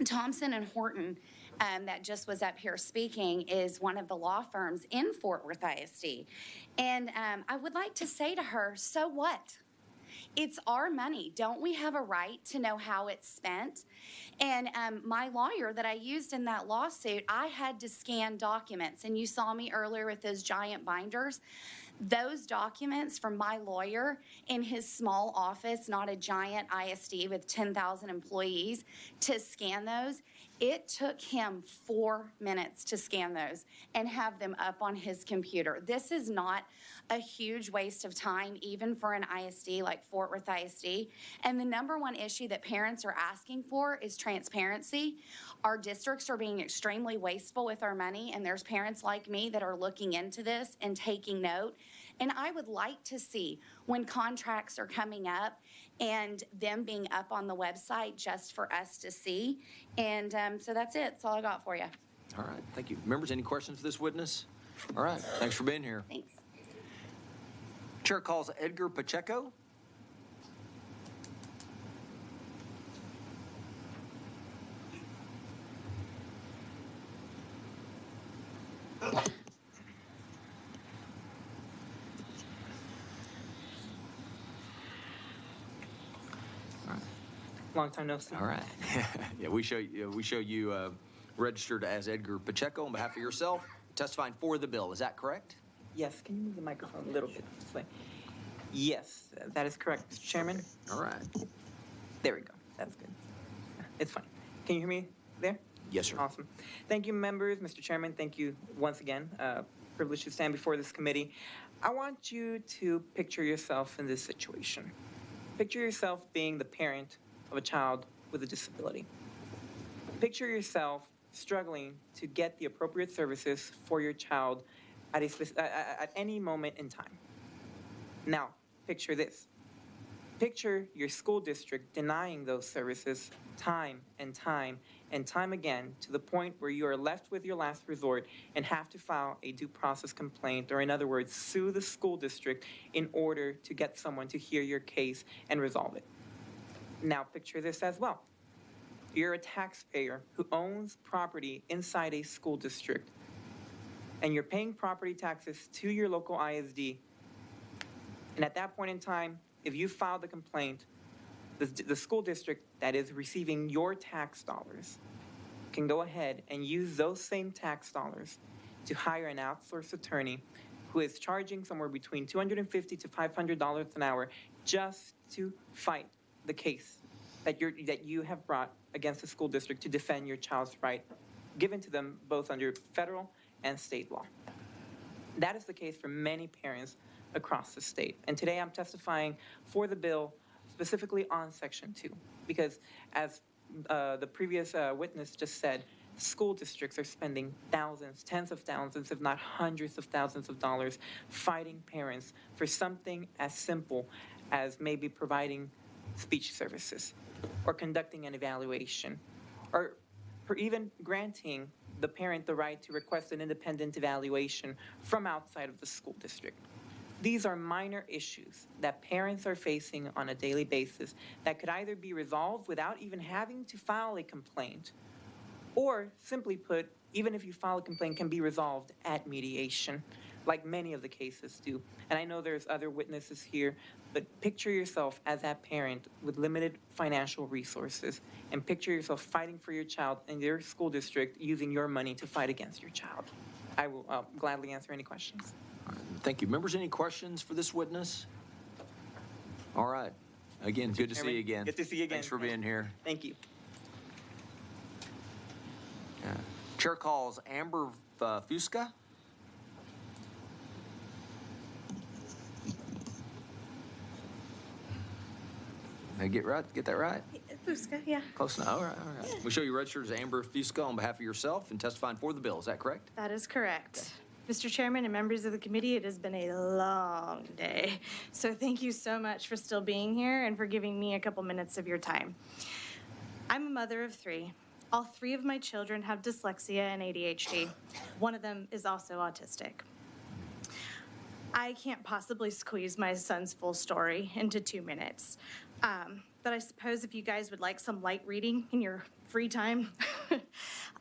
Thompson and Horton, that just was up here speaking, is one of the law firms in Fort Worth ISD. And I would like to say to her, so what? It's our money. Don't we have a right to know how it's spent? And my lawyer that I used in that lawsuit, I had to scan documents. And you saw me earlier with those giant binders. Those documents from my lawyer in his small office, not a giant ISD with 10,000 employees, to scan those, it took him 4 minutes to scan those and have them up on his computer. This is not a huge waste of time, even for an ISD like Fort Worth ISD. And the number one issue that parents are asking for is transparency. Our districts are being extremely wasteful with our money, and there's parents like me that are looking into this and taking note. And I would like to see when contracts are coming up and them being up on the website just for us to see. And so that's it. That's all I got for you. All right, thank you. Members, any questions for this witness? All right, thanks for being here. Thanks. Chair calls Edgar Pacheco. Long time no see. All right. Yeah, we show you registered as Edgar Pacheco on behalf of yourself, testifying for the bill. Is that correct? Yes, can you move the microphone a little bit this way? Yes, that is correct, Mr. Chairman. All right. There we go. That's good. It's fine. Can you hear me there? Yes, sir. Awesome. Thank you, members. Mr. Chairman, thank you once again. Privileged to stand before this committee. I want you to picture yourself in this situation. Picture yourself being the parent of a child with a disability. Picture yourself struggling to get the appropriate services for your child at any moment in time. Now, picture this. Picture your school district denying those services time and time and time again to the point where you are left with your last resort and have to file a due process complaint, or in other words, sue the school district in order to get someone to hear your case and resolve it. Now picture this as well. You're a taxpayer who owns property inside a school district, and you're paying property taxes to your local ISD. And at that point in time, if you file the complaint, the school district that is receiving your tax dollars can go ahead and use those same tax dollars to hire an outsourced attorney who is charging somewhere between $250 to $500 an hour just to fight the case that you have brought against the school district to defend your child's right, given to them both under federal and state law. That is the case for many parents across the state. And today I'm testifying for the bill specifically on Section 2, because as the previous witness just said, school districts are spending thousands, tens of thousands, if not hundreds of thousands of dollars fighting parents for something as simple as maybe providing speech services or conducting an evaluation or even granting the parent the right to request an independent evaluation from outside of the school district. These are minor issues that parents are facing on a daily basis that could either be resolved without even having to file a complaint, or simply put, even if you file a complaint, can be resolved at mediation, like many of the cases do. And I know there's other witnesses here, but picture yourself as that parent with limited financial resources, and picture yourself fighting for your child in your school district using your money to fight against your child. I will gladly answer any questions. Thank you. Members, any questions for this witness? All right. Again, good to see you again. Good to see you again. Thanks for being here. Thank you. Chair calls Amber Fusca. Did I get that right? Fusca, yeah. Close enough. All right, all right. We show you registered as Amber Fusca on behalf of yourself and testifying for the bill. Is that correct? That is correct. Mr. Chairman and members of the committee, it has been a long day. So thank you so much for still being here and for giving me a couple minutes of your time. I'm a mother of 3. All 3 of my children have dyslexia and ADHD. One of them is also autistic. I can't possibly squeeze my son's full story into 2 minutes. But I suppose if you guys would like some light reading in your free time,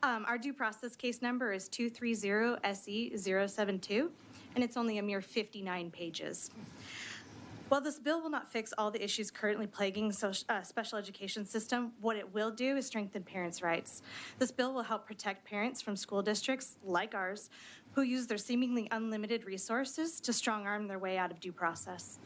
our due process case number is 230SE072, and it's only a mere 59 pages. While this bill will not fix all the issues currently plaguing special education system, what it will do is strengthen parents' rights. This bill will help protect parents from school districts like ours who use their seemingly unlimited resources to strong-arm their way out of due process.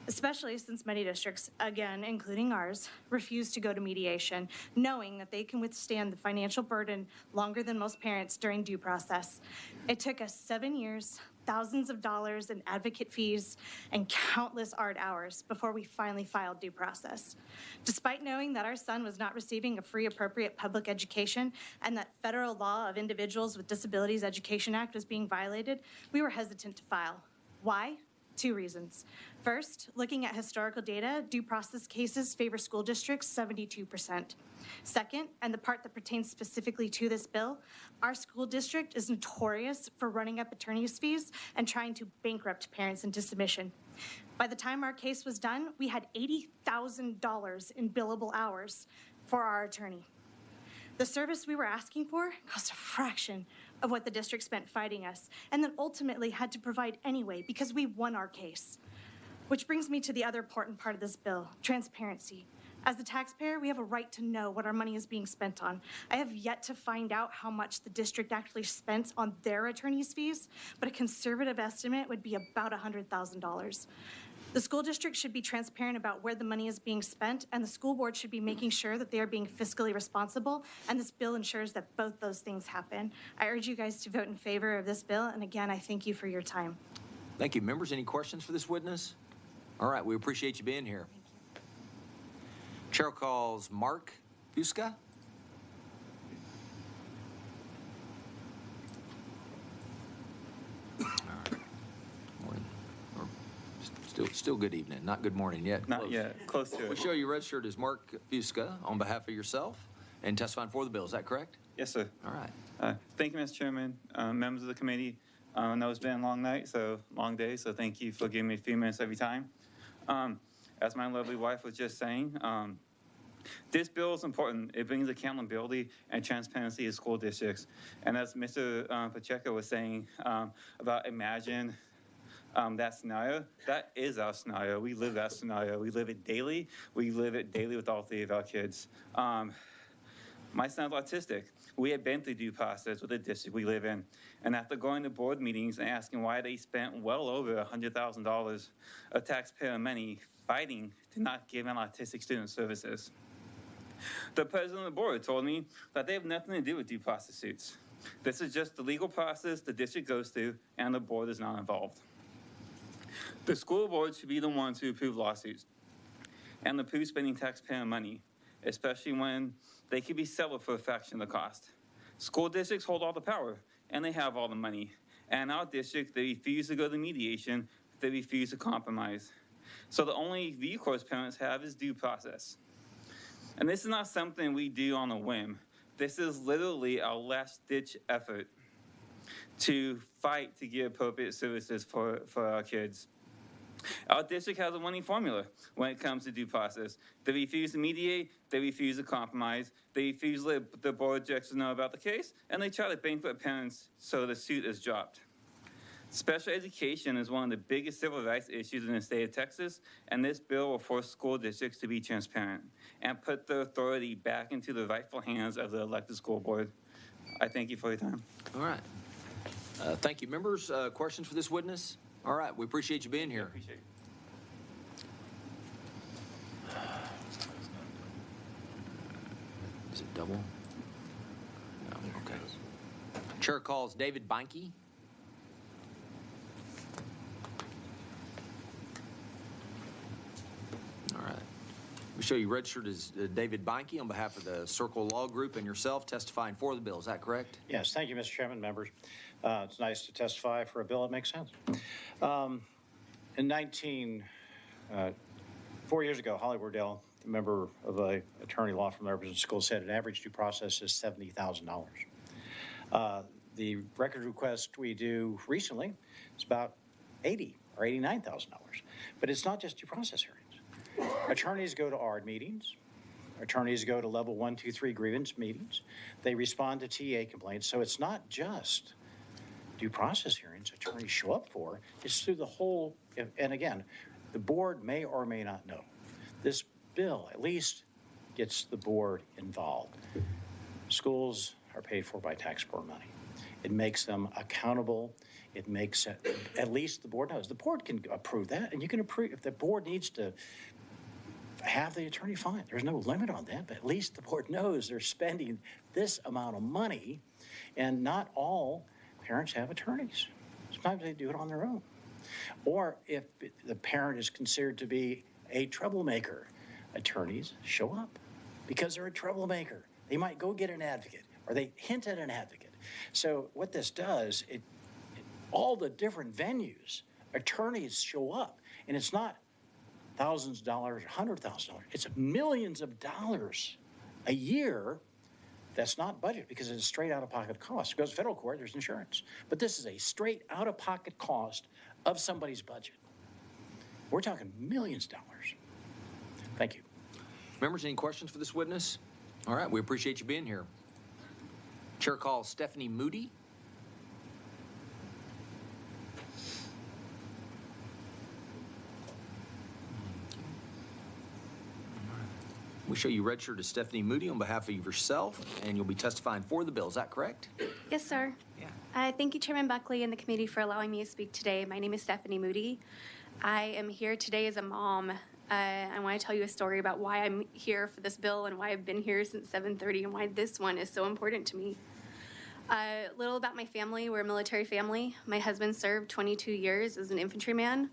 Especially since many districts, again, including ours, refuse to go to mediation, knowing that they can withstand the financial burden longer than most parents during due process. It took us 7 years, thousands of dollars in advocate fees, and countless art hours before we finally filed due process. Despite knowing that our son was not receiving a free appropriate public education and that federal law of Individuals with Disabilities Education Act was being violated, we were hesitant to file. Why? 2 reasons. First, looking at historical data, due process cases favor school districts 72%. Second, and the part that pertains specifically to this bill, our school district is notorious for running up attorney's fees and trying to bankrupt parents into submission. By the time our case was done, we had $80,000 in billable hours for our attorney. The service we were asking for cost a fraction of what the district spent fighting us, and then ultimately had to provide anyway because we won our case. Which brings me to the other important part of this bill, transparency. As the taxpayer, we have a right to know what our money is being spent on. I have yet to find out how much the district actually spent on their attorney's fees, but a conservative estimate would be about $100,000. The school district should be transparent about where the money is being spent, and the school board should be making sure that they are being fiscally responsible, and this bill ensures that both those things happen. I urge you guys to vote in favor of this bill, and again, I thank you for your time. Thank you. Members, any questions for this witness? All right, we appreciate you being here. Chair calls Mark Fusca. Still good evening, not good morning yet. Not yet, close to it. We show you registered as Mark Fusca on behalf of yourself and testifying for the bill. Is that correct? Yes, sir. All right. Thank you, Mr. Chairman, members of the committee. I know it's been a long night, long day, so thank you for giving me a few minutes every time. As my lovely wife was just saying, this bill is important. It brings accountability and transparency to school districts. And as Mr. Pacheco was saying about Imagine, that scenario, that is our scenario. We live that scenario. We live it daily. We live it daily with all 3 of our kids. My son's autistic. We had been through due process with the district we live in. And after going to board meetings and asking why they spent well over $100,000 of taxpayer money fighting to not give an autistic student services, the president of the board told me that they have nothing to do with due process suits. This is just the legal process the district goes through, and the board is not involved. The school board should be the ones who approve lawsuits and approve spending taxpayer money, especially when they can be settled for a fraction of the cost. School districts hold all the power, and they have all the money. And our district, they refuse to go to mediation, they refuse to compromise. So the only recourse parents have is due process. And this is not something we do on a whim. This is literally our last-ditch effort to fight to get appropriate services for our kids. Our district has a winning formula when it comes to due process. They refuse to mediate, they refuse to compromise, they refuse to let the board of directors know about the case, and they try to bankrupt parents so the suit is dropped. Special education is one of the biggest civil rights issues in the state of Texas, and this bill will force school districts to be transparent and put the authority back into the rightful hands of the elected school board. I thank you for your time. All right. Thank you. Members, questions for this witness? All right, we appreciate you being here. Appreciate it. Is it double? No, okay. Chair calls David Beinke. All right. We show you registered as David Beinke on behalf of the Circle Law Group and yourself testifying for the bill. Is that correct? Yes, thank you, Mr. Chairman, members. It's nice to testify for a bill that makes sense. In 4 years ago, Holly Wardell, a member of an attorney law firm that represents schools, said an average due process is $70,000. The record request we do recently is about $80,000 or $89,000. But it's not just due process hearings. Attorneys go to ARD meetings. Attorneys go to level 1, 2, 3 grievance meetings. They respond to TA complaints. So it's not just due process hearings attorneys show up for. It's through the whole, and again, the board may or may not know. This bill at least gets the board involved. Schools are paid for by taxpayer money. It makes them accountable. It makes it, at least the board knows. The board can approve that, and you can approve, if the board needs to have the attorney, fine. There's no limit on that, but at least the board knows they're spending this amount of money, and not all parents have attorneys. Sometimes they do it on their own. Or if the parent is considered to be a troublemaker, attorneys show up because they're a troublemaker. They might go get an advocate, or they hint at an advocate. So what this does, all the different venues, attorneys show up, and it's not thousands of dollars or $100,000. It's millions of dollars a year. That's not budget because it's a straight out-of-pocket cost. If it goes to federal court, there's insurance. But this is a straight out-of-pocket cost of somebody's budget. We're talking millions of dollars. Thank you. Members, any questions for this witness? All right, we appreciate you being here. Chair calls Stephanie Moody. We show you registered as Stephanie Moody on behalf of yourself, and you'll be testifying for the bill. Is that correct? Yes, sir. Yeah. Thank you, Chairman Buckley and the committee for allowing me to speak today. My name is Stephanie Moody. I am here today as a mom. I want to tell you a story about why I'm here for this bill and why I've been here since 7:30 and why this one is so important to me. A little about my family. We're a military family. My husband served 22 years as an infantryman.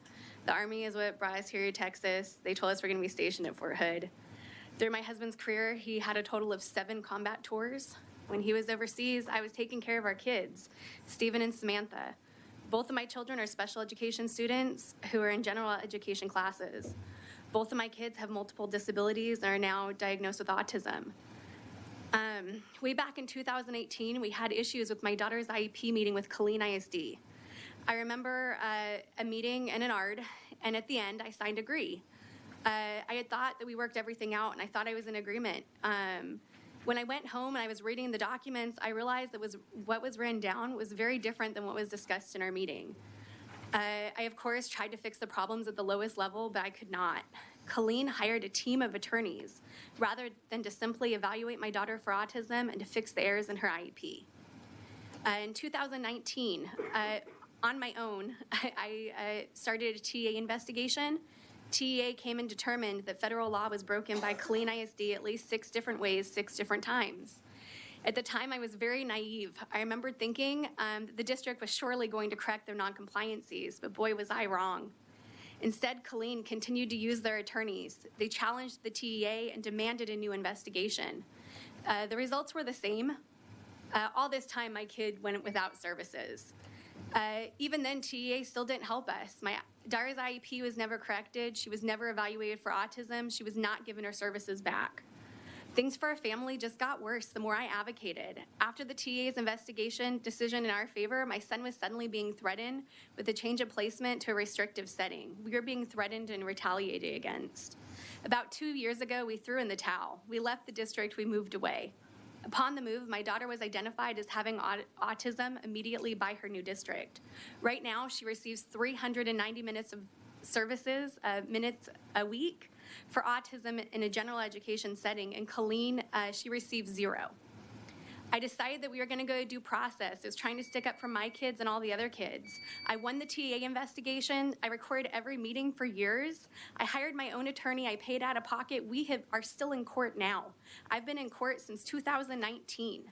The Army is what brought us here to Texas. They told us we're going to be stationed at Fort Hood. Through my husband's career, he had a total of 7 combat tours. When he was overseas, I was taking care of our kids, Stephen and Samantha. Both of my children are special education students who are in general education classes. Both of my kids have multiple disabilities and are now diagnosed with autism. Way back in 2018, we had issues with my daughter's IEP meeting with Killeen ISD. I remember a meeting and an ARD, and at the end, I signed agree. I had thought that we worked everything out, and I thought I was in agreement. When I went home and I was reading the documents, I realized that what was written down was very different than what was discussed in our meeting. I, of course, tried to fix the problems at the lowest level, but I could not. Killeen hired a team of attorneys rather than to simply evaluate my daughter for autism and to fix the errors in her IEP. In 2019, on my own, I started a TEA investigation. TEA came and determined that federal law was broken by Killeen ISD at least 6 different ways, 6 different times. At the time, I was very naive. I remember thinking that the district was surely going to correct their non-compliances, but boy, was I wrong. Instead, Killeen continued to use their attorneys. They challenged the TEA and demanded a new investigation. The results were the same. All this time, my kid went without services. Even then, TEA still didn't help us. My daughter's IEP was never corrected. She was never evaluated for autism. She was not given her services back. Things for our family just got worse the more I advocated. After the TEA's investigation decision in our favor, my son was suddenly being threatened with a change of placement to a restrictive setting. We were being threatened and retaliated against. About 2 years ago, we threw in the towel. We left the district, we moved away. Upon the move, my daughter was identified as having autism immediately by her new district. Right now, she receives 390 minutes of services, minutes a week for autism in a general education setting. And Colleen, she receives 0. I decided that we were gonna go due process. I was trying to stick up for my kids and all the other kids. I won the TEA investigation. I recorded every meeting for years. I hired my own attorney. I paid out of pocket. We are still in court now. I've been in court since 2019.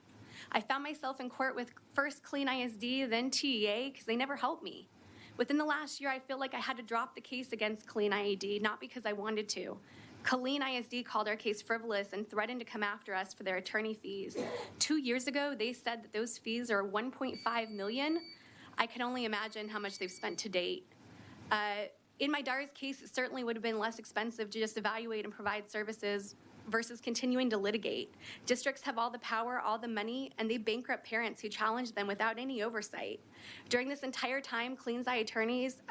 I found myself in court with first Clean ISD, then TEA, because they never helped me. Within the last year, I feel like I had to drop the case against Clean IED, not because I wanted to. Colleen ISD called our case frivolous and threatened to come after us for their attorney fees. 2 years ago, they said that those fees are $1.5 million. I can only imagine how much they've spent to date. In my daughter's case, it certainly would have been less expensive to just evaluate and provide services versus continuing to litigate. Districts have all the power, all the money, and they bankrupt parents who challenge them without any oversight. During this entire time, Clean's Eye attorneys,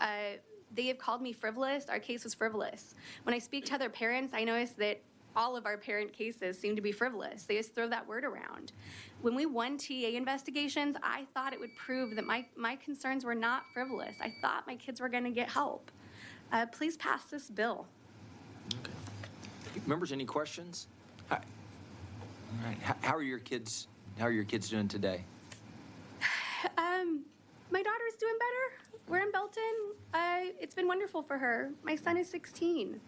they have called me frivolous. Our case was frivolous. When I speak to other parents, I notice that all of our parent cases seem to be frivolous. They just throw that word around. When we won TEA investigations, I thought it would prove that my concerns were not frivolous. I thought my kids were going to get help. Please pass this bill. Okay. Members, any questions? All right. How are your kids? How are your kids doing today? My daughter's doing better. We're in Belton. It's been wonderful for her. My son is 16.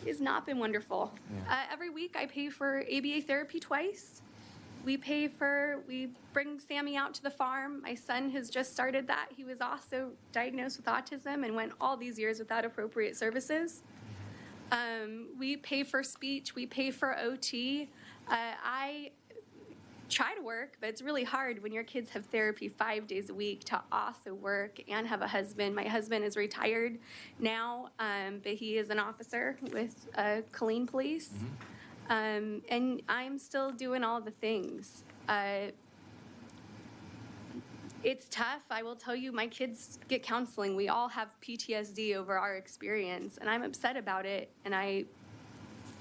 It's not been wonderful. Yeah. Every week I pay for ABA therapy twice. We bring Sammy out to the farm. My son has just started that. He was also diagnosed with autism and went all these years without appropriate services. We pay for speech. We pay for OT. I try to work, but it's really hard when your kids have therapy 5 days a week to also work and have a husband. My husband is retired now, but he is an officer with Colleen Police. Mm-hmm. And I'm still doing all the things. It's tough. I will tell you, my kids get counseling. We all have PTSD over our experience, and I'm upset about it, and I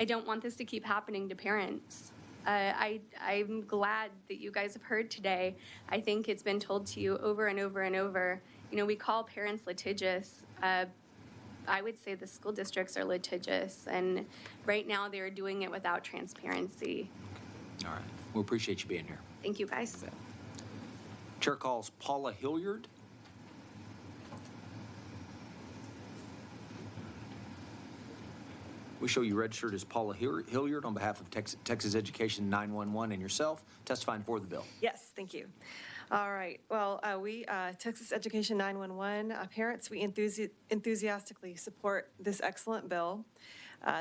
don't want this to keep happening to parents. I'm glad that you guys have heard today. I think it's been told to you over and over and over. You know, we call parents litigious. I would say the school districts are litigious, and right now they're doing it without transparency. All right. We appreciate you being here. Thank you, guys. Chair calls Paula Hilliard. We show you registered as Paula Hilliard on behalf of Texas Education 911 and yourself, testifying for the bill. Yes, thank you. All right. Well, we, Texas Education 911, parents, we enthusiastically support this excellent bill.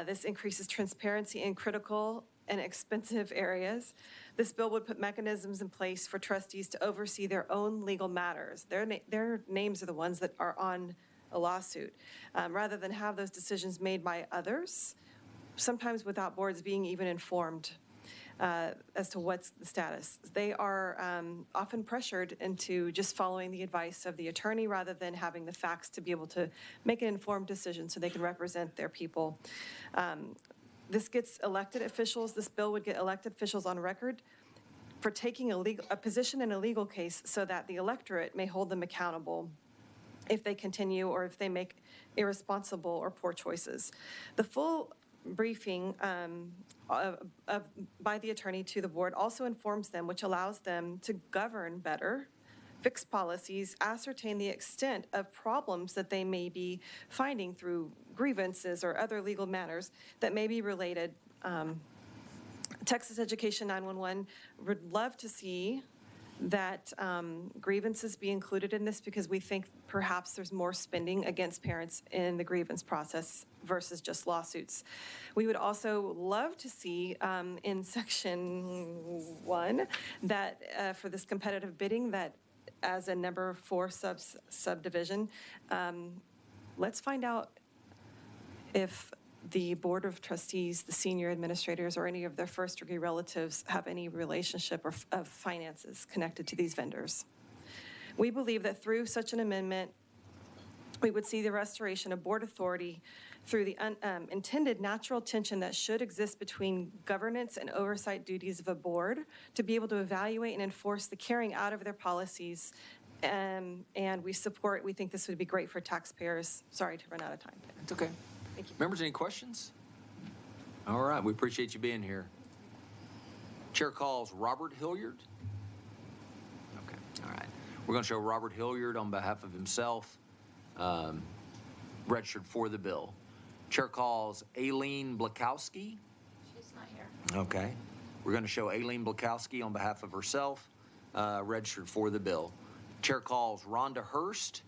This increases transparency in critical and expensive areas. This bill would put mechanisms in place for trustees to oversee their own legal matters. Their names are the ones that are on a lawsuit, rather than have those decisions made by others, sometimes without boards being even informed as to what's the status. They are often pressured into just following the advice of the attorney rather than having the facts to be able to make an informed decision so they can represent their people. This gets elected officials, this bill would get elected officials on record for taking a position in a legal case so that the electorate may hold them accountable if they continue or if they make irresponsible or poor choices. The full briefing by the attorney to the board also informs them, which allows them to govern better, fix policies, ascertain the extent of problems that they may be finding through grievances or other legal matters that may be related. Texas Education 911 would love to see that grievances be included in this because we think perhaps there's more spending against parents in the grievance process versus just lawsuits. We would also love to see in section 1 that for this competitive bidding that as a number 4 subdivision, let's find out if the Board of Trustees, the senior administrators, or any of their first-degree relatives have any relationship or of finances connected to these vendors. We believe that through such an amendment, we would see the restoration of board authority through the intended natural tension that should exist between governance and oversight duties of a board to be able to evaluate and enforce the carrying out of their policies. And we think this would be great for taxpayers. Sorry to run out of time. It's okay. Thank you. Members, any questions? All right, we appreciate you being here. Chair calls Robert Hilliard. Okay, all right. We're going to show Robert Hilliard on behalf of himself, registered for the bill. Chair calls Aileen Blakowski. She's not here. Okay. We're going to show Aileen Blakowski on behalf of herself, registered for the bill. Chair calls Rhonda Hurst.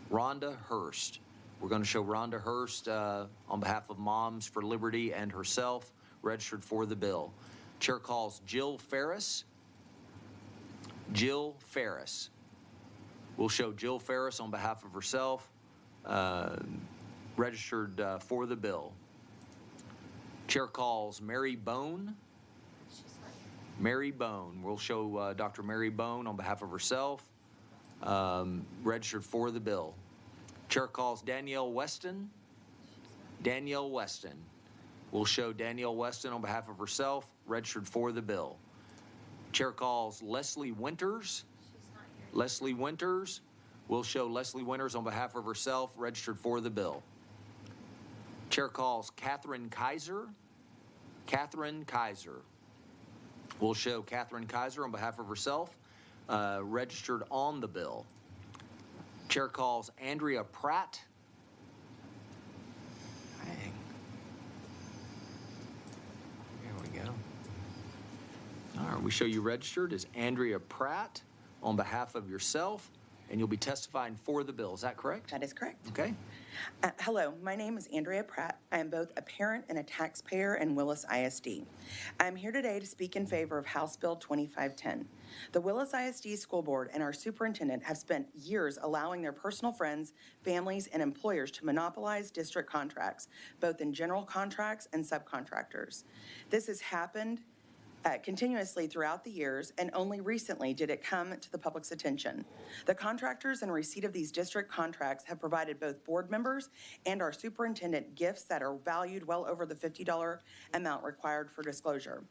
Rhonda Hurst. We're going to show Rhonda Hurst on behalf of Moms for Liberty and herself, registered for the bill. Chair calls Jill Ferris. Jill Ferris. We'll show Jill Ferris on behalf of herself, registered for the bill. Chair calls Mary Bone. Mary Bone. We'll show Dr. Mary Bone on behalf of herself, registered for the bill. Chair calls Danielle Weston. Danielle Weston. We'll show Danielle Weston on behalf of herself, registered for the bill. Chair calls Leslie Winters. Leslie Winters. We'll show Leslie Winters on behalf of herself, registered for the bill. Chair calls Catherine Kaiser. Catherine Kaiser. We'll show Catherine Kaiser on behalf of herself, registered on the bill. Chair calls Andrea Pratt. Dang. There we go. All right, we show you registered as Andrea Pratt on behalf of yourself, and you'll be testifying for the bill. Is that correct? That is correct. Okay. Hello, my name is Andrea Pratt. I am both a parent and a taxpayer in Willis ISD. I am here today to speak in favor of House Bill 2510. The Willis ISD School Board and our superintendent have spent years allowing their personal friends, families, and employers to monopolize district contracts, both in general contracts and subcontractors. This has happened continuously throughout the years, and only recently did it come to the public's attention. The contractors in receipt of these district contracts have provided both board members and our superintendent gifts that are valued well over the $50 amount required for disclosure.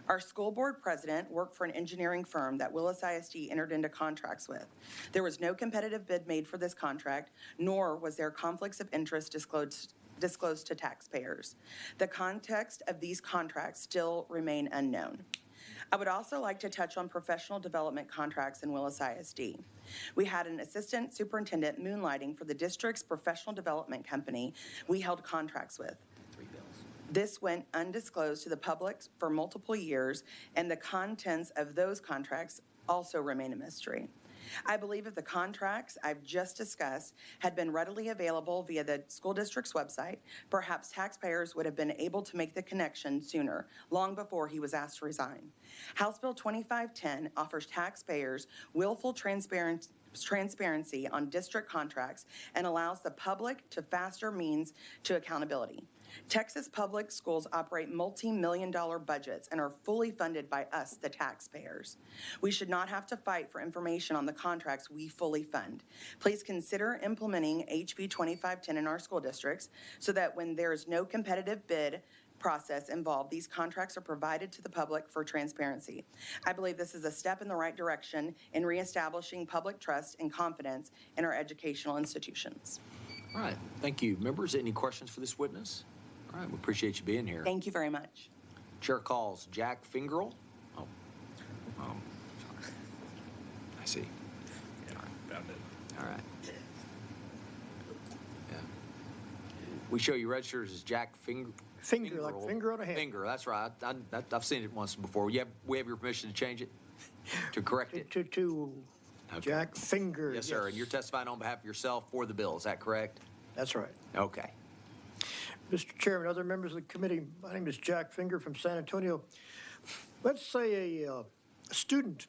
Our school board president worked for an engineering firm that Willis ISD entered into contracts with. There was no competitive bid made for this contract, nor was there conflicts of interest disclosed to taxpayers. The context of these contracts still remain unknown. I would also like to touch on professional development contracts in Willis ISD. We had an assistant superintendent moonlighting for the district's professional development company we held contracts with. This went undisclosed to the public for multiple years, and the contents of those contracts also remain a mystery. I believe if the contracts I've just discussed had been readily available via the school district's website, perhaps taxpayers would have been able to make the connection sooner, long before he was asked to resign. House Bill 2510 offers taxpayers willful transparency on district contracts and allows the public to faster means to accountability. Texas public schools operate multi-million-dollar budgets and are fully funded by us, the taxpayers. We should not have to fight for information on the contracts we fully fund. Please consider implementing HB 2510 in our school districts so that when there is no competitive bid process involved, these contracts are provided to the public for transparency. I believe this is a step in the right direction in reestablishing public trust and confidence in our educational institutions. All right, thank you. Members, any questions for this witness? All right, we appreciate you being here. Thank you very much. Chair calls Jack Fingerl. Oh, sorry. I see. Found it. All right. Yeah. We show you registered as Jack Finger, like Fingerl. finger on a hand. Finger, that's right. I've seen it once before. We have your permission to change it? To correct it? To Okay. Jack Finger. Yes, sir. And you're testifying on behalf of yourself for the bill, is that correct? That's right. Okay. Mr. Chairman, other members of the committee, my name is Jack Finger from San Antonio. Let's say a student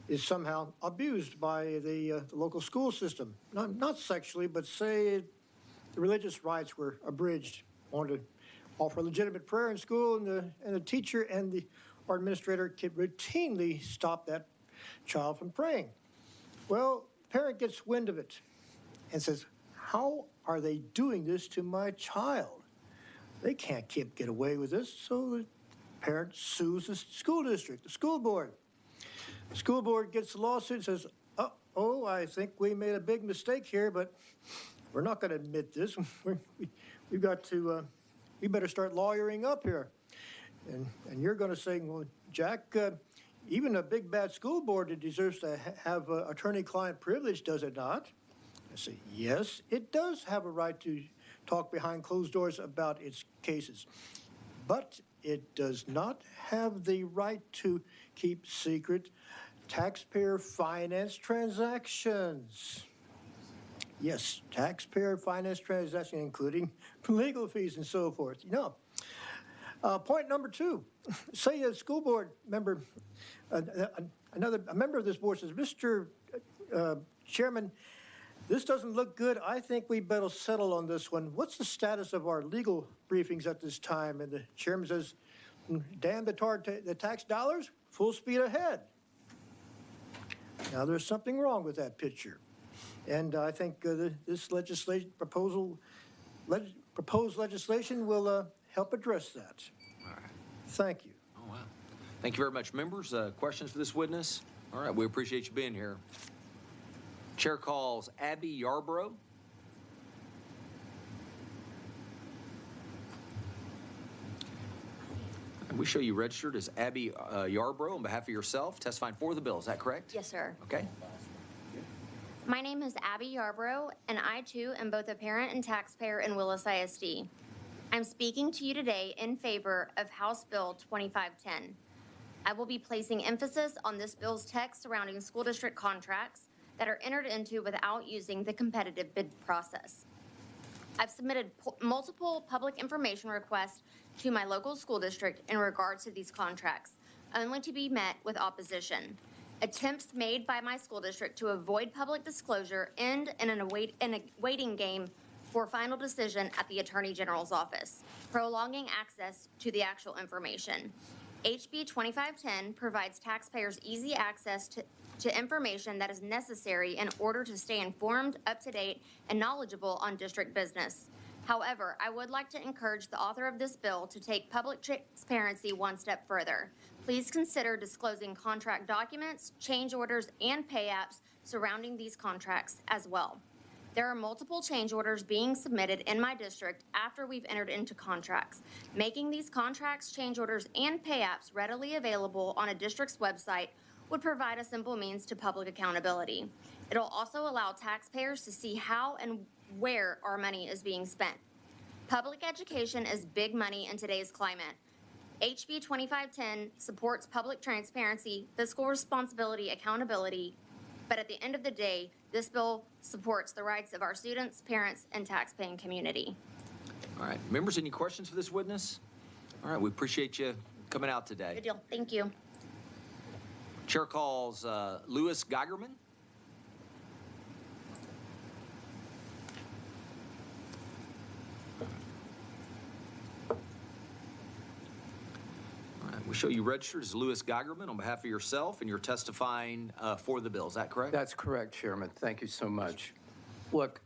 is somehow abused by the local school system. Not sexually, but say the religious rights were abridged. Wanted to offer legitimate prayer in school, and the teacher and our administrator could routinely stop that child from praying. Well, parent gets wind of it and says, how are they doing this to my child? They can't get away with this, so the parent sues the school district, the school board. The school board gets the lawsuit and says, oh, I think we made a big mistake here, but we're not going to admit this. We've got to, we better start lawyering up here. And you're going to say, well, Jack, even a big bad school board that deserves to have attorney-client privilege, does it not? I say, yes, it does have a right to talk behind closed doors about its cases. But it does not have the right to keep secret taxpayer-financed transactions. Yes, taxpayer-financed transactions, including legal fees and so forth. You know, point number two, say a school board member, a member of this board says, Mr. Chairman, this doesn't look good. I think we better settle on this one. What's the status of our legal briefings at this time? And the chairman says, damn the tax dollars, full speed ahead. Now, there's something wrong with that picture. And I think this proposed legislation will help address that. All right. Thank you. Oh, wow. Thank you very much. Members, questions for this witness? All right, we appreciate you being here. Chair calls Abby Yarbrough. And we show you registered as Abby Yarbrough on behalf of yourself, testifying for the bill. Is that correct? Yes, sir. Okay. My name is Abby Yarbrough, and I too am both a parent and taxpayer in Willis ISD. I'm speaking to you today in favor of House Bill 2510. I will be placing emphasis on this bill's text surrounding school district contracts that are entered into without using the competitive bid process. I've submitted multiple public information requests to my local school district in regards to these contracts, only to be met with opposition. Attempts made by my school district to avoid public disclosure end in a waiting game for final decision at the Attorney General's office, prolonging access to the actual information. HB 2510 provides taxpayers easy access to information that is necessary in order to stay informed, up to date, and knowledgeable on district business. However, I would like to encourage the author of this bill to take public transparency one step further. Please consider disclosing contract documents, change orders, and pay apps surrounding these contracts as well. There are multiple change orders being submitted in my district after we've entered into contracts. Making these contracts, change orders, and pay apps readily available on a district's website would provide a simple means to public accountability. It'll also allow taxpayers to see how and where our money is being spent. Public education is big money in today's climate. HB 2510 supports public transparency, fiscal responsibility, accountability, but at the end of the day, this bill supports the rights of our students, parents, and taxpaying community. All right. Members, any questions for this witness? All right, we appreciate you coming out today. Good deal. Thank you. Chair calls Louis Geigerman. All right, we show you registered as Louis Geigerman on behalf of yourself, and you're testifying for the bill. Is that correct? That's correct, Chairman. Thank you so much. Look,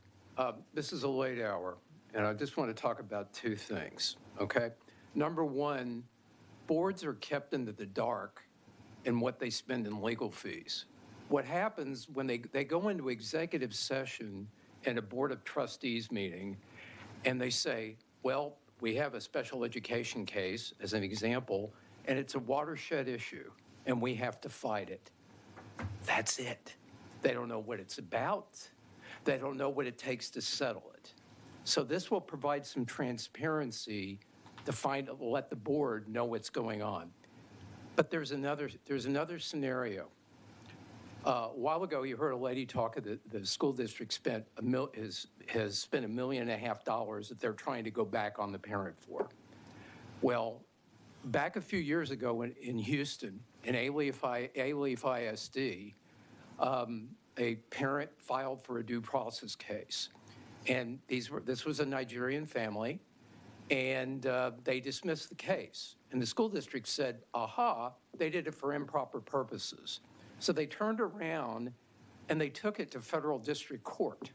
this is a late hour, and I just want to talk about two things, okay? Number one, boards are kept into the dark in what they spend in legal fees. What happens when they go into executive session in a Board of Trustees meeting, and they say, well, we have a special education case, as an example, and it's a watershed issue, and we have to fight it. That's it. They don't know what it's about. They don't know what it takes to settle it. So this will provide some transparency to let the board know what's going on. But there's another scenario. A while ago, you heard a lady talk of the school district has spent $1.5 million that they're trying to go back on the parent for. Well, back a few years ago in Houston, in Alief ISD, a parent filed for a due process case. And this was a Nigerian family, and they dismissed the case. And the school district said, aha, they did it for improper purposes. So they turned around and they took it to federal district court.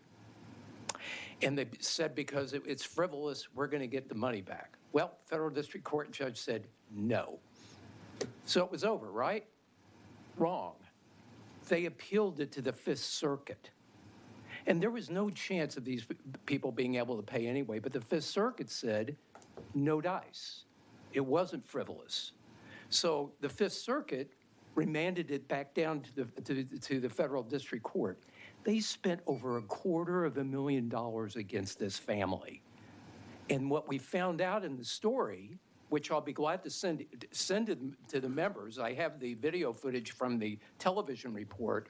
And they said, because it's frivolous, we're going to get the money back. Well, federal district court judge said no. So it was over, right? Wrong. They appealed it to the Fifth Circuit. And there was no chance of these people being able to pay anyway, but the Fifth Circuit said, no dice. It wasn't frivolous. So the Fifth Circuit remanded it back down to the federal district court. They spent over $250,000 against this family. And what we found out in the story, which I'll be glad to send it to the members, I have the video footage from the television report.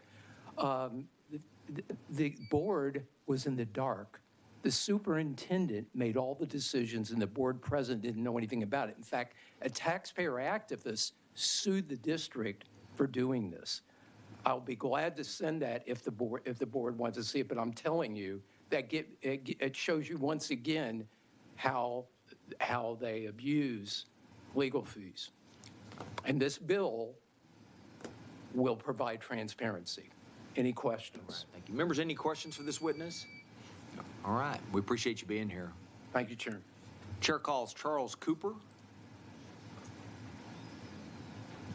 The board was in the dark. The superintendent made all the decisions, and the board president didn't know anything about it. In fact, a taxpayer activist sued the district for doing this. I'll be glad to send that if the board wants to see it, but I'm telling you that it shows you once again how they abuse legal fees. And this bill will provide transparency. Any questions? Thank you. Members, any questions for this witness? All right. We appreciate you being here. Thank you, Chair. Chair calls Charles Cooper.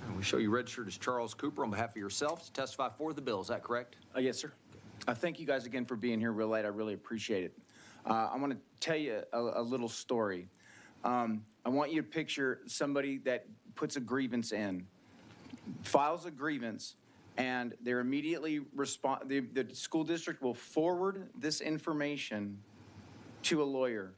And we show you registered as Charles Cooper on behalf of yourself to testify for the bill. Is that correct? Yes, sir. Thank you guys again for being here real late. I really appreciate it. I want to tell you a little story. I want you to picture somebody that puts a grievance in, files a grievance, and they're immediately the school district will forward this information to a lawyer.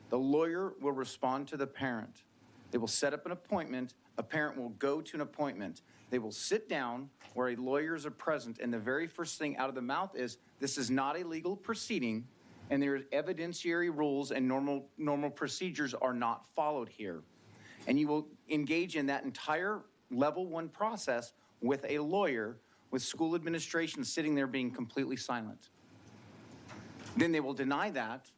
The lawyer will respond to the parent. They will set up an appointment. A parent will go to an appointment. They will sit down where a lawyers are present, and the very first thing out of the mouth is, this is not a legal proceeding, and there are evidentiary rules and normal procedures are not followed here. And you will engage in that entire level 1 process with a lawyer, with school administration sitting there being completely silent. Then they will deny that,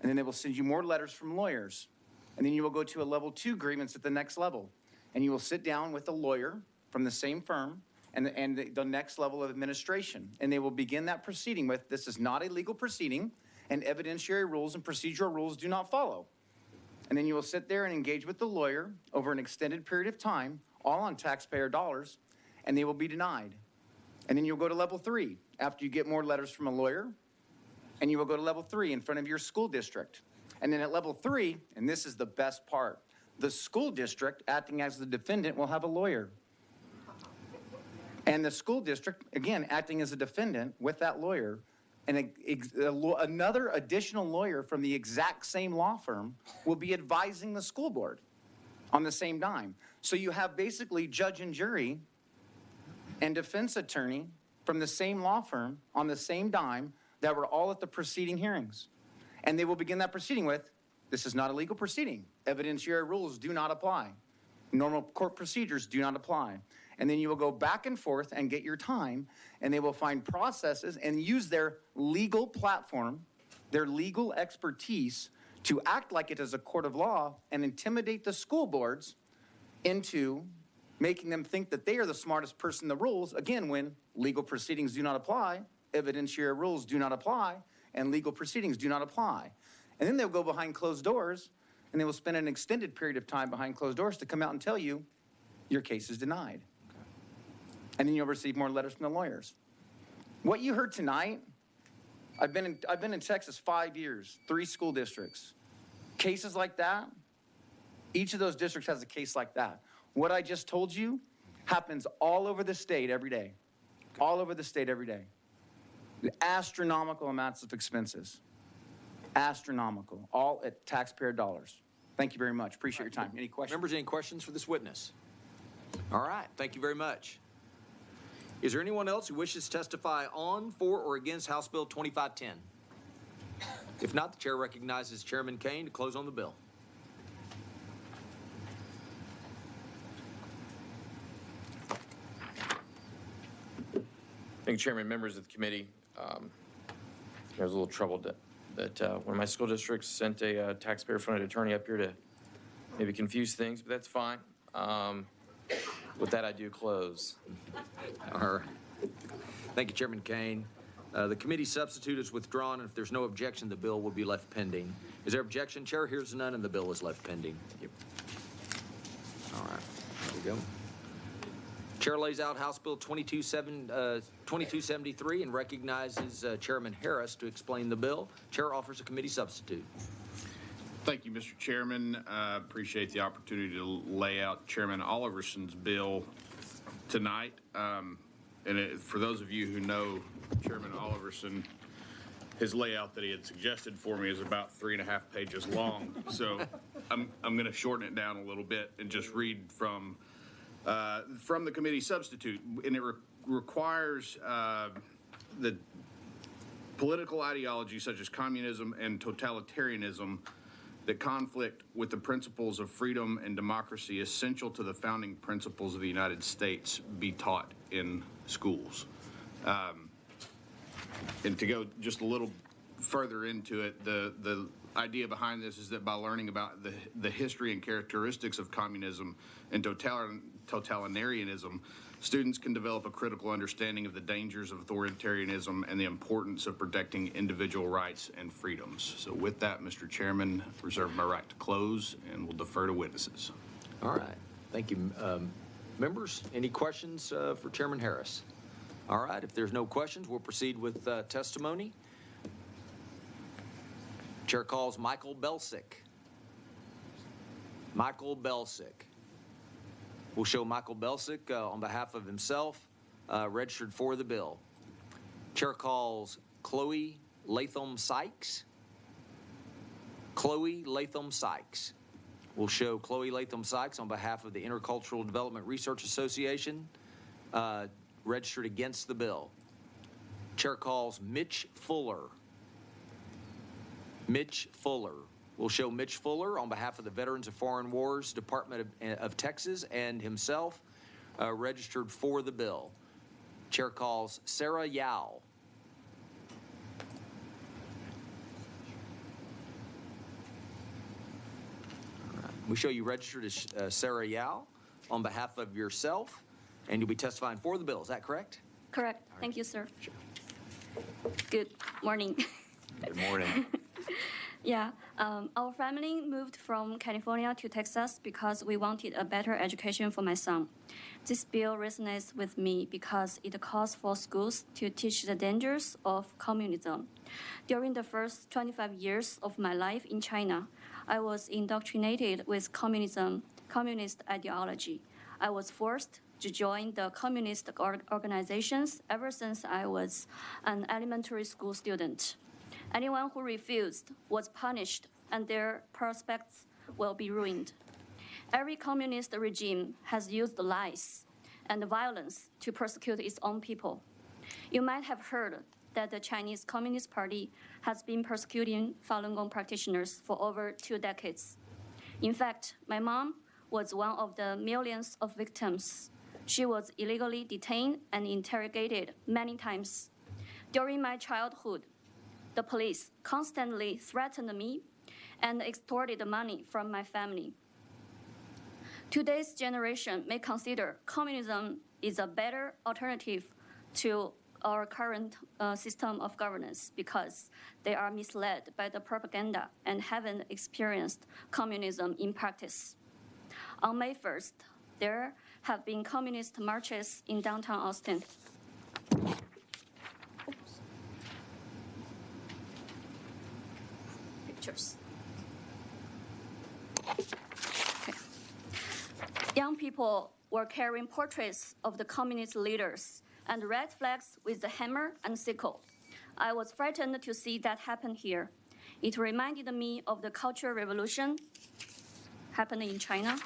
and then they will send you more letters from lawyers. And then you will go to a level 2 grievance at the next level. And you will sit down with a lawyer from the same firm and the next level of administration. And they will begin that proceeding with, this is not a legal proceeding, and evidentiary rules and procedural rules do not follow. And then you will sit there and engage with the lawyer over an extended period of time, all on taxpayer dollars, and they will be denied. And then you'll go to level 3 after you get more letters from a lawyer, and you will go to level 3 in front of your school district. And then at level 3, and this is the best part, the school district, acting as the defendant, will have a lawyer. And the school district, again, acting as a defendant with that lawyer, and another additional lawyer from the exact same law firm will be advising the school board on the same dime. So you have basically judge and jury and defense attorney from the same law firm on the same dime that were all at the preceding hearings. And they will begin that proceeding with, this is not a legal proceeding. Evidentiary rules do not apply. Normal court procedures do not apply. And then you will go back and forth and get your time, and they will find processes and use their legal platform, their legal expertise, to act like it is a court of law and intimidate the school boards into making them think that they are the smartest person in the rules, again, when legal proceedings do not apply, evidentiary rules do not apply, and legal proceedings do not apply. And then they'll go behind closed doors, and they will spend an extended period of time behind closed doors to come out and tell you your case is denied. And then you'll receive more letters from the lawyers. What you heard tonight, I've been in Texas 5 years, 3 school districts. Cases like that, each of those districts has a case like that. What I just told you happens all over the state every day. All over the state every day. Astronomical amounts of expenses. Astronomical, all at taxpayer dollars. Thank you very much. Appreciate your time. Any questions? Members, any questions for this witness? All right, thank you very much. Is there anyone else who wishes to testify on, for, or against House Bill 2510? If not, the chair recognizes Chairman Kane to close on the bill. Thank you, Chairman, members of the committee. I was a little troubled that one of my school districts sent a taxpayer-funded attorney up here to maybe confuse things, but that's fine. With that, I do close. All right. Thank you, Chairman Kane. The committee substitute is withdrawn, and if there's no objection, the bill will be left pending. Is there objection? Chair hears none, and the bill is left pending. Thank you. All right, there we go. Chair lays out House Bill 2273 and recognizes Chairman Harris to explain the bill. Chair offers a committee substitute. Thank you, Mr. Chairman. Appreciate the opportunity to lay out Chairman Oliverson's bill tonight. For those of you who know Chairman Oliverson, his layout that he had suggested for me is about 3.5 pages long. So I'm going to shorten it down a little bit and just read from the committee substitute. And it requires the political ideology such as communism and totalitarianism that conflict with the principles of freedom and democracy essential to the founding principles of the United States be taught in schools. And to go just a little further into it, the idea behind this is that by learning about the history and characteristics of communism and totalitarianism, students can develop a critical understanding of the dangers of authoritarianism and the importance of protecting individual rights and freedoms. So with that, Mr. Chairman, reserve my right to close and will defer to witnesses. All right. Thank you. Members, any questions for Chairman Harris? All right. If there's no questions, we'll proceed with testimony. Chair calls Michael Belsick. Michael Belsick. We'll show Michael Belsick on behalf of himself, registered for the bill. Chair calls Chloe Latham Sykes. Chloe Latham Sykes. We'll show Chloe Latham Sykes on behalf of the Intercultural Development Research Association, registered against the bill. Chair calls Mitch Fuller. Mitch Fuller. We'll show Mitch Fuller on behalf of the Veterans of Foreign Wars Department of Texas and himself, registered for the bill. Chair calls Sarah Yao. We show you registered as Sarah Yao on behalf of yourself, and you'll be testifying for the bill. Is that correct? Correct. Thank you, sir. Sure. Good morning. Good morning. Yeah, our family moved from California to Texas because we wanted a better education for my son. This bill resonates with me because it calls for schools to teach the dangers of communism. During the first 25 years of my life in China, I was indoctrinated with communist ideology. I was forced to join the communist organizations ever since I was an elementary school student. Anyone who refused was punished, and their prospects will be ruined. Every communist regime has used lies and violence to persecute its own people. You might have heard that the Chinese Communist Party has been persecuting Falun Gong practitioners for over 2 decades. In fact, my mom was one of the millions of victims. She was illegally detained and interrogated many times. During my childhood, the police constantly threatened me and extorted money from my family. Today's generation may consider communism is a better alternative to our current system of governance because they are misled by the propaganda and haven't experienced communism in practice. On May 1st, there have been communist marches in downtown Austin. Pictures. Okay. Young people were carrying portraits of the communist leaders and red flags with the hammer and sickle. I was frightened to see that happen here. It reminded me of the Cultural Revolution happening in China.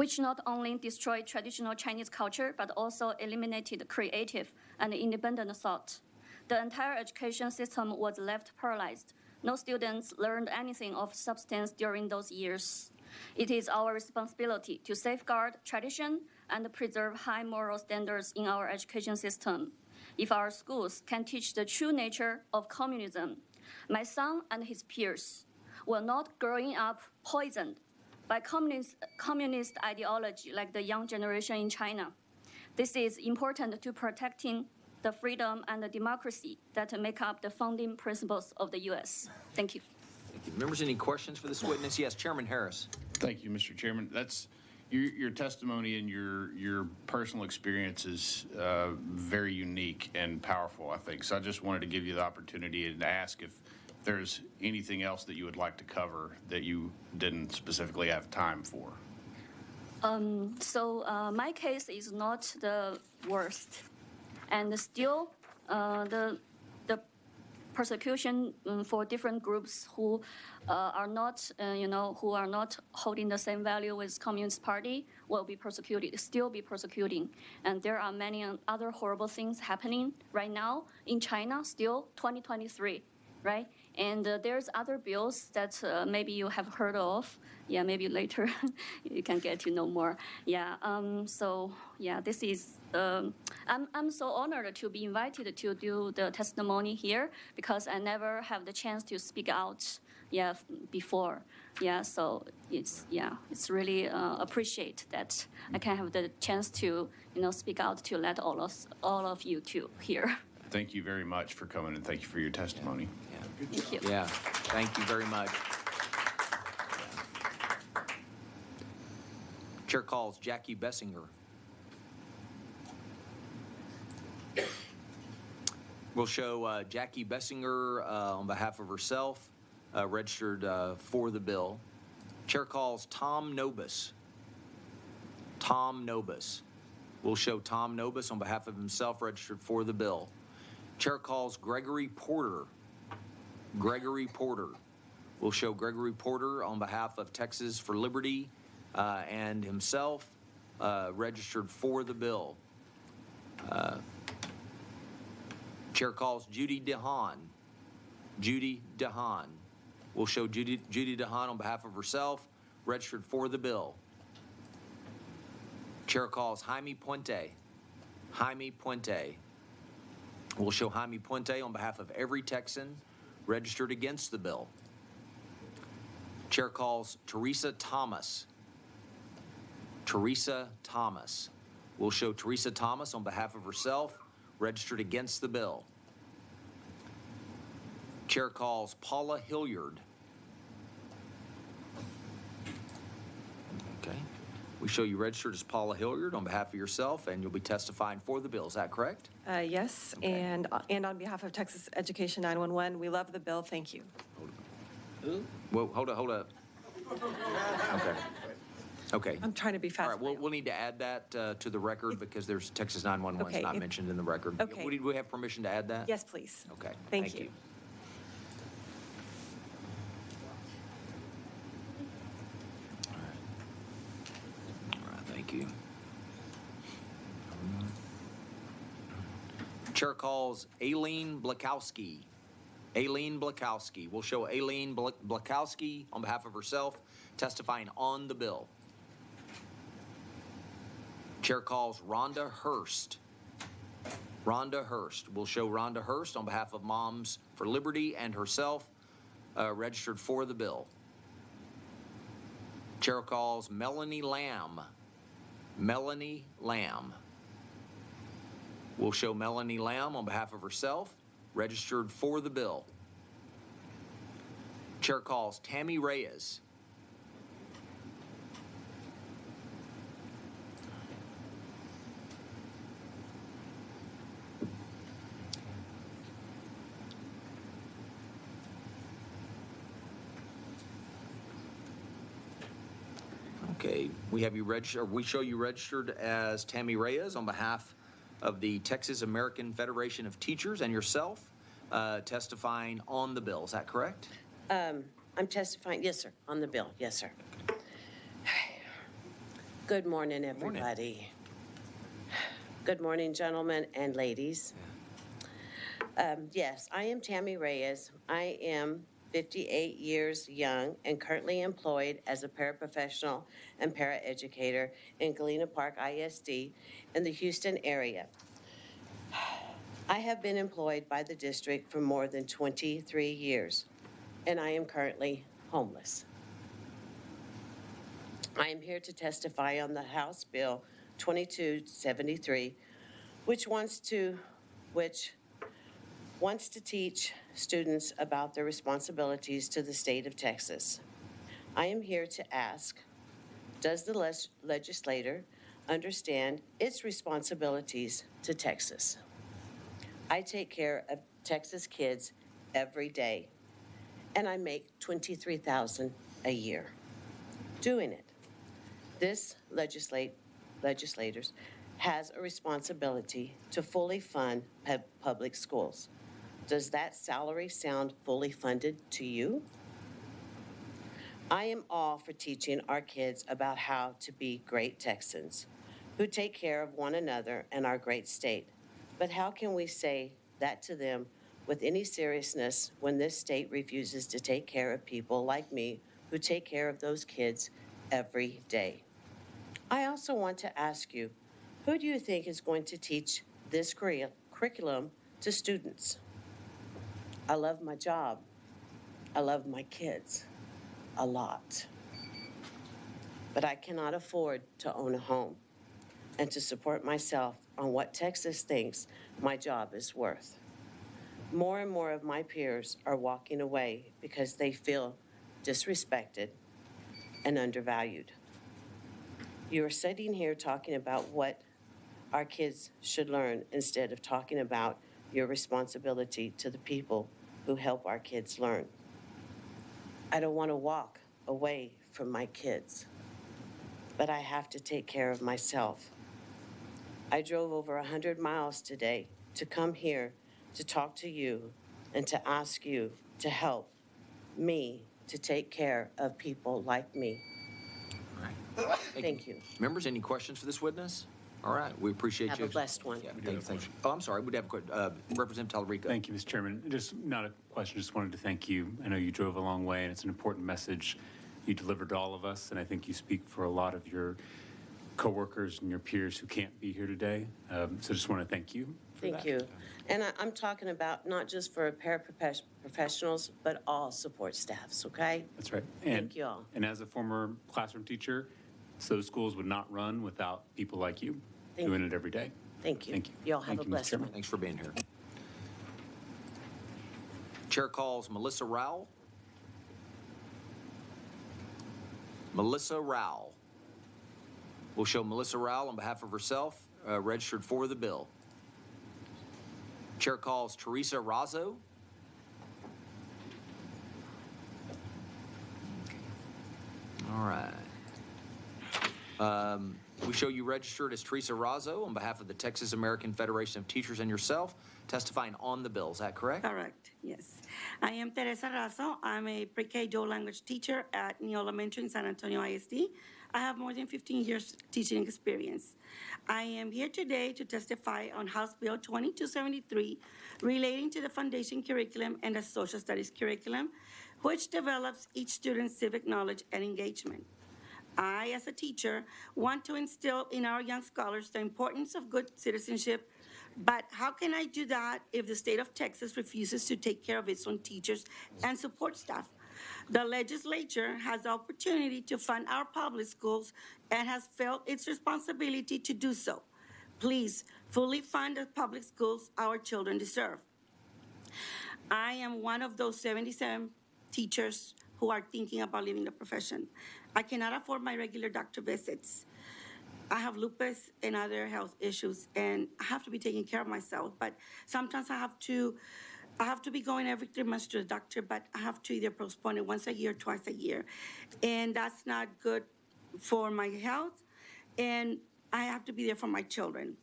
which not only destroyed traditional Chinese culture, but also eliminated creative and independent thought. The entire education system was left paralyzed. No students learned anything of substance during those years. It is our responsibility to safeguard tradition and preserve high moral standards in our education system. If our schools can teach the true nature of communism, my son and his peers will not growing up poisoned by communist ideology like the young generation in China. This is important to protecting the freedom and the democracy that make up the founding principles of the U.S. Thank you. Thank you. Members, any questions for this witness? Yes, Chairman Harris. Thank you, Mr. Chairman. That's your testimony and your personal experience is very unique and powerful, I think. So I just wanted to give you the opportunity and ask if there's anything else that you would like to cover that you didn't specifically have time for. My case is not the worst, and still the persecution for different groups who are not, who are not holding the same value with Communist Party will be persecuted, still be persecuting. And there are many other horrible things happening right now in China, still 2023, right? And there's other bills that maybe you have heard of. Yeah, maybe later you can get to know more. Yeah, this is, I'm so honored to be invited to do the testimony here because I never have the chance to speak out, before. So it's really appreciate that I can have the chance to, speak out to let all of you to hear. Thank you very much for coming and thank you for your testimony. Thank you. Yeah, thank you very much. Chair calls Jackie Bessinger. We'll show Jackie Bessinger on behalf of herself, registered for the bill. Chair calls Tom Nobis. Tom Nobis. We'll show Tom Nobis on behalf of himself, registered for the bill. Chair calls Gregory Porter. Gregory Porter. We'll show Gregory Porter on behalf of Texas for Liberty and himself, registered for the bill. Chair calls Judy DeHaan. Judy DeHaan. We'll show Judy DeHaan on behalf of herself, registered for the bill. Chair calls Jaime Puente. Jaime Puente. We'll show Jaime Puente on behalf of every Texan registered against the bill. Chair calls Teresa Thomas. Teresa Thomas. We'll show Teresa Thomas on behalf of herself, registered against the bill. Chair calls Paula Hilliard. Okay. We show you registered as Paula Hilliard on behalf of yourself, and you'll be testifying for the bill. Is that correct? Yes, okay. And on behalf of Texas Education 911, we love the bill. Thank you. Well, hold up. Okay. Okay. I'm trying to be fast. All right, we'll need to add that to the record because there's Texas 911 Okay, not mentioned in the record. Okay. Do we have permission to add that? Yes, please. Okay. Thank you. All right, thank you. Chair calls Aileen Blakowski. Aileen Blakowski. We'll show Aileen Blakowski on behalf of herself testifying on the bill. Chair calls Rhonda Hurst. Rhonda Hurst. We'll show Rhonda Hurst on behalf of Moms for Liberty and herself, registered for the bill. Chair calls Melanie Lamb. Melanie Lamb. We'll show Melanie Lamb on behalf of herself, registered for the bill. Chair calls Tammy Reyes. Okay, we have you registered. We show you registered as Tammy Reyes on behalf of the Texas American Federation of Teachers and yourself, testifying on the bill. Is that correct? I'm testifying, yes, sir, on the bill. Yes, sir. Good morning, everybody. Good morning, gentlemen and ladies. Yes, I am Tammy Reyes. I am 58 years young and currently employed as a paraprofessional and paraeducator in Galena Park ISD in the Houston area. I have been employed by the district for more than 23 years, and I am currently homeless. I am here to testify on the House Bill 2273, which wants to teach students about their responsibilities to the state of Texas. I am here to ask, does the legislator understand its responsibilities to Texas? I take care of Texas kids every day, and I make $23,000 a year doing it. This legislators has a responsibility to fully fund public schools. Does that salary sound fully funded to you? I am all for teaching our kids about how to be great Texans who take care of one another and our great state. But how can we say that to them with any seriousness when this state refuses to take care of people like me who take care of those kids every day? I also want to ask you, who do you think is going to teach this curriculum to students? I love my job. I love my kids a lot. But I cannot afford to own a home and to support myself on what Texas thinks my job is worth. More and more of my peers are walking away because they feel disrespected and undervalued. You are sitting here talking about what our kids should learn instead of talking about your responsibility to the people who help our kids learn. I don't want to walk away from my kids, but I have to take care of myself. I drove over 100 miles today to come here to talk to you and to ask you to help me to take care of people like me. Thank you. Members, any questions for this witness? All right, we appreciate you. Have a blessed one. Yeah, thanks. Oh, I'm sorry, we'd have Representative Talarico. Thank you, Mr. Chairman. Just not a question, just wanted to thank you. I know you drove a long way, and it's an important message you delivered to all of us, and I think you speak for a lot of your coworkers and your peers who can't be here today. So just want to thank you for that. Thank you. And I'm talking about not just for paraprofessionals, but all support staffs, okay? That's right. Thank you all. And as a former classroom teacher, those schools would not run without people like you doing it every day. Thank you. Thank you. You all have a blessed one. Thanks for being here. Chair calls Melissa Rowell. Melissa Rowell. We'll show Melissa Rowell on behalf of herself, registered for the bill. Chair calls Teresa Razzo. All right. We show you registered as Teresa Razzo on behalf of the Texas American Federation of Teachers and yourself, testifying on the bill. Is that correct? Correct, yes. I am Teresa Razzo. I'm a pre-K dual language teacher at New Elementary in San Antonio ISD. I have more than 15 years teaching experience. I am here today to testify on House Bill 2273 relating to the foundation curriculum and the social studies curriculum, which develops each student's civic knowledge and engagement. I, as a teacher, want to instill in our young scholars the importance of good citizenship, but how can I do that if the state of Texas refuses to take care of its own teachers and support staff? The legislature has the opportunity to fund our public schools and has felt its responsibility to do so. Please fully fund the public schools our children deserve. I am one of those 77 teachers who are thinking about leaving the profession. I cannot afford my regular doctor visits. I have lupus and other health issues, and I have to be taking care of myself. But sometimes I have to be going every 3 months to the doctor, but I have to either postpone it once a year, twice a year. And that's not good for my health, and I have to be there for my children.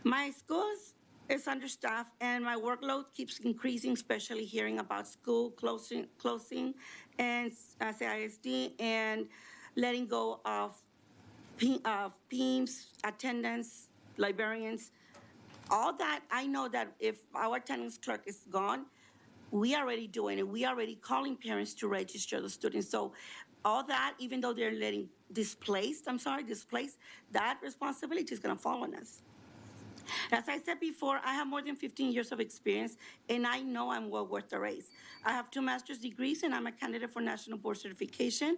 My schools is understaffed, and my workload keeps increasing, especially hearing about school closing and CISD and letting go of PIMS, attendance, librarians, all that. I know that if our attendance clerk is gone, we are already doing it. We are already calling parents to register the students. So all that, even though they're displaced, that responsibility is gonna fall on us. As I said before, I have more than 15 years of experience, and I know I'm well worth the race. I have 2 master's degrees, and I'm a candidate for National Board Certification.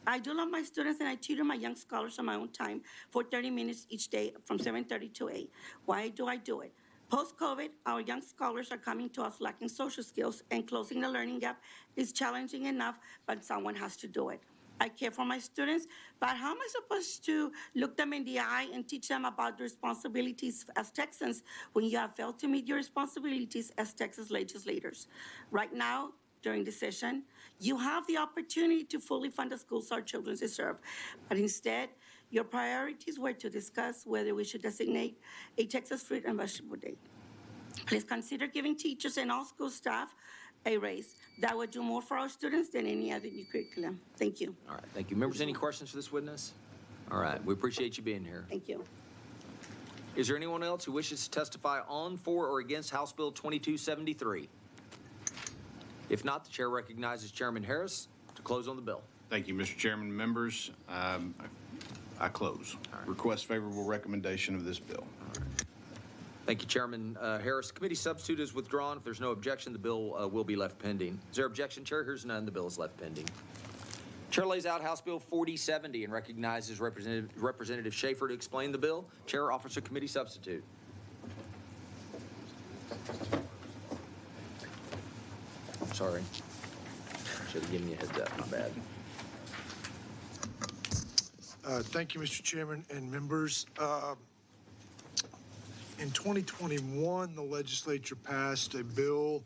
I do love my students, and I tutor my young scholars on my own time for 30 minutes each day from 7:30 to 8. Why do I do it? Post-COVID, our young scholars are coming to us lacking social skills, and closing the learning gap is challenging enough, but someone has to do it. I care for my students, but how am I supposed to look them in the eye and teach them about the responsibilities as Texans when you have failed to meet your responsibilities as Texas legislators? Right now, during this session, you have the opportunity to fully fund the schools our children deserve, but instead, your priorities were to discuss whether we should designate a Texas Fruit and Vegetable Day. Please consider giving teachers and all school staff a raise. That would do more for our students than any other new curriculum. Thank you. All right, thank you. Members, any questions for this witness? All right, we appreciate you being here. Thank you. Is there anyone else who wishes to testify on, for, or against House Bill 2273? If not, the chair recognizes Chairman Harris to close on the bill. Thank you, Mr. Chairman. Members, I close. Request favorable recommendation of this bill. Thank you, Chairman Harris. Committee substitute is withdrawn. If there's no objection, the bill will be left pending. Is there objection, Chair? Here's none. The bill is left pending. Chair lays out House Bill 4070 and recognizes Representative Schaefer to explain the bill. Chair offers a committee substitute. Sorry. Should have given you a heads up. My bad. Thank you, Mr. Chairman and members. In 2021, the legislature passed a bill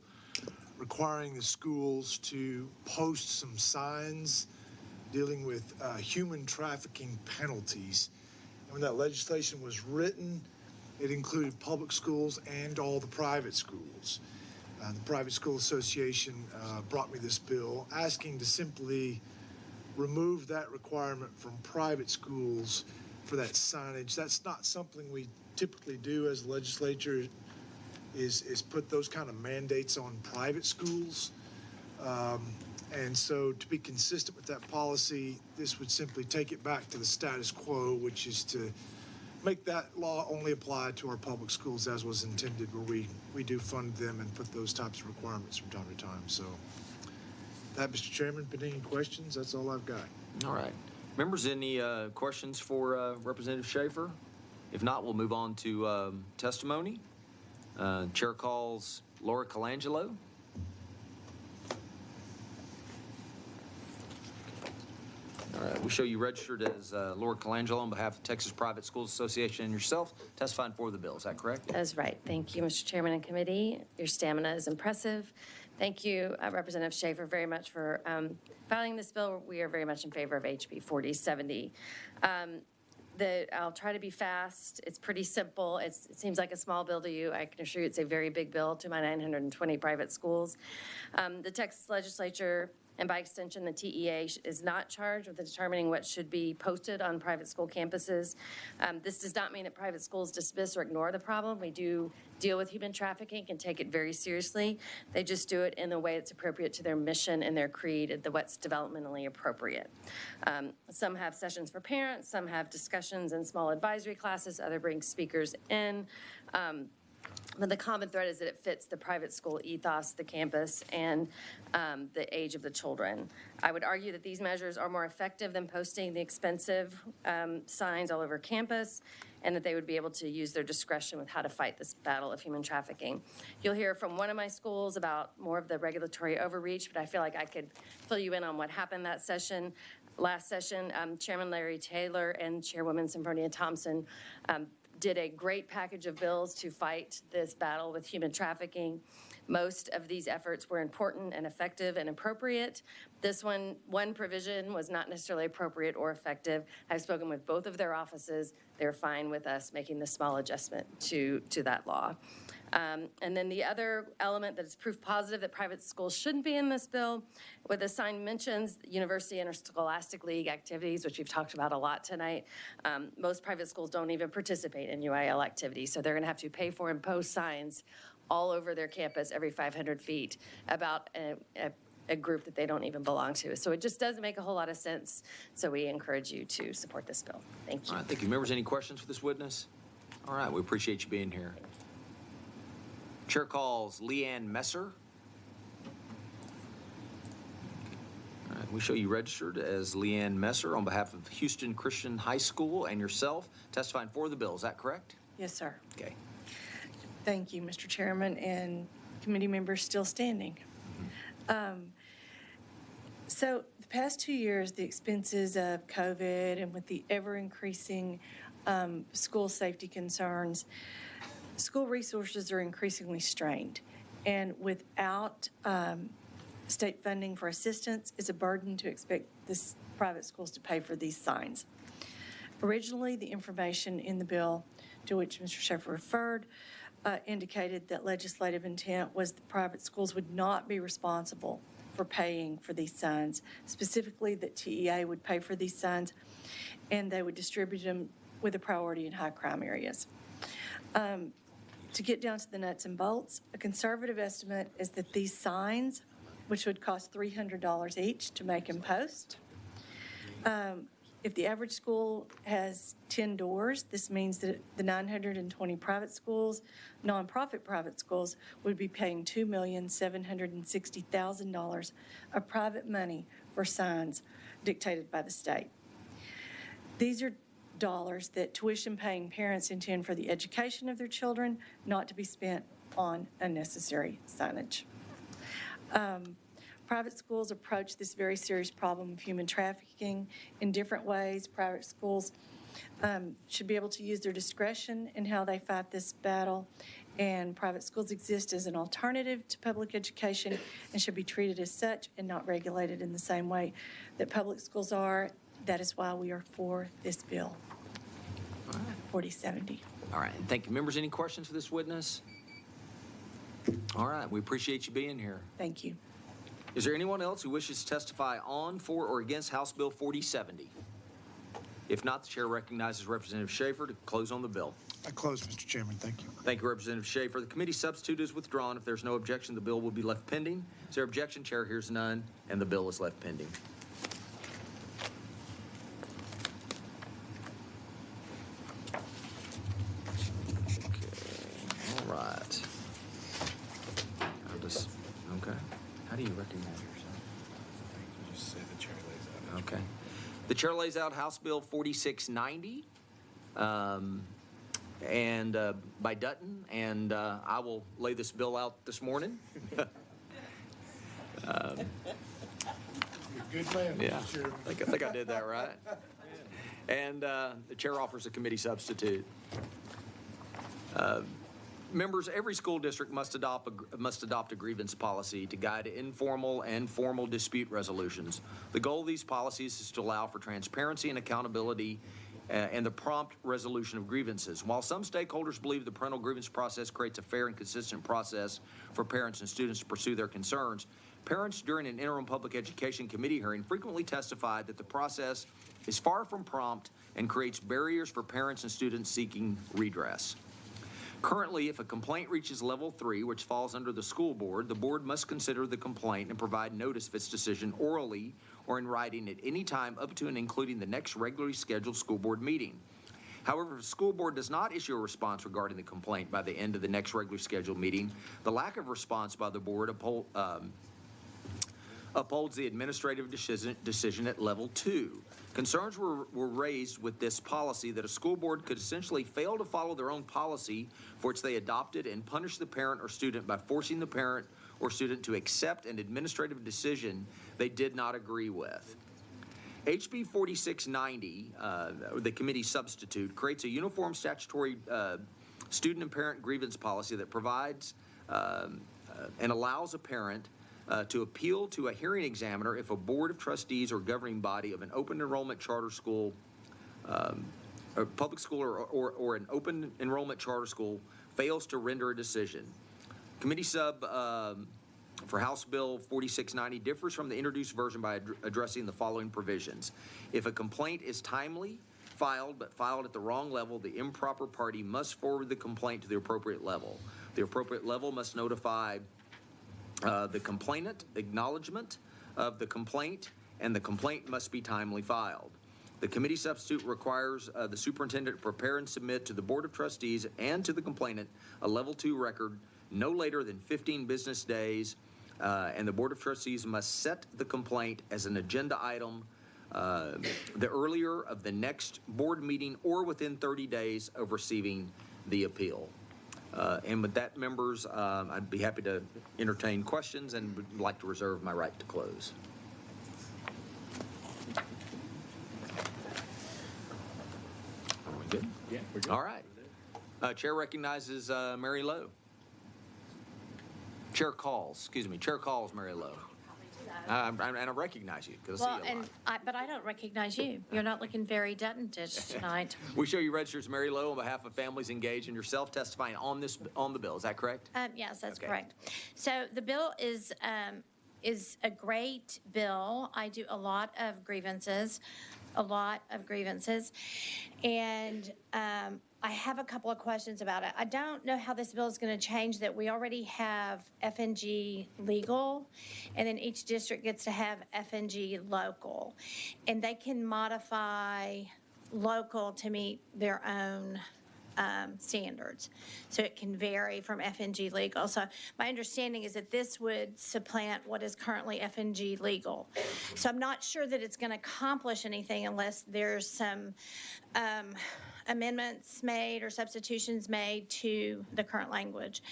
requiring the schools to post some signs dealing with human trafficking penalties. And when that legislation was written, it included public schools and all the private schools. The Private School Association brought me this bill asking to simply remove that requirement from private schools for that signage. That's not something we typically do as a legislature, is put those kind of mandates on private schools. And so to be consistent with that policy, this would simply take it back to the status quo, which is to make that law only apply to our public schools as was intended, where we do fund them and put those types of requirements from time to time. So that, Mr. Chairman, been any questions? That's all I've got. All right. Members, any questions for Representative Schaefer? If not, we'll move on to testimony. Chair calls Laura Colangelo. All right, we show you registered as Laura Colangelo on behalf of Texas Private Schools Association and yourself, testifying for the bill. Is that correct? That is right. Thank you, Mr. Chairman and committee. Your stamina is impressive. Thank you, Representative Schaefer, very much for filing this bill. We are very much in favor of HB 4070. I'll try to be fast. It's pretty simple. It seems like a small bill to you. I can assure you it's a very big bill to my 920 private schools. The Texas legislature, and by extension, the TEA, is not charged with determining what should be posted on private school campuses. This does not mean that private schools dismiss or ignore the problem. We do deal with human trafficking and take it very seriously. They just do it in the way that's appropriate to their mission and their creed, what's developmentally appropriate. Some have sessions for parents, some have discussions in small advisory classes, others bring speakers in. But the common thread is that it fits the private school ethos, the campus, and the age of the children. I would argue that these measures are more effective than posting the expensive signs all over campus, and that they would be able to use their discretion with how to fight this battle of human trafficking. You'll hear from one of my schools about more of the regulatory overreach, but I feel like I could fill you in on what happened that session. Last session, Chairman Larry Taylor and Chairwoman Symphonia Thompson did a great package of bills to fight this battle with human trafficking. Most of these efforts were important and effective and appropriate. This one provision was not necessarily appropriate or effective. I've spoken with both of their offices. They're fine with us making this small adjustment to that law. And then the other element that is proof positive that private schools shouldn't be in this bill, with the sign mentions University Interscholastic League activities, which we've talked about a lot tonight. Most private schools don't even participate in UIL activities, so they're going to have to pay for and post signs all over their campus every 500 feet about a group that they don't even belong to. So it just doesn't make a whole lot of sense. So we encourage you to support this bill. Thank you. All right, thank you. Members, any questions for this witness? All right, we appreciate you being here. Chair calls Leanne Messer. All right, we show you registered as Leanne Messer on behalf of Houston Christian High School and yourself testifying for the bill. Is that correct? Yes, sir. Okay. Thank you, Mr. Chairman, and committee members still standing. So the past 2 years, the expenses of COVID and with the ever-increasing school safety concerns, school resources are increasingly strained. And without state funding for assistance, it's a burden to expect this private schools to pay for these signs. Originally, the information in the bill to which Mr. Schaefer referred indicated that legislative intent was that private schools would not be responsible for paying for these signs, specifically that TEA would pay for these signs and they would distribute them with a priority in high crime areas. To get down to the nuts and bolts, a conservative estimate is that these signs, which would cost $300 each to make and post, if the average school has 10 doors, this means that the 920 private schools, nonprofit private schools, would be paying $2,760,000 of private money for signs dictated by the state. These are dollars that tuition-paying parents intend for the education of their children, not to be spent on unnecessary signage. Private schools approach this very serious problem of human trafficking in different ways. Private schools should be able to use their discretion in how they fight this battle, and private schools exist as an alternative to public education and should be treated as such and not regulated in the same way that public schools are. That is why we are for this bill, 4070. All right, thank you. Members, any questions for this witness? All right, we appreciate you being here. Thank you. Is there anyone else who wishes to testify on, for, or against House Bill 4070? If not, the chair recognizes Representative Schaefer to close on the bill. I close, Mr. Chairman. Thank you. Thank you, Representative Schaefer. The committee substitute is withdrawn. If there's no objection, the bill will be left pending. Is there objection? Chair hears none, and the bill is left pending. Okay. All right. Okay. How do you recognize yourself? You just say the chair lays out. Okay. The chair lays out House Bill 4690 by Dutton, and I will lay this bill out this morning. You're a good man, Yeah, Mr. Chairman. I think I did that right. And the chair offers a committee substitute. Members, every school district must adopt a grievance policy to guide informal and formal dispute resolutions. The goal of these policies is to allow for transparency and accountability and the prompt resolution of grievances. While some stakeholders believe the parental grievance process creates a fair and consistent process for parents and students to pursue their concerns, parents during an interim public education committee hearing frequently testified that the process is far from prompt and creates barriers for parents and students seeking redress. Currently, if a complaint reaches level 3, which falls under the school board, the board must consider the complaint and provide notice of its decision orally or in writing at any time up to and including the next regularly scheduled school board meeting. However, if the school board does not issue a response regarding the complaint by the end of the next regularly scheduled meeting, the lack of response by the board upholds the administrative decision at level 2. Concerns were raised with this policy that a school board could essentially fail to follow their own policy for which they adopted and punish the parent or student by forcing the parent or student to accept an administrative decision they did not agree with. HB 4690, the committee substitute, creates a uniform statutory student and parent grievance policy that provides and allows a parent to appeal to a hearing examiner if a board of trustees or governing body of an open enrollment charter school, or public school, or an open enrollment charter school fails to render a decision. Committee sub for House Bill 4690 differs from the introduced version by addressing the following provisions. If a complaint is timely filed but filed at the wrong level, the improper party must forward the complaint to the appropriate level. The appropriate level must notify the complainant acknowledgement of the complaint, and the complaint must be timely filed. The committee substitute requires the superintendent to prepare and submit to the Board of Trustees and to the complainant a Level 2 record no later than 15 business days, and the Board of Trustees must set the complaint as an agenda item the earlier of the next board meeting or within 30 days of receiving the appeal. And with that, members, I'd be happy to entertain questions and would like to reserve my right to close. Are we good? Yeah, we're good. All right. Chair recognizes Mary Lowe. Chair calls Mary Lowe. And I recognize you because I see you a lot. But I don't recognize you. You're not looking very Dutton-ish tonight. We show you registered as Mary Lowe on behalf of Families Engaged and yourself testifying on the bill. Is that correct? Yes, that's Okay. correct. So the bill is a great bill. I do a lot of grievances, and I have a couple of questions about it. I don't know how this bill is going to change that. We already have FNG legal, and then each district gets to have FNG local, and they can modify local to meet their own standards. So it can vary from FNG legal. So my understanding is that this would supplant what is currently FNG legal. So I'm not sure that it's going to accomplish anything unless there's some amendments made or substitutions made to the current language.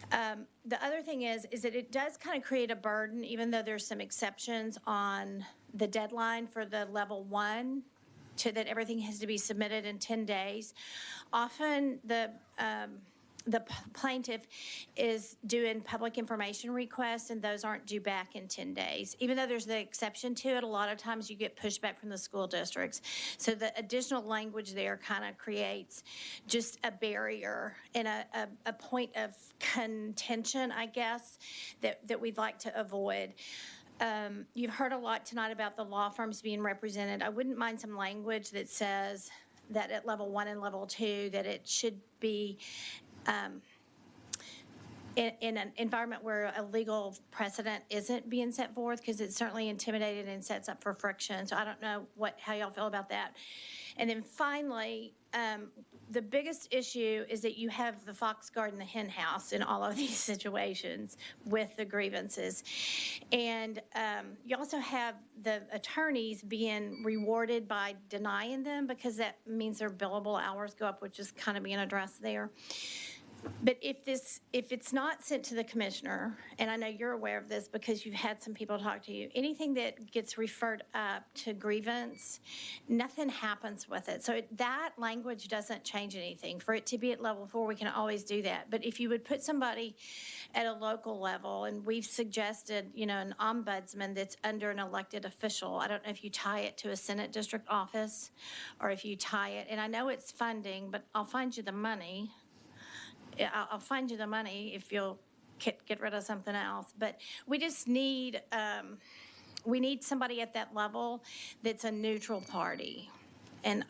The other thing is that it does kind of create a burden, even though there's some exceptions on the deadline for the level 1 to that everything has to be submitted in 10 days. Often the plaintiff is doing public information requests, and those aren't due back in 10 days. Even though there's the exception to it, a lot of times you get pushback from the school districts. So the additional language there kind of creates just a barrier and a point of contention, I guess, that we'd like to avoid. You've heard a lot tonight about the law firms being represented. I wouldn't mind some language that says that at level 1 and level 2, that it should be in an environment where a legal precedent isn't being set forth, because it's certainly intimidated and sets up for friction. So I don't know how y'all feel about that. And then finally, the biggest issue is that you have the fox guarding the hen house in all of these situations with the grievances. And you also have the attorneys being rewarded by denying them, because that means their billable hours go up, which is kind of being addressed there. But if it's not sent to the commissioner, and I know you're aware of this because you've had some people talk to you, anything that gets referred up to grievance, nothing happens with it. So that language doesn't change anything. For it to be at level 4, we can always do that. But if you would put somebody at a local level, and we've suggested, an ombudsman that's under an elected official. I don't know if you tie it to a Senate district office or if you tie it, and I know it's funding, but I'll find you the money. I'll find you the money if you'll get rid of something else. But we just need, we need somebody at that level that's a neutral party. And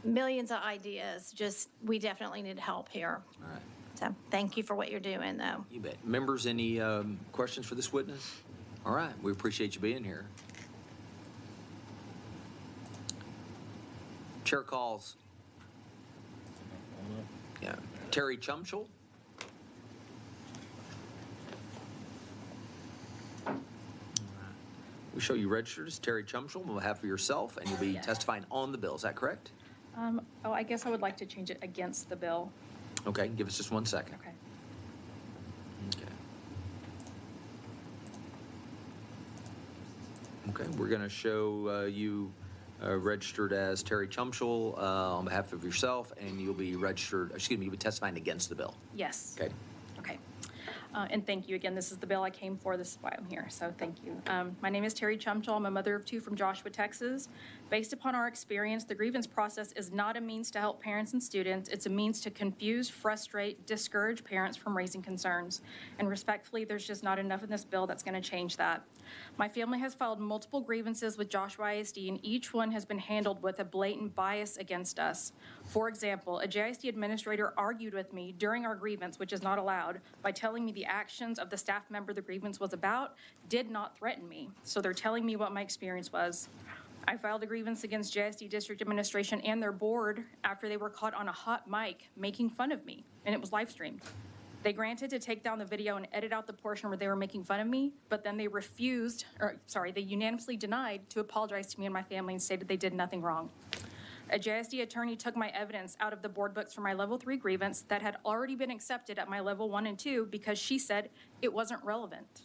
millions of ideas, we definitely need help here. All right. So thank you for what you're doing, though. You bet. Members, any questions for this witness? All right. We appreciate you being here. Chair calls. Yeah. Terry Chumchel. We show you registered as Terry Chumchel on behalf of yourself, and you'll be testifying on the bill. Is that correct? I guess I would like to change it against the bill. Okay, give us just 1 second. Okay. Okay, we're going to show you registered as Terry Chumchel on behalf of yourself, and you'll be you'll be testifying against the bill. Yes. Okay. Okay. And thank you again. This is the bill I came for. This is why I'm here. So thank you. My name is Terry Chumchall. I'm a mother of 2 from Joshua, Texas. Based upon our experience, the grievance process is not a means to help parents and students. It's a means to confuse, frustrate, discourage parents from raising concerns. And respectfully, there's just not enough in this bill that's going to change that. My family has filed multiple grievances with Joshua ISD, and each one has been handled with a blatant bias against us. For example, a JISD administrator argued with me during our grievance, which is not allowed, by telling me the actions of the staff member the grievance was about did not threaten me. So they're telling me what my experience was. I filed a grievance against JISD district administration and their board after they were caught on a hot mic making fun of me, and it was live streamed. They granted to take down the video and edit out the portion where they were making fun of me, but then they they unanimously denied to apologize to me and my family and stated they did nothing wrong. A JISD attorney took my evidence out of the board books for my level 3 grievance that had already been accepted at my level 1 and 2 because she said it wasn't relevant.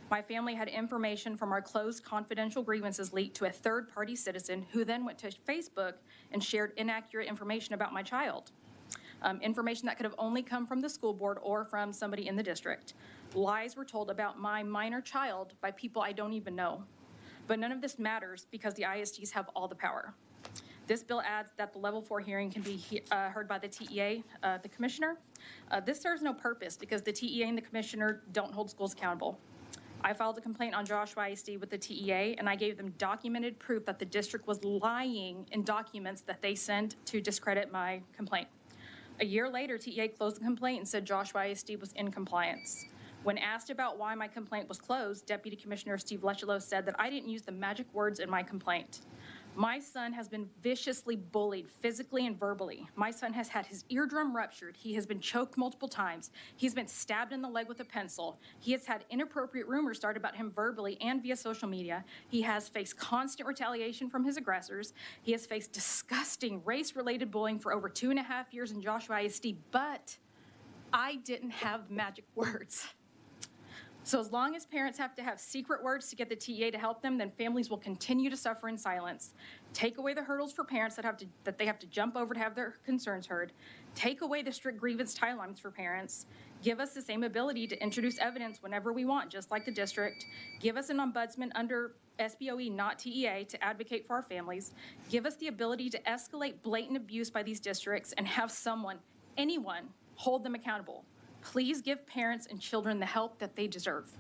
My family had information from our closed confidential grievances leaked to a third-party citizen who then went to Facebook and shared inaccurate information about my child. Information that could have only come from the school board or from somebody in the district. Lies were told about my minor child by people I don't even know. But none of this matters because the ISDs have all the power. This bill adds that the level 4 hearing can be heard by the TEA, the commissioner. This serves no purpose because the TEA and the commissioner don't hold schools accountable. I filed a complaint on Joshua ISD with the TEA, and I gave them documented proof that the district was lying in documents that they sent to discredit my complaint. A year later, TEA closed the complaint and said Joshua ISD was in compliance. When asked about why my complaint was closed, Deputy Commissioner Steve Lechello said that I didn't use the magic words in my complaint. My son has been viciously bullied physically and verbally. My son has had his eardrum ruptured. He has been choked multiple times. He's been stabbed in the leg with a pencil. He has had inappropriate rumors started about him verbally and via social media. He has faced constant retaliation from his aggressors. He has faced disgusting race-related bullying for over 2.5 years in Joshua ISD, but I didn't have magic words. So as long as parents have to have secret words to get the TEA to help them, then families will continue to suffer in silence. Take away the hurdles for parents that they have to jump over to have their concerns heard. Take away the strict grievance timelines for parents. Give us the same ability to introduce evidence whenever we want, just like the district. Give us an ombudsman under SBOE, not TEA, to advocate for our families. Give us the ability to escalate blatant abuse by these districts and have someone, anyone, hold them accountable. Please give parents and children the help that they deserve.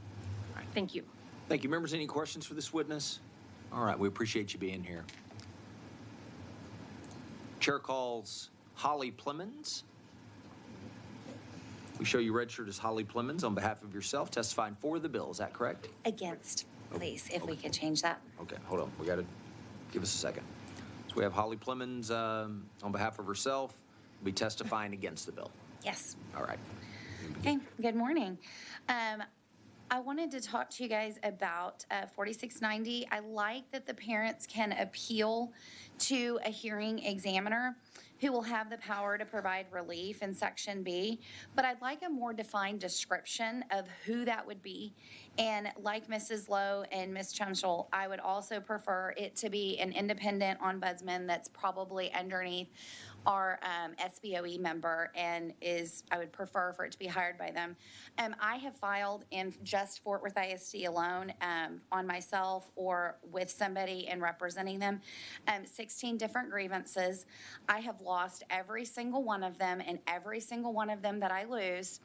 Thank you. Thank you. Members, any questions for this witness? All right, we appreciate you being here. Chair calls Holly Plemons. We show you registered as Holly Plemons on behalf of yourself, testifying for the bill. Is that correct? Against, please, if we could change that. Okay, hold on. We got to give us a second. So we have Holly Plemons on behalf of herself, will be testifying against the bill. Yes. All right. Okay, good morning. I wanted to talk to you guys about 4690. I like that the parents can appeal to a hearing examiner who will have the power to provide relief in Section B, but I'd like a more defined description of who that would be. And like Mrs. Lowe and Ms. Chumchall, I would also prefer it to be an independent ombudsman that's probably underneath our SBOE member and I would prefer for it to be hired by them. I have filed in just Fort Worth ISD alone on myself or with somebody and representing them, 16 different grievances. I have lost every single one of them, and every single one of them that I lose,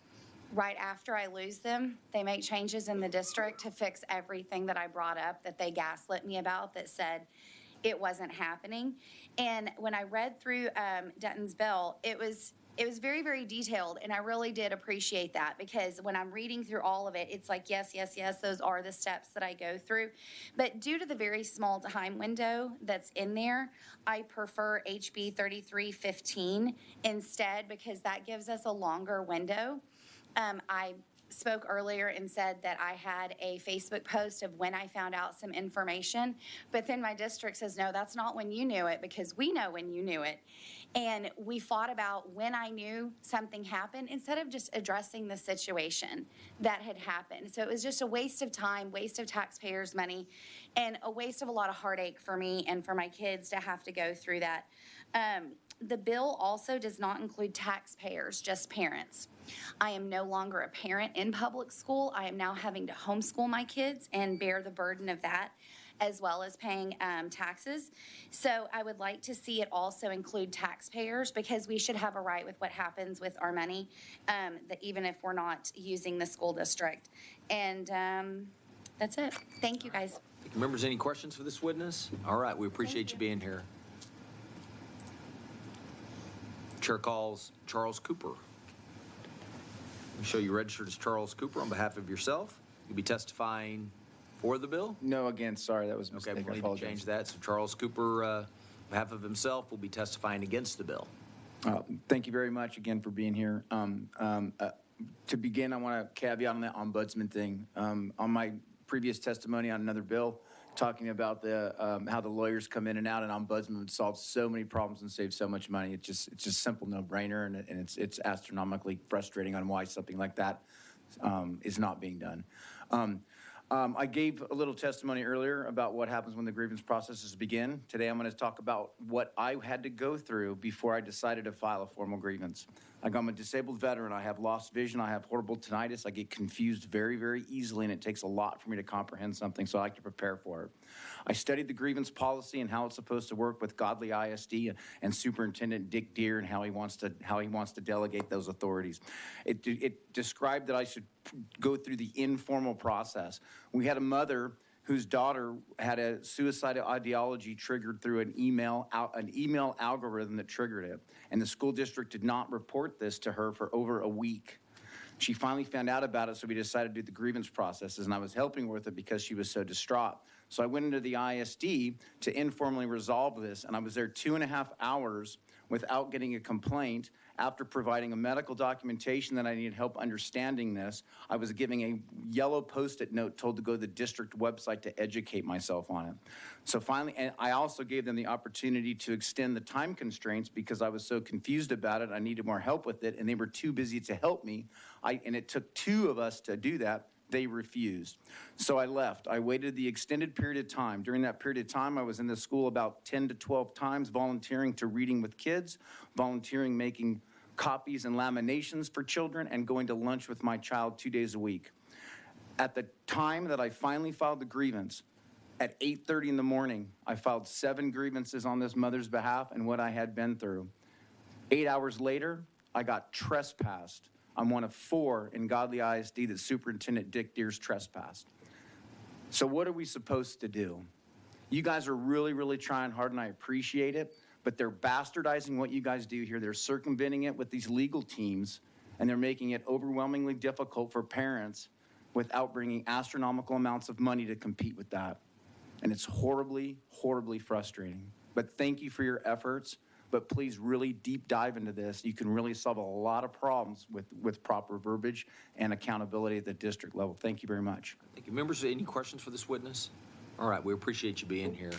right after I lose them, they make changes in the district to fix everything that I brought up that they gaslit me about that said it wasn't happening. And when I read through Dutton's bill, it was very, very detailed, and I really did appreciate that, because when I'm reading through all of it, it's like, yes, yes, yes, those are the steps that I go through. But due to the very small time window that's in there, I prefer HB 3315 instead, because that gives us a longer window. I spoke earlier and said that I had a Facebook post of when I found out some information, but then my district says, no, that's not when you knew it, because we know when you knew it. And we fought about when I knew something happened instead of just addressing the situation that had happened. So it was just a waste of time, waste of taxpayers' money. and a waste of a lot of heartache for me and for my kids to have to go through that. The bill also does not include taxpayers, just parents. I am no longer a parent in public school. I am now having to homeschool my kids and bear the burden of that, as well as paying taxes. So I would like to see it also include taxpayers, because we should have a right with what happens with our money, that even if we're not using the school district. And that's it. Thank you, guys. Members, any questions for this witness? All right, we appreciate you being here. Chair calls Charles Cooper. Let me show you registered as Charles Cooper on behalf of yourself. You'll be testifying for the bill? No, again, sorry, that was a mistake. Okay, I we'll need to apologize. change that. So Charles Cooper, on behalf of himself, will be testifying against the bill. Thank you very much again for being here. To begin, I want to caveat on the ombudsman thing. On my previous testimony on another bill, talking about how the lawyers come in and out, and ombudsman would solve so many problems and save so much money. It's just simple no-brainer, and it's astronomically frustrating on why something like that is not being done. I gave a little testimony earlier about what happens when the grievance processes begin. Today, I'm going to talk about what I had to go through before I decided to file a formal grievance. I'm a disabled veteran. I have lost vision. I have horrible tinnitus. I get confused very, very easily, and it takes a lot for me to comprehend something, so I like to prepare for it. I studied the grievance policy and how it's supposed to work with Godly ISD and Superintendent Dick Deere and how he wants to delegate those authorities. It described that I should go through the informal process. We had a mother whose daughter had a suicidal ideology triggered through an email algorithm that triggered it. And the school district did not report this to her for over a week. She finally found out about it, so we decided to do the grievance processes, and I was helping her with it because she was so distraught. So I went into the ISD to informally resolve this, and I was there 2.5 hours without getting a complaint. After providing a medical documentation that I needed help understanding this, I was giving a yellow Post-it note told to go to the district website to educate myself on it. So finally, and I also gave them the opportunity to extend the time constraints because I was so confused about it. I needed more help with it, and they were too busy to help me. And it took 2 of us to do that. They refused. So I left. I waited the extended period of time. During that period of time, I was in the school about 10 to 12 times, volunteering to reading with kids, volunteering making copies and laminations for children, and going to lunch with my child 2 days a week. At the time that I finally filed the grievance, at 8:30 in the morning, I filed 7 grievances on this mother's behalf and what I had been through. 8 hours later, I got trespassed. I'm one of 4 in Godly ISD that Superintendent Dick Deere's trespassed. So what are we supposed to do? You guys are really, really trying hard, and I appreciate it, but they're bastardizing what you guys do here. They're circumventing it with these legal teams, and they're making it overwhelmingly difficult for parents without bringing astronomical amounts of money to compete with that. And it's horribly, horribly frustrating. But thank you for your efforts. But please really deep dive into this. You can really solve a lot of problems with proper verbiage and accountability at the district level. Thank you very much. Thank you. Members, any questions for this witness? All right, we appreciate you being here.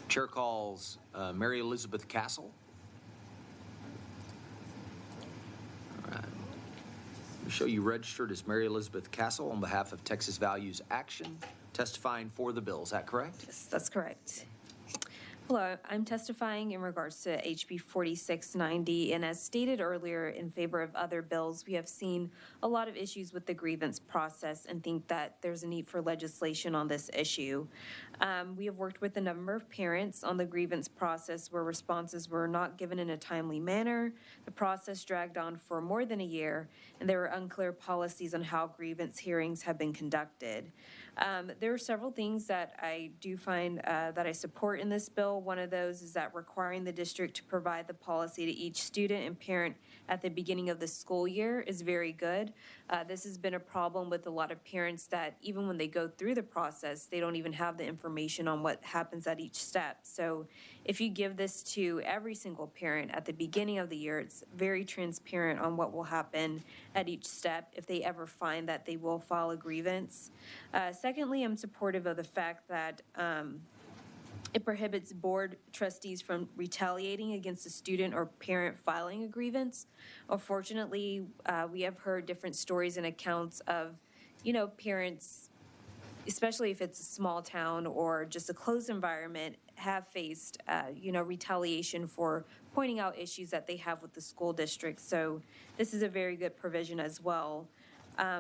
Chair calls Mary Elizabeth Castle. All right. We show you registered as Mary Elizabeth Castle on behalf of Texas Values Action, testifying for the bill. Is that correct? Yes, that's correct. Hello, I'm testifying in regards to HB 4690, and as stated earlier, in favor of other bills, we have seen a lot of issues with the grievance process and think that there's a need for legislation on this issue. We have worked with a number of parents on the grievance process where responses were not given in a timely manner, the process dragged on for more than a year, and there were unclear policies on how grievance hearings have been conducted. There are several things that I do find that I support in this bill. One of those is that requiring the district to provide the policy to each student and parent at the beginning of the school year is very good. This has been a problem with a lot of parents that even when they go through the process, they don't even have the information on what happens at each step. So if you give this to every single parent at the beginning of the year, it's very transparent on what will happen at each step if they ever find that they will file a grievance. Secondly, I'm supportive of the fact that it prohibits board trustees from retaliating against a student or parent filing a grievance. Unfortunately, we have heard different stories and accounts of, parents especially if it's a small town or just a closed environment, have faced, retaliation for pointing out issues that they have with the school district. So this is a very good provision as well.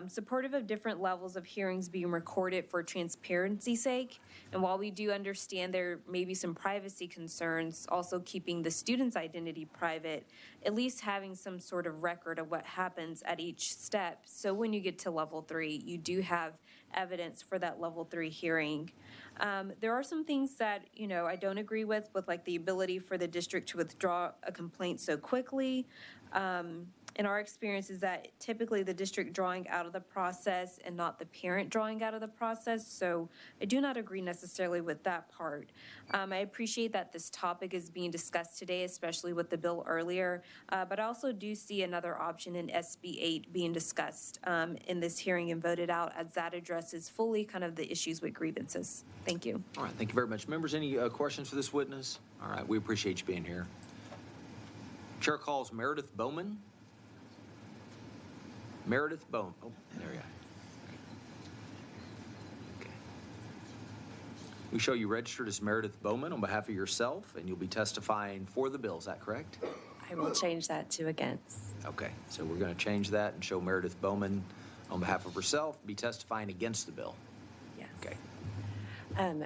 Supportive of different levels of hearings being recorded for transparency's sake. And while we do understand there may be some privacy concerns, also keeping the student's identity private, at least having some sort of record of what happens at each step. So when you get to level 3, you do have evidence for that level 3 hearing. There are some things that, I don't agree with like the ability for the district to withdraw a complaint so quickly. In our experience is that typically the district drawing out of the process and not the parent drawing out of the process. So I do not agree necessarily with that part. I appreciate that this topic is being discussed today, especially with the bill earlier, but I also do see another option in SB 8 being discussed in this hearing and voted out, as that addresses fully kind of the issues with grievances. Thank you. All right, thank you very much. Members, any questions for this witness? All right, we appreciate you being here. Chair calls Meredith Bowman. Meredith Bowman. Oh, there you are. Okay. We show you registered as Meredith Bowman on behalf of yourself, and you'll be testifying for the bill. Is that correct? I will change that to against. Okay, so we're going to change that and show Meredith Bowman on behalf of herself be testifying against the bill. Yes. Okay.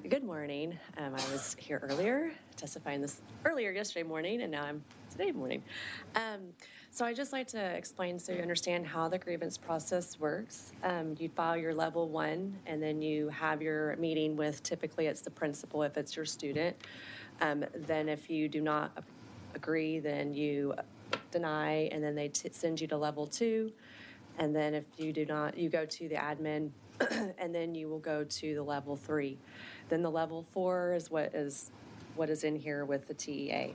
Good morning. I was here earlier, testifying this earlier yesterday morning, and now I'm today morning. So I'd just like to explain so you understand how the grievance process works. You file your level 1, and then you have your meeting with, typically it's the principal if it's your student. Then if you do not agree, then you deny, and then they send you to level 2. And then if you do not, you go to the admin, and then you will go to the level 3. Then the level 4 is what is in here with the TEA.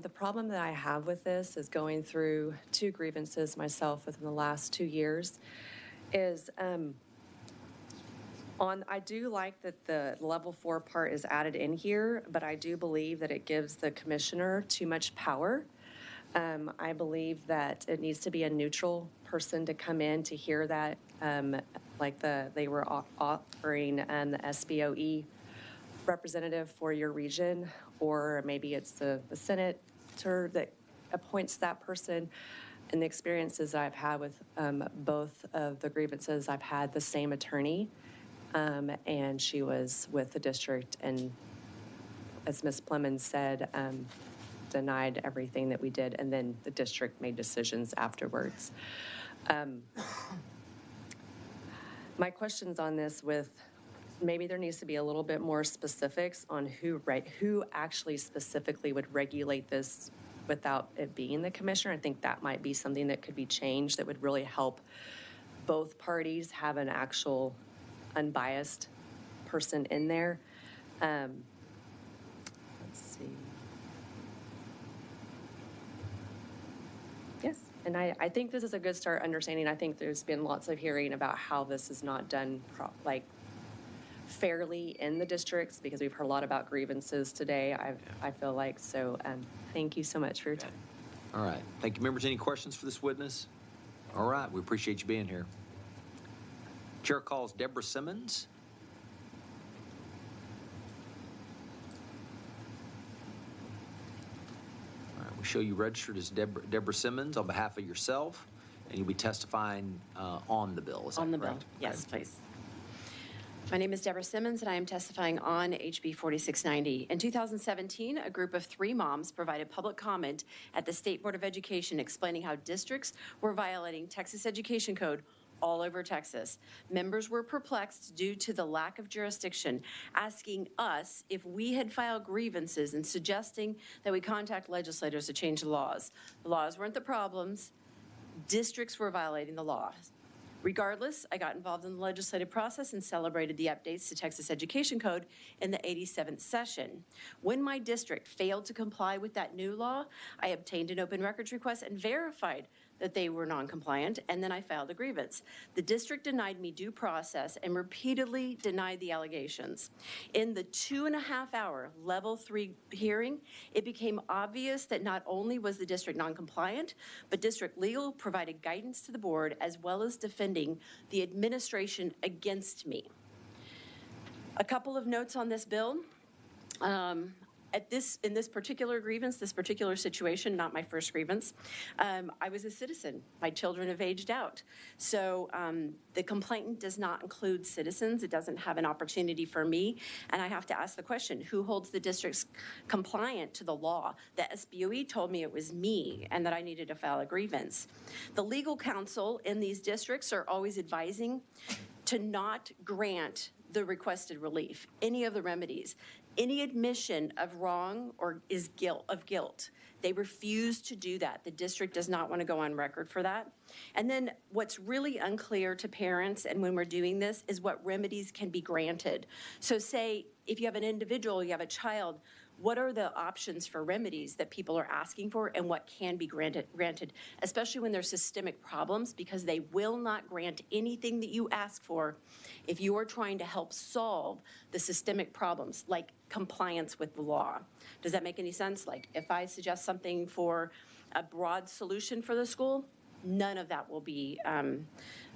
The problem that I have with this is going through 2 grievances myself within the last 2 years is I do like that the level 4 part is added in here, but I do believe that it gives the commissioner too much power. I believe that it needs to be a neutral person to come in to hear that, they were offering the SBOE representative for your region, or maybe it's the senator that appoints that person. And the experiences I've had with both of the grievances, I've had the same attorney, and she was with the district, and as Ms. Plemons said, denied everything that we did, and then the district made decisions afterwards. My questions on this with, maybe there needs to be a little bit more specifics on who actually specifically would regulate this without it being the commissioner. I think that might be something that could be changed that would really help both parties have an actual unbiased person in there. Let's see. Yes, and I think this is a good start understanding. I think there's been lots of hearing about how this is not done fairly in the districts, because we've heard a lot about grievances today, I feel like. So thank you so much for your time. All right. Thank you. Members, any questions for this witness? All right. We appreciate you being here. Chair calls Deborah Simmons. All right. We show you registered as Deborah Simmons on behalf of yourself, and you'll be testifying on the bill. Is that on the correct? bill, yes, please. My name is Deborah Simmons, and I am testifying on HB 4690. In 2017, a group of 3 moms provided public comment at the State Board of Education explaining how districts were violating Texas Education Code all over Texas. Members were perplexed due to the lack of jurisdiction, asking us if we had filed grievances and suggesting that we contact legislators to change the laws. The laws weren't the problems. Districts were violating the laws. Regardless, I got involved in the legislative process and celebrated the updates to Texas Education Code in the 87th session. When my district failed to comply with that new law, I obtained an open records request and verified that they were non-compliant, and then I filed a grievance. The district denied me due process and repeatedly denied the allegations. In the 2.5-hour level 3 hearing, it became obvious that not only was the district non-compliant, but district legal provided guidance to the board as well as defending the administration against me. A couple of notes on this bill. In this particular grievance, this particular situation, not my first grievance, I was a citizen. My children have aged out. So the complainant does not include citizens. It doesn't have an opportunity for me. And I have to ask the question, who holds the districts compliant to the law? The SBOE told me it was me and that I needed to file a grievance. The legal counsel in these districts are always advising to not grant the requested relief, any of the remedies. Any admission of wrong or is guilt. They refuse to do that. The district does not want to go on record for that. And then what's really unclear to parents and when we're doing this is what remedies can be granted. So say if you have an individual, you have a child, what are the options for remedies that people are asking for and what can be granted, especially when there's systemic problems, because they will not grant anything that you ask for if you are trying to help solve the systemic problems like compliance with the law. Does that make any sense? Like if I suggest something for a broad solution for the school, none of that will be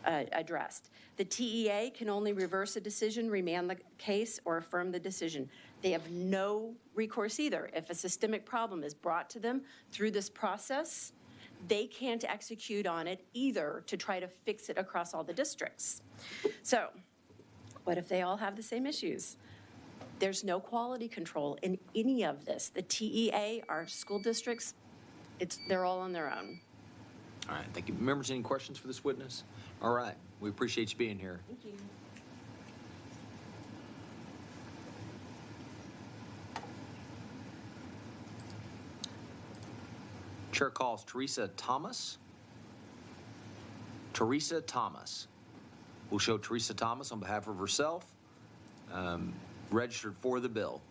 addressed. The TEA can only reverse a decision, remand the case, or affirm the decision. They have no recourse either. If a systemic problem is brought to them through this process, they can't execute on it either to try to fix it across all the districts. So what if they all have the same issues? There's no quality control in any of this. The TEA, our school districts, they're all on their own. All right, thank you. Members, any questions for this witness? All right, we appreciate you being here. Thank you. Chair calls Teresa Thomas. Teresa Thomas. We'll show Teresa Thomas on behalf of herself, registered for the bill.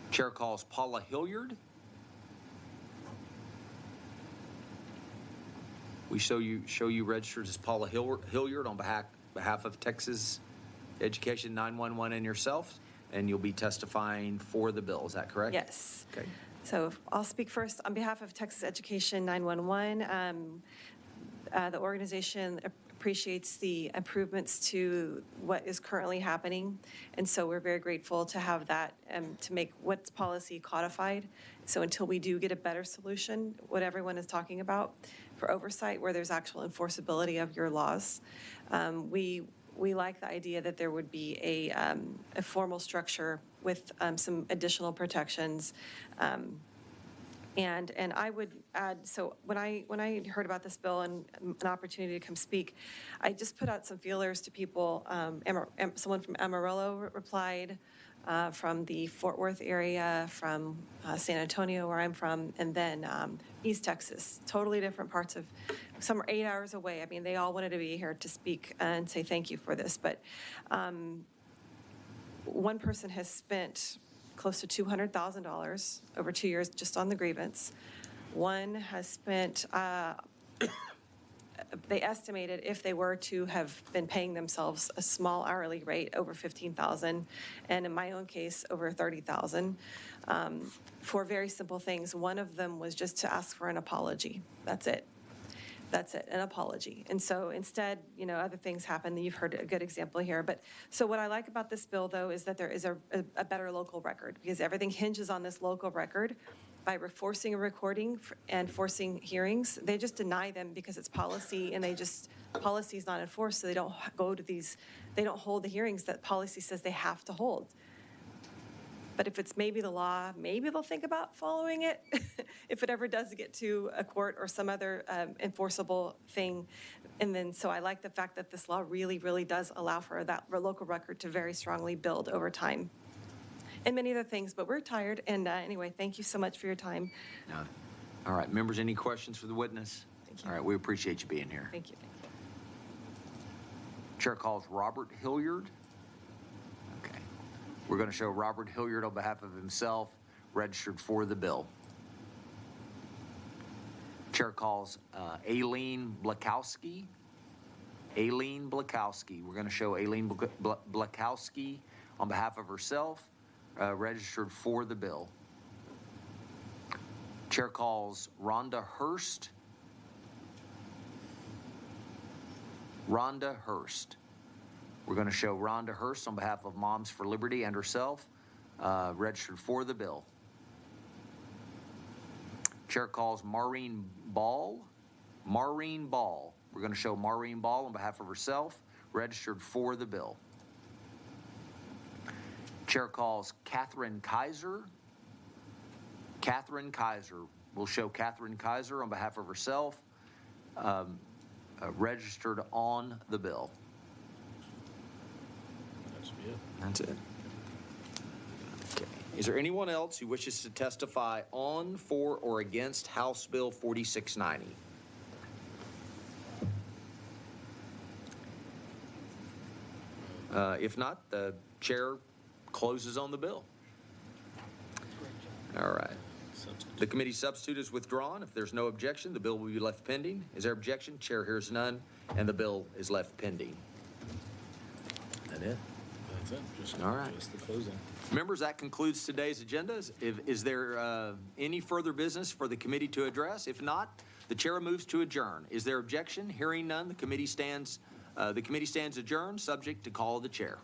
Chair calls Paula Hilliard. We show you registered as Paula Hilliard on behalf of Texas Education 911 and yourself, and you'll be testifying for the bill. Is that correct? Yes. Okay. So I'll speak first on behalf of Texas Education 911. The organization appreciates the improvements to what is currently happening. And so we're very grateful to have that to make what's policy codified. So until we do get a better solution, what everyone is talking about for oversight, where there's actual enforceability of your laws, we like the idea that there would be a formal structure with some additional protections. And I would add, so when I heard about this bill and an opportunity to come speak, I just put out some feelers to people. Someone from Amarillo replied, from the Fort Worth area, from San Antonio, where I'm from, and then East Texas, totally different parts of, some are 8 hours away. I mean, they all wanted to be here to speak and say thank you for this. But one person has spent close to $200,000 over 2 years just on the grievance. One has spent, they estimated if they were to have been paying themselves a small hourly rate, over $15,000, and in my own case, over $30,000, for very simple things. One of them was just to ask for an apology. That's it. That's it, an apology. And so instead, other things happen. You've heard a good example here. But so what I like about this bill, though, is that there is a better local record, because everything hinges on this local record. By forcing a recording and forcing hearings, they just deny them because it's policy, and policy is not enforced, so they don't go to they don't hold the hearings that policy says they have to hold. But if it's maybe the law, maybe they'll think about following it if it ever does get to a court or some other enforceable thing. And then, so I like the fact that this law really, really does allow for that local record to very strongly build over time. And many other things, but we're tired. And anyway, thank you so much for your time. All right, members, any questions for the witness? Thank you. All right, we appreciate you being here. Thank you. Chair calls Robert Hilliard. Okay. We're going to show Robert Hilliard on behalf of himself, registered for the bill. Chair calls Aileen Blakowski. Aileen Blakowski. We're going to show Aileen Blakowski on behalf of herself, registered for the bill. Chair calls Rhonda Hurst. Rhonda Hurst. We're going to show Rhonda Hurst on behalf of Moms for Liberty and herself, registered for the bill. Chair calls Maureen Ball. Maureen Ball. We're going to show Maureen Ball on behalf of herself, registered for the bill. Chair calls Catherine Kaiser. Catherine Kaiser. We'll show Catherine Kaiser on behalf of herself, registered on the bill. That's it. Okay. Is there anyone else who wishes to testify on, for, or against House Bill 4690? If not, the chair closes on the bill. All right. The committee substitute is withdrawn. If there's no objection, the bill will be left pending. Is there objection? Chair hears none, and the bill is left pending. That it? That's it. Just, All right. Just the closing. Members, that concludes today's agenda. Is there any further business for the committee to address? If not, the chair moves to adjourn. Is there objection? Hearing none, the committee stands adjourned, subject to call of the chair.